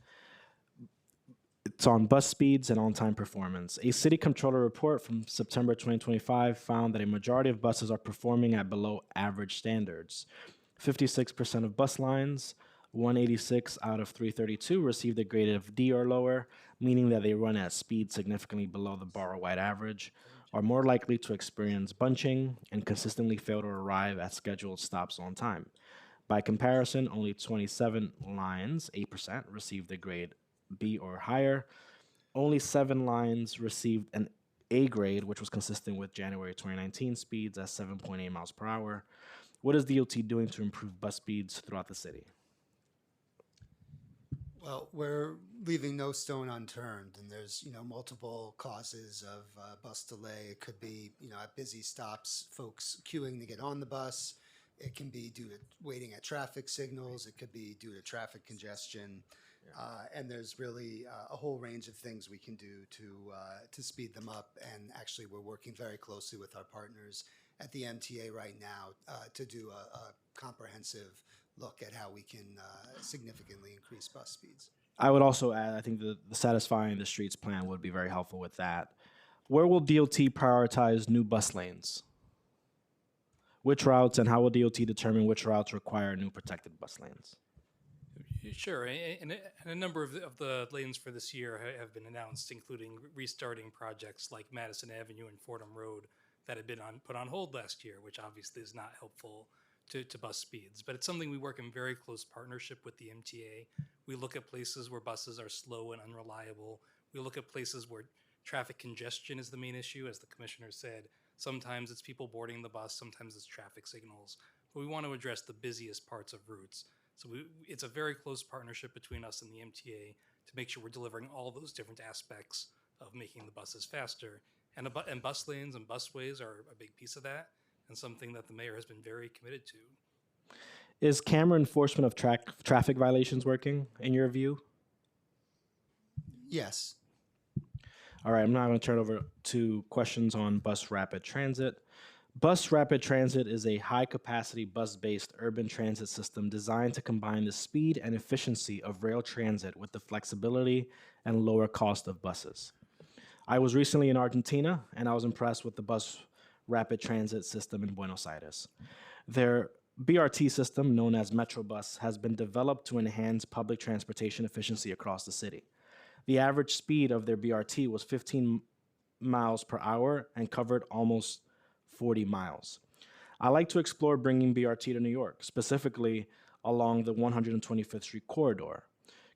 It's on bus speeds and on-time performance. A city controller report from September 2025 found that a majority of buses are performing at below average standards. 56% of bus lines, 186 out of 332, received a grade of D or lower, meaning that they run at speed significantly below the borough-wide average, are more likely to experience bunching, and consistently fail to arrive at scheduled stops on time. By comparison, only 27 lines, 8%, received a grade B or higher. Only 7 lines received an A grade, which was consistent with January 2019 speeds at 7.8 miles per hour. What is DOT doing to improve bus speeds throughout the city? Well, we're leaving no stone unturned, and there's multiple causes of bus delay. It could be at busy stops, folks queuing to get on the bus. It can be due to waiting at traffic signals. It could be due to traffic congestion, and there's really a whole range of things we can do to speed them up. And actually, we're working very closely with our partners at the MTA right now to do a comprehensive look at how we can significantly increase bus speeds. I would also add, I think the Satisfying the Streets plan would be very helpful with that. Where will DOT prioritize new bus lanes? Which routes, and how will DOT determine which routes require new protected bus lanes? Sure, and a number of the lanes for this year have been announced, including restarting projects like Madison Avenue and Fordham Road that had been put on hold last year, which obviously is not helpful to bus speeds. But it's something we work in very close partnership with the MTA. We look at places where buses are slow and unreliable. We look at places where traffic congestion is the main issue, as the commissioner said. Sometimes it's people boarding the bus, sometimes it's traffic signals. But we want to address the busiest parts of routes. So it's a very close partnership between us and the MTA to make sure we're delivering all those different aspects of making the buses faster. And bus lanes and busways are a big piece of that, and something that the mayor has been very committed to. Is camera enforcement of traffic violations working, in your view? Yes. All right, I'm now going to turn over to questions on bus rapid transit. Bus rapid transit is a high-capacity bus-based urban transit system designed to combine the speed and efficiency of rail transit with the flexibility and lower cost of buses. I was recently in Argentina, and I was impressed with the bus rapid transit system in Buenos Aires. Their BRT system, known as Metrobus, has been developed to enhance public transportation efficiency across the city. The average speed of their BRT was 15 miles per hour and covered almost 40 miles. I like to explore bringing BRT to New York, specifically along the 125th Street corridor.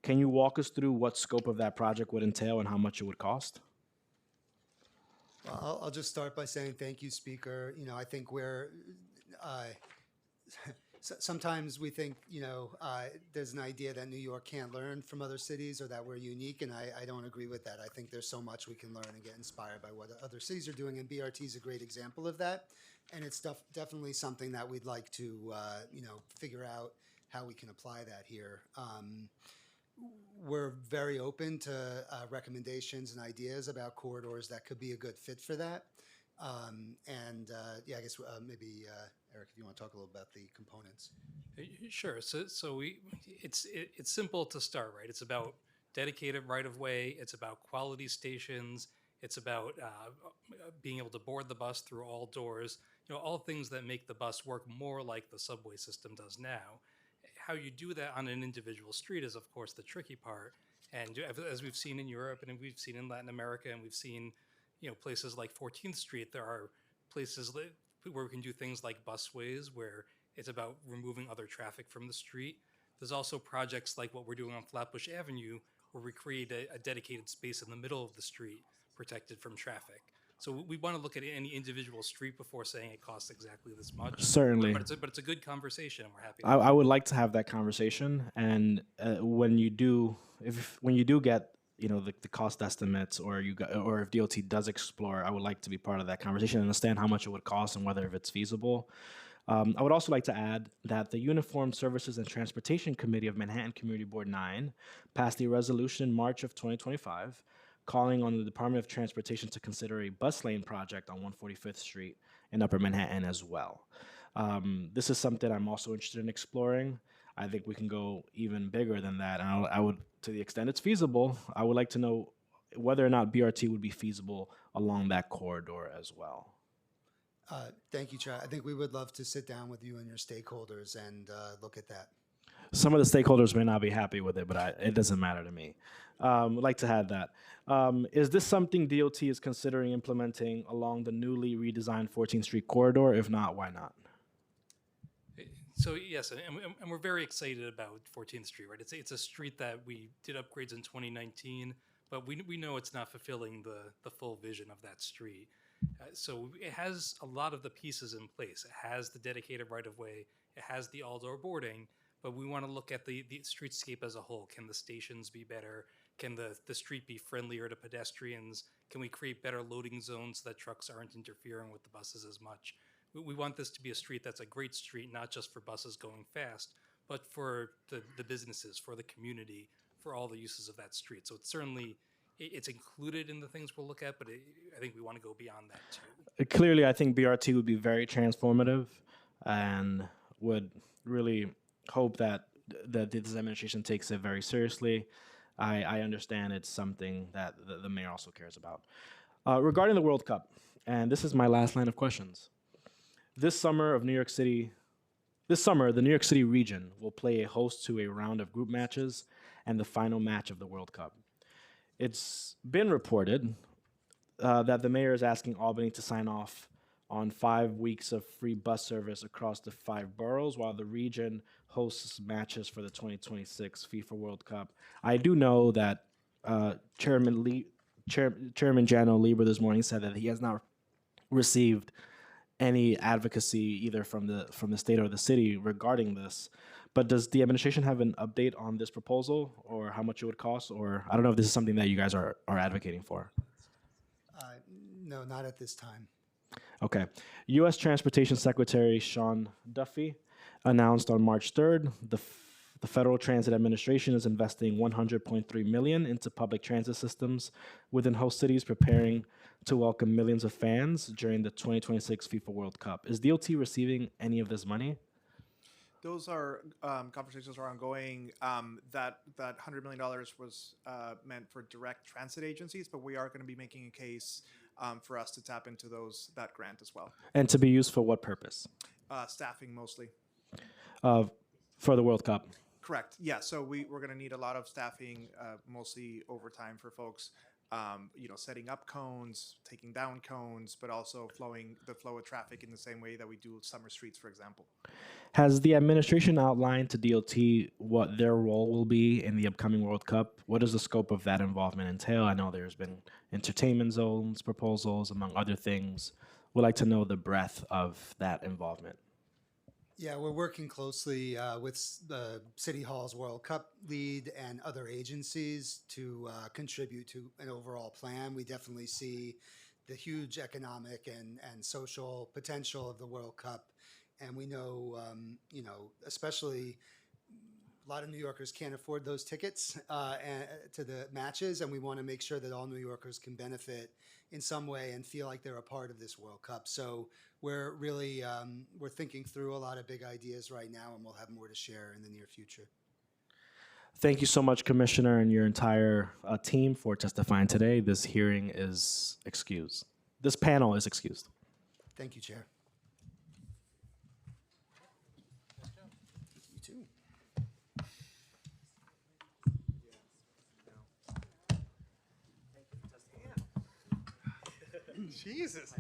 Can you walk us through what scope of that project would entail and how much it would cost? Well, I'll just start by saying thank you, Speaker. You know, I think sometimes we think, there's an idea that New York can't learn from other cities or that we're unique, and I don't agree with that. I think there's so much we can learn and get inspired by what other cities are doing, and BRT is a great example of that. And it's definitely something that we'd like to, figure out how we can apply that here. We're very open to recommendations and ideas about corridors that could be a good fit for that. I guess maybe Eric, if you want to talk a little about the components. Sure. It's simple to start, right? It's about dedicated right-of-way. It's about quality stations. It's about being able to board the bus through all doors. All things that make the bus work more like the subway system does now. How you do that on an individual street is, of course, the tricky part. And as we've seen in Europe and we've seen in Latin America and we've seen, places like 14th Street, there are places where we can do things like busways, where it's about removing other traffic from the street. There's also projects like what we're doing on Flatbush Avenue, where we create a dedicated space in the middle of the street, protected from traffic. So we want to look at any individual street before saying it costs exactly this much. Certainly. But it's a good conversation, and we're happy. I would like to have that conversation, and when you do get the cost estimates, or if DOT does explore, I would like to be part of that conversation and understand how much it would cost and whether if it's feasible. I would also like to add that the Uniform Services and Transportation Committee of Manhattan Community Board 9 passed a resolution in March of 2025 calling on the Department of Transportation to consider a bus lane project on 145th Street in Upper Manhattan as well. This is something I'm also interested in exploring. I think we can go even bigger than that. And I would, to the extent it's feasible, I would like to know whether or not BRT would be feasible along that corridor as well. Thank you, Chair. I think we would love to sit down with you and your stakeholders and look at that. Some of the stakeholders may not be happy with it, but it doesn't matter to me. I'd like to have that. Is this something DOT is considering implementing along the newly redesigned 14th Street corridor? If not, why not? So yes, and we're very excited about 14th Street, right? It's a street that we did upgrades in 2019, but we know it's not fulfilling the full vision of that street. So it has a lot of the pieces in place. It has the dedicated right-of-way. It has the all-door boarding, but we want to look at the streetscape as a whole. Can the stations be better? Can the street be friendlier to pedestrians? Can we create better loading zones so that trucks aren't interfering with the buses as much? We want this to be a street that's a great street, not just for buses going fast, but for the businesses, for the community, for all the uses of that street. So it's included in the things we'll look at, but I think we want to go beyond that too. Clearly, I think BRT would be very transformative and would really hope that this administration takes it very seriously. I understand it's something that the mayor also cares about. Regarding the World Cup, and this is my last line of questions. This summer of New York City This summer, the New York City region will play a host to a round of group matches and the final match of the World Cup. It's been reported that the mayor is asking Albany to sign off on 5 weeks of free bus service across the 5 boroughs while the region hosts matches for the 2026 FIFA World Cup. I do know that Chairman Jano Lieber this morning said that he has not received any advocacy either from the state or the city regarding this. But does the administration have an update on this proposal or how much it would cost? Or I don't know if this is something that you guys are advocating for. No, not at this time. Okay. U.S. Transportation Secretary Sean Duffy announced on March 3rd the Federal Transit Administration is investing $100.3 million into public transit systems within host cities, preparing to welcome millions of fans during the 2026 FIFA World Cup. Is DOT receiving any of this money? Those are conversations are ongoing. That $100 million was meant for direct transit agencies, but we are going to be making a case for us to tap into that grant as well. And to be used for what purpose? Staffing mostly. For the World Cup. Correct. Yeah. So we're going to need a lot of staffing, mostly overtime for folks. Setting up cones, taking down cones, but also the flow of traffic in the same way that we do summer streets, for example. Has the administration outlined to DOT what their role will be in the upcoming World Cup? What does the scope of that involvement entail? I know there's been entertainment zones proposals, among other things. We'd like to know the breadth of that involvement. Yeah, we're working closely with the City Hall's World Cup lead and other agencies to contribute to an overall plan. We definitely see the huge economic and social potential of the World Cup, and we know, especially a lot of New Yorkers can't afford those tickets to the matches, and we want to make sure that all New Yorkers can benefit in some way and feel like they're a part of this World Cup. So we're really we're thinking through a lot of big ideas right now, and we'll have more to share in the near future. Thank you so much, Commissioner, and your entire team for testifying today. This hearing is excused. This panel is excused. Thank you, Chair. You too. Jesus.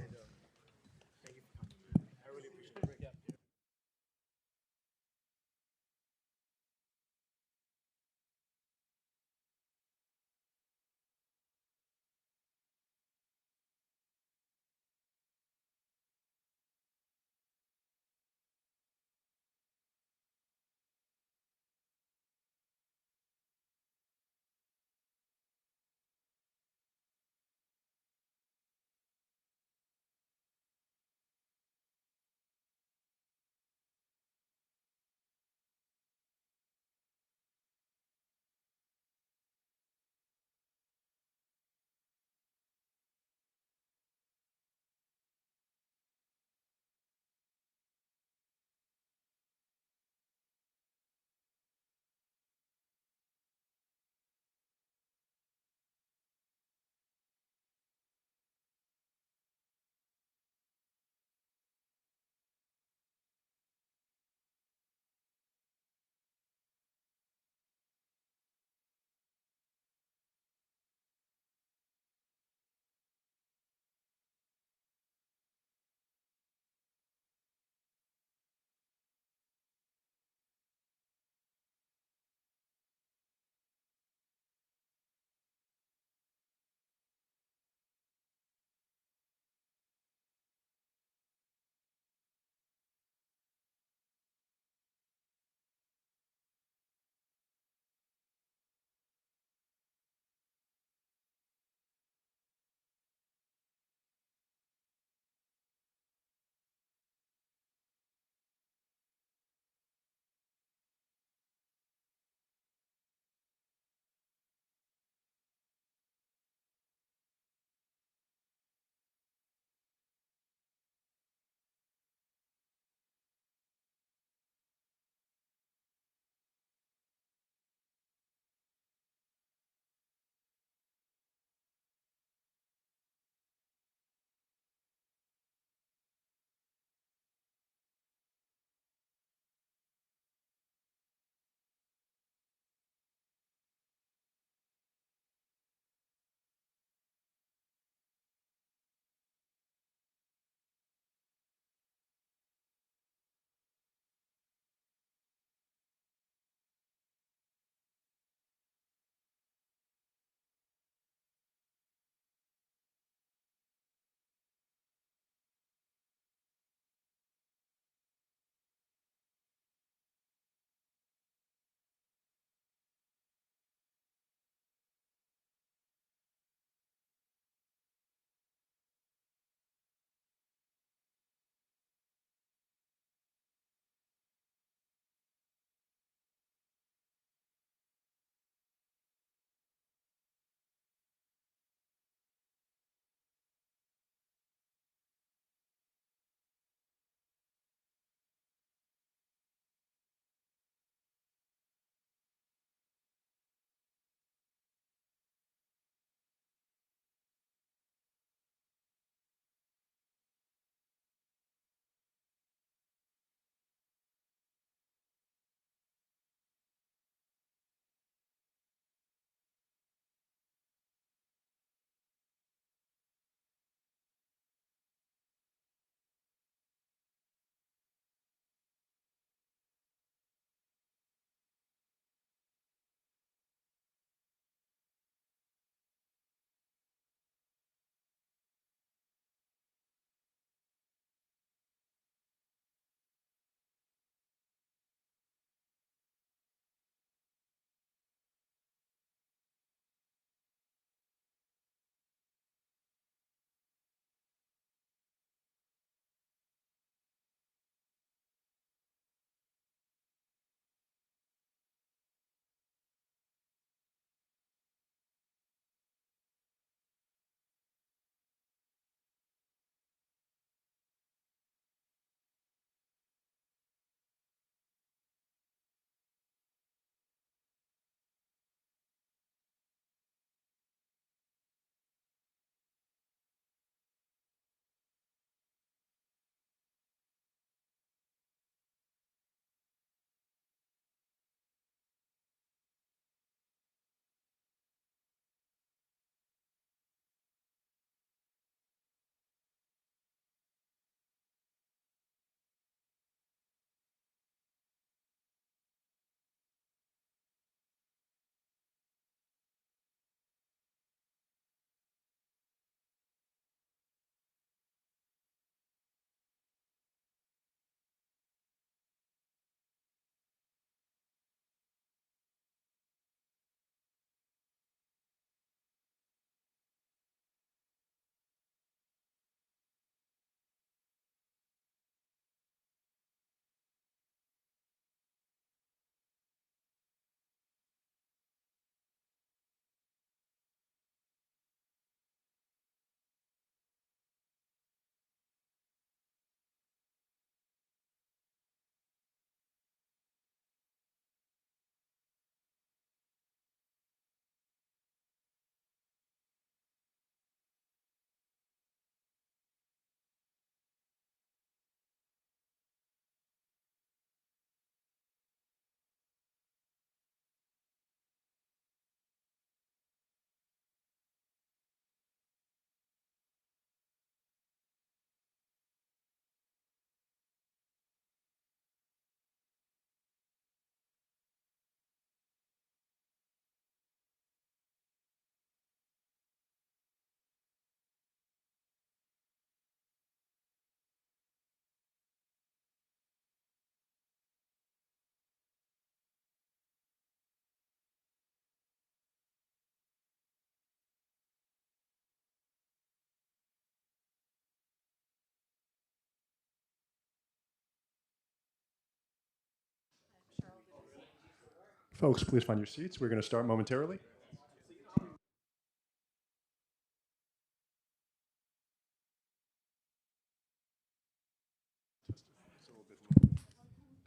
Folks, please find your seats. We're going to start momentarily.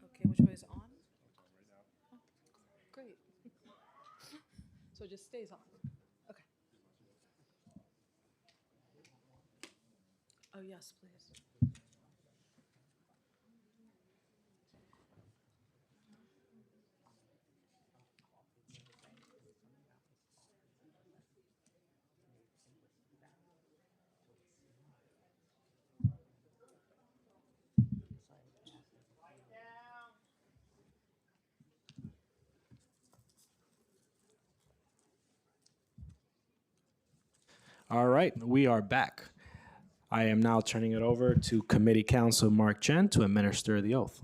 Okay, which way is on? Oh, great. So it just stays on. Okay. Oh, yes, please. All right, we are back. I am now turning it over to Committee Counsel Mark Chen to administer the oath.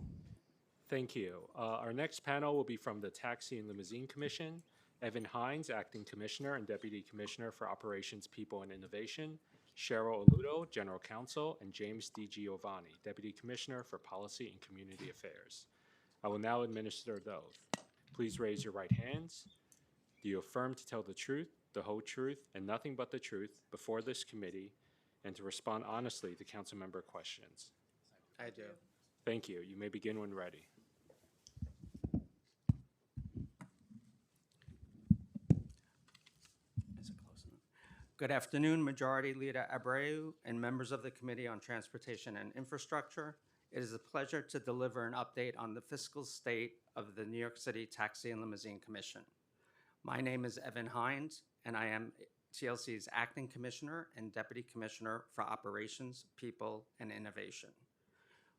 Thank you. Our next panel will be from the Taxi and Limousine Commission. Evan Hines, Acting Commissioner and Deputy Commissioner for Operations, People, and Innovation. Cheryl Aludo, General Counsel, and James D. Giovanni, Deputy Commissioner for Policy and Community Affairs. I will now administer the oath. Please raise your right hands. Do you affirm to tell the truth, the whole truth, and nothing but the truth before this committee, and to respond honestly to council member questions? I do. Thank you. You may begin when ready. Good afternoon, Majority Leader Abreu and members of the Committee on Transportation and Infrastructure. It is a pleasure to deliver an update on the fiscal state of the New York City Taxi and Limousine Commission. My name is Evan Hines, and I am TLC's Acting Commissioner and Deputy Commissioner for Operations, People, and Innovation.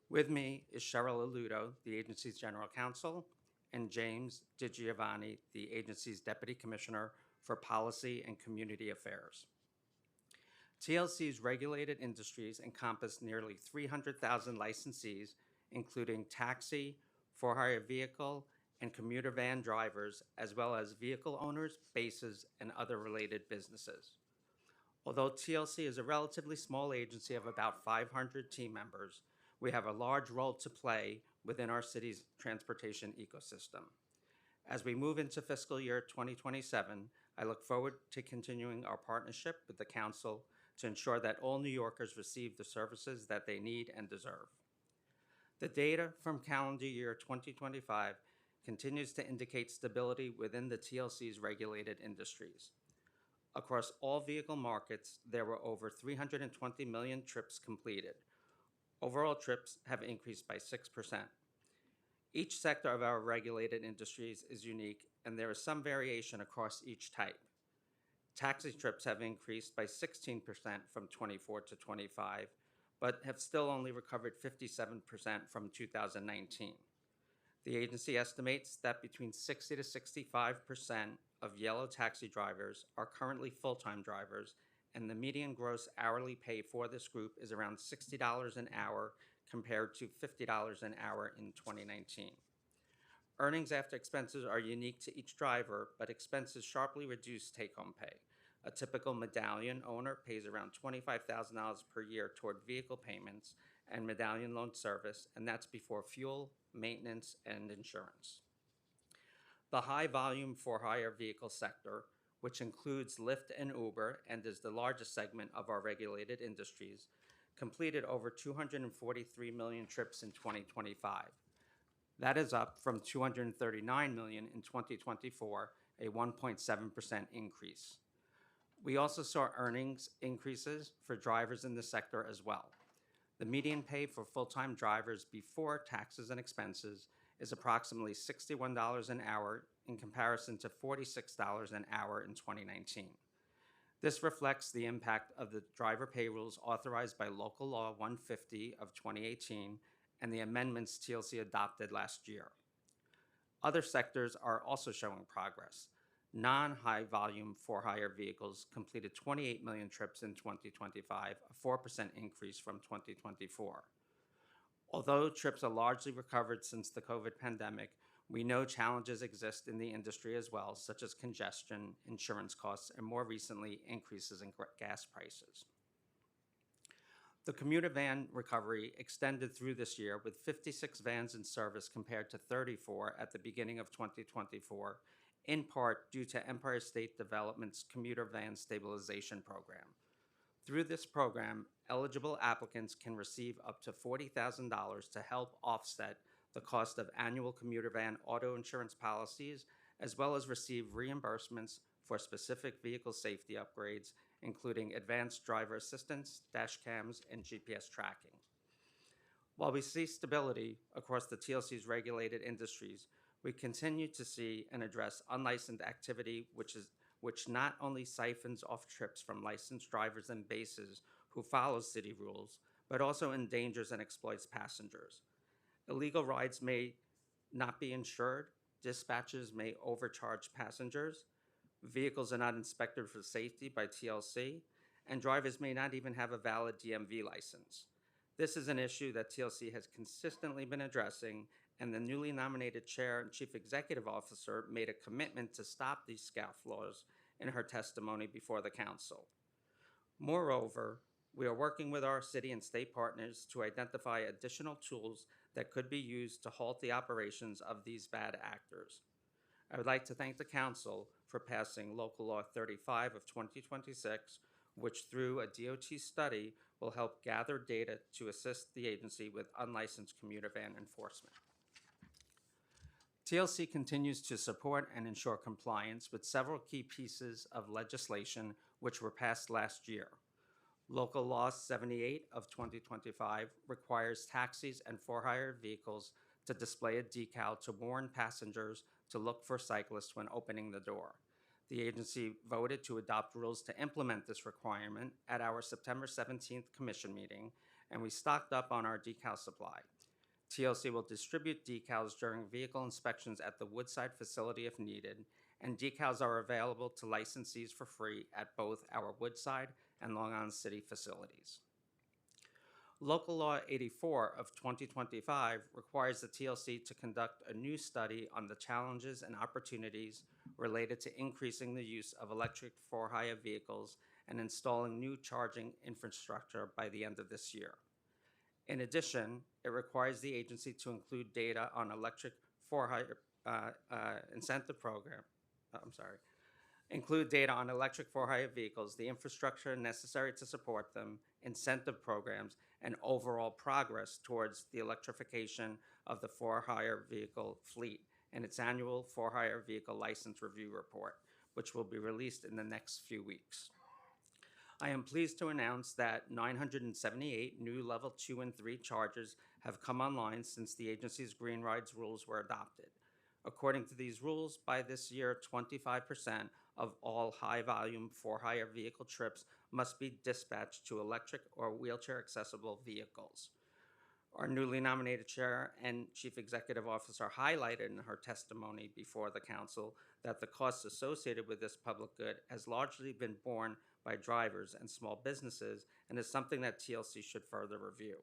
With me is Cheryl Aludo, the agency's General Counsel, and James DiGiovanni, the agency's Deputy Commissioner for Policy and Community Affairs. TLC's regulated industries encompass nearly 300,000 licensees, including taxi, for-hire vehicle, and commuter van drivers, as well as vehicle owners, bases, and other related businesses. Although TLC is a relatively small agency of about 500 team members, we have a large role to play within our city's transportation ecosystem. As we move into fiscal year 2027, I look forward to continuing our partnership with the Council to ensure that all New Yorkers receive the services that they need and deserve. The data from calendar year 2025 continues to indicate stability within the TLC's regulated industries. Across all vehicle markets, there were over 320 million trips completed. Overall trips have increased by 6%. Each sector of our regulated industries is unique, and there is some variation across each type. Taxi trips have increased by 16% from 24 to 25, but have still only recovered 57% from 2019. The agency estimates that between 60 to 65% of yellow taxi drivers are currently full-time drivers, and the median gross hourly pay for this group is around $60 an hour compared to $50 an hour in 2019. Earnings after expenses are unique to each driver, but expenses sharply reduce take-home pay. A typical medallion owner pays around $25,000 per year toward vehicle payments and medallion loan service, and that's before fuel, maintenance, and insurance. The high-volume for-hire vehicle sector, which includes Lyft and Uber and is the largest segment of our regulated industries, completed over 243 million trips in 2025. That is up from 239 million in 2024, a 1.7% increase. We also saw earnings increases for drivers in the sector as well. The median pay for full-time drivers before taxes and expenses is approximately $61 an hour in comparison to $46 an hour in 2019. This reflects the impact of the driver pay rules authorized by Local Law 150 of 2018 and the amendments TLC adopted last year. Other sectors are also showing progress. Non-high volume for-hire vehicles completed 28 million trips in 2025, a 4% increase from 2024. Although trips are largely recovered since the COVID pandemic, we know challenges exist in the industry as well, such as congestion, insurance costs, and more recently, increases in gas prices. The commuter van recovery extended through this year with 56 vans in service compared to 34 at the beginning of 2024, in part due to Empire State Development's commuter van stabilization program. Through this program, eligible applicants can receive up to $40,000 to help offset the cost of annual commuter van auto insurance policies, as well as receive reimbursements for specific vehicle safety upgrades, including advanced driver assistance, dash cams, and GPS tracking. While we see stability across the TLC's regulated industries, we continue to see and address unlicensed activity, which not only siphons off trips from licensed drivers and bases who follow city rules, but also endangers and exploits passengers. Illegal rides may not be insured, dispatches may overcharge passengers, vehicles are not inspected for safety by TLC, and drivers may not even have a valid DMV license. This is an issue that TLC has consistently been addressing, and the newly nominated chair and chief executive officer made a commitment to stop these scofflaws in her testimony before the council. Moreover, we are working with our city and state partners to identify additional tools that could be used to halt the operations of these bad actors. I would like to thank the council for passing Local Law 35 of 2026, which through a DOT study will help gather data to assist the agency with unlicensed commuter van enforcement. TLC continues to support and ensure compliance with several key pieces of legislation which were passed last year. Local Law 78 of 2025 requires taxis and for-hire vehicles to display a decal to warn passengers to look for cyclists when opening the door. The agency voted to adopt rules to implement this requirement at our September 17th commission meeting, and we stocked up on our decal supply. TLC will distribute decals during vehicle inspections at the Woodside facility if needed, and decals are available to licensees for free at both our Woodside and Long Island City facilities. Local Law 84 of 2025 requires the TLC to conduct a new study on the challenges and opportunities related to increasing the use of electric for-hire vehicles and installing new charging infrastructure by the end of this year. In addition, it requires the agency to include data on electric for-hire incentive program. Include data on electric for-hire vehicles, the infrastructure necessary to support them, incentive programs, and overall progress towards the electrification of the for-hire vehicle fleet and its annual for-hire vehicle license review report, which will be released in the next few weeks. I am pleased to announce that 978 new Level 2 and 3 chargers have come online since the agency's Green Rides rules were adopted. According to these rules, by this year, 25% of all high-volume for-hire vehicle trips must be dispatched to electric or wheelchair-accessible vehicles. Our newly nominated chair and chief executive officer highlighted in her testimony before the council that the costs associated with this public good has largely been borne by drivers and small businesses and is something that TLC should further review.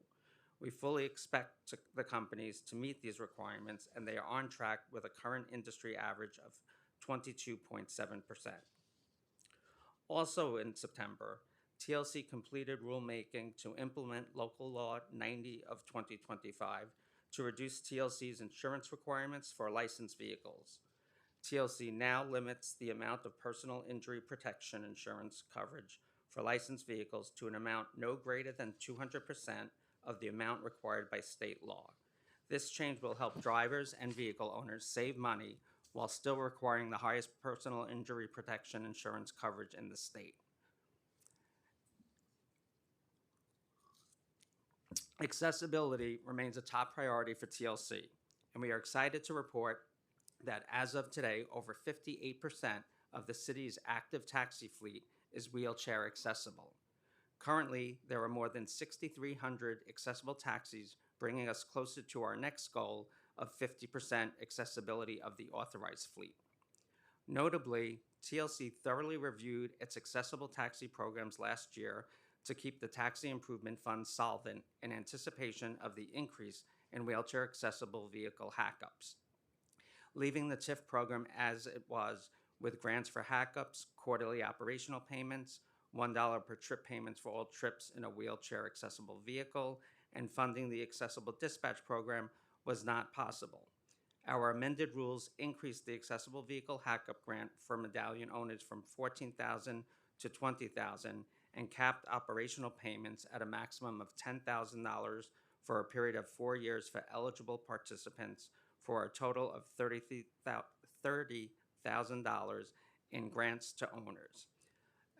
We fully expect the companies to meet these requirements, and they are on track with a current industry average of 22.7%. Also in September, TLC completed rulemaking to implement Local Law 90 of 2025 to reduce TLC's insurance requirements for licensed vehicles. TLC now limits the amount of personal injury protection insurance coverage for licensed vehicles to an amount no greater than 200% of the amount required by state law. This change will help drivers and vehicle owners save money while still requiring the highest personal injury protection insurance coverage in the state. Accessibility remains a top priority for TLC, and we are excited to report that as of today, over 58% of the city's active taxi fleet is wheelchair accessible. Currently, there are more than 6,300 accessible taxis, bringing us closer to our next goal of 50% accessibility of the authorized fleet. Notably, TLC thoroughly reviewed its accessible taxi programs last year to keep the Taxi Improvement Fund solvent in anticipation of the increase in wheelchair accessible vehicle hackups. Leaving the TIF program as it was, with grants for hackups, quarterly operational payments, $1 per trip payments for all trips in a wheelchair accessible vehicle, and funding the accessible dispatch program was not possible. Our amended rules increased the accessible vehicle hackup grant for medallion owners from $14,000 to $20,000 and capped operational payments at a maximum of $10,000 for a period of 4 years for eligible participants, for a total of $30,000 in grants to owners.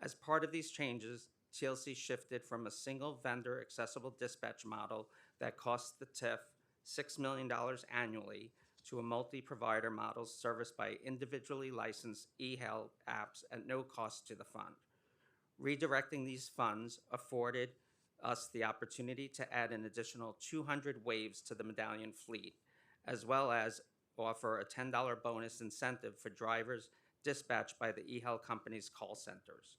As part of these changes, TLC shifted from a single vendor accessible dispatch model that costs the TIF $6 million annually to a multi-provider model serviced by individually licensed e-health apps at no cost to the fund. Redirecting these funds afforded us the opportunity to add an additional 200 waves to the medallion fleet, as well as offer a $10 bonus incentive for drivers dispatched by the e-health company's call centers.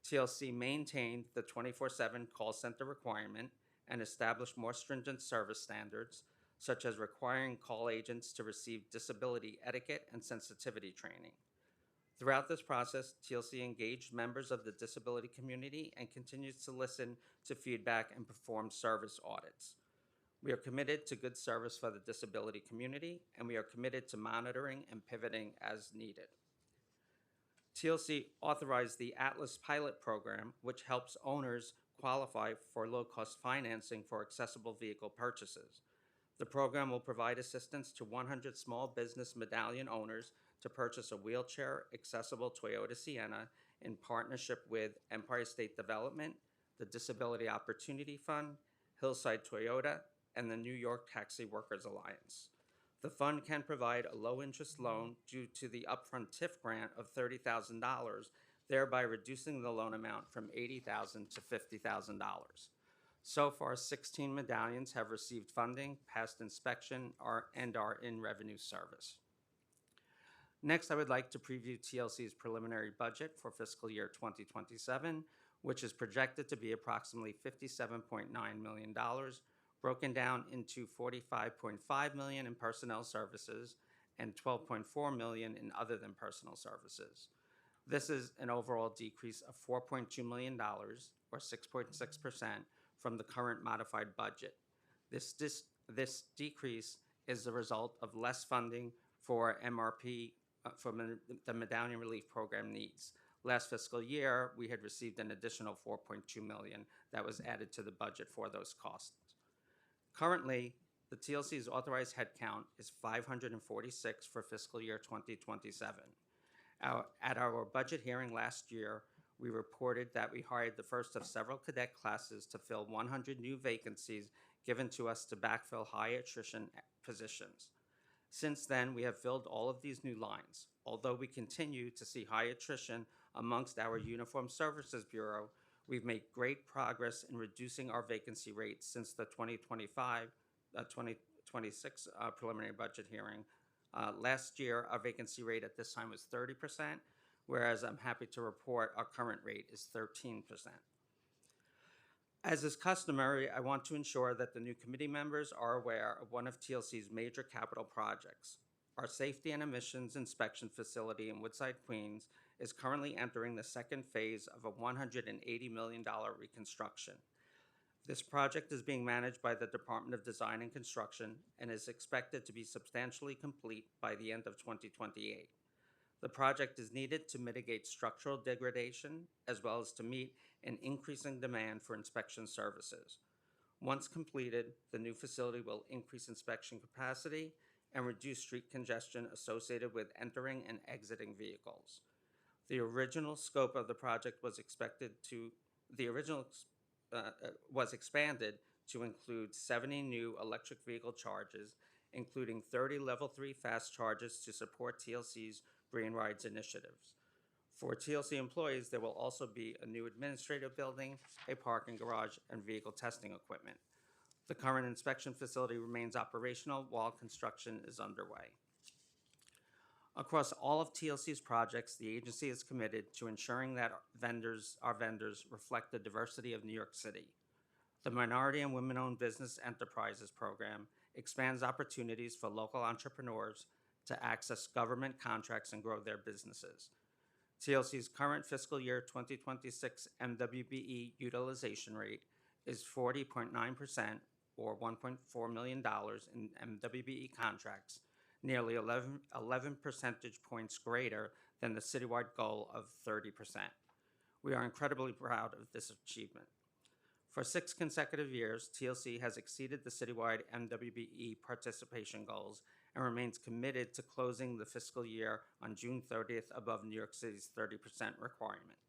TLC maintained the 24/7 call center requirement and established more stringent service standards, such as requiring call agents to receive disability etiquette and sensitivity training. Throughout this process, TLC engaged members of the disability community and continues to listen to feedback and perform service audits. We are committed to good service for the disability community, and we are committed to monitoring and pivoting as needed. TLC authorized the Atlas Pilot Program, which helps owners qualify for low-cost financing for accessible vehicle purchases. The program will provide assistance to 100 small business medallion owners to purchase a wheelchair-accessible Toyota Sienna in partnership with Empire State Development, the Disability Opportunity Fund, Hillside Toyota, and the New York Taxi Workers Alliance. The fund can provide a low-interest loan due to the upfront TIF grant of $30,000, thereby reducing the loan amount from $80,000 to $50,000. So far, 16 medallions have received funding, passed inspection, and are in revenue service. Next, I would like to preview TLC's preliminary budget for fiscal year 2027, which is projected to be approximately $57.9 million, broken down into $45.5 million in personnel services and $12.4 million in other than personnel services. This is an overall decrease of $4.2 million, or 6.6%, from the current modified budget. This decrease is the result of less funding for MRP, the Medallion Relief Program needs. Last fiscal year, we had received an additional $4.2 million that was added to the budget for those costs. Currently, the TLC's authorized headcount is 546 for fiscal year 2027. At our budget hearing last year, we reported that we hired the first of several cadet classes to fill 100 new vacancies given to us to backfill high attrition positions. Since then, we have filled all of these new lines. Although we continue to see high attrition amongst our Uniform Services Bureau, we've made great progress in reducing our vacancy rate since the 2026 preliminary budget hearing. Last year, our vacancy rate at this time was 30%, whereas I'm happy to report our current rate is 13%. As is customary, I want to ensure that the new committee members are aware of one of TLC's major capital projects. Our safety and emissions inspection facility in Woodside, Queens is currently entering the second phase of a $180 million reconstruction. This project is being managed by the Department of Design and Construction and is expected to be substantially complete by the end of 2028. The project is needed to mitigate structural degradation as well as to meet an increasing demand for inspection services. Once completed, the new facility will increase inspection capacity and reduce street congestion associated with entering and exiting vehicles. The original scope of the project was expanded to include 70 new electric vehicle charges, including 30 level 3 fast charges to support TLC's Green Rides initiatives. For TLC employees, there will also be a new administrative building, a parking garage, and vehicle testing equipment. The current inspection facility remains operational while construction is underway. Across all of TLC's projects, the agency is committed to ensuring that our vendors reflect the diversity of New York City. The Minority and Women-Owned Business Enterprises Program expands opportunities for local entrepreneurs to access government contracts and grow their businesses. TLC's current fiscal year 2026 MWBE utilization rate is 40.9%, or $1.4 million in MWBE contracts, nearly 11 percentage points greater than the citywide goal of 30%. We are incredibly proud of this achievement. For 6 consecutive years, TLC has exceeded the citywide MWBE participation goals and remains committed to closing the fiscal year on June 30th above New York City's 30% requirement.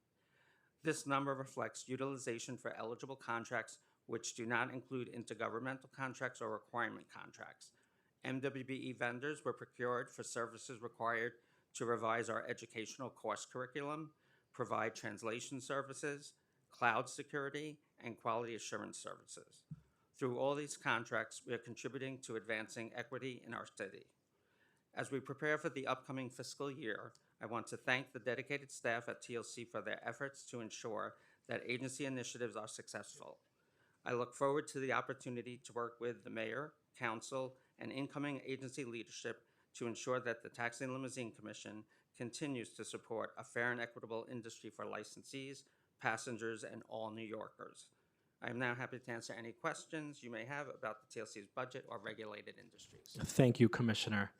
This number reflects utilization for eligible contracts which do not include intergovernmental contracts or requirement contracts. MWBE vendors were procured for services required to revise our educational course curriculum, provide translation services, cloud security, and quality assurance services. Through all these contracts, we are contributing to advancing equity in our city. As we prepare for the upcoming fiscal year, I want to thank the dedicated staff at TLC for their efforts to ensure that agency initiatives are successful. I look forward to the opportunity to work with the mayor, council, and incoming agency leadership to ensure that the Taxi and Limousine Commission continues to support a fair and equitable industry for licensees, passengers, and all New Yorkers. I am now happy to answer any questions you may have about the TLC's budget or regulated industries. Thank you, Commissioner.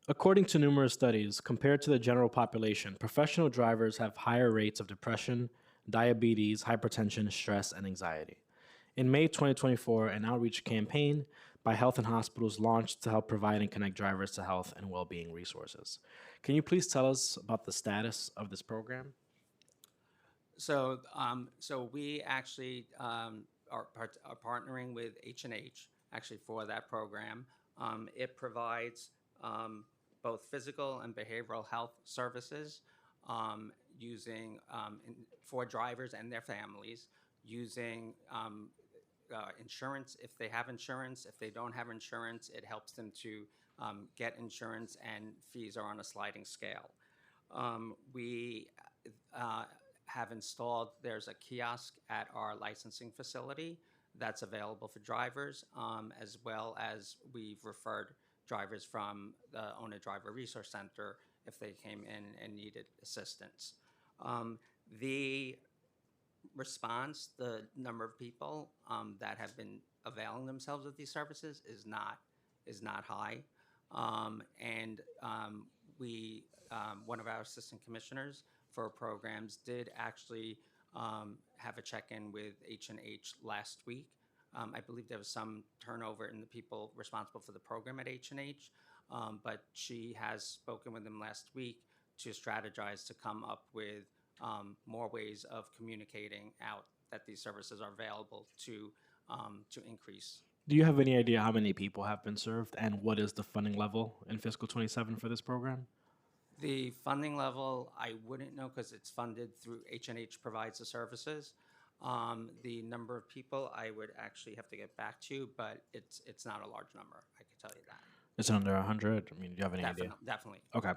According to numerous studies, compared to the general population, professional drivers have higher rates of depression, diabetes, hypertension, stress, and anxiety. In May 2024, an outreach campaign by Health and Hospitals launched to help provide and connect drivers to health and well-being resources. Can you please tell us about the status of this program? So we actually are partnering with H&H actually for that program. It provides both physical and behavioral health services for drivers and their families using insurance if they have insurance. If they don't have insurance, it helps them to get insurance, and fees are on a sliding scale. We have installed, there's a kiosk at our licensing facility that's available for drivers, as well as we've referred drivers from the Owner Driver Resource Center if they came in and needed assistance. The response, the number of people that have been availing themselves of these services is not high. One of our assistant commissioners for programs did actually have a check-in with H&H last week. I believe there was some turnover in the people responsible for the program at H&H, but she has spoken with them last week to strategize to come up with more ways of communicating out that these services are available to increase. Do you have any idea how many people have been served, and what is the funding level in fiscal 27 for this program? The funding level, I wouldn't know because it's funded through H&H provides the services. The number of people, I would actually have to get back to you, but it's not a large number, I can tell you that. It's under 100? I mean, do you have any idea? Definitely. Okay.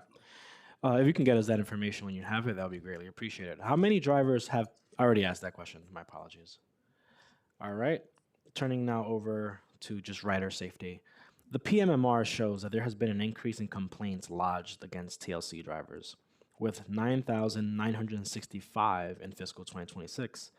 If you can get us that information when you have it, that would be greatly appreciated. How many drivers have... I already asked that question. My apologies. All right. Turning now over to just rider safety. The PMMR shows that there has been an increase in complaints lodged against TLC drivers, with 9,965 in fiscal 2026,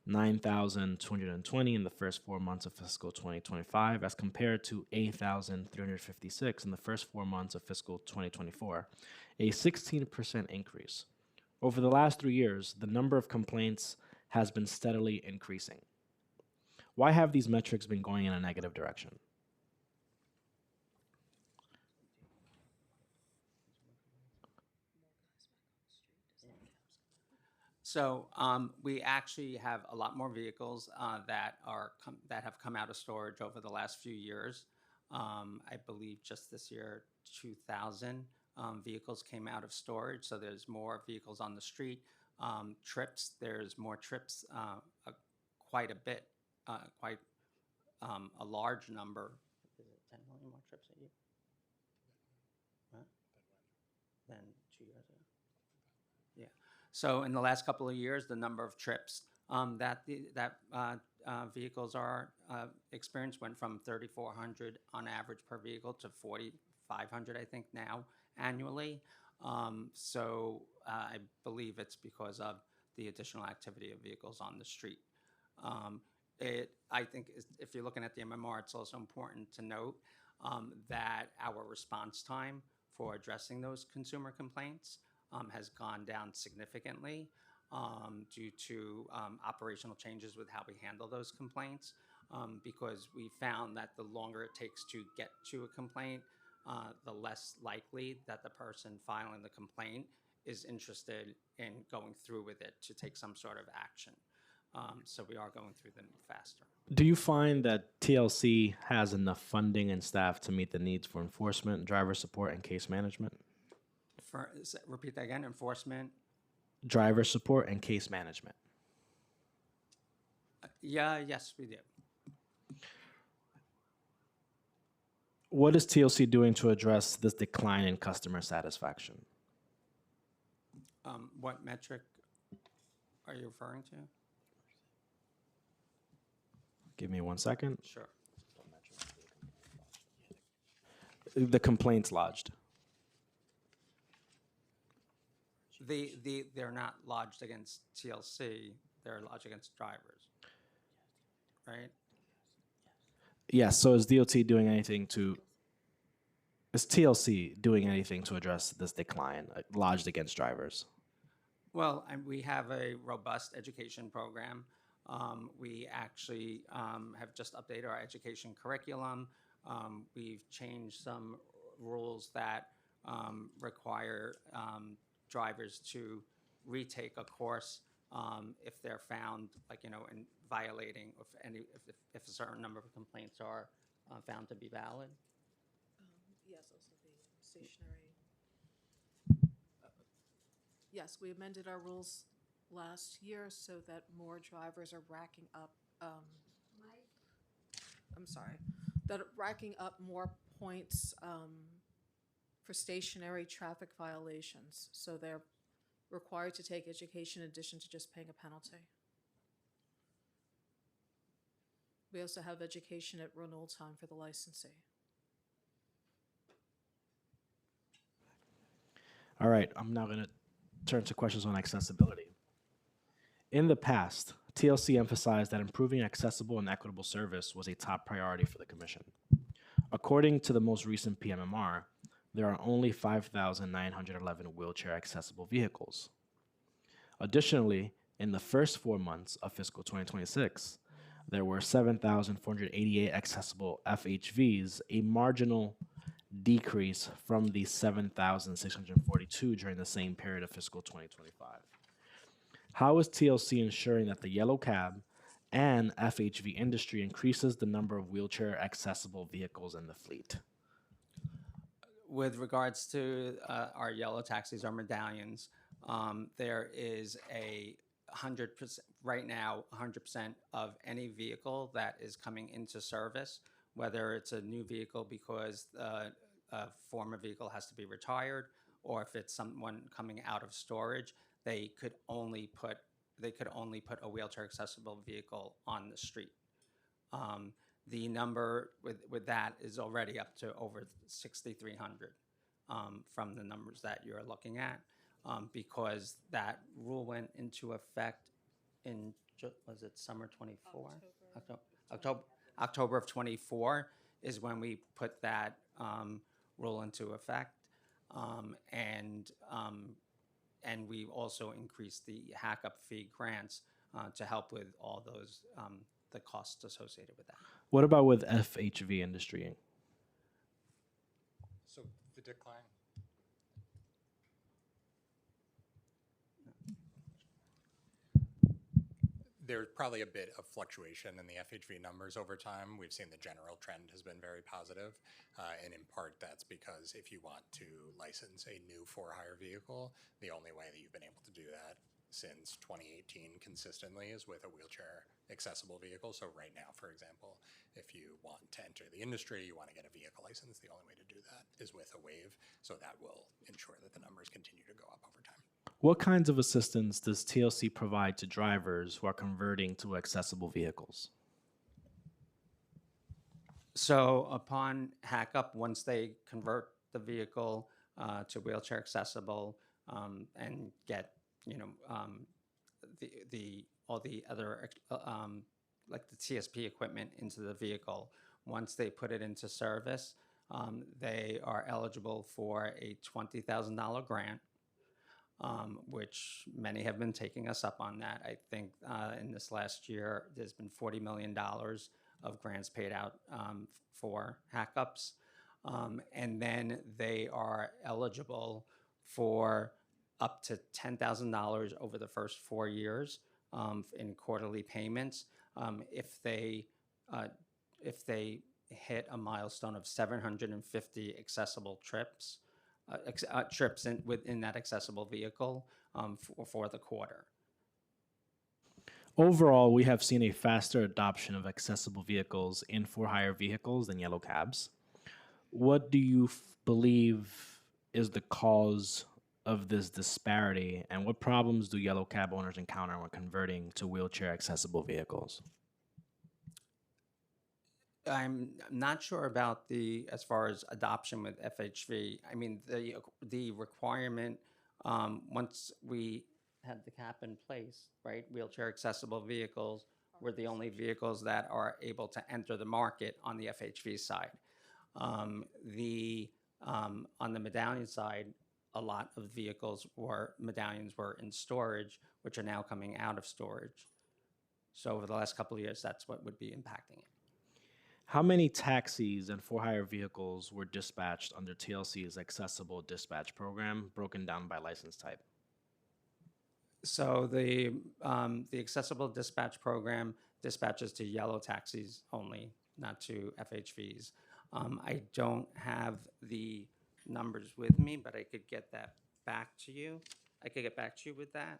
9,220 in the first 4 months of fiscal 2025, as compared to 8,356 in the first 4 months of fiscal 2024, a 16% increase. Over the last 3 years, the number of complaints has been steadily increasing. Why have these metrics been going in a negative direction? So we actually have a lot more vehicles that have come out of storage over the last few years. I believe just this year, 2,000 vehicles came out of storage. So there's more vehicles on the street. Trips, there's more trips, quite a bit, quite a large number. Is it 10 million more trips a year? Huh? Than 2 years ago. Yeah. So in the last couple of years, the number of trips that vehicles are experienced went from 3,400 on average per vehicle to 4,500, I think, now annually. So I believe it's because of the additional activity of vehicles on the street. I think if you're looking at the MMR, it's also important to note that our response time for addressing those consumer complaints has gone down significantly due to operational changes with how we handle those complaints, because we found that the longer it takes to get to a complaint, the less likely that the person filing the complaint is interested in going through with it to take some sort of action. So we are going through them faster. Do you find that TLC has enough funding and staff to meet the needs for enforcement, driver support, and case management? Repeat that again, enforcement? Driver support and case management. Yes, we do. What is TLC doing to address this decline in customer satisfaction? What metric are you referring to? Give me 1 second. Sure. The complaints lodged. They're not lodged against TLC, they're lodged against drivers, right? Yes, so is TLC doing anything to address this decline lodged against drivers? Well, we have a robust education program. We actually have just updated our education curriculum. We've changed some rules that require drivers to retake a course if they're found, in violating, if a certain number of complaints are found to be valid. Yes, also the stationary. Yes, we amended our rules last year so that more drivers are racking up. Racking up more points for stationary traffic violations. So they're required to take education in addition to just paying a penalty. We also have education at renewal time for the licensee. All right, I'm now going to turn to questions on accessibility. In the past, TLC emphasized that improving accessible and equitable service was a top priority for the Commission. According to the most recent PMMR, there are only 5,911 wheelchair accessible vehicles. Additionally, in the first 4 months of fiscal 2026, there were 7,488 accessible FHVs, a marginal decrease from the 7,642 during the same period of fiscal 2025. How is TLC ensuring that the yellow cab and FHV industry increases the number of wheelchair accessible vehicles in the fleet? With regards to our yellow taxis, our medallions, there is a 100%, right now, 100% of any vehicle that is coming into service, whether it's a new vehicle because a former vehicle has to be retired, or if it's someone coming out of storage, they could only put a wheelchair accessible vehicle on the street. The number with that is already up to over 6,300 from the numbers that you're looking at, because that rule went into effect in, was it summer 24? October of 24 is when we put that rule into effect. And we also increased the hack-up fee grants to help with all those, the costs associated with that. What about with FHV industry? So the decline. There's probably a bit of fluctuation in the FHV numbers over time. We've seen the general trend has been very positive, and in part that's because if you want to license a new for-hire vehicle, the only way that you've been able to do that since 2018 consistently is with a wheelchair accessible vehicle. So right now, for example, if you want to enter the industry, you want to get a vehicle license, the only way to do that is with a waive. So that will ensure that the numbers continue to go up over time. What kinds of assistance does TLC provide to drivers who are converting to accessible vehicles? So upon hack up, once they convert the vehicle to wheelchair accessible, and get, all the other, like the TSP equipment into the vehicle. Once they put it into service, they are eligible for a $20,000 grant, which many have been taking us up on that. I think in this last year, there's been $40 million of grants paid out for hack-ups. And then they are eligible for up to $10,000 over the first 4 years in quarterly payments if they hit a milestone of 750 accessible trips within that accessible vehicle for the quarter. Overall, we have seen a faster adoption of accessible vehicles in for-hire vehicles than yellow cabs. What do you believe is the cause of this disparity, and what problems do yellow cab owners encounter when converting to wheelchair accessible vehicles? I'm not sure about as far as adoption with FHV. I mean, the requirement, once we had the cap in place, right, wheelchair accessible vehicles were the only vehicles that are able to enter the market on the FHV side. On the medallion side, a lot of medallions were in storage, which are now coming out of storage. So over the last couple of years, that's what would be impacting it. How many taxis and for-hire vehicles were dispatched under TLC's accessible dispatch program, broken down by license type? So the accessible dispatch program dispatches to yellow taxis only, not to FHVs. I don't have the numbers with me, but I could get that back to you. I could get back to you with that.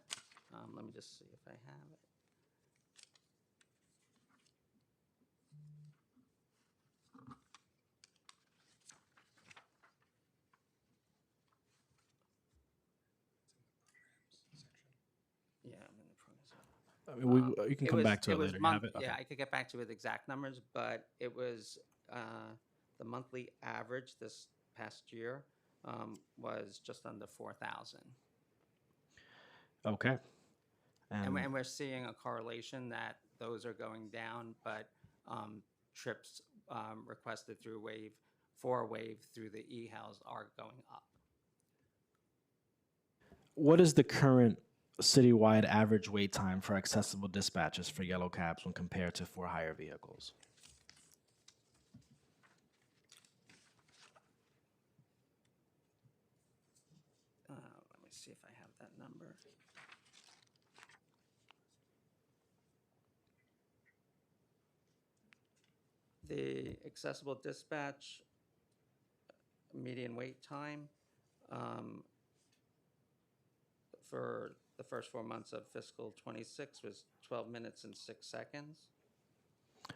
Let me just see if I have it. Yeah, I'm in the program. I mean, you can come back to it later. You have it? Okay. Yeah, I could get back to you with exact numbers, but it was the monthly average this past year was just under 4,000. Okay. And we're seeing a correlation that those are going down, but trips requested through Wave through the e-Hails are going up. What is the current citywide average wait time for accessible dispatches for yellow cabs when compared to for-hire vehicles? Let me see if I have that number. The accessible dispatch median wait time for the first 4 months of fiscal 26 was 12 minutes and 6 seconds.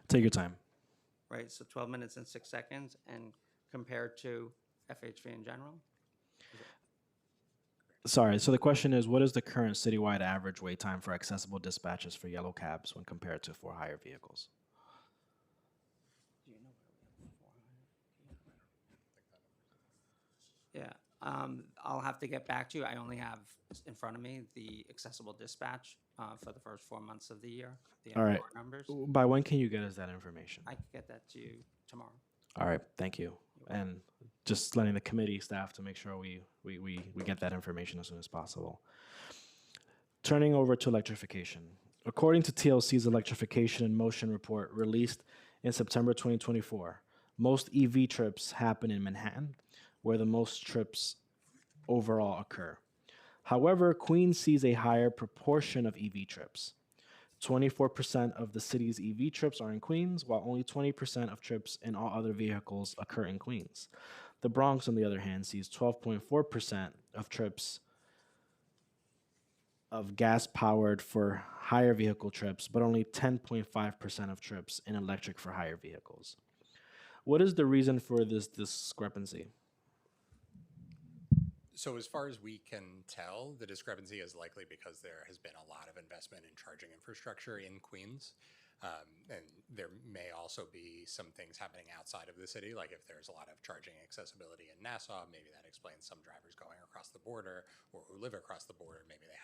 Take your time. Right, so 12 minutes and 6 seconds, and compared to FHV in general? Sorry, so the question is, what is the current citywide average wait time for accessible dispatches for yellow cabs when compared to for-hire vehicles? Do you know where we have Yeah, I'll have to get back to you. I only have in front of me the accessible dispatch for the first 4 months of the year. The All right. numbers. By when can you get us that information? I can get that to you tomorrow. All right, thank you. And just letting the committee staff to make sure we get that information as soon as possible. Turning over to electrification. According to TLC's Electrification in Motion report released in September 2024, most EV trips happen in Manhattan, where the most trips overall occur. However, Queens sees a higher proportion of EV trips. 24% of the city's EV trips are in Queens, while only 20% of trips in all other vehicles occur in Queens. The Bronx, on the other hand, sees 12.4% of trips of gas-powered for hire vehicle trips, but only 10.5% of trips in electric for hire vehicles. What is the reason for this discrepancy? So as far as we can tell, the discrepancy is likely because there has been a lot of investment in charging infrastructure in Queens. And there may also be some things happening outside of the city, like if there's a lot of charging accessibility in Nassau, maybe that explains some drivers going across the border or who live across the border. Maybe they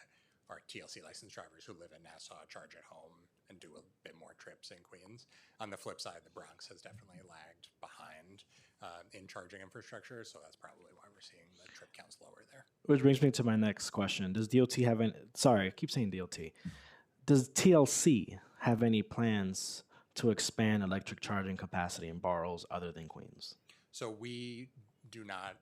are TLC licensed drivers who live in Nassau, charge at home, and do a bit more trips in Queens. On the flip side, the Bronx has definitely lagged behind in charging infrastructure, so that's probably why we're seeing the trip counts lower there. Which brings me to my next question. Does DOT have any, sorry, I keep saying DOT. Does TLC have any plans to expand electric charging capacity in boroughs other than Queens? So we do not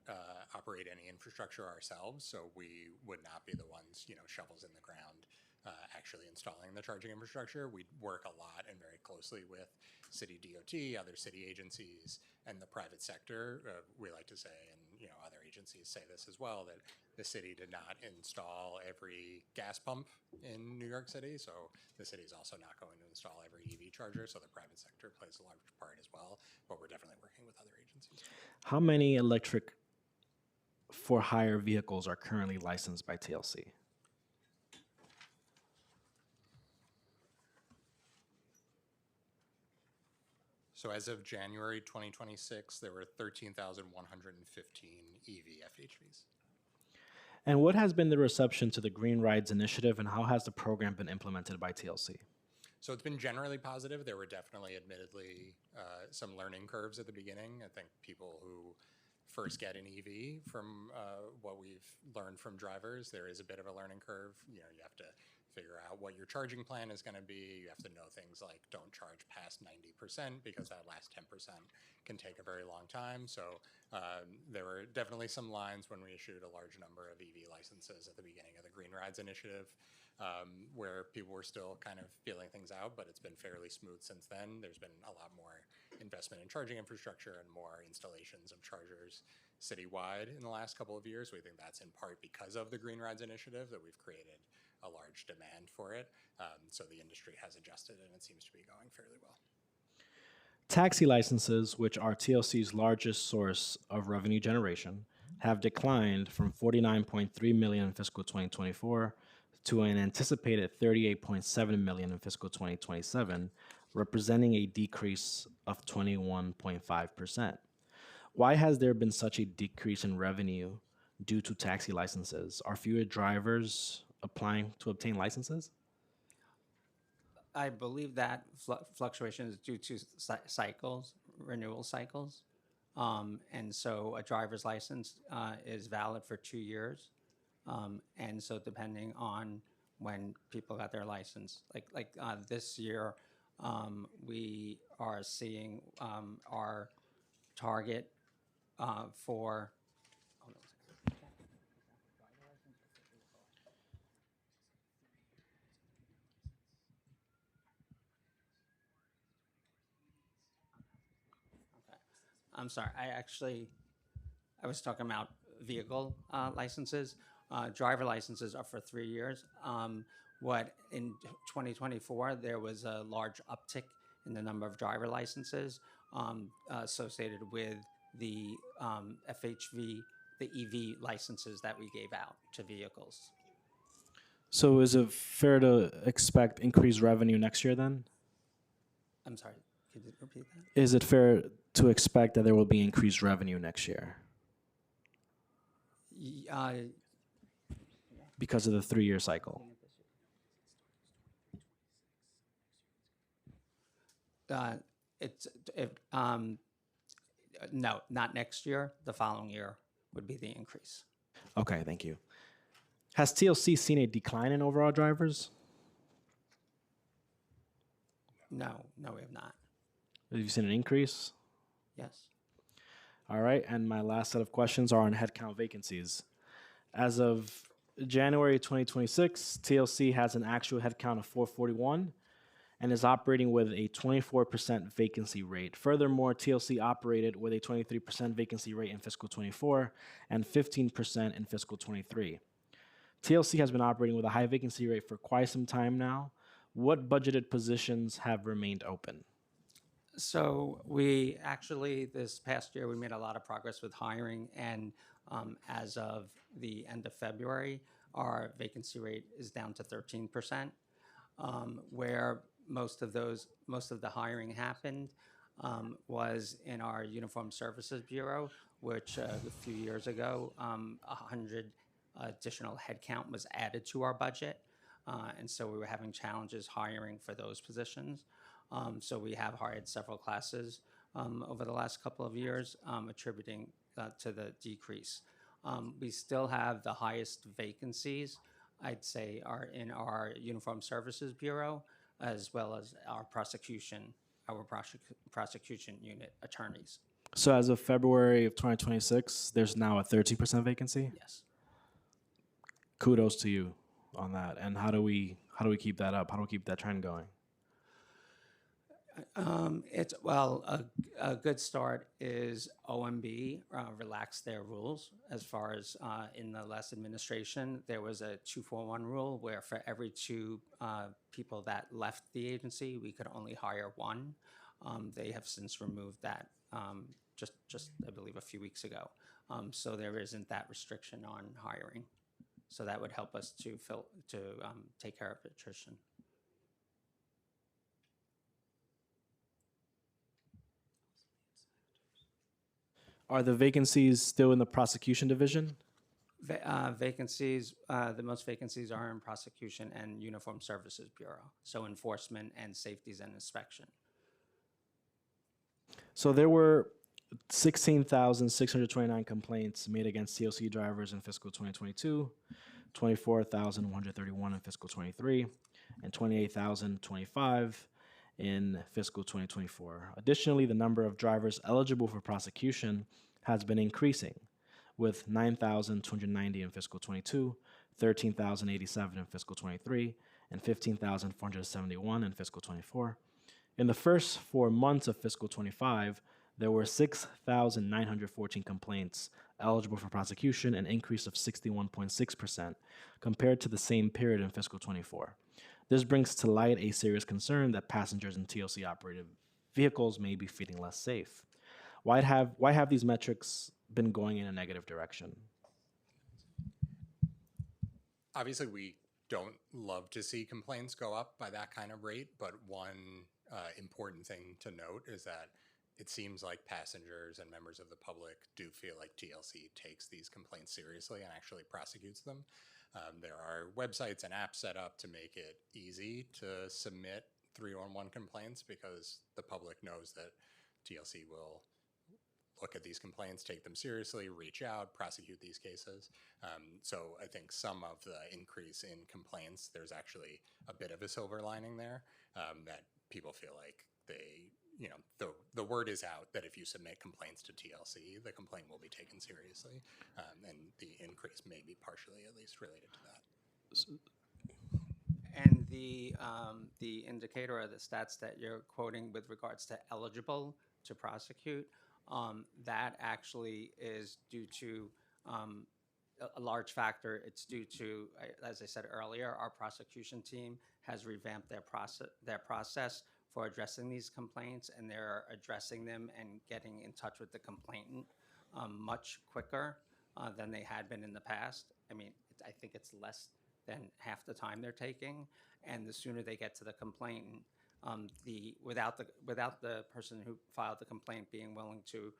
operate any infrastructure ourselves, so we would not be the ones, shovels in the ground, actually installing the charging infrastructure. We work a lot and very closely with city DOT, other city agencies, and the private sector. We like to say, and other agencies say this as well, that the city did not install every gas pump in New York City, so the city is also not going to install every EV charger, so the private sector plays a large part as well, but we're definitely working with other agencies. How many electric for hire vehicles are currently licensed by TLC? So as of January 2026, there were 13,115 EV FHVs. And what has been the reception to the Green Rides initiative, and how has the program been implemented by TLC? So it's been generally positive. There were definitely, admittedly, some learning curves at the beginning. I think people who first get an EV, from what we've learned from drivers, there is a bit of a learning curve. You have to figure out what your charging plan is going to be. You have to know things like don't charge past 90%, because that last 10% can take a very long time. So there were definitely some lines when we issued a large number of EV licenses at the beginning of the Green Rides initiative, where people were still kind of feeling things out, but it's been fairly smooth since then. There's been a lot more investment in charging infrastructure and more installations of chargers citywide in the last couple of years. We think that's in part because of the Green Rides initiative that we've created a large demand for it. So the industry has adjusted, and it seems to be going fairly well. Taxi licenses, which are TLC's largest source of revenue generation, have declined from 49.3 million in fiscal 2024 to an anticipated 38.7 million in fiscal 2027, representing a decrease of 21.5%. Why has there been such a decrease in revenue due to taxi licenses? Are fewer drivers applying to obtain licenses? I believe that fluctuation is due to cycles, renewal cycles. And so a driver's license is valid for 2 years. And so depending on when people got their license, like this year, we are seeing our target for, hold on a second. I'm sorry, I was talking about vehicle licenses. Driver licenses are for 3 years. What in 2024, there was a large uptick in the number of driver licenses associated with the FHV, the EV licenses that we gave out to vehicles. So is it fair to expect increased revenue next year then? I'm sorry, could you repeat that? Is it fair to expect that there will be increased revenue next year because of the 3-year cycle? No, not next year. The following year would be the increase. Okay, thank you. Has TLC seen a decline in overall drivers? No, we have not. Have you seen an increase? Yes. All right, and my last set of questions are on headcount vacancies. As of January 2026, TLC has an actual headcount of 441 and is operating with a 24% vacancy rate. Furthermore, TLC operated with a 23% vacancy rate in fiscal 24 and 15% in fiscal 23. TLC has been operating with a high vacancy rate for quite some time now. What budgeted positions have remained open? So we actually, this past year, we made a lot of progress with hiring, and as of the end of February, our vacancy rate is down to 13%, where most of the hiring happened was in our Uniform Services Bureau, which a few years ago, 100 additional headcount was added to our budget. And so we were having challenges hiring for those positions. So we have hired several classes over the last couple of years, attributing to the decrease. We still have the highest vacancies, I'd say, are in our Uniform Services Bureau, as well as our prosecution unit attorneys. So as of February of 2026, there's now a 13% vacancy? Yes. Kudos to you on that. And how do we keep that up? How do we keep that trend going? A good start is OMB relaxed their rules as far as in the last administration, there was a 2-for-1 rule where for every 2 people that left the agency, we could only hire 1. They have since removed that just I believe a few weeks ago. So there isn't that restriction on hiring. So that would help us to take care of attrition. Are the vacancies still in the prosecution division? Vacancies, the most vacancies are in prosecution and Uniform Services Bureau, so enforcement and safeties and inspection. So there were 16,629 complaints made against TLC drivers in fiscal 2022, 24,131 in fiscal 23, and 28,025 in fiscal 2024. Additionally, the number of drivers eligible for prosecution has been increasing, with 9,290 in fiscal 22, 13,087 in fiscal 23, and 15,471 in fiscal 24. In the first 4 months of fiscal 25, there were 6,914 complaints eligible for prosecution, an increase of 61.6% compared to the same period in fiscal 24. This brings to light a serious concern that passengers in TLC-operated vehicles may be feeling less safe. Why have these metrics been going in a negative direction? Obviously, we don't love to see complaints go up by that kind of rate, but one important thing to note is that it seems like passengers and members of the public do feel like TLC takes these complaints seriously and actually prosecutes them. There are websites and apps set up to make it easy to submit 311 complaints because the public knows that TLC will look at these complaints, take them seriously, reach out, prosecute these cases. So I think some of the increase in complaints, there's actually a bit of a silver lining there, that people feel like the word is out that if you submit complaints to TLC, the complaint will be taken seriously, and the increase may be partially at least related to that. And the indicator or the stats that you're quoting with regards to eligible to prosecute, that actually is due to a large factor. It's due to, as I said earlier, our prosecution team has revamped their process for addressing these complaints, and they're addressing them and getting in touch with the complainant much quicker than they had been in the past. I mean, I think it's less than half the time they're taking, and the sooner they get to the complainant, without the person who filed the complaint being willing to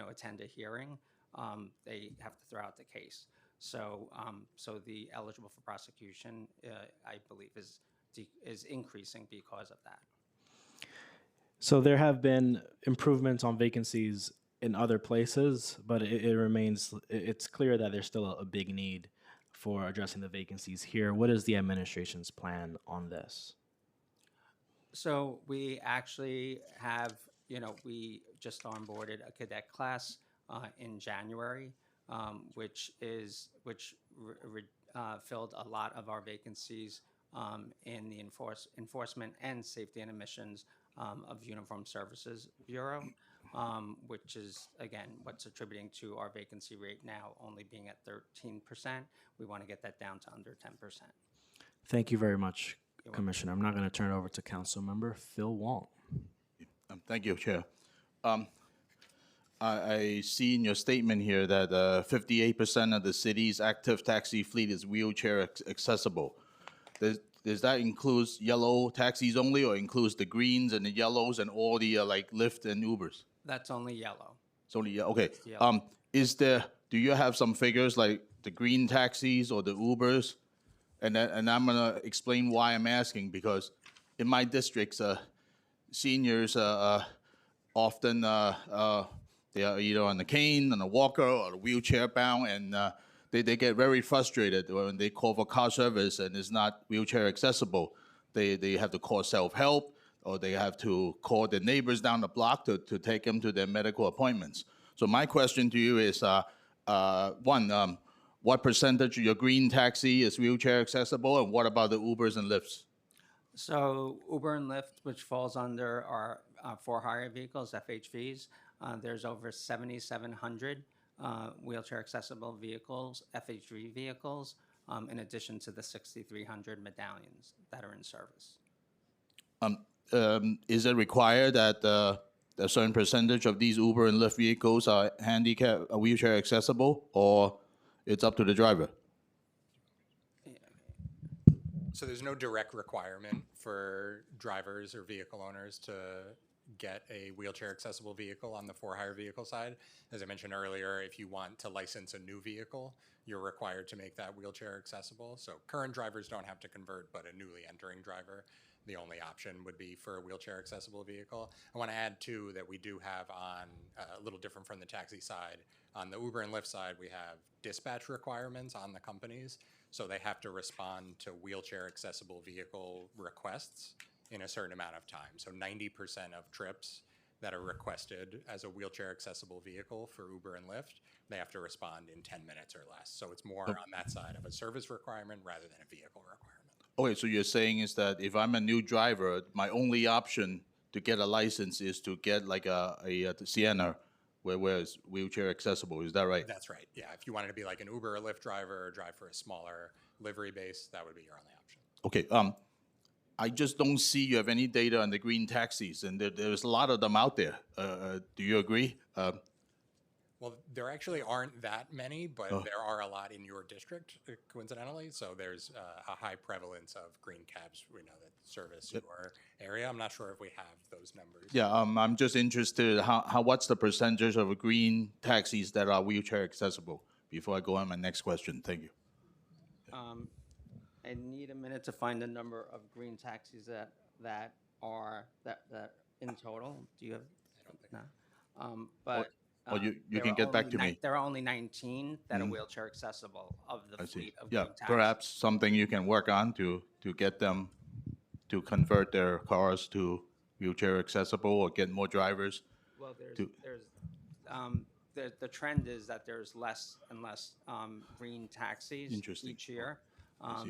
attend a hearing, they have to throw out the case. So the eligible for prosecution, I believe, is increasing because of that. So there have been improvements on vacancies in other places, but it's clear that there's still a big need for addressing the vacancies here. What is the administration's plan on this? So we actually have, we just onboarded a cadet class in January, which filled a lot of our vacancies in the enforcement and safety and admissions of Uniform Services Bureau, which is, again, what's attributing to our vacancy rate now only being at 13%. We want to get that down to under 10%. Thank you very much, Commissioner. I'm now going to turn it over to Councilmember Phil Wong. Thank you, Chair. I see in your statement here that 58% of the city's active taxi fleet is wheelchair accessible. There's does that includes yellow taxis only, or includes the greens and the yellows and all the like Lyft and Ubers? That's only yellow. It's only okay. yellow. Do you have some figures like the green taxis or the Ubers? And I'm gonna explain why I'm asking, because in my districts, seniors often they are either on a cane, on a walker, or a wheelchair bound, and they get very frustrated when they call for car service and it's not wheelchair accessible. They have to call self-help, or they have to call their neighbors down the block to take them to their medical appointments. So my question to you is, one, what percentage of your green taxi is wheelchair accessible, and what about the Ubers and Lyfts? So Uber and Lyft, which falls under our for-hire vehicles, FHVs, there's over 7,700 wheelchair accessible vehicles, FHV vehicles, in addition to the 6,300 medallions that are in service. Is it required that a certain percentage of these Uber and Lyft vehicles are wheelchair accessible, or it's up to the driver? So there's no direct requirement for drivers or vehicle owners to get a wheelchair accessible vehicle on the for-hire vehicle side. As I mentioned earlier, if you want to license a new vehicle, you're required to make that wheelchair accessible. So current drivers don't have to convert, but a newly entering driver, the only option would be for a wheelchair accessible vehicle. I want to add too that we do have on a little different from the taxi side. On the Uber and Lyft side, we have dispatch requirements on the companies. So they have to respond to wheelchair accessible vehicle requests in a certain amount of time. So 90% of trips that are requested as a wheelchair accessible vehicle for Uber and Lyft, they have to respond in 10 minutes or less. So it's more on that side of a service requirement rather than a vehicle requirement. Okay, so you're saying is that if I'm a new driver, my only option to get a license is to get like a Sienna, where it's wheelchair accessible. Is that right? That's right. Yeah. If you wanted to be like an Uber or Lyft driver or drive for a smaller livery base, that would be your only option. Okay. I just don't see you have any data on the green taxis, and there's a lot of them out there. Do you agree? Well, there actually aren't that many, but there are a lot in your district, coincidentally. So there's a high prevalence of green cabs, we know, that service your area. I'm not sure if we have those numbers. Yeah, I'm just interested, what's the percentage of green taxis that are wheelchair accessible? Before I go on my next question, thank you. I need a minute to find the number of green taxis that are in total. Do you have? I don't think. No. But you can get back to me. There are only 19 that are wheelchair accessible of the fleet of Yeah, green taxis. perhaps something you can work on to get them to convert their cars to wheelchair accessible, or get more drivers. Well, the trend is that there's less and less green taxis each year.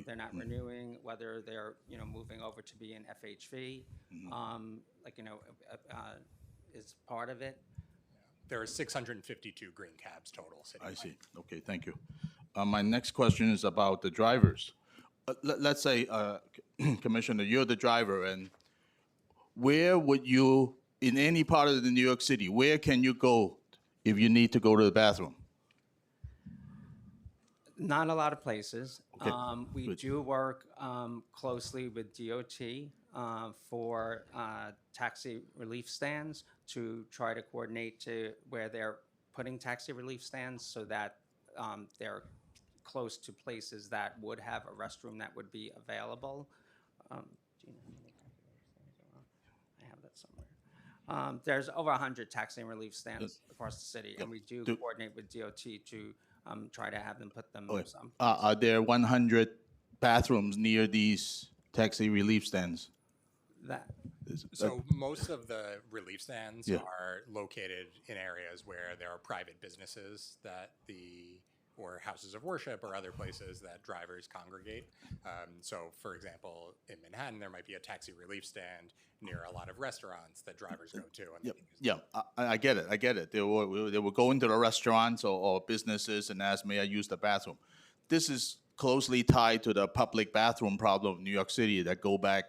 They're not renewing, whether they're moving over to be an FHV, is part of it. There are 652 green cabs total citywide. I see. Okay, thank you. My next question is about the drivers. Let's say, Commissioner, you're the driver, and where would you, in any part of the New York City, where can you go if you need to go to the bathroom? Not a lot of places. Okay, We do work closely with DOT for taxi relief stands to try to coordinate to where they're putting taxi relief stands so that they're close to places that would have a restroom that would be available. Do you know how many taxi relief stands there are? I have that somewhere. There's over 100 taxi relief stands across the city, and we do coordinate with DOT to try to have them put them some. Are there 100 bathrooms near these taxi relief stands? So most of the relief stands are located in areas where there are private businesses or houses of worship or other places that drivers congregate. So for example, in Manhattan, there might be a taxi relief stand near a lot of restaurants that drivers go to. And I get it. They will go into the restaurants or businesses and ask, may I use the bathroom? This is closely tied to the public bathroom problem of New York City that go back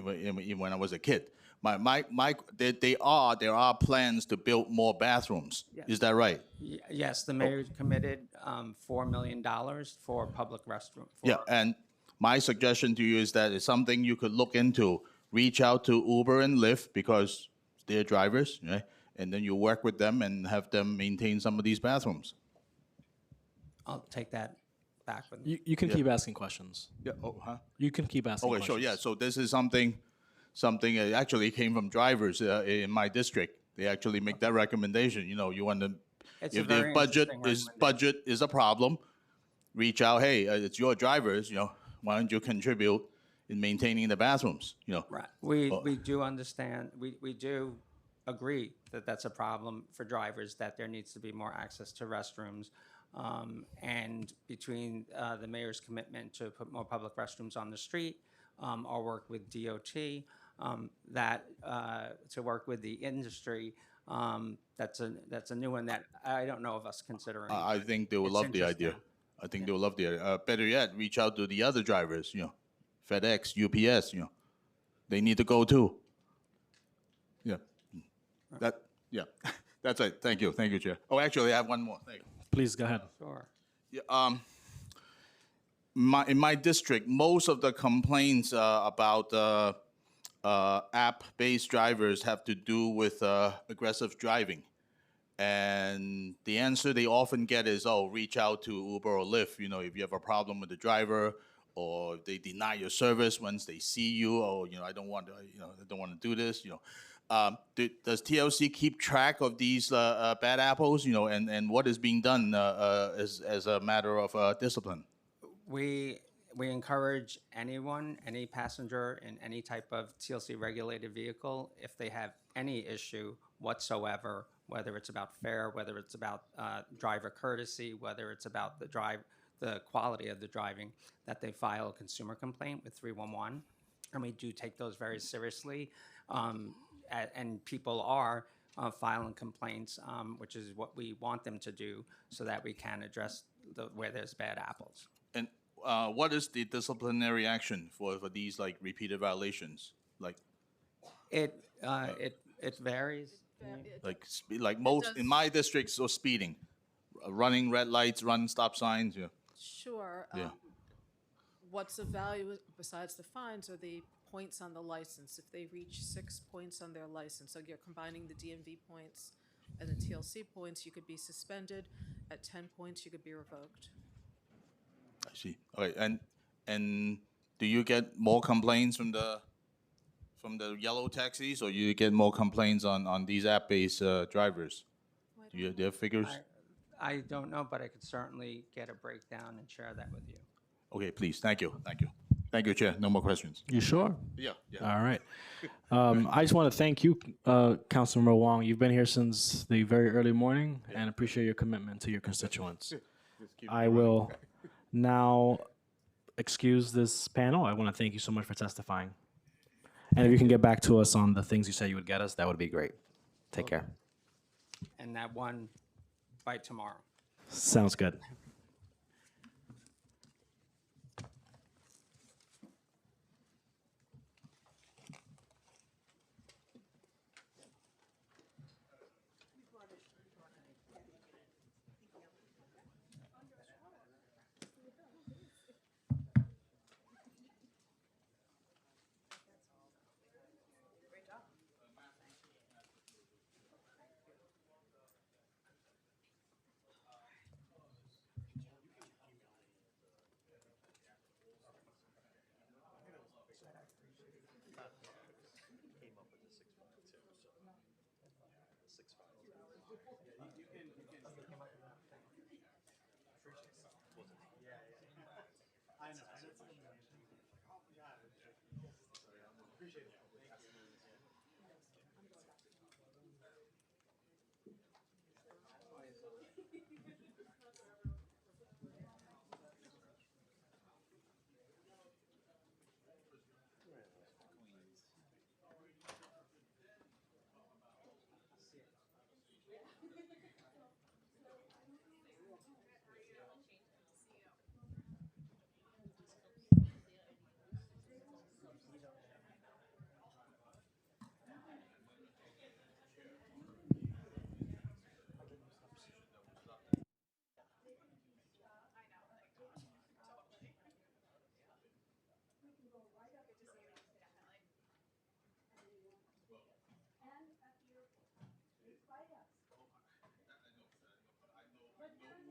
when I was a kid. There are plans to build more bathrooms. Yes. Is that right? Yes, the mayor committed $4 million for public restroom. Yeah, and my suggestion to you is that it's something you could look into. Reach out to Uber and Lyft because they're drivers, right? And then you work with them and have them maintain some of these bathrooms. I'll take that back with me. You can Yeah. keep asking questions. Yeah. Oh, huh? You can keep asking Okay, questions. sure. Yeah. So this is something actually came from drivers in my district. They actually make that recommendation. You know, you want to, It's a if their very budget interesting is a problem, reach out. Hey, it's your drivers. You know, why don't you contribute in maintaining the bathrooms? You know, Right. We do understand, we do agree that that's a problem for drivers, that there needs to be more access to restrooms. And between the mayor's commitment to put more public restrooms on the street, our work with DOT, to work with the industry, that's a new one that I don't know of us considering. I think they will It's love the idea. interesting. I think they will love the idea. Better yet, reach out to the other drivers. You know, FedEx, UPS. You know, they need to go too. Yeah. Yeah. That's it. Thank you, Chair. Oh, actually, I have one more thing. Please go ahead. Sure. Yeah, in my district, most of the complaints about app-based drivers have to do with aggressive driving. And the answer they often get is, oh, reach out to Uber or Lyft. You know, if you have a problem with the driver, or if they deny your service once they see you, or I don't want to do this. You know, does TLC keep track of these bad apples? You know, and what is being done as a matter of discipline? We encourage anyone, any passenger in any type of TLC regulated vehicle, if they have any issue whatsoever, whether it's about fare, whether it's about driver courtesy, whether it's about the quality of the driving, that they file a consumer complaint with 311. And we do take those very seriously. And people are filing complaints, which is what we want them to do, so that we can address where there's bad apples. And what is the disciplinary action for these like repeated violations? Like it varies. Like most in my district, so speeding, running red lights, running stop signs. Yeah. Sure. Yeah. What's of value besides the fines are the points on the license. If they reach 6 points on their license, so you're combining the DMV points and the TLC points, you could be suspended. At 10 points, you could be revoked. I see. Okay, and do you get more complaints from the yellow taxis, or you get more complaints on these app-based drivers? Do you have figures? I don't know, but I could certainly get a breakdown and share that with you. Okay, please. Thank you. Chair. No more questions. You sure? Yeah. All right. I just want to thank you, Councilmember Wong. You've been here since the very early morning, and appreciate your commitment to your constituents. I will now excuse this panel. I want to thank you so much for testifying. And if you can get back to us on the things you said you would get us, that would be great. Take care. And that one by tomorrow. Sounds good.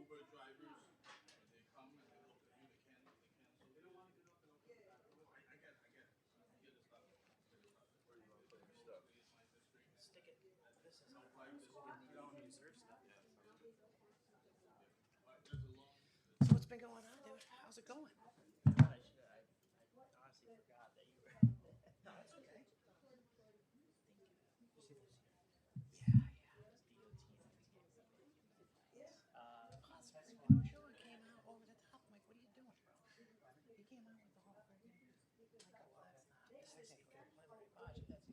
Uber drivers, when they come and they look at you, they can't, they don't want to get up and open the door. I get it. Get the stuff. Where you want to put your stuff? Stick it. This is how you don't use their stuff. So what's been going on, dude? How's it going? I honestly forgot that you were. No, it's okay. Came out over the top. I'm like, what are you doing, bro? He came out with the whole freaking. Like, well, that's not. This isn't for preliminary budget. That's.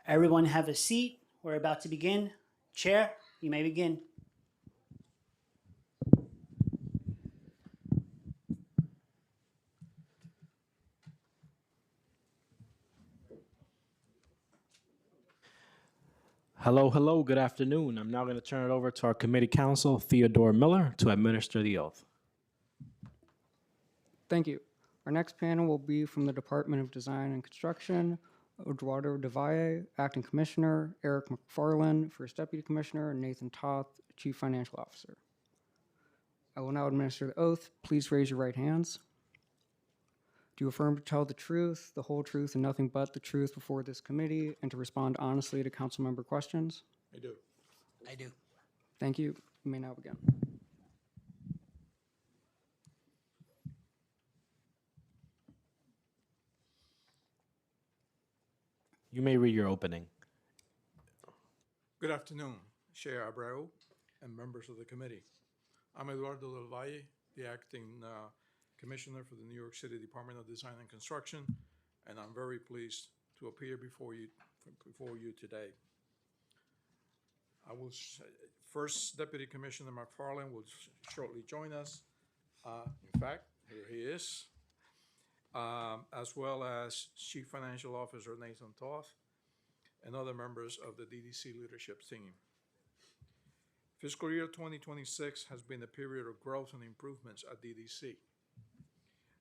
Everyone have a seat. We're about to begin. Chair, you may begin. Hello, hello, good afternoon. I'm now going to turn it over to our committee counsel, Theodore Miller, to administer the oath. Thank you. Our next panel will be from the Department of Design and Construction, Eduardo Devalle, Acting Commissioner, Eric McFarland, First Deputy Commissioner, and Nathan Toth, Chief Financial Officer. I will now administer the oath. Please raise your right hands. Do you affirm to tell the truth, the whole truth, and nothing but the truth before this committee, and to respond honestly to council member questions? I do. I do. Thank you. You may now begin. You may read your opening. Good afternoon, Chair Abreu and members of the committee. I'm Eduardo Del Valle, the acting Commissioner for the New York City Department of Design and Construction, and I'm very pleased to appear before you today. First Deputy Commissioner McFarland will shortly join us. In fact, here he is. As well as Chief Financial Officer Nathan Toth and other members of the DDC leadership team. Fiscal year 2026 has been a period of growth and improvements at DDC,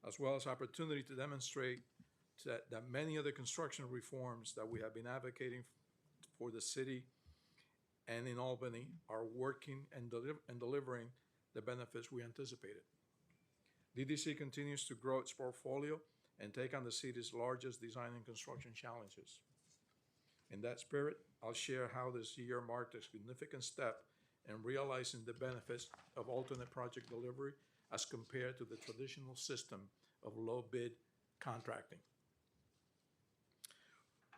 as well as opportunity to demonstrate that many of the construction reforms that we have been advocating for the city and in Albany are working and delivering the benefits we anticipated. DDC continues to grow its portfolio and take on the city's largest design and construction challenges. In that spirit, I'll share how this year marked a significant step in realizing the benefits of alternate project delivery as compared to the traditional system of low bid contracting.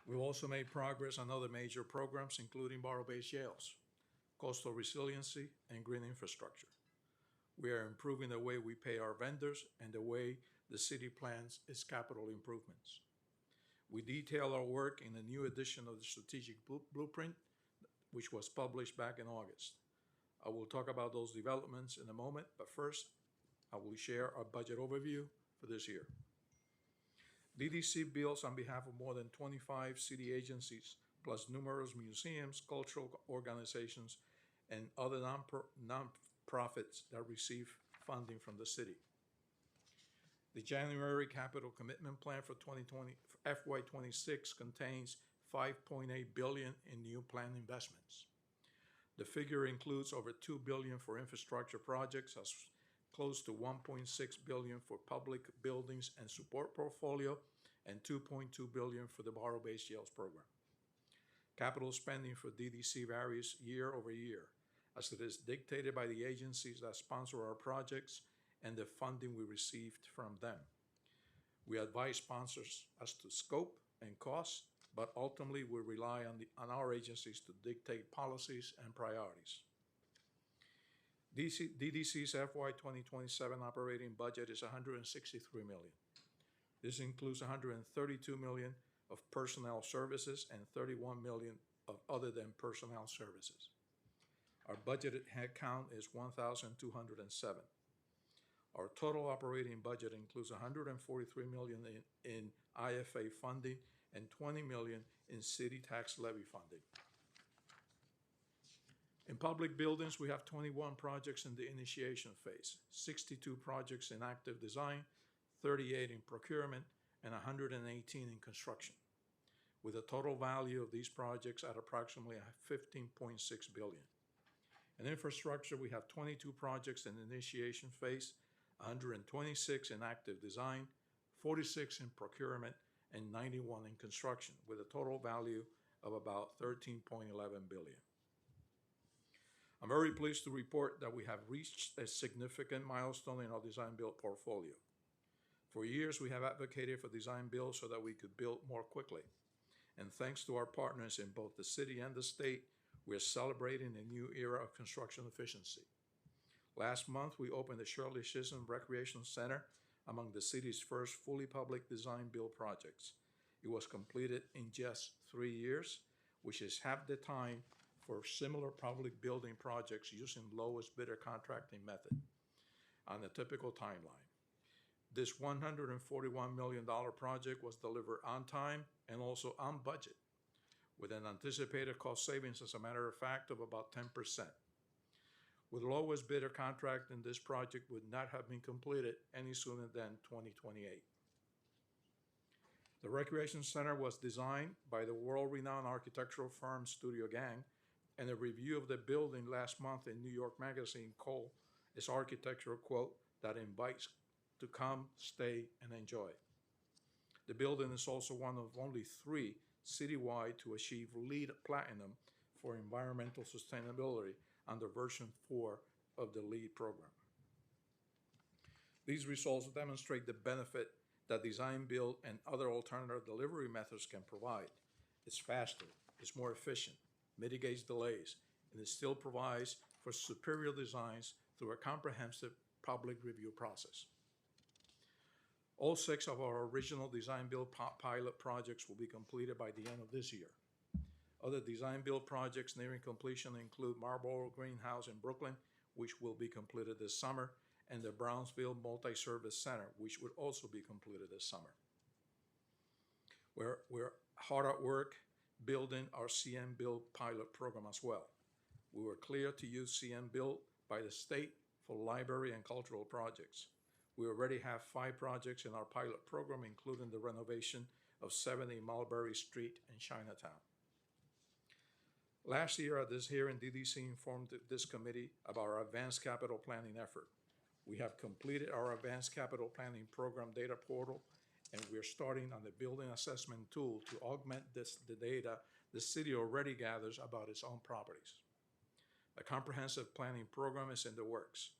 We've also made progress on other major programs, including borrow-based jails, coastal resiliency, and green infrastructure. We are improving the way we pay our vendors and the way the city plans its capital improvements. We detail our work in a new edition of the Strategic Blueprint, which was published back in August. I will talk about those developments in a moment, but first, I will share our budget overview for this year. DDC bills on behalf of more than 25 city agencies, plus numerous museums, cultural organizations, and other nonprofits that receive funding from the city. The January capital commitment plan for 2020 FY26 contains $5.8 billion in new planned investments. The figure includes over $2 billion for infrastructure projects, as close to $1.6 billion for public buildings and support portfolio, and $2.2 billion for the borrow-based jails program. Capital spending for DDC varies year over year, as it is dictated by the agencies that sponsor our projects and the funding we received from them. We advise sponsors as to scope and costs, but ultimately we rely on our agencies to dictate policies and priorities. DDC's FY 2027 operating budget is $163 million. This includes $132 million of personnel services and $31 million of other than personnel services. Our budgeted headcount is 1,207. Our total operating budget includes $143 million in IFA funding and $20 million in city tax levy funding. In public buildings, we have 21 projects in the initiation phase, 62 projects in active design, 38 in procurement, and 118 in construction, with a total value of these projects at approximately $15.6 billion. In infrastructure, we have 22 projects in the initiation phase, 126 in active design, 46 in procurement, and 91 in construction, with a total value of about $13.11 billion. I'm very pleased to report that we have reached a significant milestone in our design-build portfolio. For years, we have advocated for design-build so that we could build more quickly. And thanks to our partners in both the city and the state, we are celebrating a new era of construction efficiency. Last month, we opened the Shirley Chisholm Recreation Center, among the city's first fully public design-build projects. It was completed in just 3 years, which is half the time for similar public building projects using lowest bidder contracting method on a typical timeline. This $141 million project was delivered on time and also on budget, with an anticipated cost savings, as a matter of fact, of about 10%. With lowest bidder contracting, this project would not have been completed any sooner than 2028. The Recreation Center was designed by the world-renowned architectural firm Studio Gang, and a review of the building last month in New York Magazine called its architectural quote that invites to come, stay, and enjoy. The building is also one of only 3 citywide to achieve LEED Platinum for environmental sustainability under version 4 of the LEED program. These results demonstrate the benefit that design, build, and other alternative delivery methods can provide. It's faster, it's more efficient, mitigates delays, and it still provides for superior designs through a comprehensive public review process. All 6 of our original design-build pilot projects will be completed by the end of this year. Other design-build projects nearing completion include Marlboro Greenhouse in Brooklyn, which will be completed this summer, and the Brownsville Multi-Service Center, which would also be completed this summer. We're hard at work building our CM Build pilot program as well. We were cleared to use CM Build by the state for library and cultural projects. We already have 5 projects in our pilot program, including the renovation of 70 Mulberry Street in Chinatown. Last year at this hearing, DDC informed this committee about our advanced capital planning effort. We have completed our advanced capital planning program data portal, and we're starting on the building assessment tool to augment the data the city already gathers about its own properties. A comprehensive planning program is in the works.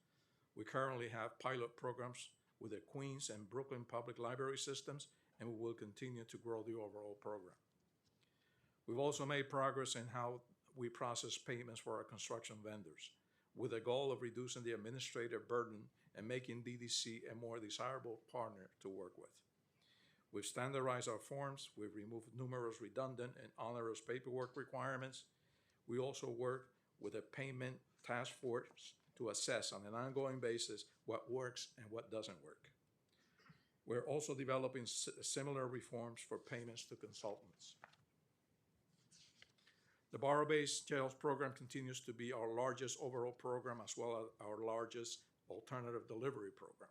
We currently have pilot programs with the Queens and Brooklyn Public Library systems, and we will continue to grow the overall program. We've also made progress in how we process payments for our construction vendors, with the goal of reducing the administrative burden and making DDC a more desirable partner to work with. We've standardized our forms, we've removed numerous redundant and onerous paperwork requirements. We also work with a payment task force to assess on an ongoing basis what works and what doesn't work. We're also developing similar reforms for payments to consultants. The Borrow-Based Jails program continues to be our largest overall program, as well as our largest alternative delivery program.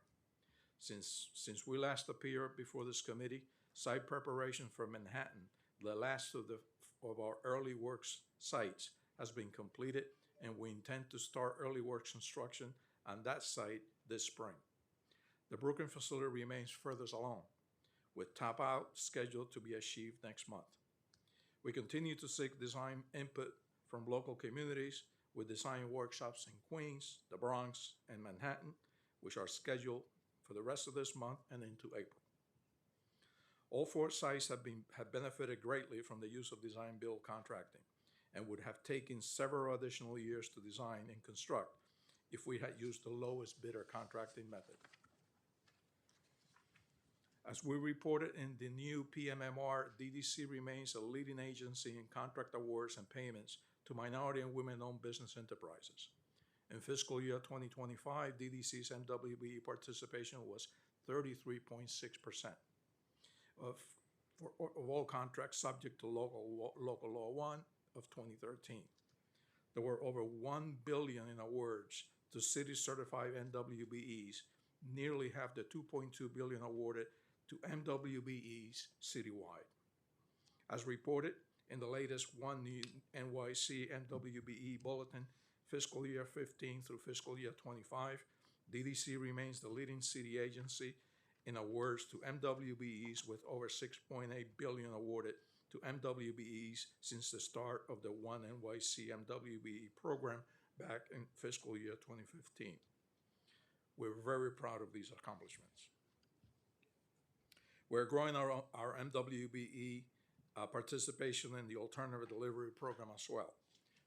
Since we last appeared before this committee, site preparation for Manhattan, the last of our early works sites, has been completed, and we intend to start early works construction on that site this spring. The Brooklyn facility remains furthest along, with top out scheduled to be achieved next month. We continue to seek design input from local communities with design workshops in Queens, the Bronx, and Manhattan, which are scheduled for the rest of this month and into April. All four sites have benefited greatly from the use of design-build contracting and would have taken several additional years to design and construct if we had used the lowest bidder contracting method. As we reported in the new PMMR, DDC remains a leading agency in contract awards and payments to minority and women-owned business enterprises. In fiscal year 2025, DDC's MWBE participation was 33.6% of all contracts subject to local law 1 of 2013. There were over $1 billion in awards to city-certified MWBEs, nearly half the $2.2 billion awarded to MWBEs citywide. As reported in the latest One NYC MWBE bulletin, fiscal year 15 through fiscal year 25, DDC remains the leading city agency in awards to MWBEs, with over $6.8 billion awarded to MWBEs since the start of the One NYC MWBE program back in fiscal year 2015. We're very proud of these accomplishments. We're growing our MWBE participation in the alternative delivery program as well.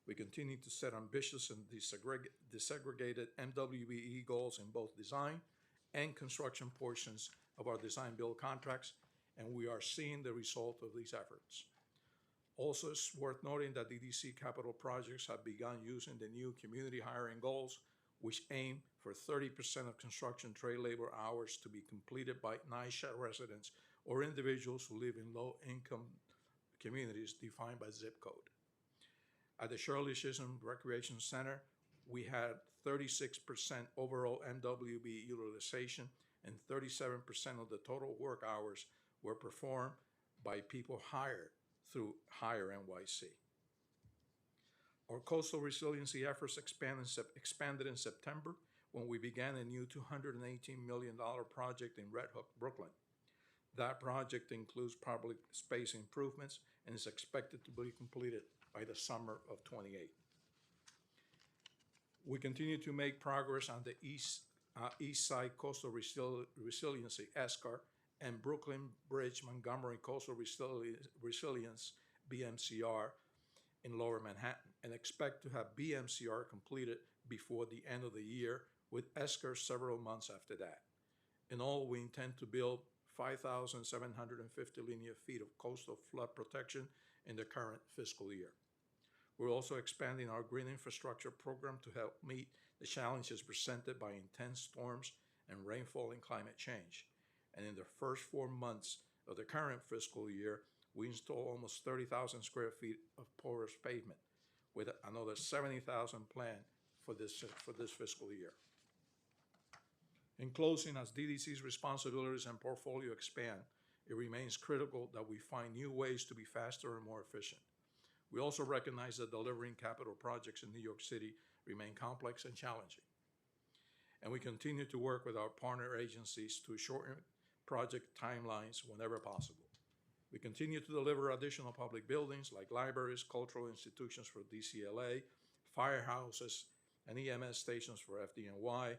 We continue to set ambitious and disaggregated MWBE goals in both design and construction portions of our design-build contracts, and we are seeing the result of these efforts. Also, it's worth noting that DDC capital projects have begun using the new community hiring goals, which aim for 30% of construction trade labor hours to be completed by NYCHA residents or individuals who live in low-income communities defined by zip code. At the Shirley Chisholm Recreation Center, we had 36% overall MWBE utilization, and 37% of the total work hours were performed by people hired through Hire NYC. Our coastal resiliency efforts expanded in September when we began a new $218 million project in Red Hook, Brooklyn. That project includes public space improvements and is expected to be completed by the summer of '28. We continue to make progress on the East Side Coastal Resiliency, ESCAR, and Brooklyn Bridge Montgomery Coastal Resilience, BMCR, in Lower Manhattan, and expect to have BMCR completed before the end of the year, with ESCAR several months after that. In all, we intend to build 5,750 linear feet of coastal flood protection in the current fiscal year. We're also expanding our green infrastructure program to help meet the challenges presented by intense storms and rainfall and climate change. And in the first 4 months of the current fiscal year, we installed almost 30,000 square feet of porous pavement, with another 70,000 planned for this fiscal year. In closing, as DDC's responsibilities and portfolio expand, it remains critical that we find new ways to be faster and more efficient. We also recognize that delivering capital projects in New York City remain complex and challenging. And we continue to work with our partner agencies to shorten project timelines whenever possible. We continue to deliver additional public buildings like libraries, cultural institutions for DCLA, firehouses, and EMS stations for FDNY,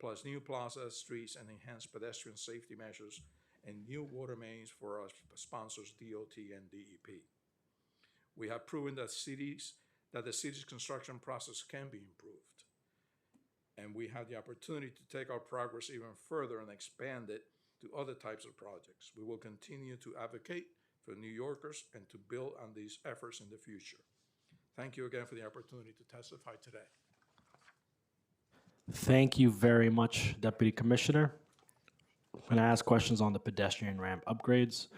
plus new plazas, streets, and enhanced pedestrian safety measures, and new water mains for our sponsors DOT and DEP. We have proven that the city's construction process can be improved. And we have the opportunity to take our progress even further and expand it to other types of projects. We will continue to advocate for New Yorkers and to build on these efforts in the future. Thank you again for the opportunity to testify today. Thank you very much, Deputy Commissioner. I'm going to ask questions on the pedestrian ramp upgrades.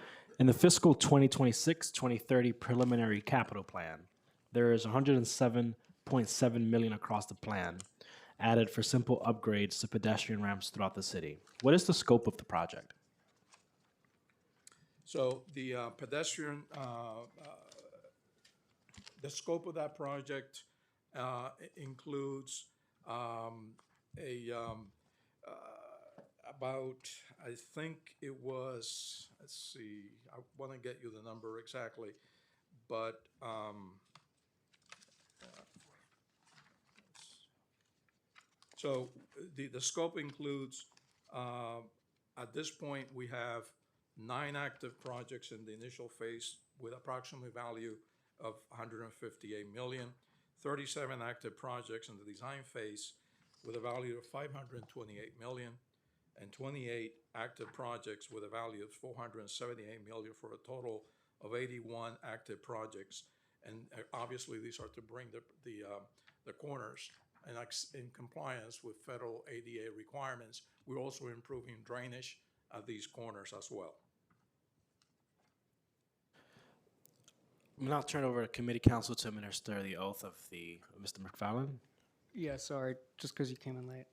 In the fiscal 2026-2030 preliminary capital plan, there is $107.7 million across the plan added for simple upgrades to pedestrian ramps throughout the city. What is the scope of the project? So the the scope of that project includes about, I think it was, let's see, I want to get you the number exactly, but so the scope includes, at this point, we have 9 active projects in the initial phase with approximately value of $158 million, 37 active projects in the design phase with a value of $528 million, and 28 active projects with a value of $478 million for a total of 81 active projects. And obviously, these are to bring the corners and in compliance with federal ADA requirements. We're also improving drainage at these corners as well. I'm going to turn over to committee counsel to administer the oath of Mr. McFarland. Yeah, sorry, just because you came in late.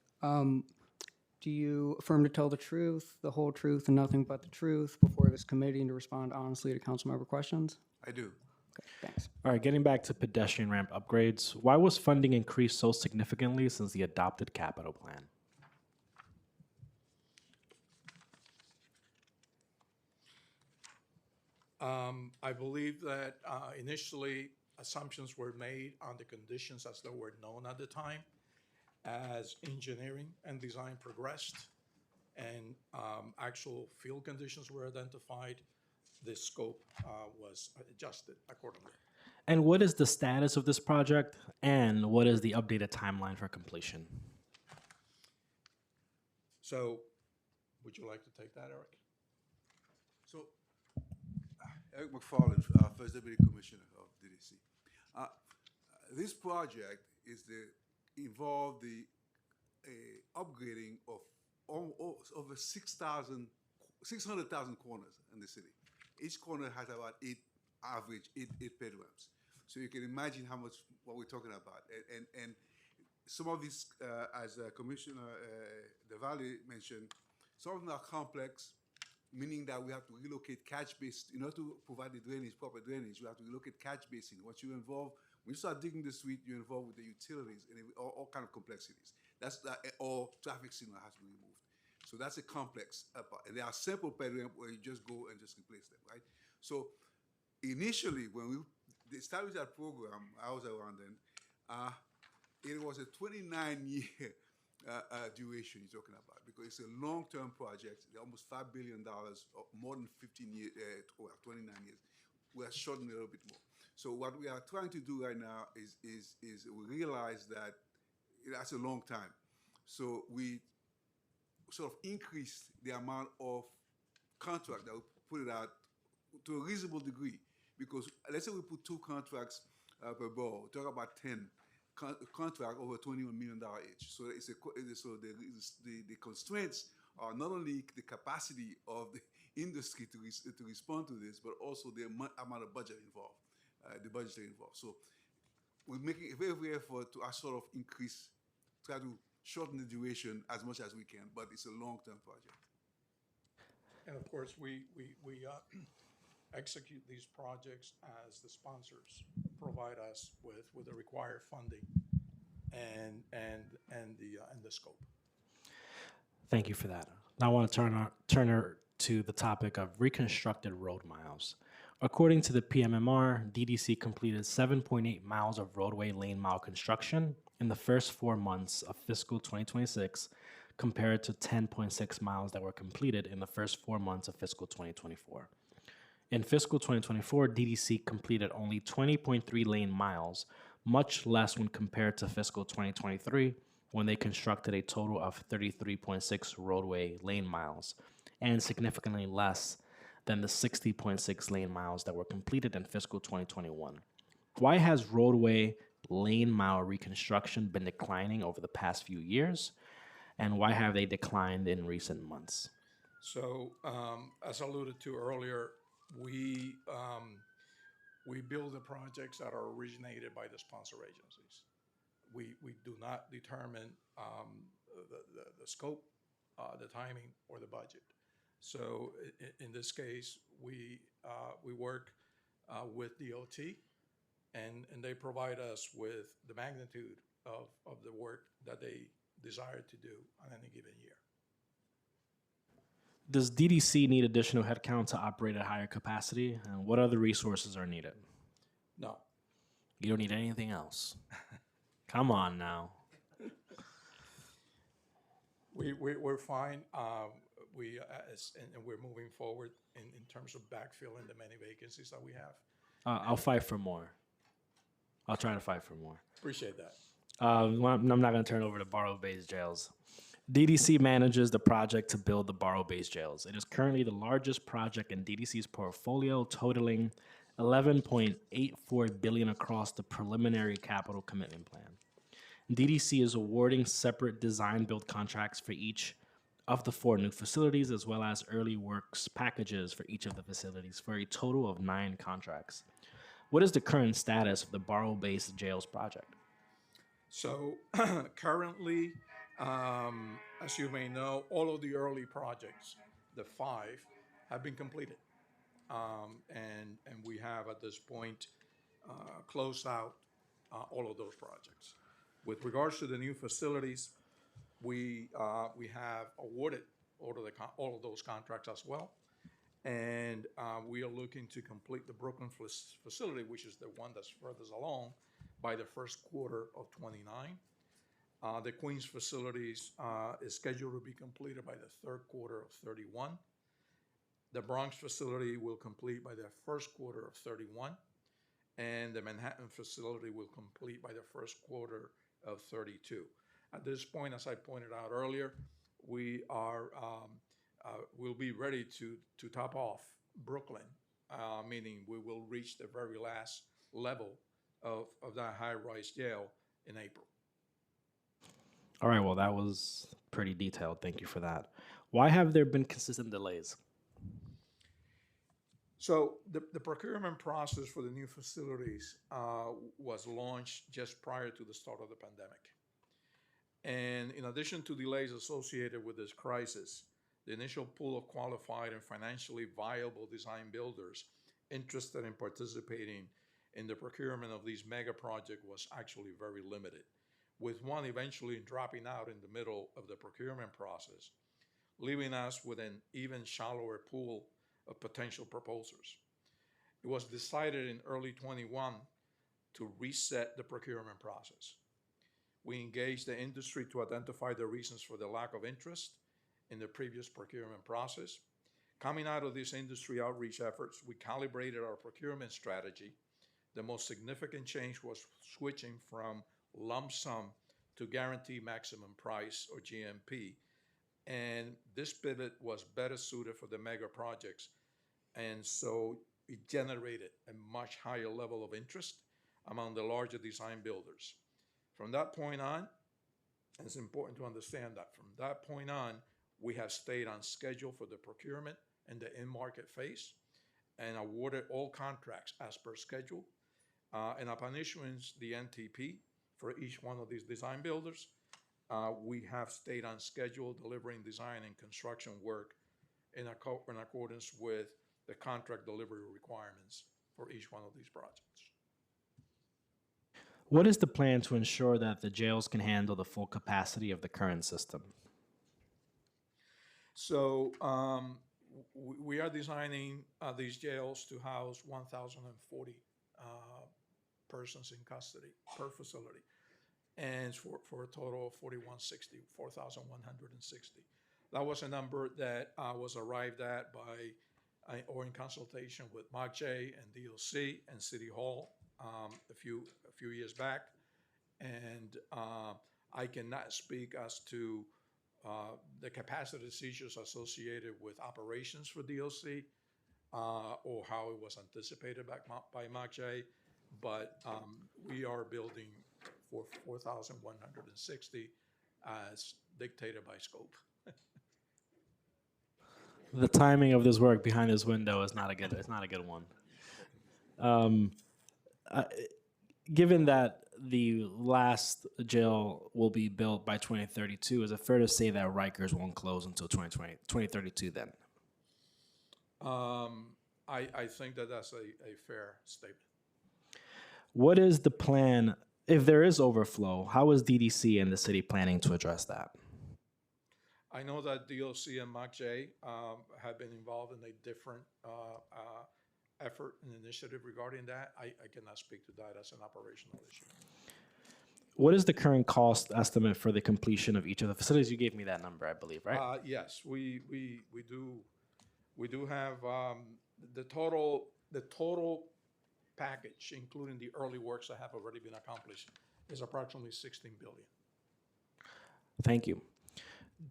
Do you affirm to tell the truth, the whole truth, and nothing but the truth before this committee and to respond honestly to council member questions? I do. Okay, thanks. All right, getting back to pedestrian ramp upgrades, why was funding increased so significantly since the adopted capital plan? I believe that initially assumptions were made on the conditions as they were known at the time. As engineering and design progressed and actual field conditions were identified, the scope was adjusted accordingly. And what is the status of this project, and what is the updated timeline for completion? So, would you like to take that, Eric? So, Eric McFarland, First Deputy Commissioner of DDC. This project is involved the upgrading of over 600,000 corners in the city. Each corner has about average eight bedrooms. So you can imagine what we're talking about. And some of these, as Commissioner DeValle mentioned, some of them are complex, meaning that we have to relocate catch basin. In order to provide the drainage, proper drainage, we have to relocate catch basin. Once you involve, when you start digging the street, you're involved with the utilities and all kind of complexities. That's all traffic signal has to be removed. So that's a complex part. And there are simple bedrooms where you just go and just replace them, right? So initially, when we established that program, I was around then, it was a 29-year duration you're talking about, because it's a long-term project. They're almost $5 billion, or more than 15 years, 29 years. We are shortening a little bit more. So what we are trying to do right now is we realize that that's a long time. So we sort of increase the amount of contract that we put it out to a reasonable degree, because let's say we put 2 contracts per borough, talk about 10 contract over $21 million each. So the constraints are not only the capacity of the industry to respond to this, but also the amount of budget involved, the budgetary involved. So we're making every effort to sort of try to shorten the duration as much as we can, but it's a long-term project. And of course, we execute these projects as the sponsors provide us with the required funding and the scope. Thank you for that. Now I want to to the topic of reconstructed road miles. According to the PMMR, DDC completed 7.8 miles of roadway lane mile construction in the first 4 months of fiscal 2026, compared to 10.6 miles that were completed in the first 4 months of fiscal 2024. In fiscal 2024, DDC completed only 20.3 lane miles, much less when compared to fiscal 2023, when they constructed a total of 33.6 roadway lane miles, and significantly less than the 60.6 lane miles that were completed in fiscal 2021. Why has roadway lane mile reconstruction been declining over the past few years? And why have they declined in recent months? So, as alluded to earlier, we build the projects that are originated by the sponsor agencies. We do not determine the scope, the timing, or the budget. So in this case, we work with DOT, and they provide us with the magnitude of the work that they desire to do on any given year. Does DDC need additional headcount to operate at higher capacity? And what other resources are needed? No. You don't need anything else. Come on now. We're fine. And we're moving forward in terms of backfilling the many vacancies that we have. I'll fight for more. I'll try to fight for more. Appreciate that. I'm not going to turn over to Barrow-based jails. DDC manages the project to build the Barrow-based jails. It is currently the largest project in DDC's portfolio, totaling $11.84 billion across the preliminary capital commitment plan. DDC is awarding separate design-build contracts for each of the 4 new facilities, as well as early works packages for each of the facilities, for a total of 9 contracts. What is the current status of the Barrow-based jails project? So currently, as you may know, all of the early projects, the 5, have been completed. And we have at this point closed out all of those projects. With regards to the new facilities, we have awarded all of those contracts as well. And we are looking to complete the Brooklyn facility, which is the one that's furthest along, by the first quarter of 29. The Queens facilities is scheduled to be completed by the third quarter of 31. The Bronx facility will complete by the first quarter of 31. And the Manhattan facility will complete by the first quarter of 32. At this point, as I pointed out earlier, we are we'll be ready to top off Brooklyn, meaning we will reach the very last level of that high-rise jail in April. All right, well, that was pretty detailed. Thank you for that. Why have there been consistent delays? So the procurement process for the new facilities was launched just prior to the start of the pandemic. And in addition to delays associated with this crisis, the initial pool of qualified and financially viable design builders interested in participating in the procurement of these mega projects was actually very limited, with one eventually dropping out in the middle of the procurement process, leaving us with an even shallower pool of potential proposers. It was decided in early 21 to reset the procurement process. We engaged the industry to identify the reasons for the lack of interest in the previous procurement process. Coming out of these industry outreach efforts, we calibrated our procurement strategy. The most significant change was switching from lump sum to guaranteed maximum price, or GMP. And this pivot was better suited for the mega projects. And so it generated a much higher level of interest among the larger design builders. From that point on, and it's important to understand that, from that point on, we have stayed on schedule for the procurement and the in-market phase and awarded all contracts as per schedule. And upon issuance, the NTP for each one of these design builders, we have stayed on schedule, delivering design and construction work in accordance with the contract delivery requirements for each one of these projects. What is the plan to ensure that the jails can handle the full capacity of the current system? So we are designing these jails to house 1,040 persons in custody per facility, and for a total of 4,160. That was a number that was arrived at by or in consultation with MOCJ and DLC and City Hall a few years back, and I cannot speak as to the capacity seizures associated with operations for DLC or how it was anticipated by MOCJ, but we are building for 4,160 as dictated by scope. The timing of this work behind this window is not a good. It's not a good one. Given that the last jail will be built by 2032, is it fair to say that Rikers won't close until 2032 then? I think that that's a fair statement. What is the plan, if there is overflow, how is DDC and the city planning to address that? I know that DOC and MOCJ have been involved in a different effort and initiative regarding that. I cannot speak to that as an operational issue. What is the current cost estimate for the completion of each of the facilities? You gave me that number, I believe, right? Yes, we do have the total package, including the early works that have already been accomplished, is approximately $16 billion. Thank you.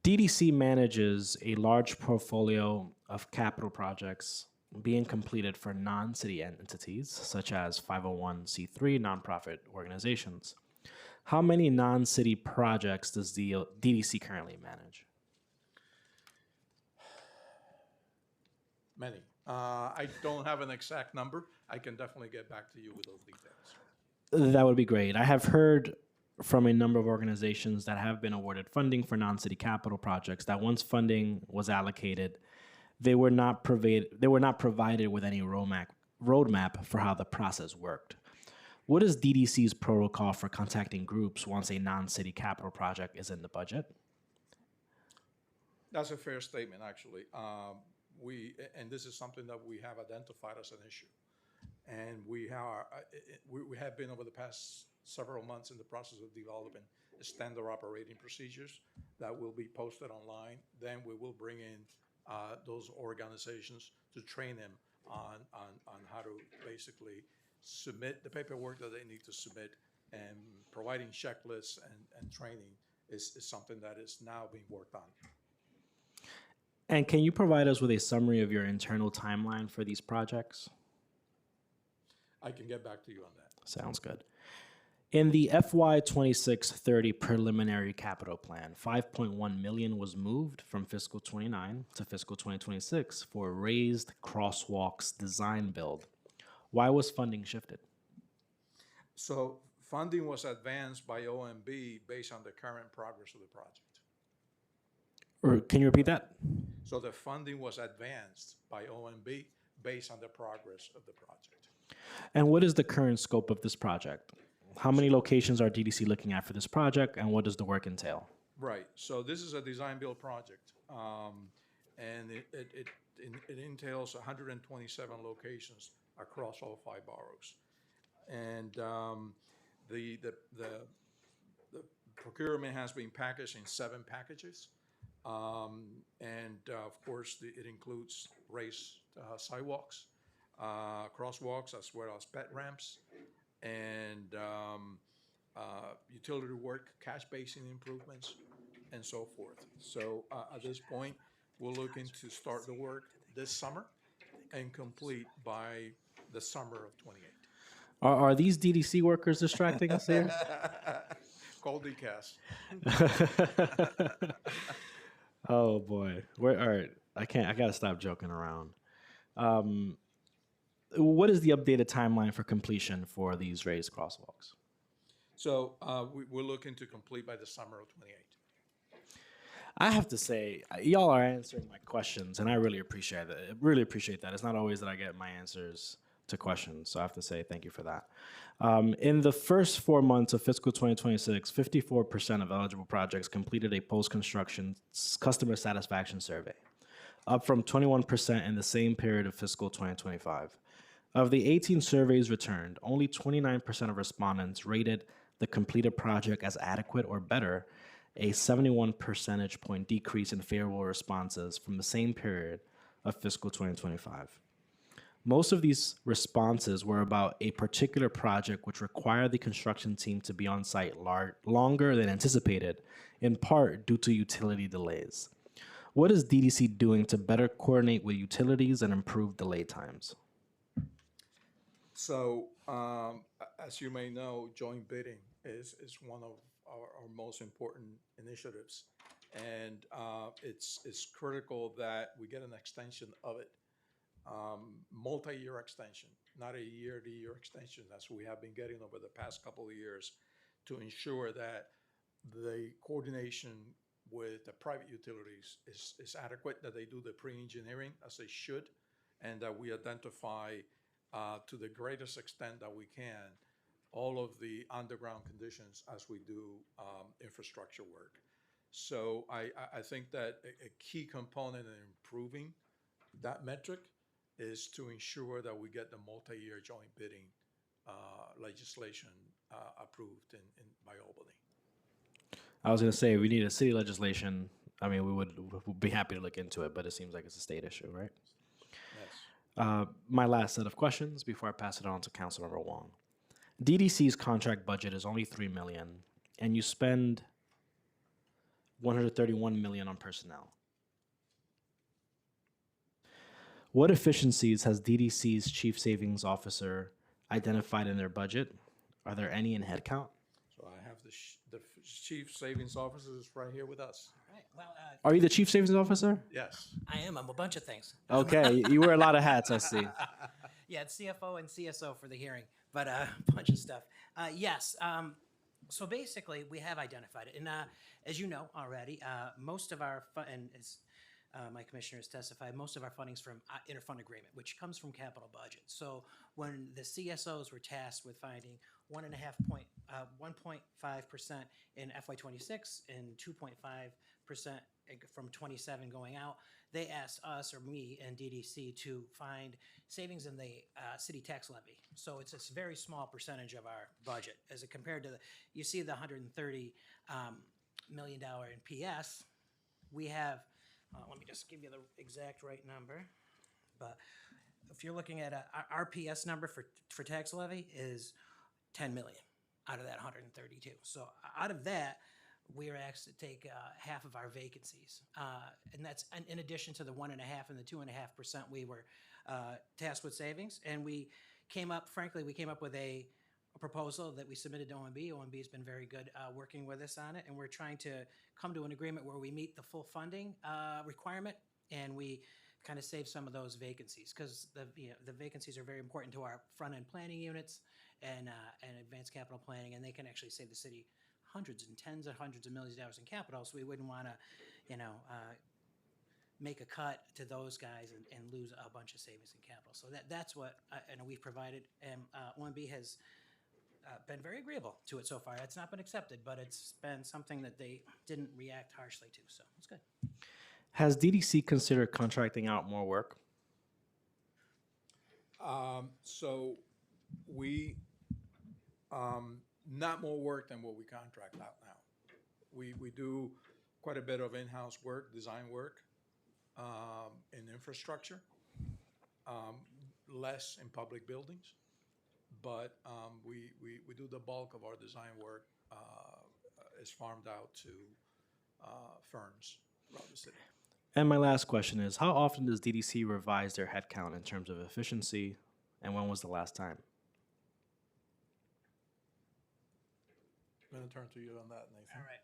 DDC manages a large portfolio of capital projects being completed for non-city entities, such as 501c3 nonprofit organizations. How many non-city projects does the DDC currently manage? Many. I don't have an exact number. I can definitely get back to you with those details. That would be great. I have heard from a number of organizations that have been awarded funding for non-city capital projects that once funding was allocated, they were not provided with any roadmap for how the process worked. What is DDC's protocol for contacting groups once a non-city capital project is in the budget? That's a fair statement, actually. And this is something that we have identified as an issue. And we have been over the past several months in the process of developing standard operating procedures that will be posted online. Then we will bring in those organizations to train them on how to basically submit the paperwork that they need to submit, and providing checklists and training is something that is now being worked on. And can you provide us with a summary of your internal timeline for these projects? I can get back to you on that. Sounds good. In the FY 26-30 preliminary capital plan, $5.1 million was moved from fiscal 29 to fiscal 2026 for raised crosswalks design build. Why was funding shifted? So funding was advanced by OMB based on the current progress of the project. Or can you repeat that? So the funding was advanced by OMB based on the progress of the project. And what is the current scope of this project? How many locations are DDC looking at for this project, and what does the work entail? Right. So this is a design build project, and it entails 127 locations across all 5 boroughs. And the procurement has been packaged in 7 packages. And of course, it includes raised sidewalks, crosswalks, as well as pet ramps, and utility work, cash basin improvements, and so forth. So at this point, we're looking to start the work this summer and complete by the summer of 28. Are these DDC workers distracting us here? Call DCAS. Oh boy. All right. I gotta stop joking around. What is the updated timeline for completion for these raised crosswalks? So we're looking to complete by the summer of 28. I have to say, y'all are answering my questions, and I really appreciate that. Really appreciate that. It's not always that I get my answers to questions, so I have to say thank you for that. In the first 4 months of fiscal 2026, 54% of eligible projects completed a post-construction customer satisfaction survey. up from 21% in the same period of fiscal 2025. Of the 18 surveys returned, only 29% of respondents rated the completed project as adequate or better, a 71 percentage point decrease in favorable responses from the same period of fiscal 2025. Most of these responses were about a particular project which required the construction team to be on site longer than anticipated, in part due to utility delays. What is DDC doing to better coordinate with utilities and improve delay times? So, as you may know, joint bidding is one of our most important initiatives. And it's critical that we get an extension of it, multi-year extension, not a year-to-year extension, as we have been getting over the past couple of years, to ensure that the coordination with the private utilities is adequate, that they do the pre-engineering as they should, and that we identify to the greatest extent that we can all of the underground conditions as we do infrastructure work. So I think that a key component in improving that metric is to ensure that we get the multi-year joint bidding legislation approved by Albany. I was going to say, we need a city legislation. I mean, we'd be happy to look into it, but it seems like it's a state issue, right? Yes. My last set of questions before I pass it on to Councilmember Wong. DDC's contract budget is only $3 million, and you spend $131 million on personnel. What efficiencies has DDC's chief savings officer identified in their budget? Are there any in headcount? So I have the chief savings officer is right here with us. Right. Well, Are you the chief savings officer? Yes. I am. I'm a bunch of things. Okay, you wear a lot of hats, I see. Yeah, it's CFO and CSO for the hearing, but a bunch of stuff. Yes. So basically, we have identified it, and as you know already, most of our and as my commissioner has testified, most of our funding is from interfund agreement, which comes from capital budget. So when the CSOs were tasked with finding 1.5% in FY26 and 2.5% from 27 going out, they asked us or me and DDC to find savings in the city tax levy. So it's a very small percentage of our budget as it compared to you see the $130 million in PS. We have, let me just give you the exact right number, but if you're looking at our PS number for tax levy is 10 million out of that 132. So out of that, we are asked to take half of our vacancies, and that's in addition to the 1.5% and the 2.5% we were tasked with savings. And we came up with a proposal that we submitted to OMB. OMB has been very good working with us on it, and we're trying to come to an agreement where we meet the full funding requirement, and we kind of save some of those vacancies, because the vacancies are very important to our front-end planning units and advanced capital planning, and they can actually save the city hundreds and tens of hundreds of millions of dollars in capital. So we wouldn't want to, make a cut to those guys and lose a bunch of savings in capital. So that's what we've provided, and OMB has been very agreeable to it so far. It's not been accepted, but it's been something that they didn't react harshly to. So it's good. Has DDC considered contracting out more work? So we, not more work than what we contract out now. We do quite a bit of in-house work, design work, in infrastructure, less in public buildings, but we do the bulk of our design work is farmed out to firms around the city. And my last question is, how often does DDC revise their headcount in terms of efficiency, and when was the last time? I'm going to turn to you on that, Nathan. All right.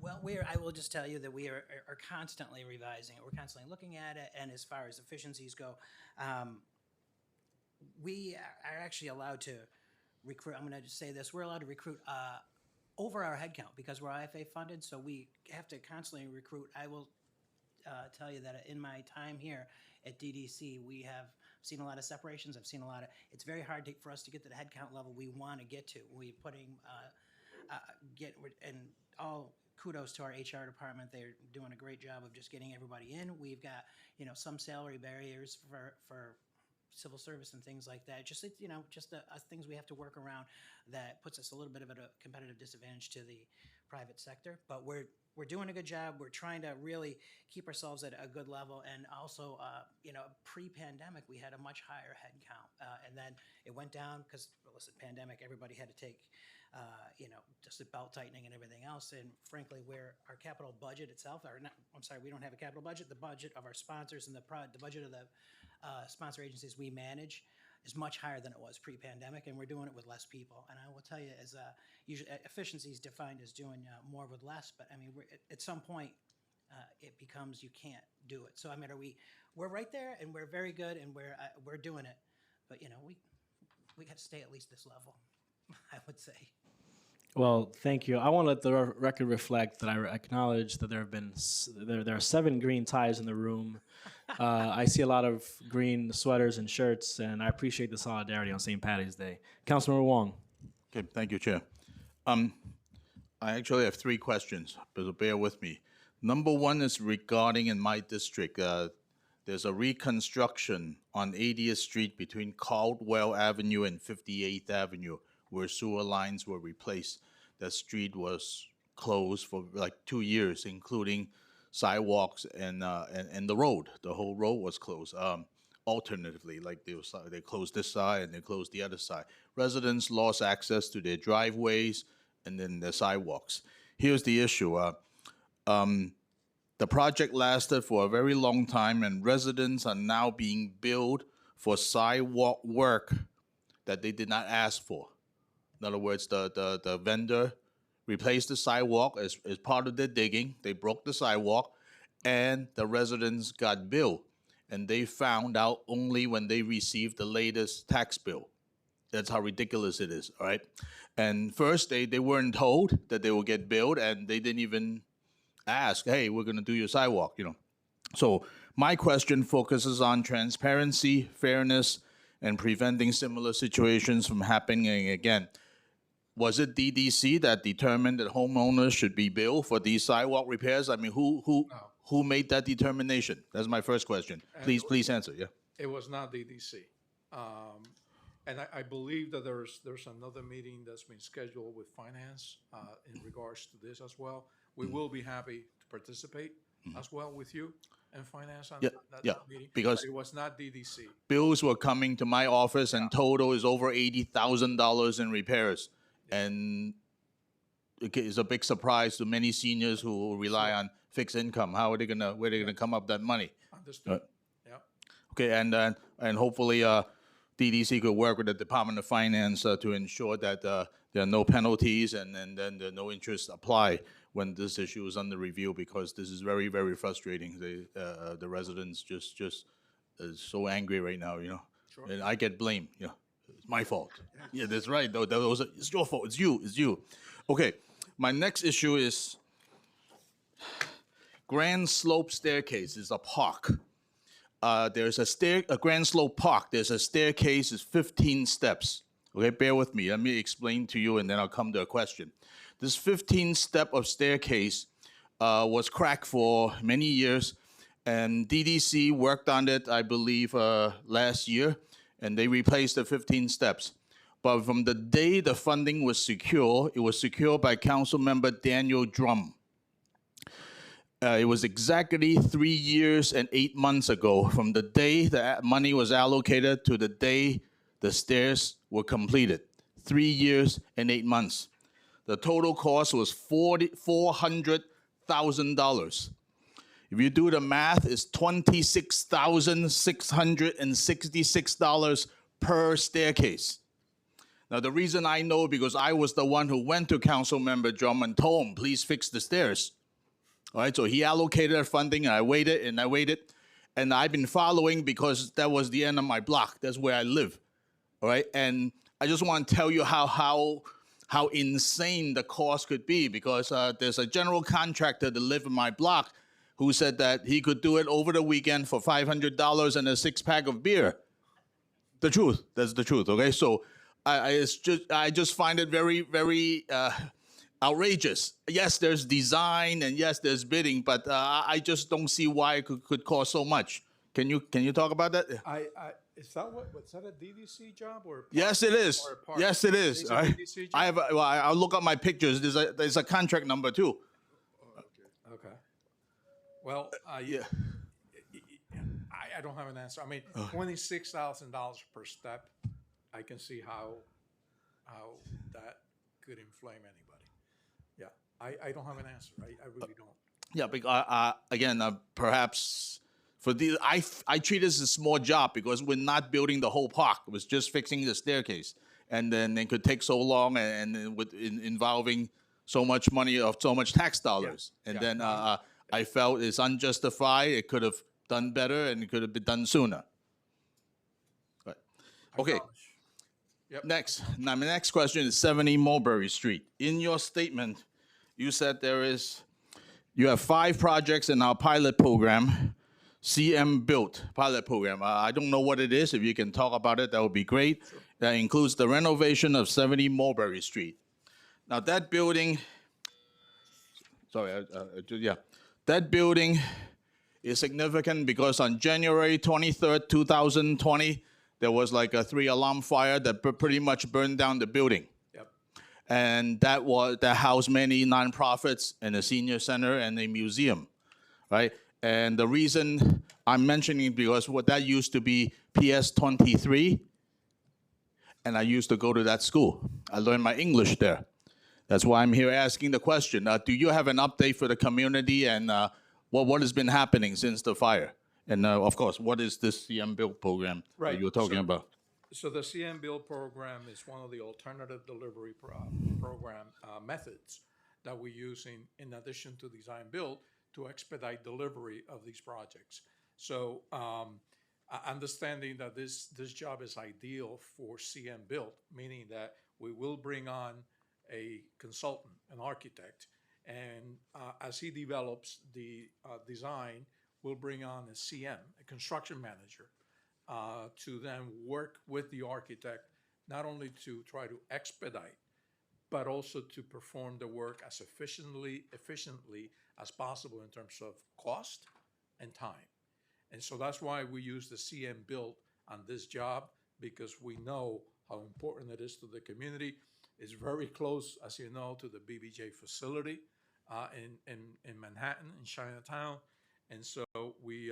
Well, I will just tell you that we are constantly revising it. We're constantly looking at it, and as far as efficiencies go, we are actually allowed to recruit. I'm going to just say this: we're allowed to recruit over our headcount because we're IFA funded, so we have to constantly recruit. I will tell you that in my time here at DDC, we have seen a lot of separations. I've seen a lot of. It's very hard for us to get to the headcount level we want to get to. We're putting and all kudos to our HR department. They're doing a great job of just getting everybody in. We've got, some salary barriers for civil service and things like that. Just, things we have to work around that puts us a little bit of a competitive disadvantage to the private sector. But we're doing a good job. We're trying to really keep ourselves at a good level. And also, pre-pandemic, we had a much higher head count. And then it went down because, listen, pandemic, everybody had to take, just the belt tightening and everything else. And frankly, where our capital budget itself, we don't have a capital budget. The budget of our sponsors and the budget of the sponsor agencies we manage is much higher than it was pre-pandemic, and we're doing it with less people. And I will tell you, as usually efficiency is defined as doing more with less. But I mean, at some point, it becomes you can't do it. So I mean, we're right there, and we're very good, and we're doing it. But we got to stay at least this level, I would say. Well, thank you. I want to let the record reflect that I acknowledge that there are 7 green ties in the room. I see a lot of green sweaters and shirts, and I appreciate the solidarity on St. Patty's Day. Councilmember Wong. Okay, thank you, Chair. I actually have 3 questions, but bear with me. Number 1 is regarding in my district. There's a reconstruction on 80th Street between Caldwell Avenue and 58th Avenue, where sewer lines were replaced. That street was closed for like 2 years, including sidewalks and the road. The whole road was closed. Alternatively, like they closed this side and they closed the other side. Residents lost access to their driveways and then their sidewalks. Here's the issue. The project lasted for a very long time, and residents are now being billed for sidewalk work that they did not ask for. In other words, the vendor replaced the sidewalk as part of their digging. They broke the sidewalk, and the residents got billed. And they found out only when they received the latest tax bill. That's how ridiculous it is, all right? And first, they weren't told that they would get billed, and they didn't even ask, hey, we're going to do your sidewalk, So my question focuses on transparency, fairness, and preventing similar situations from happening again. Was it DDC that determined that homeowners should be billed for these sidewalk repairs? I mean, who made that determination? That's my first question. Please answer. Yeah. It was not DDC. And I believe that there's another meeting that's been scheduled with finance in regards to this as well. We will be happy to participate as well with you and finance on that meeting. Because but it was not DDC. Bills were coming to my office, and total is over $80,000 in repairs. And it's a big surprise to many seniors who rely on fixed income. How are they where are they gonna come up that money? Understood. Yeah. Okay, and hopefully DDC could work with the Department of Finance to ensure that there are no penalties and then there are no interest apply when this issue is under review, because this is very, very frustrating. The residents just is so angry right now, Sure. And I get blamed, It's my fault. Yeah, that's right. It's your fault. It's you. Okay, my next issue is Grand Slope Staircase. It's a park. There's a Grand Slope Park. There's a staircase. It's 15 steps. Okay, bear with me. Let me explain to you, and then I'll come to a question. This 15-step of staircase was cracked for many years, and DDC worked on it, I believe, last year, and they replaced the 15 steps. But from the day the funding was secure, it was secured by Councilmember Daniel Drum. It was exactly 3 years and 8 months ago from the day the money was allocated to the day the stairs were completed. 3 years and 8 months. The total cost was $400,000. If you do the math, it's $26,666 per staircase. Now, the reason I know because I was the one who went to Councilmember Drum and told him, please fix the stairs. All right, so he allocated funding, and I waited, and I've been following because that was the end of my block. That's where I live. All right, and I just want to tell you how insane the cost could be, because there's a general contractor that lives in my block who said that he could do it over the weekend for $500 and a 6-pack of beer. The truth. That's the truth. Okay, so I just find it very, very outrageous. Yes, there's design and yes, there's bidding, but I just don't see why it could cost so much. Can you talk about that? Is that was that a DDC job or? Yes, it is. or a park? Yes, it is. It's a DDC job? I have. Well, I'll look up my pictures. There's a contract number too. Okay. Well, Yeah. I don't have an answer. I mean, $26,000 per step. I can see how that could inflame anybody. Yeah, I don't have an answer. I really don't. Yeah, because again, perhaps for the I treat this as a small job because we're not building the whole park. It was just fixing the staircase, and then it could take so long and with involving so much money of so much tax dollars, and then I felt it's unjustified. It could have done better, and it could have been done sooner. Right. Okay. Next, now my next question is 70 Mulberry Street. In your statement, you said you have 5 projects in our pilot program, CM Built pilot program. I don't know what it is. If you can talk about it, that would be great. Sure. That includes the renovation of 70 Mulberry Street. Now that building, that building is significant because on January 23rd, 2020, there was like a 3-alarm fire that pretty much burned down the building. Yep. And that housed many nonprofits and a senior center and a museum, right? And the reason I'm mentioning it because that used to be PS 23, and I used to go to that school. I learned my English there. That's why I'm here asking the question. Do you have an update for the community and what has been happening since the fire? And of course, what is this CM Build program that you were talking about? So the CM Build program is one of the alternative delivery program methods that we use in addition to design build to expedite delivery of these projects. So understanding that this job is ideal for CM Build, meaning that we will bring on a consultant, an architect, and as he develops the design, we'll bring on a CM, a construction manager, to then work with the architect, not only to try to expedite, but also to perform the work as efficiently as possible in terms of cost and time. And so that's why we use the CM Build on this job, because we know how important it is to the community. It's very close, as you know, to the BBJ facility in Manhattan, in Chinatown. And so we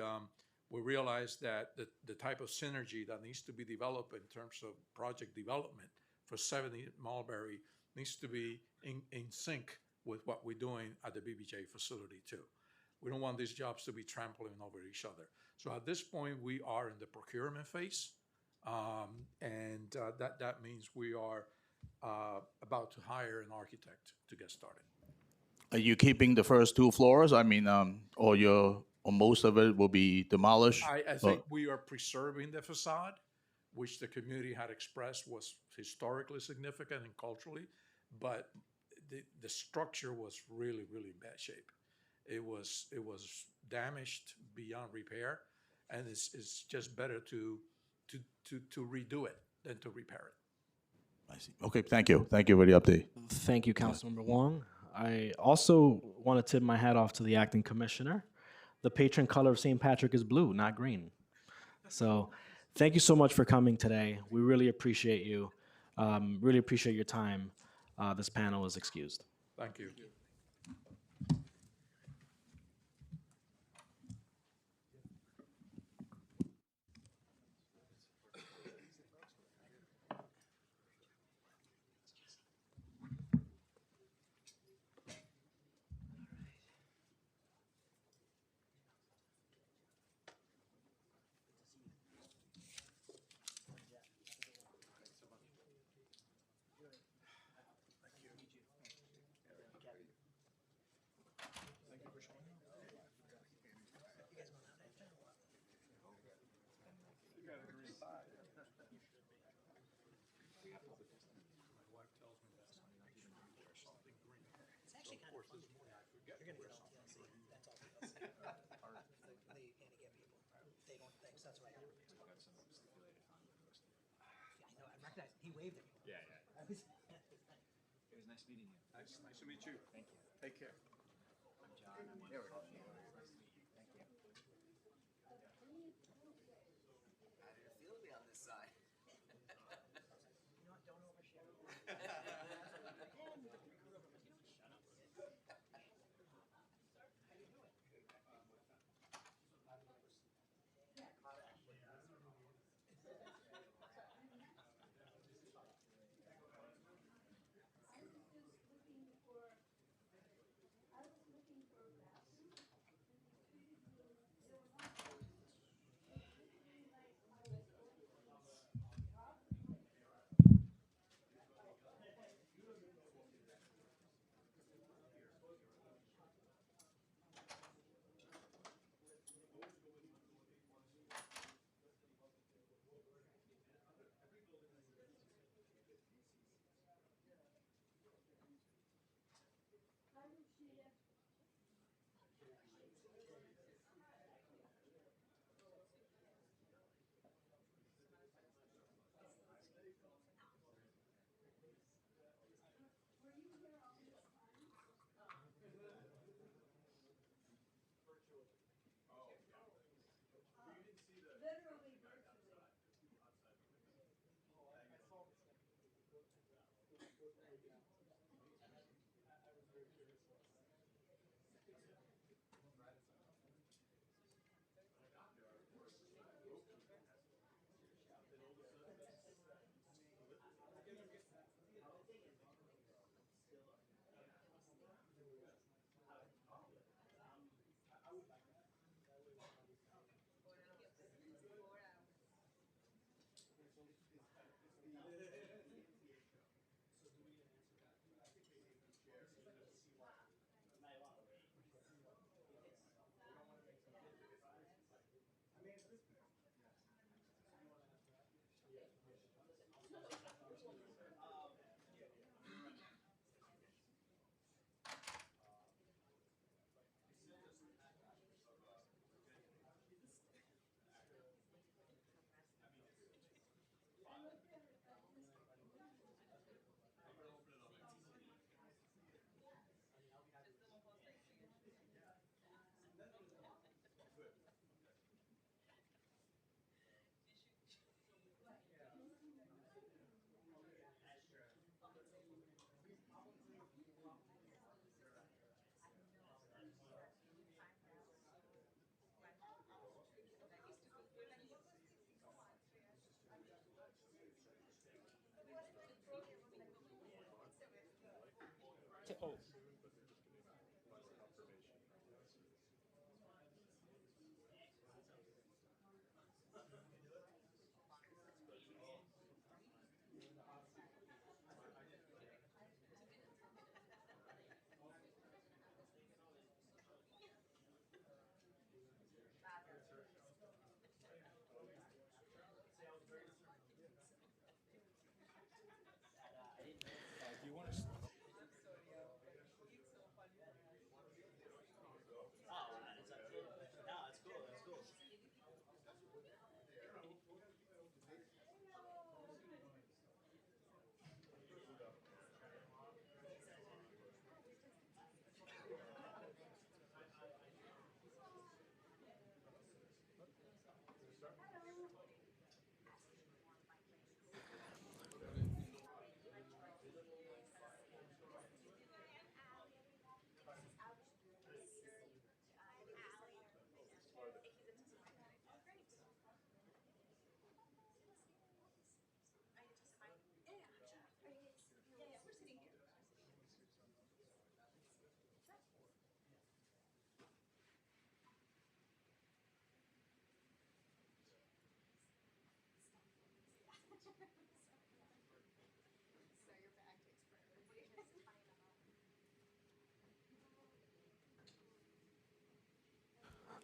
realized that the type of synergy that needs to be developed in terms of project development for 70 Mulberry needs to be in sync with what we're doing at the BBJ facility too. We don't want these jobs to be trampling over each other. So at this point, we are in the procurement phase, and that means we are about to hire an architect to get started. Are you keeping the first 2 floors? I mean, or most of it will be demolished? I think we are preserving the facade, which the community had expressed was historically significant and culturally, but the structure was really, really in bad shape. It was damaged beyond repair, and it's just better to redo it than to repair it. I see. Okay, thank you. Thank you for the update. Thank you, Councilmember Wong. I also want to tip my hat off to the acting commissioner. The patron color of St. Patrick is blue, not green. So thank you so much for coming today. We really appreciate you. Really appreciate your time. This panel is excused. Thank you. He waved at me. Yeah. It was nice to meet you. meeting you. Nice to meet you. Thank you. Take care. I'm John. I'm on the call. Nice to meet you. Thank you. How did it feel to be on this side? Don't overshare.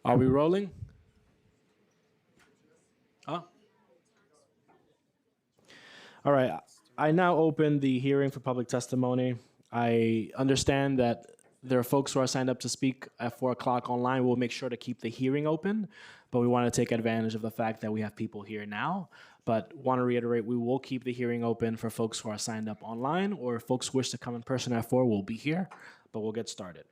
Are we rolling? Huh? All right. I now open the hearing for public testimony. I understand that there are folks who are signed up to speak at 4 o'clock online. We'll make sure to keep the hearing open, but we want to take advantage of the fact that we have people here now. But but want to reiterate, we will keep the hearing open for folks who are signed up online, or if folks wish to come in person at 4, we'll be here, but we'll get started.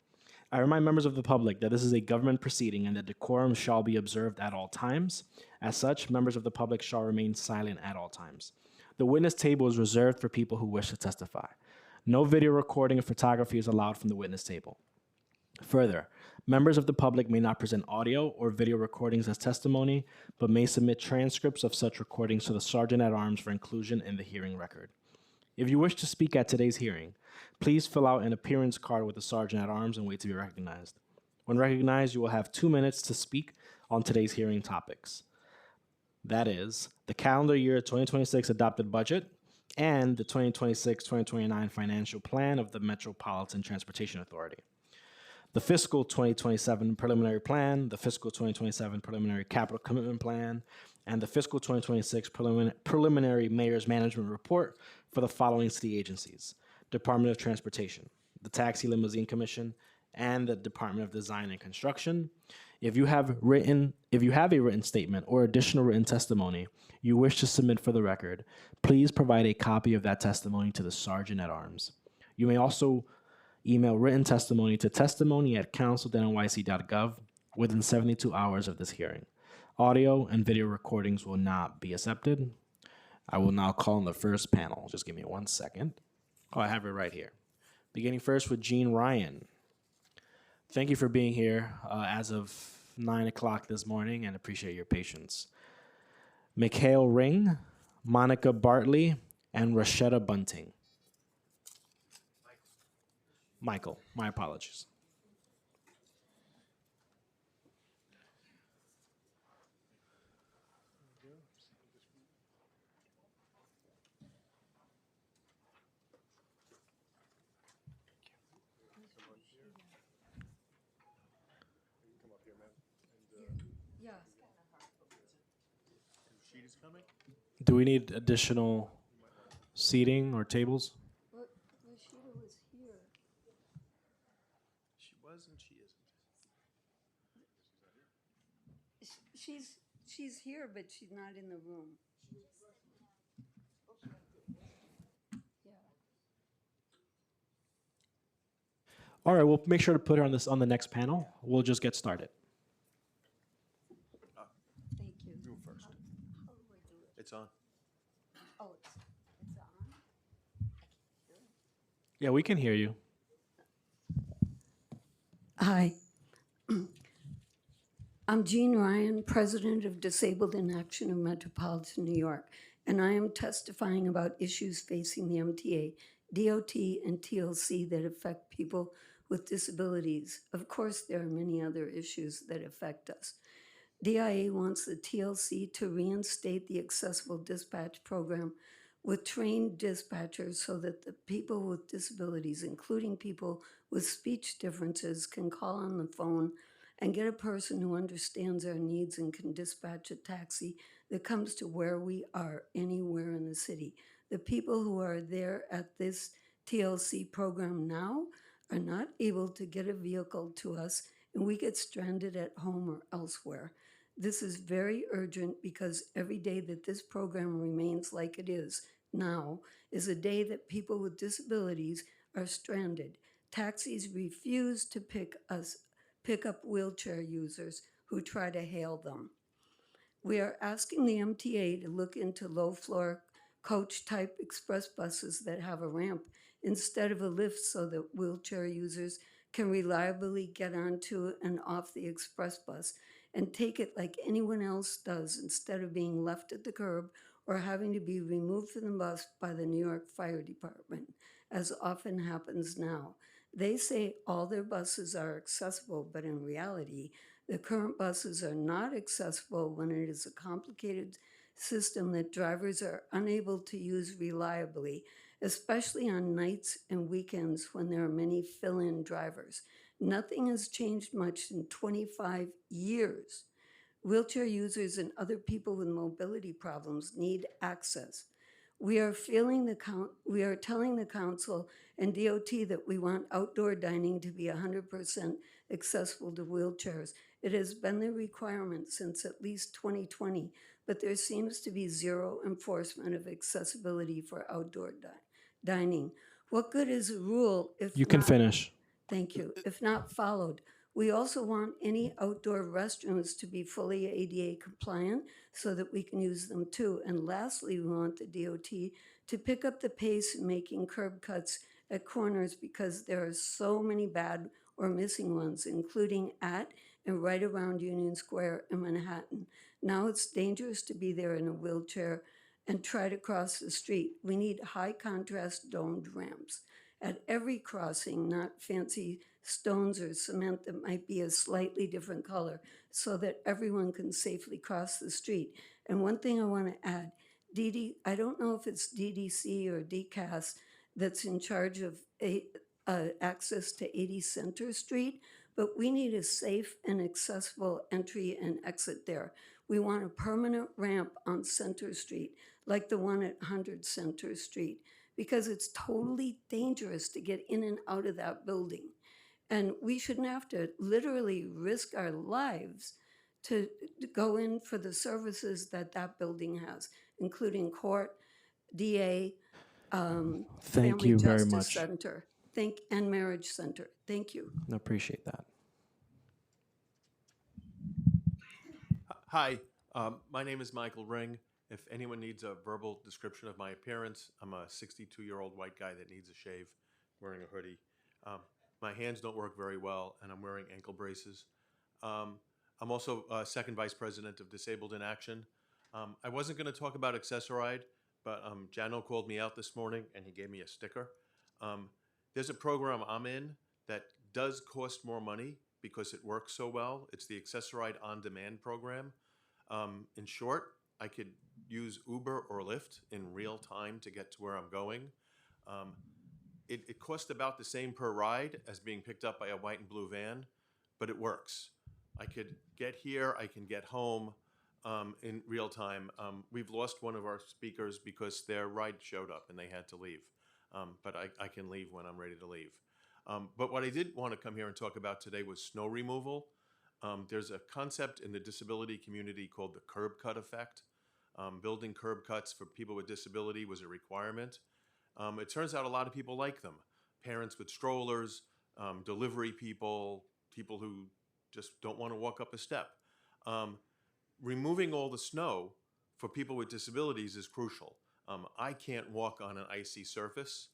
I remind members of the public that this is a government proceeding and that decorum shall be observed at all times. As such, members of the public shall remain silent at all times. The witness table is reserved for people who wish to testify. No video recording or photography is allowed from the witness table. Further, members of the public may not present audio or video recordings as testimony, but may submit transcripts of such recordings to the Sergeant at Arms for inclusion in the hearing record. If you wish to speak at today's hearing, please fill out an appearance card with the Sergeant at Arms and wait to be recognized. When recognized, you will have 2 minutes to speak on today's hearing topics. That is, the calendar year 2026 adopted budget and the 2026-2029 financial plan of the Metropolitan Transportation Authority. The fiscal 2027 preliminary plan, the fiscal 2027 preliminary capital commitment plan, and the fiscal 2026 preliminary mayor's management report for the following city agencies: Department of Transportation, the Taxi Limousine Commission, and the Department of Design and Construction. If you have a written statement or additional written testimony you wish to submit for the record, please provide a copy of that testimony to the Sergeant at Arms. You may also email written testimony to testimony@council.nyc.gov within 72 hours of this hearing. Audio and video recordings will not be accepted. I will now call on the first panel. Just give me 1 second. Oh, I have it right here. Beginning first with Gene Ryan. Thank you for being here as of 9 o'clock this morning, and appreciate your patience. Mikhail Ring, Monica Bartley, and Rashetta Bunting. Michael, my apologies. Do we need additional seating or tables? Rashida was here. She was and she isn't. She's here, but she's not in the room. All right, we'll make sure to put her on the next panel. We'll just get started. Thank you. You first. How do I do it? It's on. Oh, it's on? Yeah, we can hear you. Hi. I'm Jean Ryan, President of Disabled in Action of Metropolitan New York, and I am testifying about issues facing the MTA, DOT, and TLC that affect people with disabilities. Of course, there are many other issues that affect us. DIA wants the TLC to reinstate the accessible dispatch program with trained dispatchers so that the people with disabilities, including people with speech differences, can call on the phone and get a person who understands our needs and can dispatch a taxi that comes to where we are anywhere in the city. The people who are there at this TLC program now are not able to get a vehicle to us, and we get stranded at home or elsewhere. This is very urgent because every day that this program remains like it is now is a day that people with disabilities are stranded. Taxis refuse to pick up wheelchair users who try to hail them. We are asking the MTA to look into low-floor coach-type express buses that have a ramp instead of a lift so that wheelchair users can reliably get onto and off the express bus and take it like anyone else does instead of being left at the curb or having to be removed from the bus by the New York Fire Department, as often happens now. They say all their buses are accessible, but in reality, the current buses are not accessible when it is a complicated system that drivers are unable to use reliably, especially on nights and weekends when there are many fill-in drivers. Nothing has changed much in 25 years. Wheelchair users and other people with mobility problems need access. We are telling the council and DOT that we want outdoor dining to be 100% accessible to wheelchairs. It has been the requirement since at least 2020, but there seems to be zero enforcement of accessibility for outdoor dining. What good is a rule if You can not- finish. Thank you. If not followed, we also want any outdoor restrooms to be fully ADA compliant so that we can use them too. And lastly, we want the DOT to pick up the pace in making curb cuts at corners because there are so many bad or missing ones, including at and right around Union Square in Manhattan. Now it's dangerous to be there in a wheelchair and try to cross the street. We need high contrast domed ramps at every crossing, not fancy stones or cement that might be a slightly different color, so that everyone can safely cross the street. And one thing I want to add, I don't know if it's DDC or DCAS that's in charge of access to 80 Center Street, but we need a safe and accessible entry and exit there. We want a permanent ramp on Center Street, like the one at 100 Center Street, because it's totally dangerous to get in and out of that building. And we shouldn't have to literally risk our lives to go in for the services that that building has, including court, DA, Thank Family you very Justice much. Center, and Marriage Center. Thank you. I appreciate that. Hi, my name is Michael Ring. If anyone needs a verbal description of my appearance, I'm a 62-year-old white guy that needs a shave, wearing a hoodie. My hands don't work very well, and I'm wearing ankle braces. I'm also second vice president of Disabled in Action. I wasn't going to talk about Accessoride, but Jano called me out this morning, and he gave me a sticker. There's a program I'm in that does cost more money because it works so well. It's the Accessoride On Demand program. In short, I could use Uber or Lyft in real time to get to where I'm going. It costs about the same per ride as being picked up by a white and blue van, but it works. I could get here, I can get home in real time. We've lost one of our speakers because their ride showed up and they had to leave. But I can leave when I'm ready to leave. But what I did want to come here and talk about today was snow removal. There's a concept in the disability community called the curb cut effect. Building curb cuts for people with disability was a requirement. It turns out a lot of people like them. Parents with strollers, delivery people, people who just don't want to walk up a step. Removing all the snow for people with disabilities is crucial. I can't walk on an icy surface.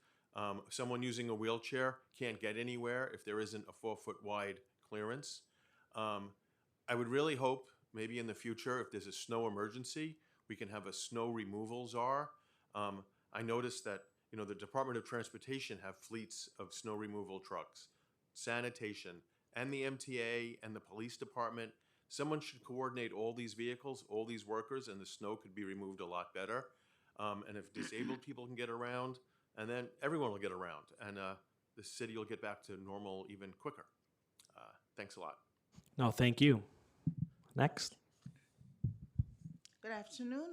Someone using a wheelchair can't get anywhere if there isn't a 4-foot wide clearance. I would really hope maybe in the future, if there's a snow emergency, we can have a snow removal czar. I noticed that the Department of Transportation have fleets of snow removal trucks, sanitation, and the MTA and the police department. Someone should coordinate all these vehicles, all these workers, and the snow could be removed a lot better. And if disabled people can get around, and then everyone will get around, and the city will get back to normal even quicker. Thanks a lot. No, thank you. Next. Good afternoon.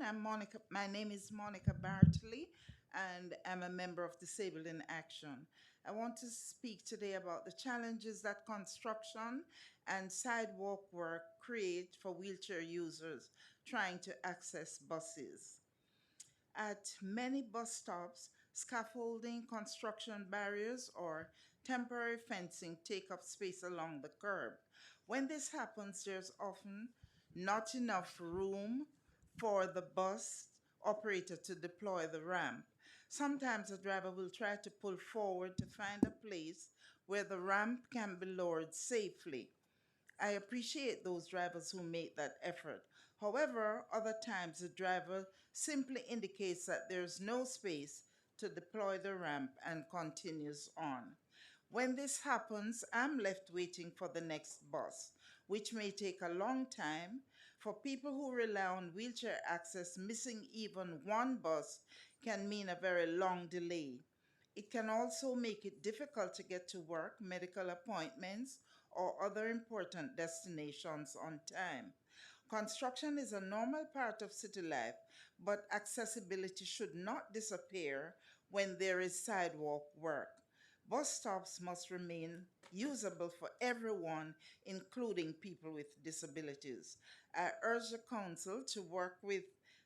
My name is Monica Bartley, and I'm a member of Disabled in Action. I want to speak today about the challenges that construction and sidewalk work create for wheelchair users trying to access buses. At many bus stops, scaffolding, construction barriers, or temporary fencing take up space along the curb. When this happens, there's often not enough room for the bus operator to deploy the ramp. Sometimes the driver will try to pull forward to find a place where the ramp can be lowered safely. I appreciate those drivers who make that effort. However, other times the driver simply indicates that there's no space to deploy the ramp and continues on. When this happens, I'm left waiting for the next bus, which may take a long time. For people who rely on wheelchair access, missing even one bus can mean a very long delay. It can also make it difficult to get to work, medical appointments, or other important destinations on time. Construction is a normal part of city life, but accessibility should not disappear when there is sidewalk work. Bus stops must remain usable for everyone, including people with disabilities. I urge the council to work with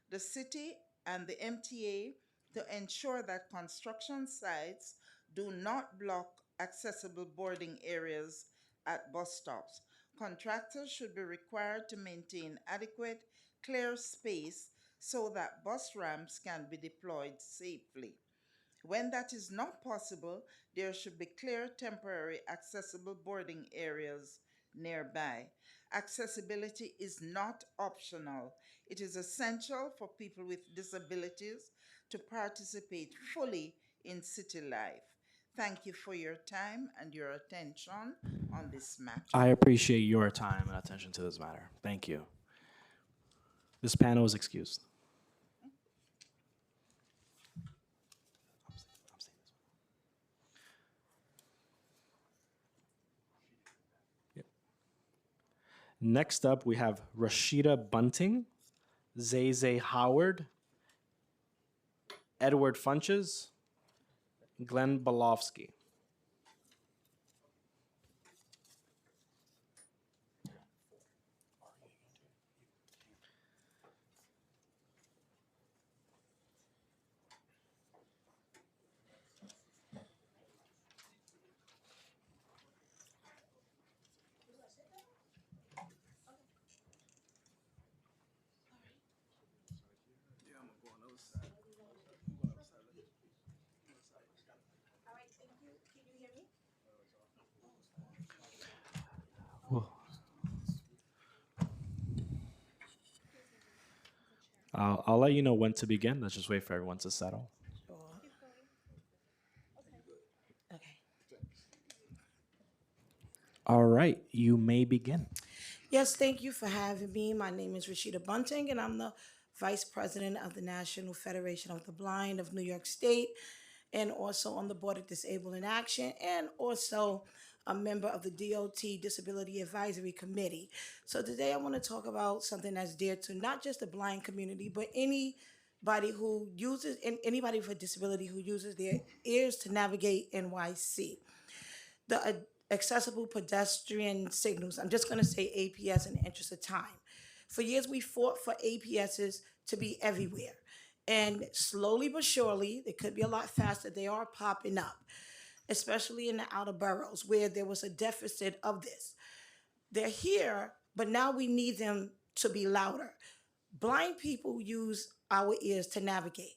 the city and the MTA to ensure that construction sites do not block accessible boarding areas at bus stops. Contractors should be required to maintain adequate, clear space so that bus ramps can be deployed safely. When that is not possible, there should be clear temporary accessible boarding areas nearby. Accessibility is not optional. It is essential for people with disabilities to participate fully in city life. Thank you for your time and your attention on this matter. I appreciate your time and attention to this matter. Thank you. This panel is excused. Next up, we have Rashida Bunting, Zay Howard, Edward Funches, Glenn Balofsky. I'll let you know when to begin. Let's just wait for everyone to settle. Okay. All right, you may begin. Yes, thank you for having me. My name is Rashida Bunting, and I'm the Vice President of the National Federation of the Blind of New York State, and also on the Board of Disabled in Action, and also a member of the DOT Disability Advisory Committee. So today I want to talk about something that's dear to not just the blind community, but anybody who uses, anybody with a disability who uses their ears to navigate NYC. The accessible pedestrian signals, I'm just going to say APS in the interest of time. For years, we fought for APSs to be everywhere. And slowly but surely, they could be a lot faster, they are popping up, especially in the outer boroughs where there was a deficit of this. They're here, but now we need them to be louder. Blind people use our ears to navigate.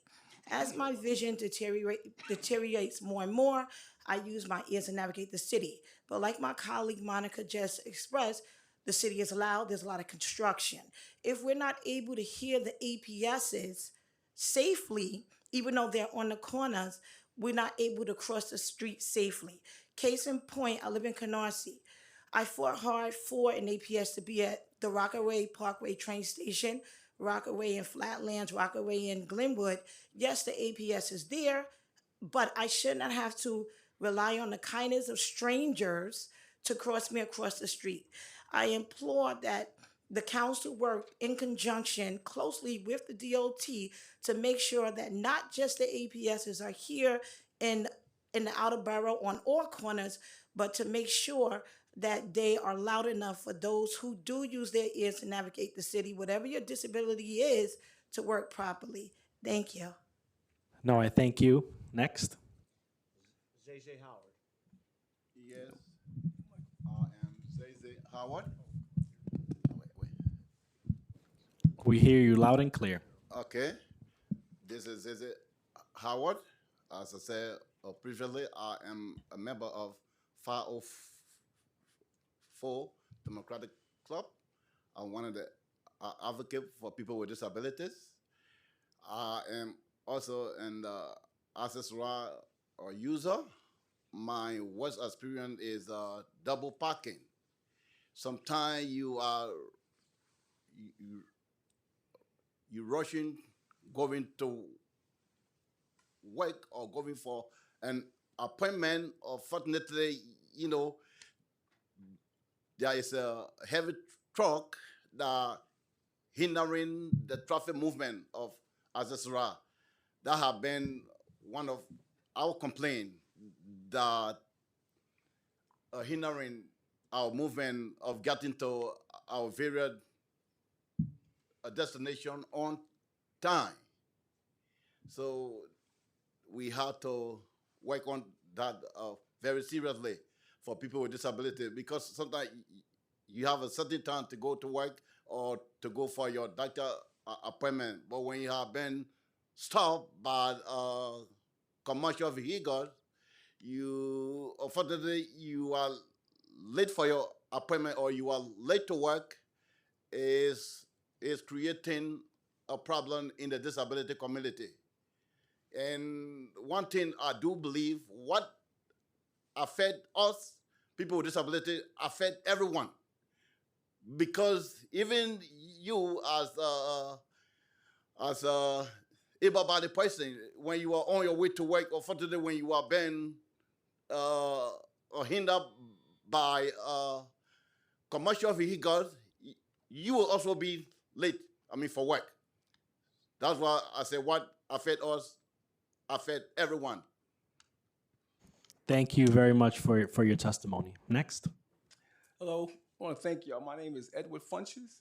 As my vision deteriorates more and more, I use my ears to navigate the city. But like my colleague Monica just expressed, the city is loud, there's a lot of construction. If we're not able to hear the APSs safely, even though they're on the corners, we're not able to cross the street safely. Case in point, I live in Canarsie. I fought hard for an APS to be at the Rockaway Parkway train station, Rockaway in Flatlands, Rockaway in Glenwood. Yes, the APS is there, but I should not have to rely on the kindness of strangers to cross me across the street. I implore that the council work in conjunction closely with the DOT to make sure that not just the APSs are here in the outer borough on all corners, but to make sure that they are loud enough for those who do use their ears to navigate the city, whatever your disability is, to work properly. Thank you. No, I thank you. Next. Zay Howard. Yes, I am Zay Howard. We hear you loud and clear. Okay, this is Zay Howard. As I said previously, I am a member of 504 Democratic Club. I'm one of the advocates for people with disabilities. I am also an Access RA user. My worst experience is double parking. Sometimes you rushing, going to work or going for an appointment. Unfortunately, there is a heavy truck that hindering the traffic movement of Access RA. That have been one of our complaints. that are hindering our movement of getting to our various destination on time. So we have to work on that very seriously for people with disability, because sometimes you have a certain time to go to work or to go for your doctor appointment, but when you have been stopped by commercial vehicles, you unfortunately you are late for your appointment or you are late to work, is creating a problem in the disability community. And one thing I do believe, what affect us, people with disability, affect everyone. Because even you as a able-bodied person, when you are on your way to work, unfortunately when you are being hindered by commercial vehicles, you will also be late, for work. That's why I say what affect us, affect everyone. Thank you very much for your testimony. Next. Hello, I want to thank y'all. My name is Edward Funches,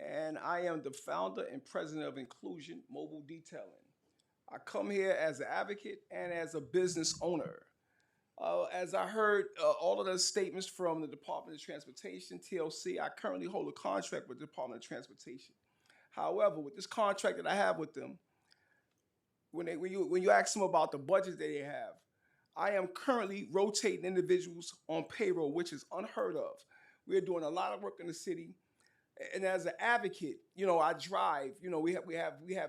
and I am the founder and president of Inclusion Mobile Detailing. I come here as an advocate and as a business owner. As I heard all of the statements from the Department of Transportation, TLC, I currently hold a contract with the Department of Transportation. However, with this contract that I have with them, when you ask them about the budget that they have, I am currently rotating individuals on payroll, which is unheard of. We're doing a lot of work in the city, and as an advocate, I drive. We have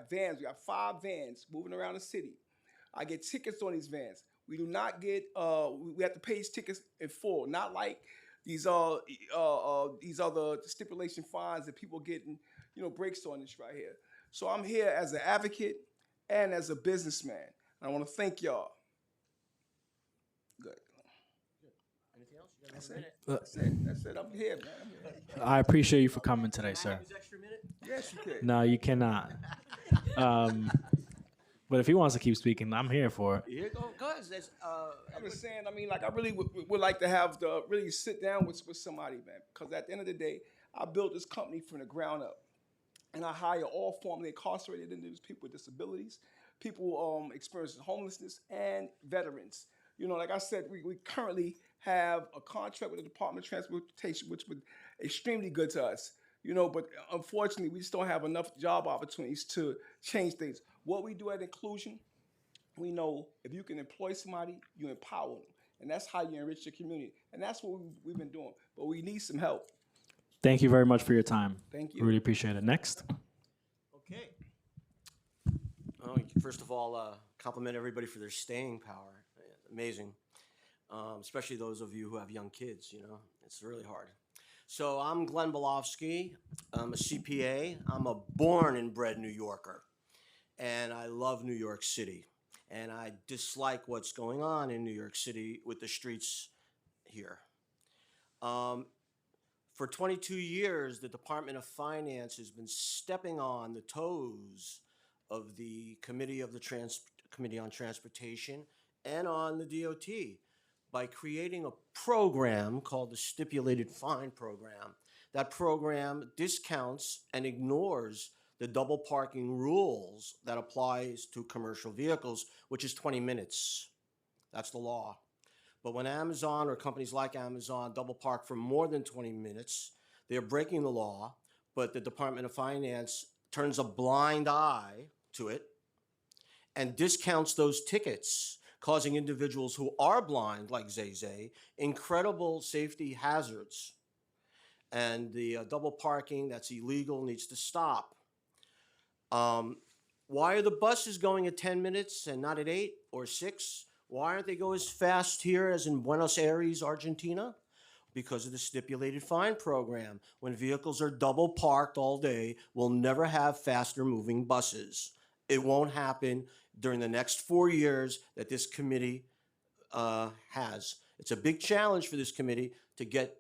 vans. We have 5 vans moving around the city. I get tickets on these vans. We do not get. We have to pay these tickets in full, not like these other stipulation fines that people getting, breaks on this right here. So I'm here as an advocate and as a businessman. I want to thank y'all. Good. Anything else? That's it. I'm here, man. I'm here. I appreciate you for coming today, sir. Yes, you can. No, you cannot. But if he wants to keep speaking, I'm here for it. Here go, guys. I'm just saying. I really would like to have really sit down with somebody, man. Because at the end of the day, I built this company from the ground up, and I hire all formerly incarcerated individuals, people with disabilities, people experiencing homelessness, and veterans. Like I said, we currently have a contract with the Department of Transportation, which was extremely good to us. But unfortunately, we just don't have enough job opportunities to change things. What we do at Inclusion, we know if you can employ somebody, you empower them. And that's how you enrich your community. And that's what we've been doing. But we need some help. Thank you very much for your time. Thank you. Really appreciate it. Next. Okay. First of all, compliment everybody for their staying power. Amazing. Especially those of you who have young kids, it's really hard. So I'm Glenn Belofsky. I'm a CPA. I'm a born and bred New Yorker. And I love New York City. And I dislike what's going on in New York City with the streets here. For 22 years, the Department of Finance has been stepping on the toes of the Committee on Transportation and on the DOT by creating a program called the Stipulated Fine Program. That program discounts and ignores the double parking rules that applies to commercial vehicles, which is 20 minutes. That's the law. But when Amazon or companies like Amazon double park for more than 20 minutes, they're breaking the law, but the Department of Finance turns a blind eye to it and discounts those tickets, causing individuals who are blind, like Zay Zay, incredible safety hazards. And the double parking that's illegal needs to stop. Why are the buses going at 10 minutes and not at 8 or 6? Why aren't they go as fast here as in Buenos Aires, Argentina? Because of the Stipulated Fine Program. When vehicles are double parked all day, we'll never have faster moving buses. It won't happen during the next 4 years that this committee has. It's a big challenge for this committee to get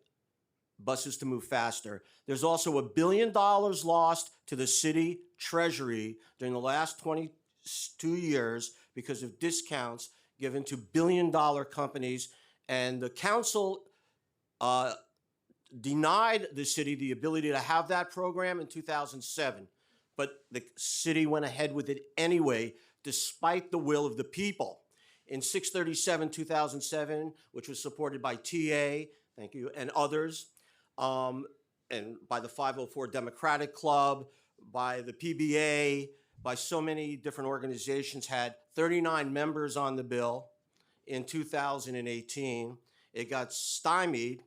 buses to move faster. There's also $1 billion lost to the city treasury during the last 22 years because of discounts given to billion-dollar companies, and the council denied the city the ability to have that program in 2007. But the city went ahead with it anyway, despite the will of the people. In 637-2007, which was supported by TA, thank you, and others, and by the 504 Democratic Club, by the PBA, by so many different organizations, had 39 members on the bill. In 2018, it got stymied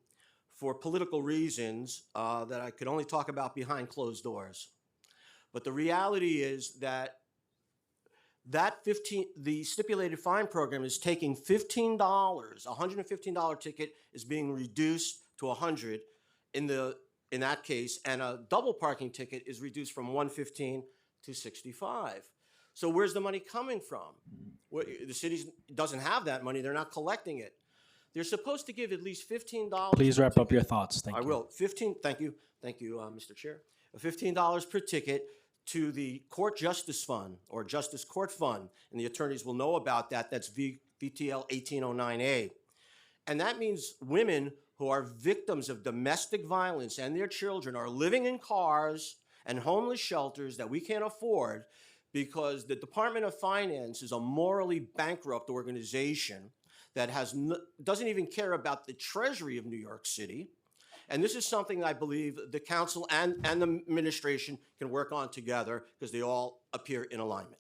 for political reasons that I could only talk about behind closed doors. But the reality is that the stipulated fine program is taking $15, a $115 ticket is being reduced to $100 in that case, and a double parking ticket is reduced from $115 to $65. So where's the money coming from? The city doesn't have that money. They're not collecting it. They're supposed to give at least $15. Please wrap up your thoughts. Thank you. I will. Thank you, Mr. Chair. $15 per ticket to the Court Justice Fund or Justice Court Fund, and the attorneys will know about that. That's VTL 1809A. And that means women who are victims of domestic violence and their children are living in cars and homeless shelters that we can't afford because the Department of Finance is a morally bankrupt organization that doesn't even care about the Treasury of New York City. And this is something I believe the council and the administration can work on together because they all appear in alignment.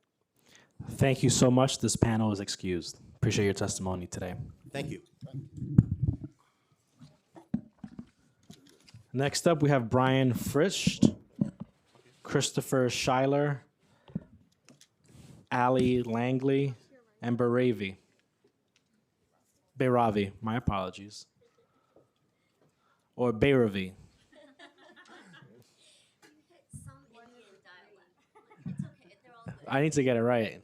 Thank you so much. This panel is excused. Appreciate your testimony today. Thank you. Next up, we have Brian Frisch, Christopher Schuyler, Ali Langley, and Baravi. My apologies. Or Bayravi. I need to get it right.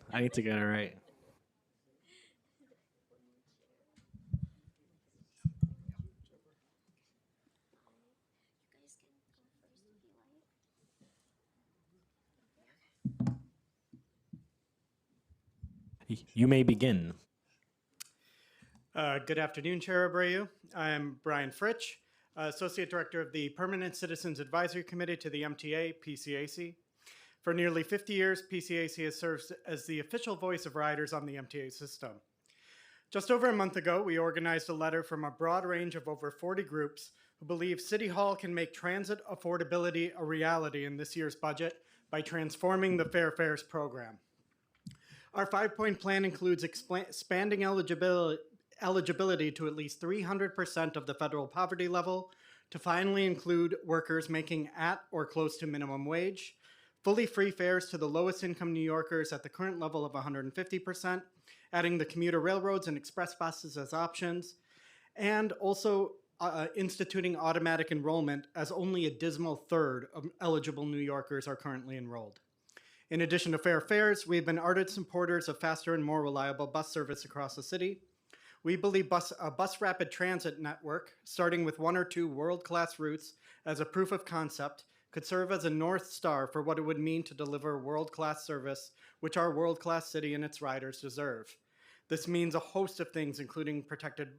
You may begin. Good afternoon, Chair Abreu. I'm Brian Fritsch, Associate Director of the Permanent Citizens Advisory Committee to the MTA, PCAC. For nearly 50 years, PCAC has served as the official voice of riders on the MTA system. Just over a month ago, we organized a letter from a broad range of over 40 groups who believe City Hall can make transit affordability a reality in this year's budget by transforming the Fair Fares program. Our 5-point plan includes expanding eligibility to at least 300% of the federal poverty level, to finally include workers making at or close to minimum wage, fully free fares to the lowest income New Yorkers at the current level of 150%, adding the commuter railroads and express buses as options, and also instituting automatic enrollment as only a dismal third of eligible New Yorkers are currently enrolled. In addition to fair fares, we've been ardent supporters of faster and more reliable bus service across the city. We believe a bus rapid transit network, starting with 1 or 2 world-class routes as a proof of concept, could serve as a North Star for what it would mean to deliver world-class service, which our world-class city and its riders deserve. This means a host of things, including protected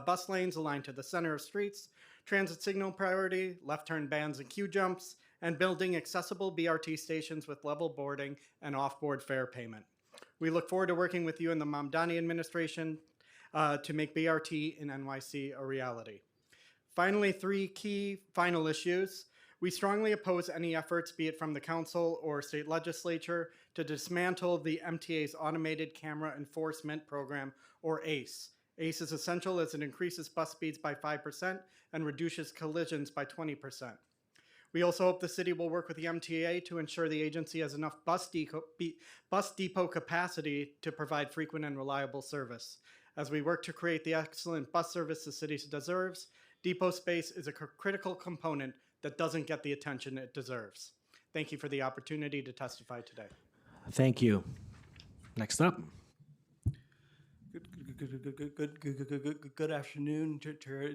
bus lanes aligned to the center of streets, transit signal priority, left turn bans and queue jumps, and building accessible BRT stations with level boarding and off-board fare payment. We look forward to working with you and the Mamdani administration to make BRT in NYC a reality. Finally, 3 key final issues. We strongly oppose any efforts, be it from the council or state legislature, to dismantle the MTA's Automated Camera Enforcement Program, or ACE. ACE is essential as it increases bus speeds by 5% and reduces collisions by 20%. We also hope the city will work with the MTA to ensure the agency has enough bus depot capacity to provide frequent and reliable service. As we work to create the excellent bus service the city deserves, depot space is a critical component that doesn't get the attention it deserves. Thank you for the opportunity to testify today. Thank you. Next up. Good afternoon, Chair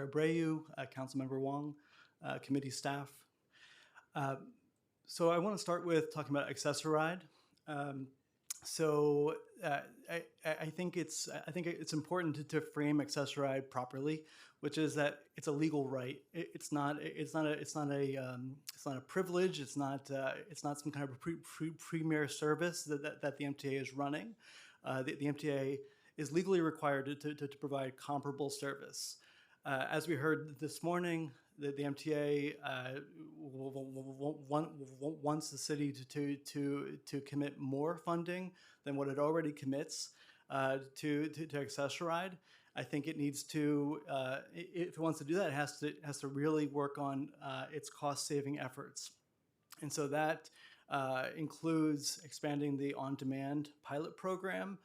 Abreu, Councilmember Wong, committee staff. So I want to start with talking about Access-a-Ride. So I think it's important to frame accessoride properly, which is that it's a legal right. It's not a privilege. It's not some kind of premier service that the MTA is running. The MTA is legally required to provide comparable service. As we heard this morning, the MTA wants the city to commit more funding than what it already commits to Accessoride. I think it needs to, if it wants to do that, it has to really work on its cost-saving efforts. And so that includes expanding the on-demand pilot program,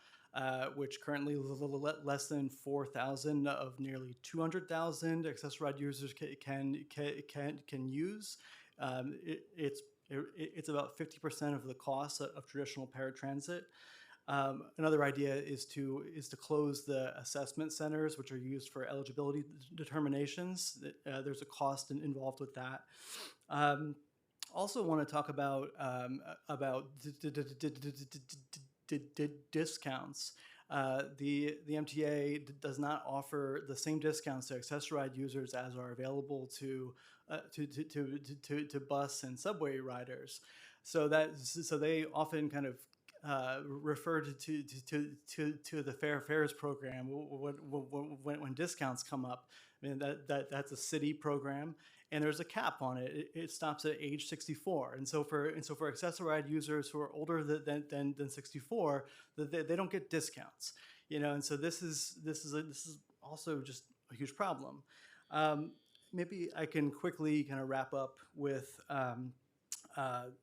which currently less than 4,000 of nearly 200,000 Accessoride users can use. It's about 50% of the cost of traditional paratransit. Another idea is to close the assessment centers, which are used for eligibility determinations. There's a cost involved with that. Also, want to talk about discounts. The MTA does not offer the same discounts to Accessoride users as are available to bus and subway riders. So they often kind of refer to the Fair Fares program when discounts come up. I mean, that's a city program, and there's a cap on it. It stops at age 64, and so for Accessoride users who are older than 64, they don't get discounts. And so this is also just a huge problem. Maybe I can quickly kind of wrap up with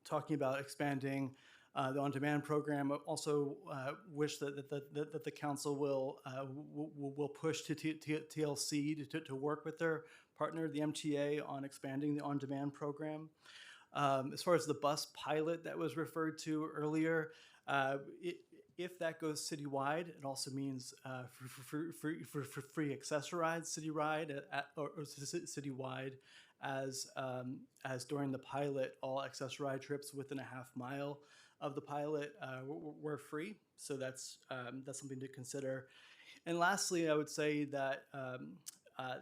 talking about expanding the on-demand program. I also wish that the council will push to TLC to work with their partner, the MTA, on expanding the on-demand program. As far as the bus pilot that was referred to earlier, if that goes citywide, it also means free Accessoride citywide or citywide, as during the pilot, all Accessoride trips within a half mile of the pilot were free. So that's something to consider. And lastly, I would say that the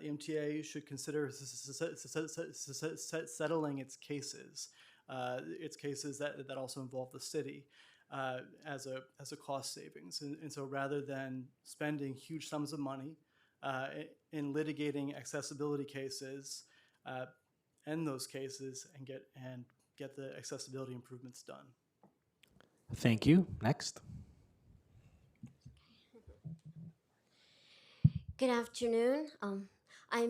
MTA should consider settling its cases that also involve the city as a cost savings. And so rather than spending huge sums of money in litigating accessibility cases, end those cases and get the accessibility improvements done. Thank you. Next. Good afternoon. I'm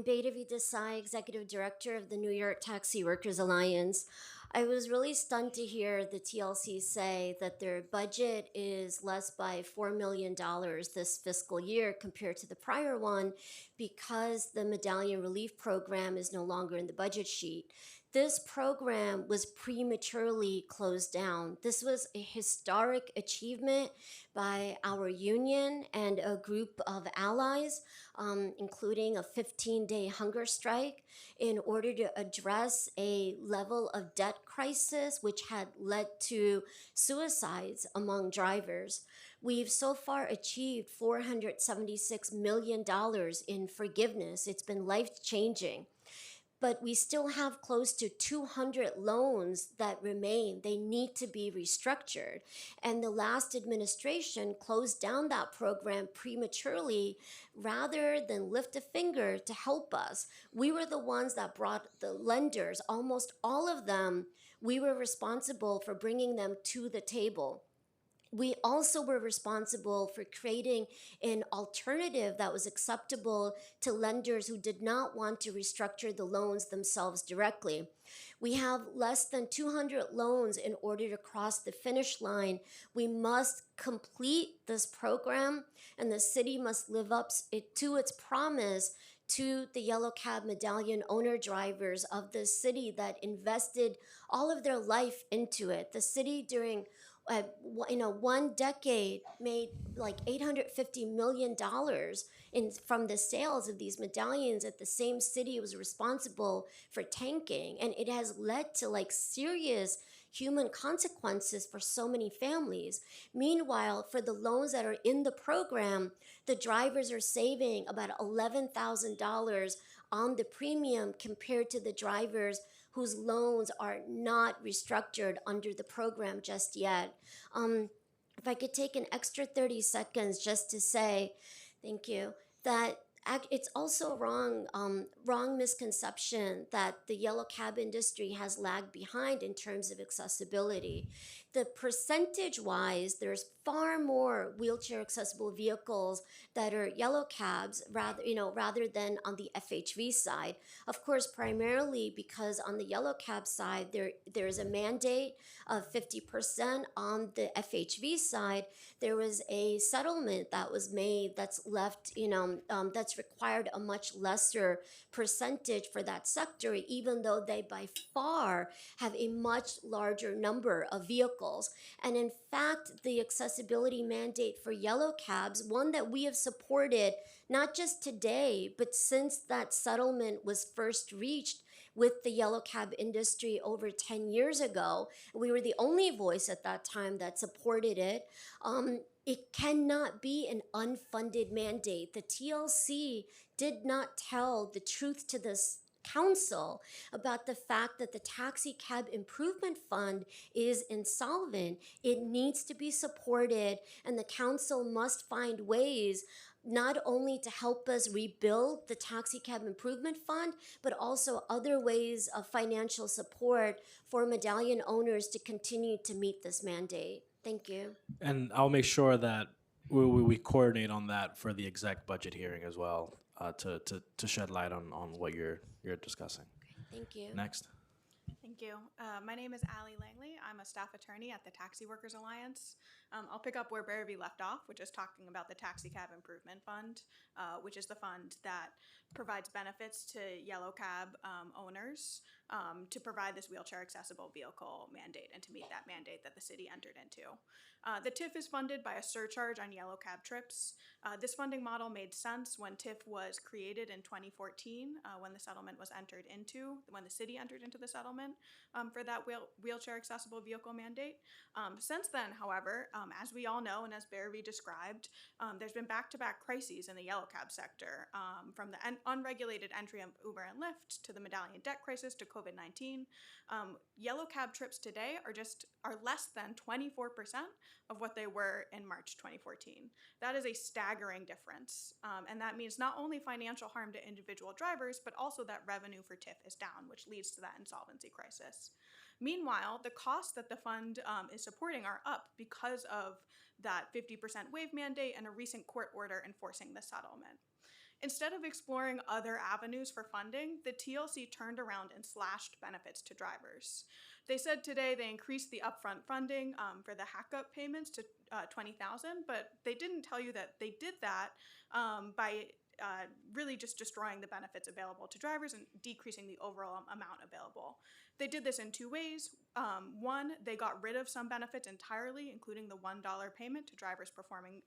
Betavi Desai, Executive Director of the New York Taxi Workers Alliance. I was really stunned to hear the TLC say that their budget is less by $4 million this fiscal year compared to the prior one because the Medallion Relief Program is no longer in the budget sheet. This program was prematurely closed down. This was a historic achievement by our union and a group of allies, including a 15-day hunger strike, in order to address a level of debt crisis which had led to suicides among drivers. We've so far achieved $476 million in forgiveness. It's been life-changing. But we still have close to 200 loans that remain. They need to be restructured. And the last administration closed down that program prematurely rather than lift a finger to help us. We were the ones that brought the lenders, almost all of them, we were responsible for bringing them to the table. We also were responsible for creating an alternative that was acceptable to lenders who did not want to restructure the loans themselves directly. We have less than 200 loans in order to cross the finish line. We must complete this program, and the city must live up to its promise to the Yellow Cab Medallion owner drivers of the city that invested all of their life into it. The city during one decade made like $850 million from the sales of these medallions that the same city was responsible for tanking. And it has led to like serious human consequences for so many families. Meanwhile, for the loans that are in the program, the drivers are saving about $11,000 on the premium compared to the drivers whose loans are not restructured under the program just yet. If I could take an extra 30 seconds just to say, thank you, that it's also wrong misconception that the yellow cab industry has lagged behind in terms of accessibility. The percentage-wise, there's far more wheelchair accessible vehicles that are yellow cabs rather than on the FHV side. Of course, primarily because on the yellow cab side, there is a mandate of 50%. On the FHV side, there was a settlement that was made that's left, that's required a much lesser percentage for that sector, even though they by far have a much larger number of vehicles. And in fact, the accessibility mandate for yellow cabs, one that we have supported not just today, but since that settlement was first reached with the yellow cab industry over 10 years ago. We were the only voice at that time that supported it. It cannot be an unfunded mandate. The TLC did not tell the truth to this council about the fact that the Taxi Cab Improvement Fund is insolvent. It needs to be supported, and the council must find ways not only to help us rebuild the Taxi Cab Improvement Fund, but also other ways of financial support for medallion owners to continue to meet this mandate. Thank you. And I'll make sure that we coordinate on that for the exec budget hearing as well, to shed light on what you're discussing. Thank you. Next. Thank you. My name is Allie Langley. I'm a staff attorney at the Taxi Workers Alliance. I'll pick up where Barrowby left off, which is talking about the Taxi Cab Improvement Fund, which is the fund that provides benefits to yellow cab owners to provide this wheelchair accessible vehicle mandate and to meet that mandate that the city entered into. The TIF is funded by a surcharge on yellow cab trips. This funding model made sense when TIF was created in 2014, when the settlement was entered into, when the city entered into the settlement for that wheelchair accessible vehicle mandate. Since then, however, as we all know and as Barrowby described, there's been back-to-back crises in the yellow cab sector, from the unregulated entry of Uber and Lyft to the medallion debt crisis to COVID-19. Yellow cab trips today are less than 24% of what they were in March 2014. That is a staggering difference. And that means not only financial harm to individual drivers, but also that revenue for TIF is down, which leads to that insolvency crisis. Meanwhile, the costs that the fund is supporting are up because of that 50% waive mandate and a recent court order enforcing the settlement. Instead of exploring other avenues for funding, the TLC turned around and slashed benefits to drivers. They said today they increased the upfront funding for the hack-up payments to $20,000, but they didn't tell you that they did that by really just destroying the benefits available to drivers and decreasing the overall amount available. They did this in two ways. One, they got rid of some benefits entirely, including the $1 payment to drivers performing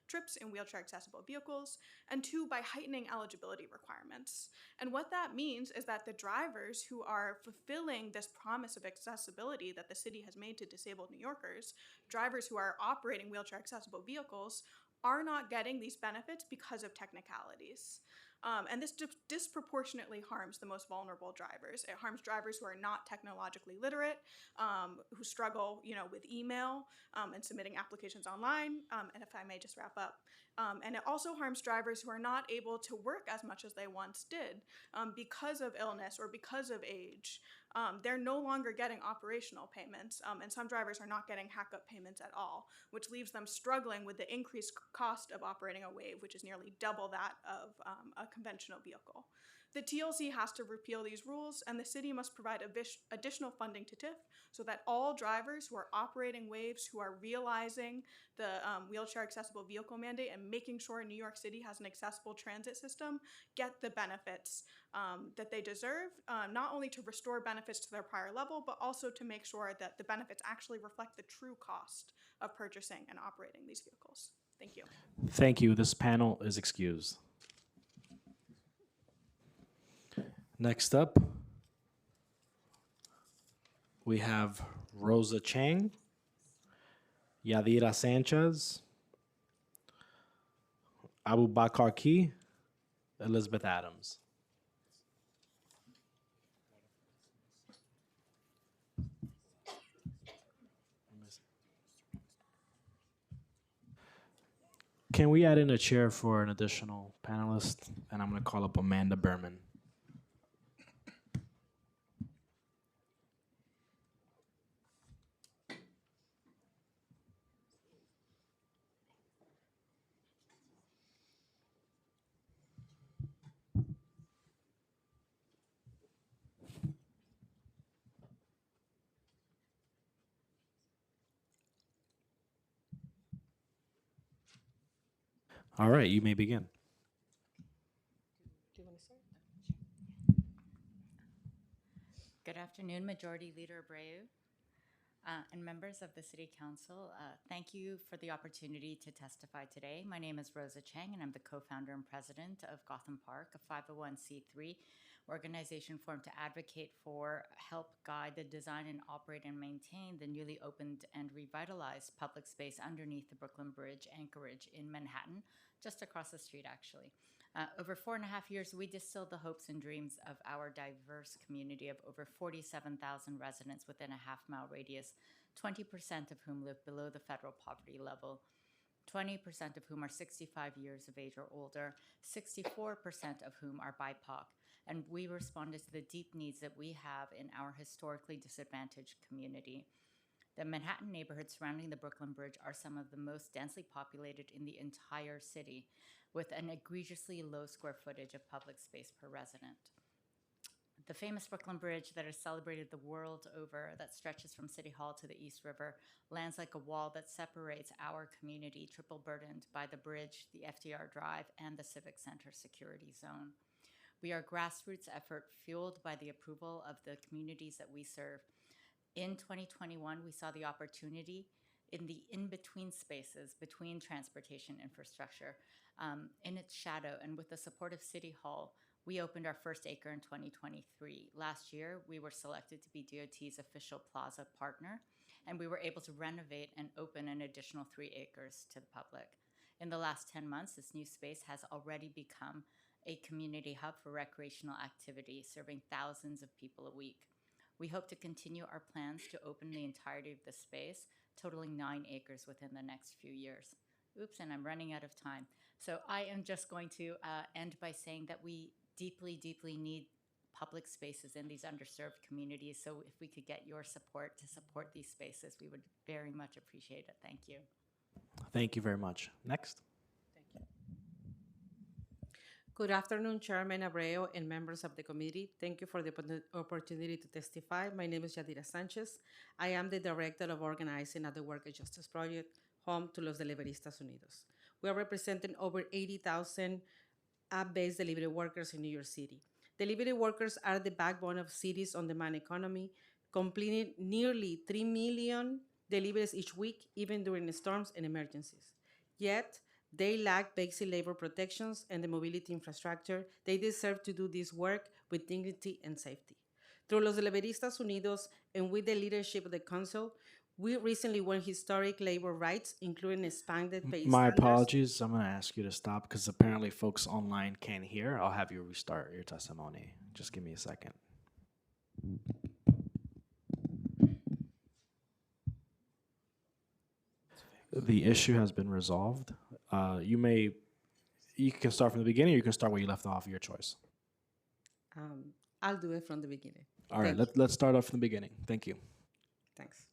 trips in wheelchair accessible vehicles, and two, by heightening eligibility requirements. And what that means is that the drivers who are fulfilling this promise of accessibility that the city has made to disabled New Yorkers, drivers who are operating wheelchair accessible vehicles, are not getting these benefits because of technicalities. And this disproportionately harms the most vulnerable drivers. It harms drivers who are not technologically literate, who struggle, with email and submitting applications online. And if I may just wrap up. And it also harms drivers who are not able to work as much as they once did because of illness or because of age. They're no longer getting operational payments, and some drivers are not getting hack-up payments at all, which leaves them struggling with the increased cost of operating a wave, which is nearly double that of a conventional vehicle. The TLC has to repeal these rules, and the city must provide additional funding to TIF so that all drivers who are operating waves, who are realizing the wheelchair accessible vehicle mandate and making sure New York City has an accessible transit system, get the benefits that they deserve, not only to restore benefits to their prior level, but also to make sure that the benefits actually reflect the true cost of purchasing and operating these vehicles. Thank you. Thank you. This panel is excused. Next up, we have Rosa Chang, Yadira Sanchez, Abu Bakar Key, Elizabeth Adams. Can we add in a chair for an additional panelist? And I'm going to call up Amanda Berman. All right, you may begin. Good afternoon, Majority Leader Abreu, and members of the City Council. Thank you for the opportunity to testify today. My name is Rosa Chang, and I'm the co-founder and president of Gotham Park, a 501c3 organization formed to advocate for, help guide the design and operate and maintain the newly opened and revitalized public space underneath the Brooklyn Bridge Anchorage in Manhattan, just across the street, actually. Over 4.5 years, we distilled the hopes and dreams of our diverse community of over 47,000 residents within a half-mile radius, 20% of whom live below the federal poverty level, 20% of whom are 65 years of age or older, 64% of whom are BIPOC, and we responded to the deep needs that we have in our historically disadvantaged community. The Manhattan neighborhoods surrounding the Brooklyn Bridge are some of the most densely populated in the entire city, with an egregiously low square footage of public space per resident. The famous Brooklyn Bridge that is celebrated the world over, that stretches from City Hall to the East River, lands like a wall that separates our community, triple burdened by the bridge, the FDR Drive, and the Civic Center security zone. We are a grassroots effort fueled by the approval of the communities that we serve. In 2021, we saw the opportunity in the in-between spaces between transportation infrastructure, in its shadow, and with the support of City Hall, we opened our first acre in 2023. Last year, we were selected to be DOT's official plaza partner, and we were able to renovate and open an additional 3 acres to the public. In the last 10 months, this new space has already become a community hub for recreational activity, serving thousands of people a week. We hope to continue our plans to open the entirety of the space, totaling 9 acres within the next few years. Oops, and I'm running out of time. So I am just going to end by saying that we deeply, deeply need public spaces in these underserved communities. So if we could get your support to support these spaces, we would very much appreciate it. Thank you. Thank you very much. Next. Good afternoon, Chairman Abreu and members of the committee. Thank you for the opportunity to testify. My name is Yadira Sanchez. I am the Director of Organizing at the Worker Justice Project, home to Los Deliveristas Unidos. We are representing over 80,000 app-based delivery workers in New York City. Delivery workers are the backbone of cities' on-demand economy, completing nearly 3 million deliveries each week, even during storms and emergencies. Yet, they lack basic labor protections and the mobility infrastructure they deserve to do this work with dignity and safety. Through Los Deliveristas Unidos and with the leadership of the Council, we recently won historic labor rights, including expanded pay My standards. apologies. I'm going to ask you to stop because apparently folks online can't hear. I'll have you restart your testimony. Just give me a second. The issue has been resolved. You can start from the beginning or you can start where you left off, your choice. I'll do it from the beginning. All right, Thank you. let's start off from the beginning. Thank you. Thanks.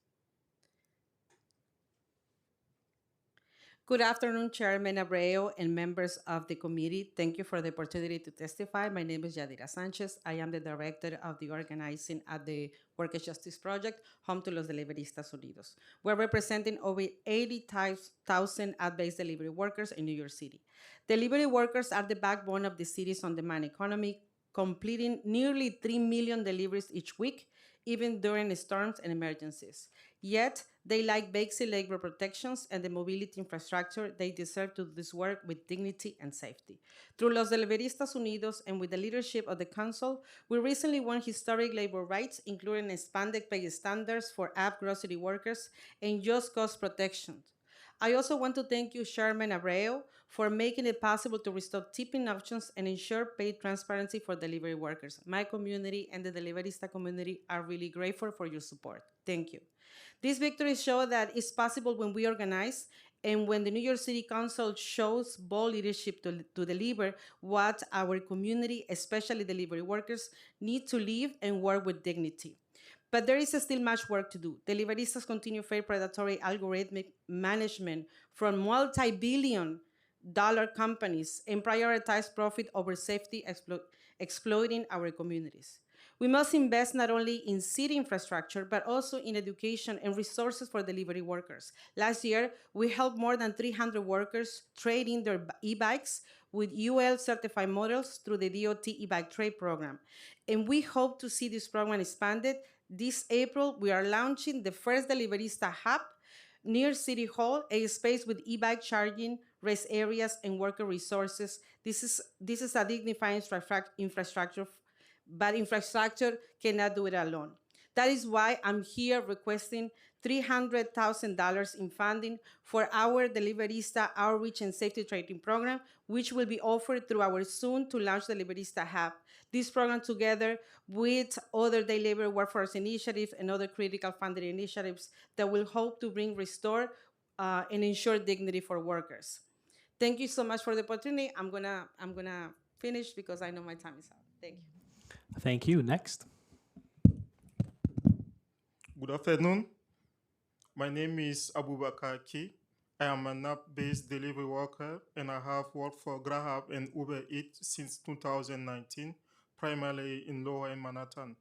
Good afternoon, Chairman Abreu and members of the committee. Thank you for the opportunity to testify. My name is Yadira Sanchez. I am the Director of the Organizing at the Workers' Justice Project, home to Los Deliveristas Unidos. We're representing over 80,000 app-based delivery workers in New York City. Delivery workers are the backbone of the city's on-demand economy, completing nearly 3 million deliveries each week, even during storms and emergencies. Yet, They like basic labor protections and the mobility infrastructure they deserve to do this work with dignity and safety. Through Los Deliveristas Unidos and with the leadership of the Council, we recently won historic labor rights, including expanded pay standards for app grocery workers and just cause protection. I also want to thank you, Chairman Abreu, for making it possible to restore tipping options and ensure pay transparency for delivery workers. My community and the Deliverista community are really grateful for your support. Thank you. These victories show that it's possible when we organize and when the New York City Council shows bold leadership to deliver what our community, especially delivery workers, need to live and work with dignity. But there is still much work to do. Deliveristas continue to face predatory algorithmic management from multi-billion-dollar companies and prioritize profit over safety, exploiting our communities. We must invest not only in city infrastructure, but also in education and resources for delivery workers. Last year, we helped more than 300 workers trade in their e-bikes with UL certified models through the DOT e-bike trade program. And we hope to see this program expanded. This April, we are launching the first Deliverista hub near City Hall, a space with e-bike charging, rest areas, and worker resources. This is a dignified infrastructure, but infrastructure cannot do it alone. That is why I'm here requesting $300,000 in funding for our Deliverista Outreach and Safety Training Program, which will be offered through our soon-to-launch Deliverista Hub. This program, together with other day labor workforce initiatives and other critical funded initiatives that will hope to bring restore and ensure dignity for workers. Thank you so much for the opportunity. I'm gonna finish because I know my time is up. Thank you. Thank you. Next. Good afternoon. My name is Abubakar Ki. I am an app-based delivery worker and I have worked for Grab and Uber Eats since 2019, primarily in Lower Manhattan.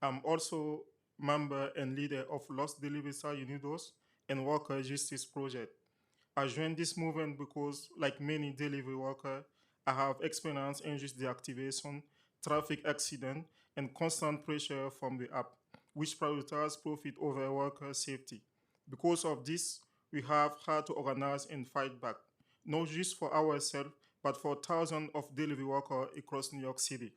I'm also member and leader of Los Deliveristas Unidos and Worker Justice Project. I joined this movement because, like many delivery workers, I have experienced unjust deactivation, traffic accident, and constant pressure from the app, which prioritize profit over worker safety. Because of this, we have had to organize and fight back, not just for ourselves, but for thousands of delivery workers across New York City.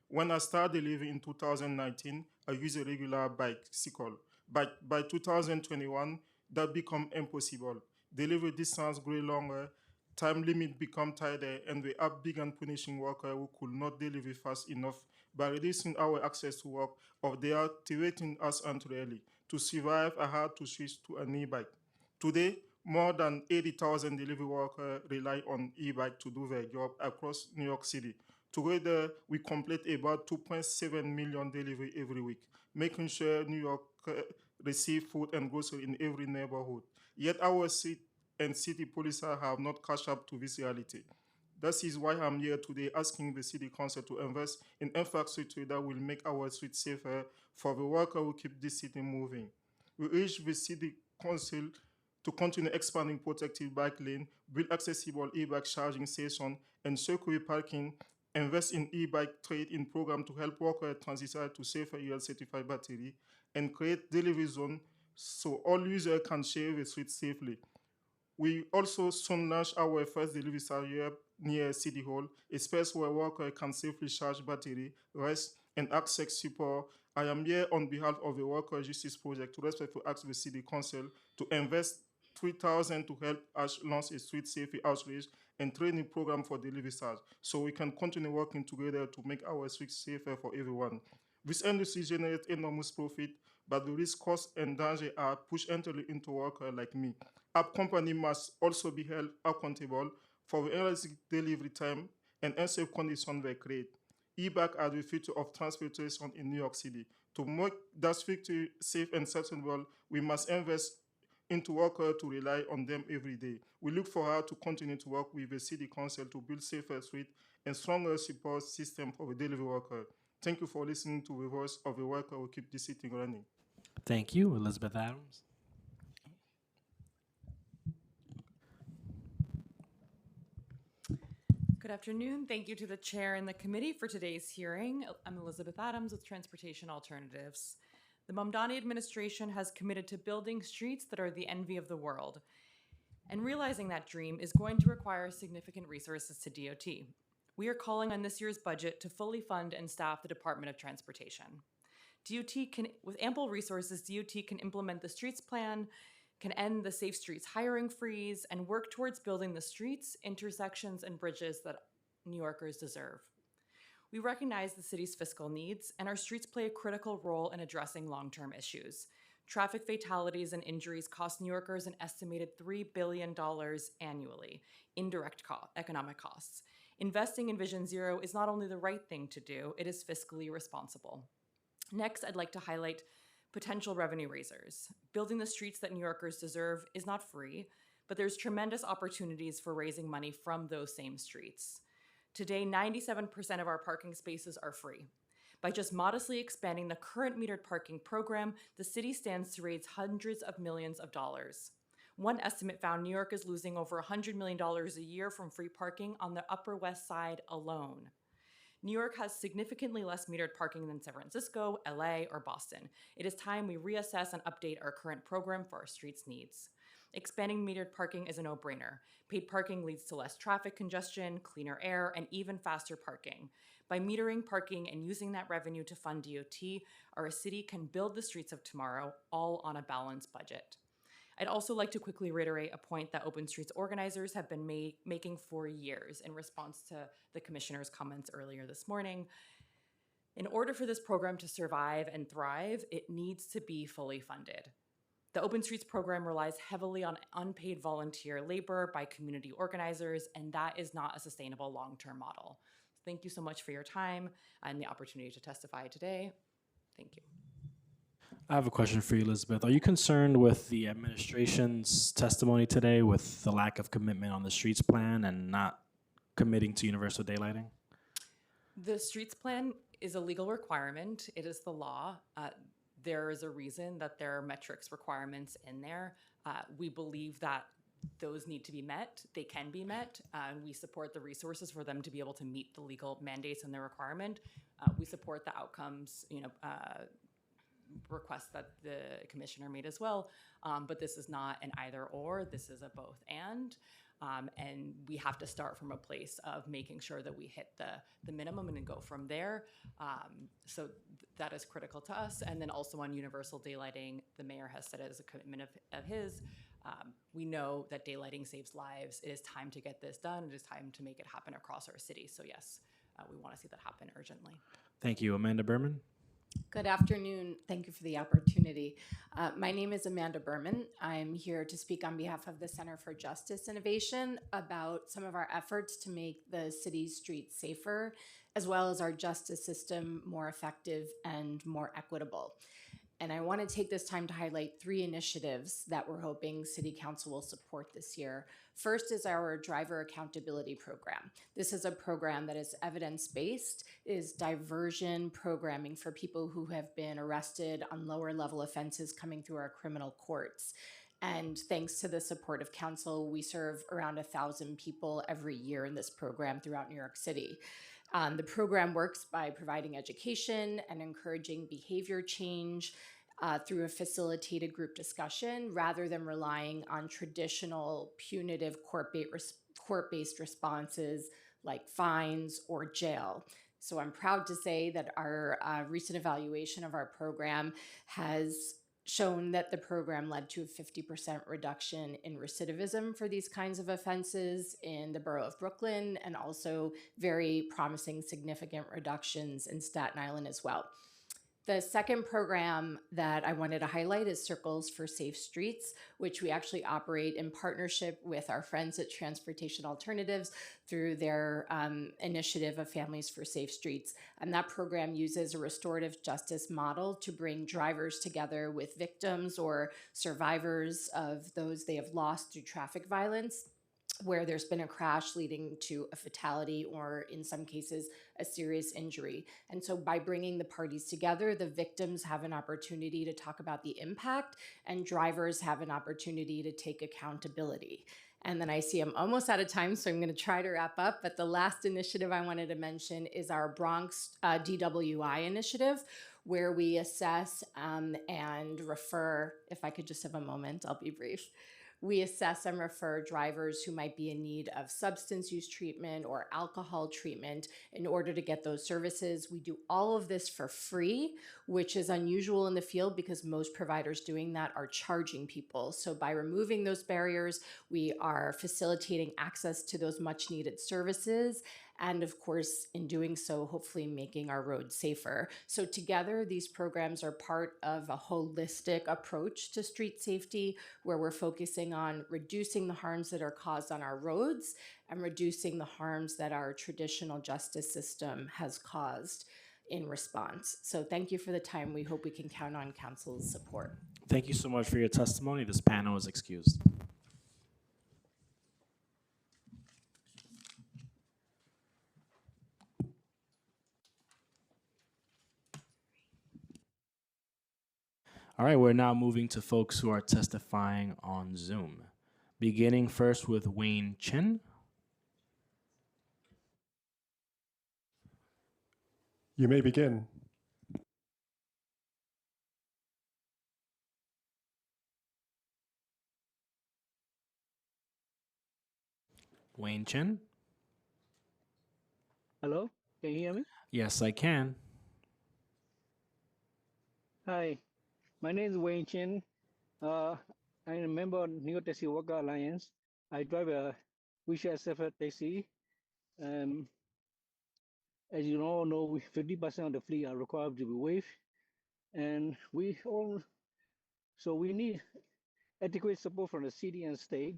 When I started delivering in 2019, I used a regular bicycle. But by 2021, that became impossible. Delivery distance grew longer, time limit became tighter, and the app began punishing workers who could not deliver fast enough by reducing our access to work or deactivating us entirely. To survive, I had to switch to an e-bike. Today, more than 80,000 delivery workers rely on e-bike to do their job across New York City. Together, we complete about 2.7 million deliveries every week, making sure New York receive food and groceries in every neighborhood. Yet our city and city police have not caught up to this reality. That is why I'm here today asking the City Council to invest in infrastructure that will make our streets safer for the workers who keep this city moving. We urge the City Council to continue expanding protected bike lane, build accessible e-bike charging stations, and secure parking, invest in e-bike trade-in program to help workers transition to safer UL-certified battery, and create delivery zones so all users can share the street safely. We also soon launch our first delivery area near City Hall, a space where workers can safely charge battery, rest, and access support. I am here on behalf of the Worker Justice Project to respectfully ask the City Council to invest $3,000 to help us launch a street safety outreach and training program for delivery staff, so we can continue working together to make our streets safer for everyone. This industry generates enormous profit, but the risk, cost, and danger are pushed entirely into workers like me. App company must also be held accountable for the unrealistic delivery time and unsafe conditions they create. E-bike are the future of transportation in New York City. To make that future safe and sustainable, we must invest into workers to rely on them every day. We look forward to continue to work with the City Council to build safer streets and stronger support system for the delivery worker. Thank you for listening to the voice of the worker who keep this city running. Thank you, Elizabeth Adams. Good afternoon. Thank you to the chair and the committee for today's hearing. I'm Elizabeth Adams with Transportation Alternatives. The Mamdani administration has committed to building streets that are the envy of the world. And realizing that dream is going to require significant resources to DOT. We are calling on this year's budget to fully fund and staff the Department of Transportation. With ample resources, DOT can implement the streets plan, can end the Safe Streets hiring freeze, and work towards building the streets, intersections, and bridges that New Yorkers deserve. We recognize the city's fiscal needs, and our streets play a critical role in addressing long-term issues. Traffic fatalities and injuries cost New Yorkers an estimated $3 billion annually, indirect economic costs. Investing in Vision Zero is not only the right thing to do, it is fiscally responsible. Next, I'd like to highlight potential revenue raisers. Building the streets that New Yorkers deserve is not free, but there's tremendous opportunities for raising money from those same streets. Today, 97% of our parking spaces are free. By just modestly expanding the current metered parking program, the city stands to raise hundreds of millions of dollars. One estimate found New York is losing over $100 million a year from free parking on the Upper West Side alone. New York has significantly less metered parking than San Francisco, LA, or Boston. It is time we reassess and update our current program for our streets' needs. Expanding metered parking is a no-brainer. Paid parking leads to less traffic congestion, cleaner air, and even faster parking. By metering parking and using that revenue to fund DOT, our city can build the streets of tomorrow, all on a balanced budget. I'd also like to quickly reiterate a point that Open Streets organizers have been making for years in response to the commissioner's comments earlier this morning. In order for this program to survive and thrive, it needs to be fully funded. The Open Streets program relies heavily on unpaid volunteer labor by community organizers, and that is not a sustainable long-term model. Thank you so much for your time and the opportunity to testify today. Thank you. I have a question for you, Elizabeth. Are you concerned with the administration's testimony today with the lack of commitment on the streets plan and not committing to universal daylighting? The streets plan is a legal requirement. It is the law. There is a reason that there are metrics requirements in there. We believe that those need to be met. They can be met. And we support the resources for them to be able to meet the legal mandates and the requirement. We support the outcomes, request that the commissioner made as well. But this is not an either or, this is a both and we have to start from a place of making sure that we hit the minimum and then go from there. So that is critical to us. And then also on universal daylighting, the mayor has said it as a commitment of his. We know that daylighting saves lives. It is time to get this done. It is time to make it happen across our city. So yes, we want to see that happen urgently. Thank you. Amanda Berman? Good afternoon. Thank you for the opportunity. My name is Amanda Berman. I'm here to speak on behalf of the Center for Justice Innovation about some of our efforts to make the city's streets safer, as well as our justice system more effective and more equitable. And I want to take this time to highlight 3 initiatives that we're hoping City Council will support this year. First is our Driver Accountability Program. This is a program that is evidence-based, is diversion programming for people who have been arrested on lower level offenses coming through our criminal courts. And thanks to the support of council, we serve around 1,000 people every year in this program throughout New York City. The program works by providing education and encouraging behavior change through a facilitated group discussion rather than relying on traditional punitive court-based responses like fines or jail. So I'm proud to say that our recent evaluation of our program has shown that the program led to a 50% reduction in recidivism for these kinds of offenses in the borough of Brooklyn, and also very promising significant reductions in Staten Island as well. The second program that I wanted to highlight is Circles for Safe Streets, which we actually operate in partnership with our friends at Transportation Alternatives through their initiative of Families for Safe Streets. And that program uses a restorative justice model to bring drivers together with victims or survivors of those they have lost through traffic violence, where there's been a crash leading to a fatality or in some cases a serious injury. And so by bringing the parties together, the victims have an opportunity to talk about the impact and drivers have an opportunity to take accountability. And then I see I'm almost out of time, so I'm going to try to wrap up. But the last initiative I wanted to mention is our Bronx DWI initiative, where we assess and refer. If I could just have a moment, I'll be brief. We assess and refer drivers who might be in need of substance use treatment or alcohol treatment in order to get those services. We do all of this for free, which is unusual in the field because most providers doing that are charging people. So by removing those barriers, we are facilitating access to those much needed services. And of course, in doing so, hopefully making our roads safer. So together, these programs are part of a holistic approach to street safety, where we're focusing on reducing the harms that are caused on our roads and reducing the harms that our traditional justice system has caused in response. So thank you for the time. We hope we can count on council's support. Thank you so much for your testimony. This panel is excused. All right, we're now moving to folks who are testifying on Zoom. Beginning first with Wayne Chen. You may begin. Wayne Chen? Hello, can you hear me? Yes, I can. Hi, my name is Wayne Chen. I'm a member of New York Taxi Worker Alliance. I drive a wheelchair assisted taxi. As you all know, 50% of the fleet are required to be waived, and we need adequate support from the city and state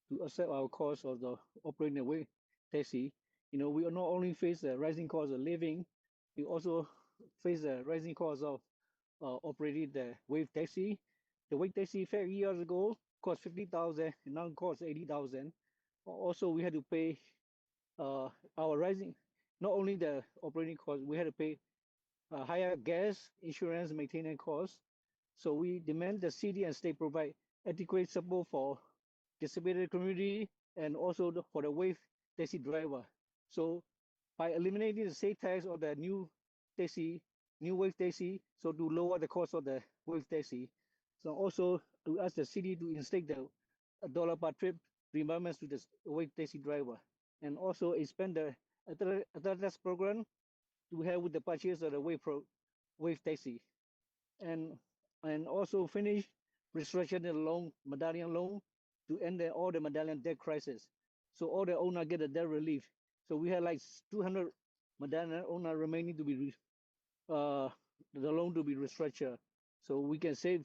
to accept our cost of the operating the wave taxi. You know, we not only face the rising cost of living, we also face the rising cost of operating the wave taxi. The wave taxi 5 years ago cost 50,000, and now costs 80,000. Also, we had to pay our rising, not only the operating cost, we had to pay higher gas, insurance, maintenance costs. So we demand the city and state provide adequate support for disability community and also for the wave taxi driver. So by eliminating the state tax of the new wave taxi, so to lower the cost of the wave taxi. So also to ask the city to instate the $1 per trip reimbursements to the wave taxi driver, and also expand the attendance program to help with the purchase of the wave taxi, and also finish restructuring the loan, medallion loan, to end all the medallion debt crisis. So all the owner get a debt relief. So we had like 200 medallion owner remaining to be the loan to be restructured. So we can save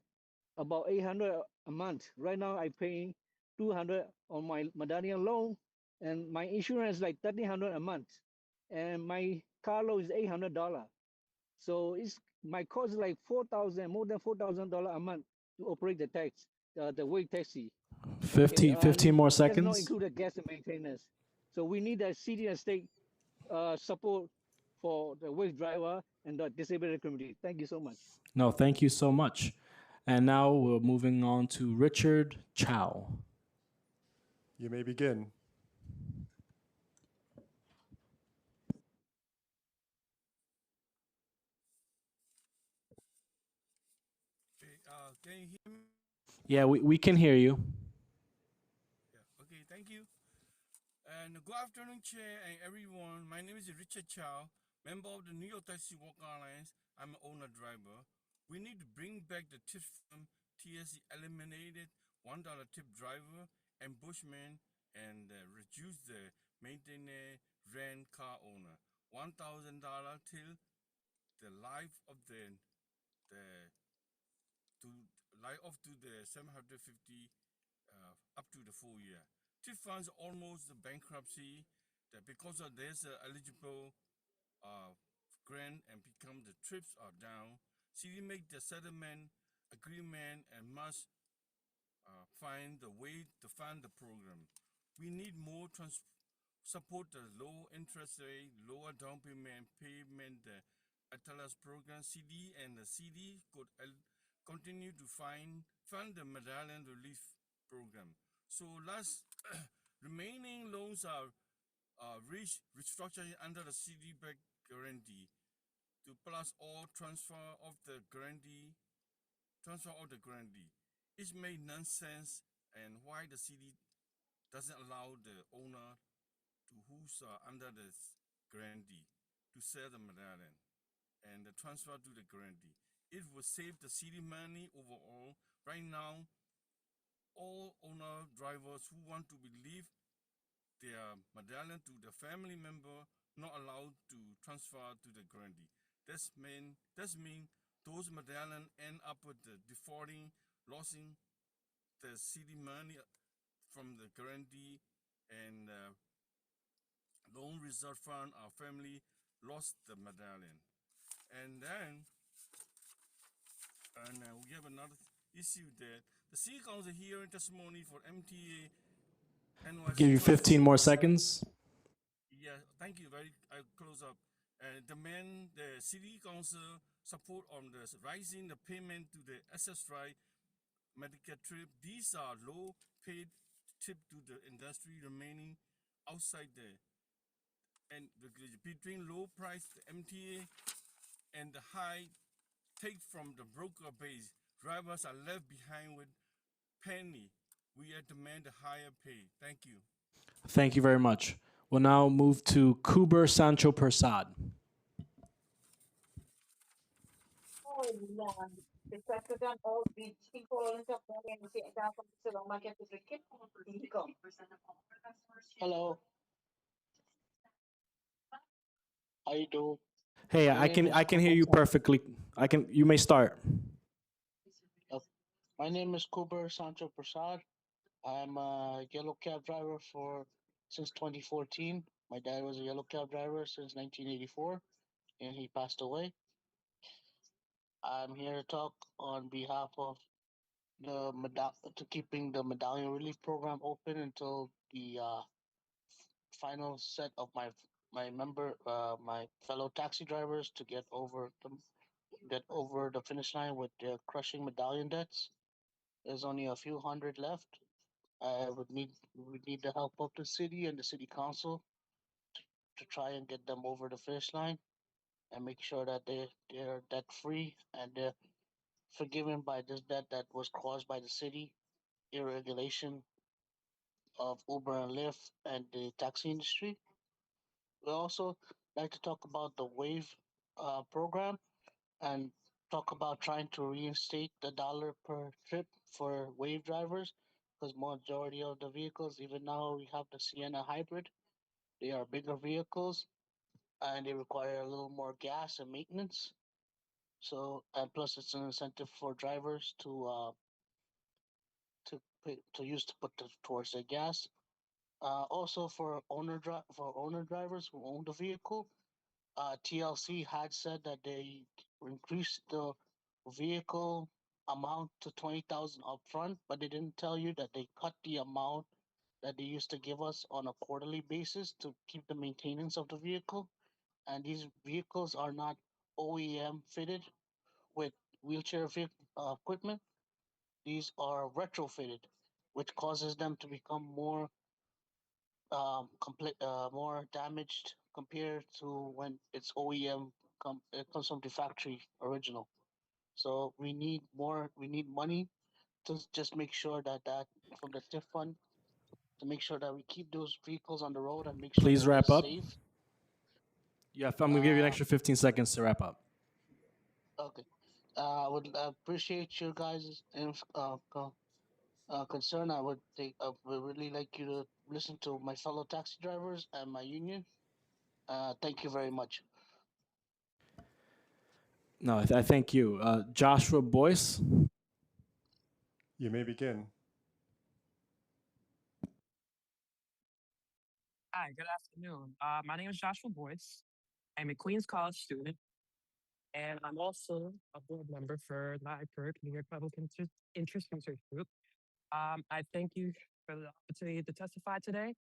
about 800 a month. Right now I paying 200 on my medallion loan, and my insurance is like 1,300 a month, and my car loan is $800. So my cost is like more than $4,000 a month to operate the wave taxi. 15 more That's not seconds. included gas and maintenance. So we need a city and state support for the wave driver and the disability community. Thank you so much. No, thank you so much. And now we're moving on to Richard Chow. You may begin. Can you hear me? Yeah, we can hear you. Okay, thank you. And good afternoon, Chair and everyone. My name is Richard Chow, member of the New York Taxi Worker Alliance. I'm an owner driver. We need to bring back the tip from TSC eliminated $1 tip driver and bushman, and reduce the maintenance rent car owner $1,000 till the life of the to the 750 up to the full year. TIP funds almost the bankruptcy, that because of this eligible grant and become the trips are down. City make the settlement agreement and must find the way to fund the program. We need more support the low interest rate, lower down payment, the ATLAS program. CD and the CD could continue to fund the medallion relief program. So last remaining loans are restructured under the CD back guarantee to plus all transfer of the grantee. It made nonsense, and why the city doesn't allow the owner to who's under the grantee to sell the medallion and the transfer to the grantee. It will save the city money overall. Right now, all owner drivers who want to believe their medallion to the family member not allowed to transfer to the grantee. That's mean those medallion end up with the defaulting, losing the city money from the grantee, and loan reserve fund. Our family lost the medallion, and then we have another issue that the city council hearing testimony for MTA NYC. Give you 15 more seconds. Yeah, thank you. I close up. Demand the city council support on the rising the payment to the SSRI medical trip. These are low paid trip to the industry remaining outside the and between low price the MTA and the high take from the broker base. Drivers are left behind with penny. We demand a higher pay. Thank you. Thank you very much. We'll now move to Kuber Sancho Persad. Hello. How you doing? Hey, My name is I can hear Kuber you San- perfectly. You may start. My name is Kuber Sancho Prasad. I'm a yellow cab driver since 2014. My dad was a yellow cab driver since 1984, and he passed away. I'm here to talk on behalf of to keeping the medallion relief program open until the final set of my fellow taxi drivers to get over the finish line with their crushing medallion debts. There's only a few hundred left. We need the help of the city and the city council to try and get them over the finish line and make sure that they're debt free and they're forgiven by this debt that was caused by the city irregulation of Uber and Lyft and the taxi industry. We also like to talk about the Wave program and talk about trying to reinstate the dollar per trip for Wave drivers because majority of the vehicles, even now we have the Sienna hybrid, they are bigger vehicles and they require a little more gas and maintenance. So and plus it's an incentive for drivers to use to put towards their gas. Also for owner drivers who own the vehicle, TLC had said that they increased the vehicle amount to 20,000 upfront, but they didn't tell you that they cut the amount that they used to give us on a quarterly basis to keep the maintenance of the vehicle. And these vehicles are not OEM fitted with wheelchair equipment. These are retrofitted, which causes them to become more damaged compared to when it's OEM. It comes from the factory original. So we need more. We need money to just make sure that from the TIF fund to make sure that we keep those vehicles on the road and make sure Please that wrap they're up. safe. Yeah, I'm gonna give you an extra 15 seconds to wrap up. Okay. I would appreciate your guys' concern. I would really like you to listen to my fellow taxi drivers and my union. Thank you very much. No, I thank you. Joshua Boyce. You may begin. Hi, good afternoon. My name is Joshua Boyce. I'm a Queens College student, and I'm also a board member for NYPIRG, New York Public Interest Research Group. I thank you for the opportunity to testify today.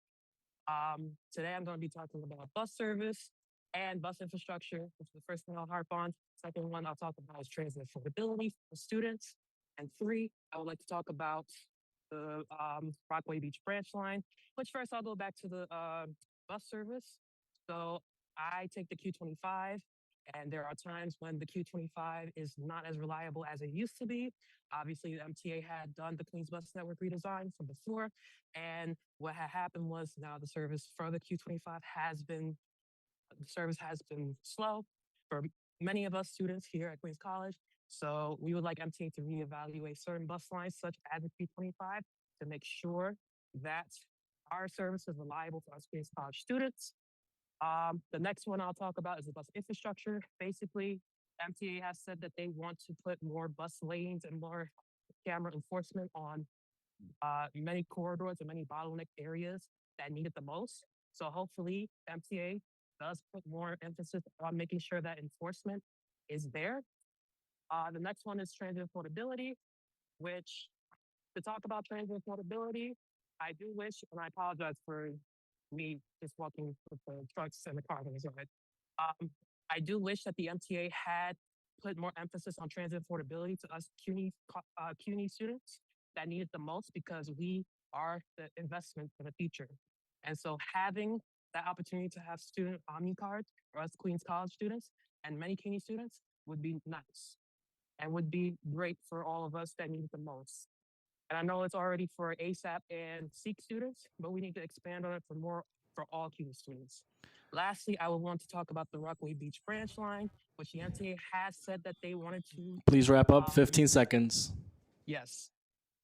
Today I'm going to be talking about bus service and bus infrastructure, which is the first thing I'll harp on. Second one I'll talk about is transit affordability for students. And three, I would like to talk about the Rockaway Beach branch line, which first I'll go back to the bus service. So I take the Q25 And there are times when the Q25 is not as reliable as it used to be. Obviously, the MTA had done the Queens Bus Network redesign from before. And what had happened was now the service for the Q25 the service has been slow for many of us students here at Queens College. So we would like MTA to reevaluate certain bus lines, such as the Q25, to make sure that our service is reliable for us Queens College students. The next one I'll talk about is the bus infrastructure. Basically, MTA has said that they want to put more bus lanes and more camera enforcement on many corridors and many bottleneck areas that need it the most. So hopefully, MTA does put more emphasis on making sure that enforcement is there. The next one is transit affordability, which to talk about transit affordability, I do wish, and I apologize for me just walking with the trucks and the cars on the side. I do wish that the MTA had put more emphasis on transit affordability to us CUNY students that need it the most because we are the investment for the future. And so having that opportunity to have student Omni cards for us Queens College students and many CUNY students would be nice and would be great for all of us that need it the most. And I know it's already for ASAP and SEEK students, but we need to expand on it for all CUNY students. Lastly, I would want to talk about the Rockaway Beach branch line, which the MTA has said that they wanted to. Please wrap up. 15 seconds. Yes,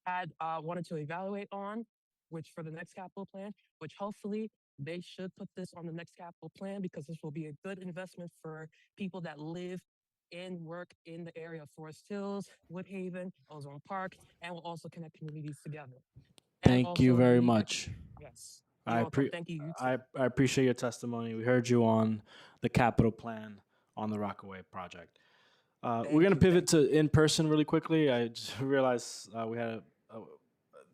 had wanted to evaluate on, which for the next capital plan, which hopefully they should put this on the next capital plan because this will be a good investment for people that live and work in the area of Forest Hills, Woodhaven, Ozone Park, and will also connect communities together. And Thank you also very the- much. Yes. You're I, welcome. Thank you. I appreciate your testimony. We heard you on the capital plan on the Rockaway project. We're going to pivot to in person really quickly. I just realized we had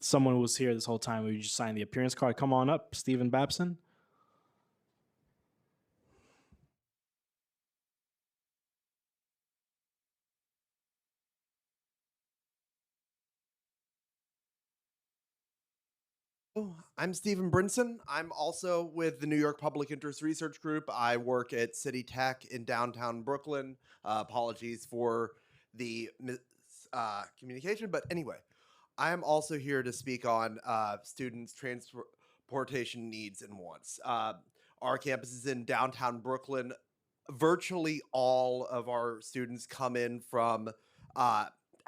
someone who was here this whole time. We just signed the appearance card. Come on up, Stephen Babson. I'm Stephen Brinson. I'm also with the New York Public Interest Research Group. I work at City Tech in downtown Brooklyn. Apologies for the communication, but anyway, I am also here to speak on students' transportation needs and wants. Our campus is in downtown Brooklyn. Virtually all of our students come in from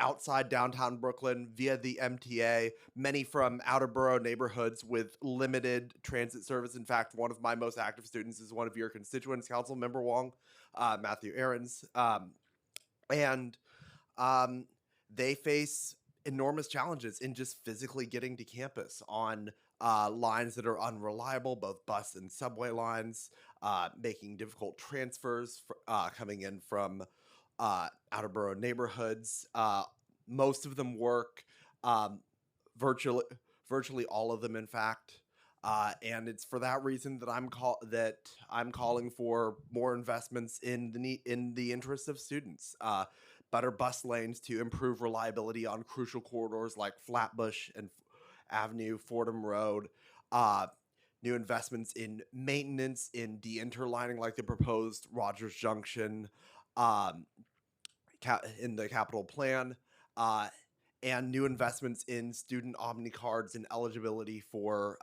outside downtown Brooklyn via the MTA, many from outer borough neighborhoods with limited transit service. In fact, one of my most active students is one of your constituents, Council Member Wong, Matthew Aarons. They face enormous challenges in just physically getting to campus on lines that are unreliable, both bus and subway lines, making difficult transfers coming in from outer borough neighborhoods. Most of them work virtually all of them, in fact. And it's for that reason that I'm calling for more investments in the interest of students. Better bus lanes to improve reliability on crucial corridors like Flatbush and Avenue, Fordham Road. New investments in maintenance, in de-interlining like the proposed Rogers Junction in the capital plan, and new investments in student Omni cards and eligibility for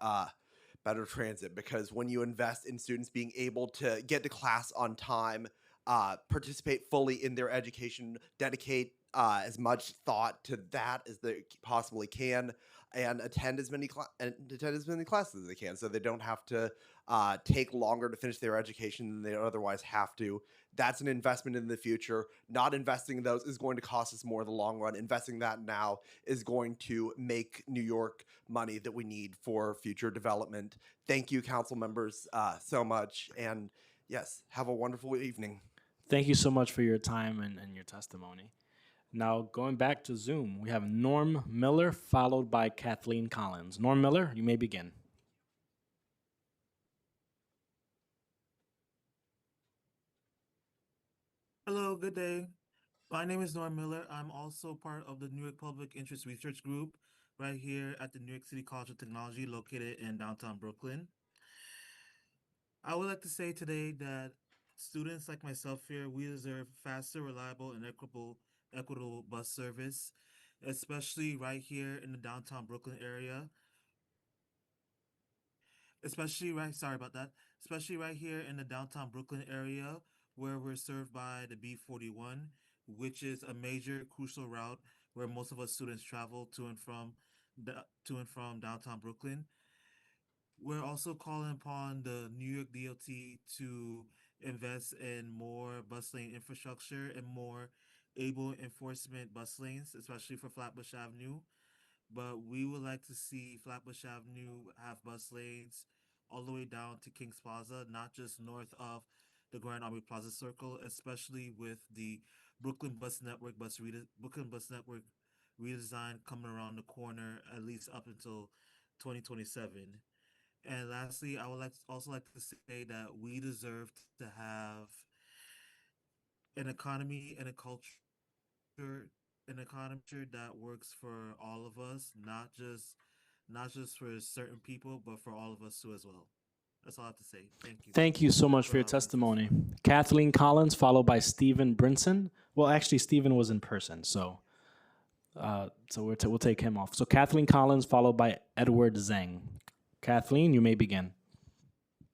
better transit. Because when you invest in students being able to get to class on time, participate fully in their education, dedicate as much thought to that as they possibly can, and attend as many classes as they can, so they don't have to take longer to finish their education than they otherwise have to. That's an investment in the future. Not investing in those is going to cost us more in the long run. Investing that now is going to make New York money that we need for future development. Thank you, council members, so much. And yes, have a wonderful evening. Thank you so much for your time and your testimony. Now, going back to Zoom, we have Norm Miller, followed by Kathleen Collins. Norm Miller, you may begin. Hello, good day. My name is Norm Miller. I'm also part of the New York Public Interest Research Group right here at the New York City College of Technology located in downtown Brooklyn. I would like to say today that students like myself here, we deserve faster, reliable, and equitable bus service, especially right here in the downtown Brooklyn area. Sorry about that. Especially right here in the downtown Brooklyn area, where we're served by the B41, which is a major crucial route where most of us students travel to and from downtown Brooklyn. We're also calling upon the New York DOT to invest in more bus lane infrastructure and more able enforcement bus lanes, especially for Flatbush Avenue. But we would like to see Flatbush Avenue have bus lanes all the way down to Kings Plaza, not just north of the Grand Army Plaza Circle, especially with the Brooklyn Bus Network redesign coming around the corner, at least up until 2027. And lastly, I would also like to say that we deserve to have an economy and a culture that works for all of us, not just for certain people, but for all of us too as well. That's all I have to say. Thank you. Thank you so much for your testimony. Kathleen Collins, followed by Stephen Brinson. Well, actually, Stephen was in person, so we'll take him off. So Kathleen Collins, followed by Edward Zhang. Kathleen, you may begin.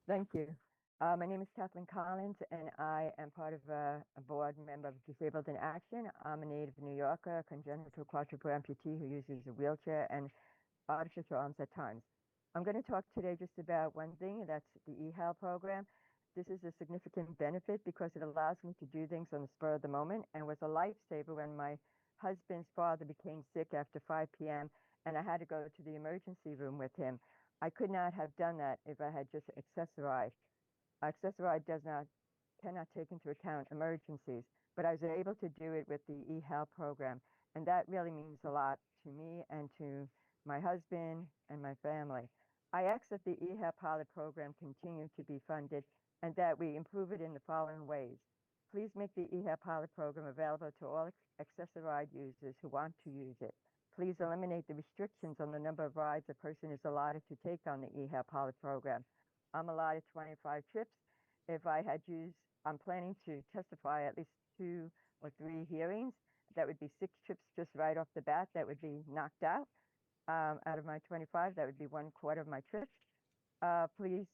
Thank you. My name is Kathleen Collins, and I am part of a board member of Disabled in Action. I'm a native New Yorker, congenital quadruple amputee who uses a wheelchair and artificial arms at times. I'm going to talk today just about one thing, and that's the eHealth program. This is a significant benefit because it allows me to do things on the spur of the moment and was a lifesaver when my husband's father became sick after 5 p.m. and I had to go to the emergency room with him. I could not have done that if I had just accessorized. Accessorized cannot take into account emergencies, but I was able to do it with the eHealth program, and that really means a lot to me and to my husband and my family. I ask that the eHealth pilot program continue to be funded and that we improve it in the following ways. Please make the eHealth pilot program available to all accessorized users who want to use it. Please eliminate the restrictions on the number of rides a person is allotted to take on the eHealth pilot program. I'm allotted 25 trips. If I had used, I'm planning to testify at least 2 or 3 hearings. That would be 6 trips just right off the bat. That would be knocked out. Out of my 25, that would be 1/4 of my trips. Please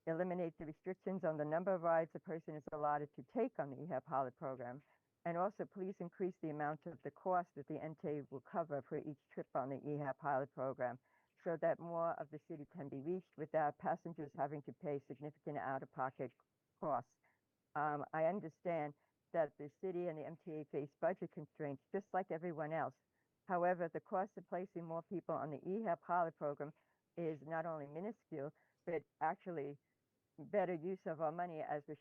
eliminate the restrictions on the number of rides a person is allotted to take on the eHealth pilot program. And also, please increase the amount of the cost that the NTA will cover for each trip on the eHealth pilot program so that more of the city can be reached without passengers having to pay significant out-of-pocket costs. I understand that the city and the MTA face budget constraints just like everyone else. However, the cost of placing more people on the eHealth pilot program is not only minuscule, but actually better use of our money, as was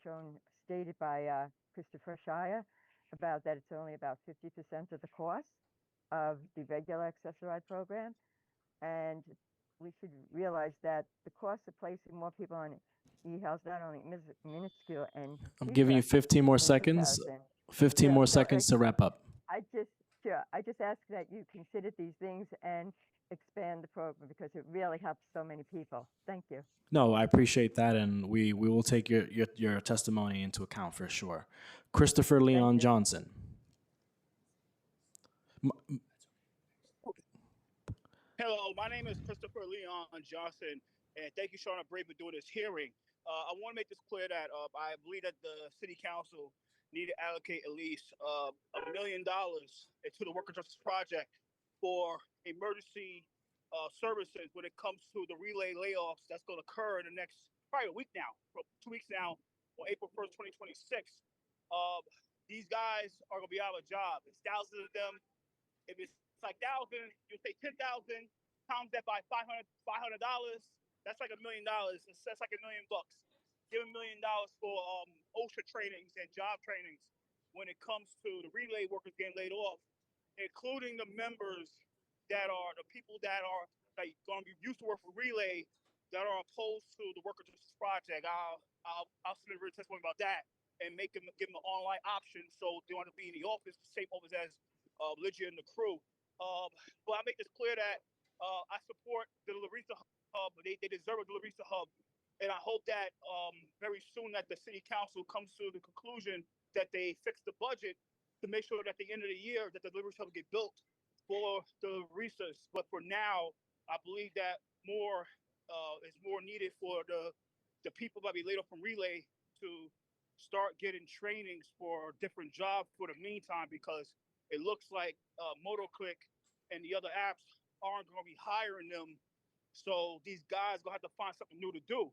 stated by Christopher Shire, about that it's only about 50% of the cost of the regular accessorized program. And we should realize that the cost of placing more people on eHealth is not only minuscule and I'm giving you 15 more in seconds. comparison. 15 Yeah, more so seconds to wrap up. I just ask that you consider these things and expand the program because it really helps so many people. Thank you. No, I appreciate that, and we will take your testimony into account for sure. Christopher Leon Johnson. Hello, my name is Christopher Leon Johnson, and thank you, Shauna Brave, for doing this hearing. I want to make this clear that I believe that the City Council need to allocate at least $1 million into the Worker Justice Project for emergency services when it comes to the relay layoffs that's going to occur in the next probably a week now, 2 weeks now, on April 1st, 2026. These guys are going to be out of a job. It's thousands of them. If it's like 1,000, you say 10,000 times that by $500. That's like $1 million. That's like $1 million bucks. Give $1 million for OSHA trainings and job trainings when it comes to the relay workers getting laid off, including the members that are the people that are like going to be used to work for relay that are opposed to the Worker Justice Project. I'll submit a written testimony about that and give them an online option so they want to be in the office, the same office as Lygia and the crew. But I make this clear that I support the Larissa Hub. They deserve a Larissa Hub And I hope that very soon that the city council comes to the conclusion that they fix the budget to make sure that at the end of the year that the Liberty Hub get built for the research. But for now, I believe that more is more needed for the people that be laid off from Relay to start getting trainings for different jobs for the meantime, because it looks like MotoClick and the other apps aren't going to be hiring them. So these guys going to have to find something new to do.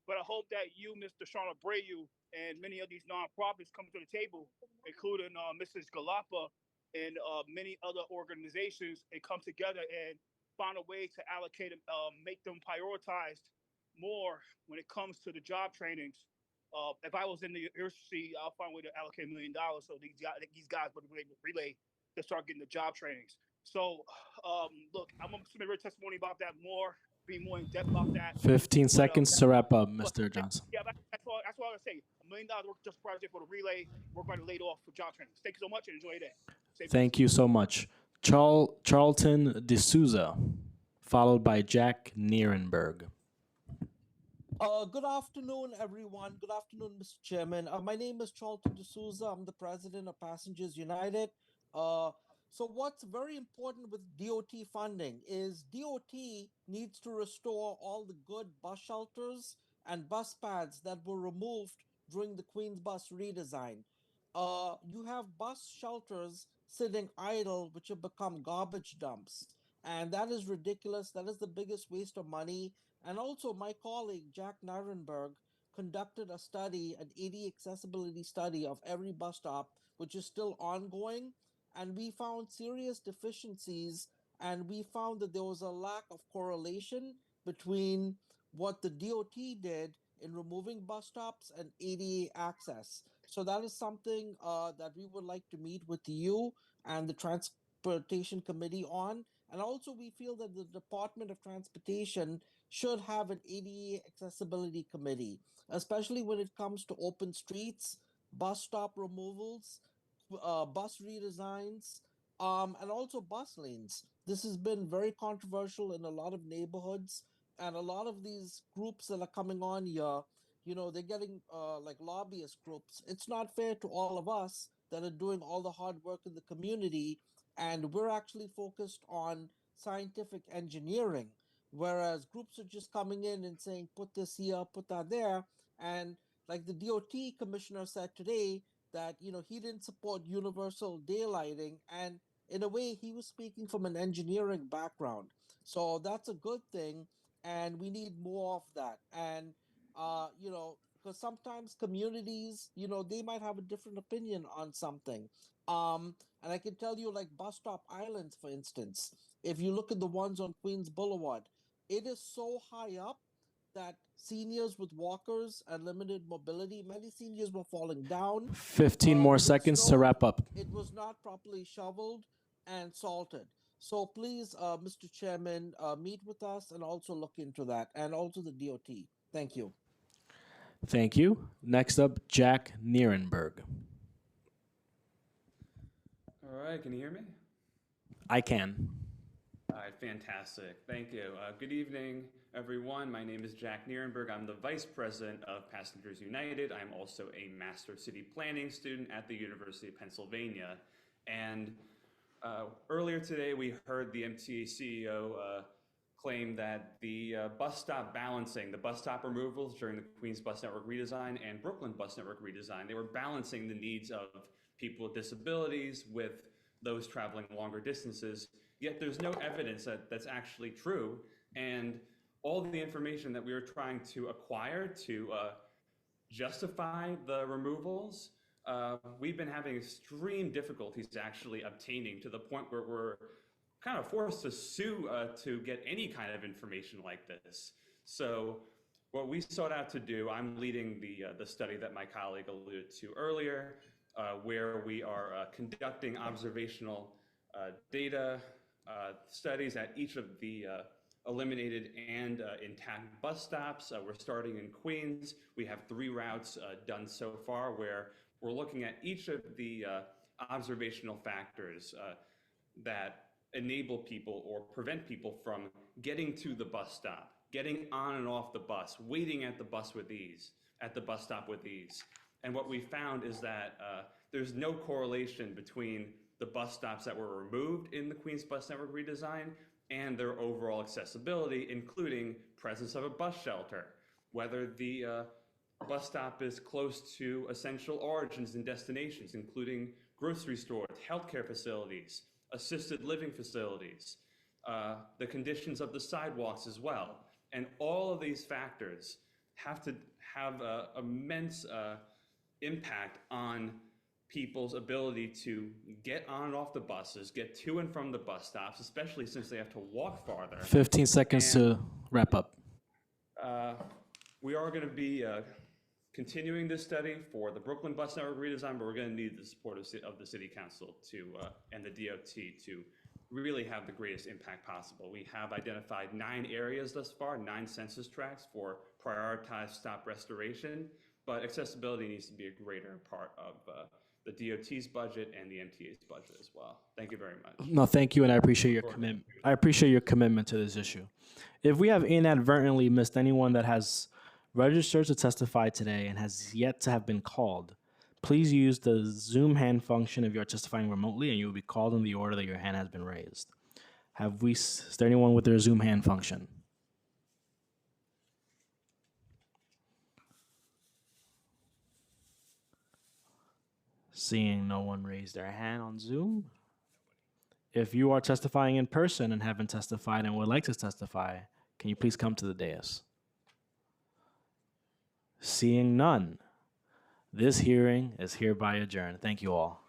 But I hope that you, Mr. Sean Abreu, and many of these nonprofits come to the table, including Mrs. Galapa and many other organizations, and come together and find a way to allocate them, make them prioritized more when it comes to the job trainings. If I was in the university, I'll find a way to allocate $1 million so these guys would relay to start getting the job trainings. So, look, I'm going to submit a testimony about that more, be more in depth about that. 15 seconds to wrap up, Mr. Johnson. Yeah, that's all I want to say. $1 million just project for the relay. We're going to lay it off for job trainings. Thank you so much and enjoy your day. Thank you so much. Charlton D'Souza, followed by Jack Nierenberg. Good afternoon, everyone. Good afternoon, Mr. Chairman. My name is Charlton D'Souza. I'm the president of Passengers United. So what's very important with DOT funding is DOT needs to restore all the good bus shelters and bus pads that were removed during the Queens Bus redesign. You have bus shelters sitting idle, which have become garbage dumps. And that is ridiculous. That is the biggest waste of money. And also my colleague, Jack Nierenberg, conducted a study, an AD accessibility study of every bus stop, which is still ongoing. And we found serious deficiencies, and we found that there was a lack of correlation between what the DOT did in removing bus stops and ADA access. So that is something that we would like to meet with you and the Transportation Committee on. And also we feel that the Department of Transportation should have an ADA accessibility committee, especially when it comes to open streets, bus stop removals, bus redesigns, and also bus lanes. This has been very controversial in a lot of neighborhoods, and a lot of these groups that are coming on here, you know, they're getting like lobbyist groups. It's not fair to all of us that are doing all the hard work in the community, and we're actually focused on scientific engineering, whereas groups are just coming in and saying, put this here, put that there. And like the DOT commissioner said today, that, you know, he didn't support universal daylighting, and in a way he was speaking from an engineering background. So that's a good thing, and we need more of that. And you know, because sometimes communities, you know, they might have a different opinion on something. And I can tell you, like bus stop islands, for instance, if you look at the ones on Queens Boulevard, it is so high up that seniors with walkers and limited mobility, many seniors were falling down. 15 more seconds to wrap up. It was not properly shoveled and salted. So please, Mr. Chairman, meet with us and also look into that, and also the DOT. Thank you. Thank you. Next up, Jack Nierenberg. All right, can you hear me? I can. All right, fantastic. Thank you. Good evening, everyone. My name is Jack Nierenberg. I'm the Vice President of Passengers United. I'm also a Master City Planning student at the University of Pennsylvania. And earlier today, we heard the MTA CEO claim that the bus stop balancing, the bus stop removals during the Queens Bus Network redesign and Brooklyn Bus Network redesign, they were balancing the needs of people with disabilities with those traveling longer distances. Yet there's no evidence that that's actually true. And all the information that we were trying to acquire to justify the removals, we've been having extreme difficulties actually obtaining, to the point where we're kind of forced to sue to get any kind of information like this. So what we sought out to do, I'm leading the study that my colleague alluded to earlier, where we are conducting observational data studies at each of the eliminated and intact bus stops. We're starting in Queens. We have 3 routes done so far, where we're looking at each of the observational factors that enable people or prevent people from getting to the bus stop. getting on and off the bus, waiting at the bus with ease, at the bus stop with ease. And what we found is that there's no correlation between the bus stops that were removed in the Queens Bus Network redesign and their overall accessibility, including presence of a bus shelter, whether the bus stop is close to essential origins and destinations, including grocery stores, healthcare facilities, assisted living facilities, the conditions of the sidewalks as well. And all of these factors have to have immense impact on people's ability to get on and off the buses, get to and from the bus stops, especially since they have to walk farther. 15 seconds to wrap up. We are going to be continuing this study for the Brooklyn Bus Network redesign, but we're going to need the support of the City Council and the DOT to really have the greatest impact possible. We have identified 9 areas thus far, 9 census tracts for prioritized stop restoration, but accessibility needs to be a greater part of the DOT's budget and the MTA's budget as well. Thank you very much. No, thank you, and I appreciate your commitment. I appreciate your commitment to this issue. If we have inadvertently missed anyone that has registered to testify today and has yet to have been called, please use the Zoom hand function if you're testifying remotely, and you will be called in the order that your hand has been raised. Is there anyone with their Zoom hand function? Seeing no one raise their hand on Zoom. If you are testifying in person and haven't testified and would like to testify, can you please come to the dais? Seeing none, this hearing is hereby adjourned. Thank you all.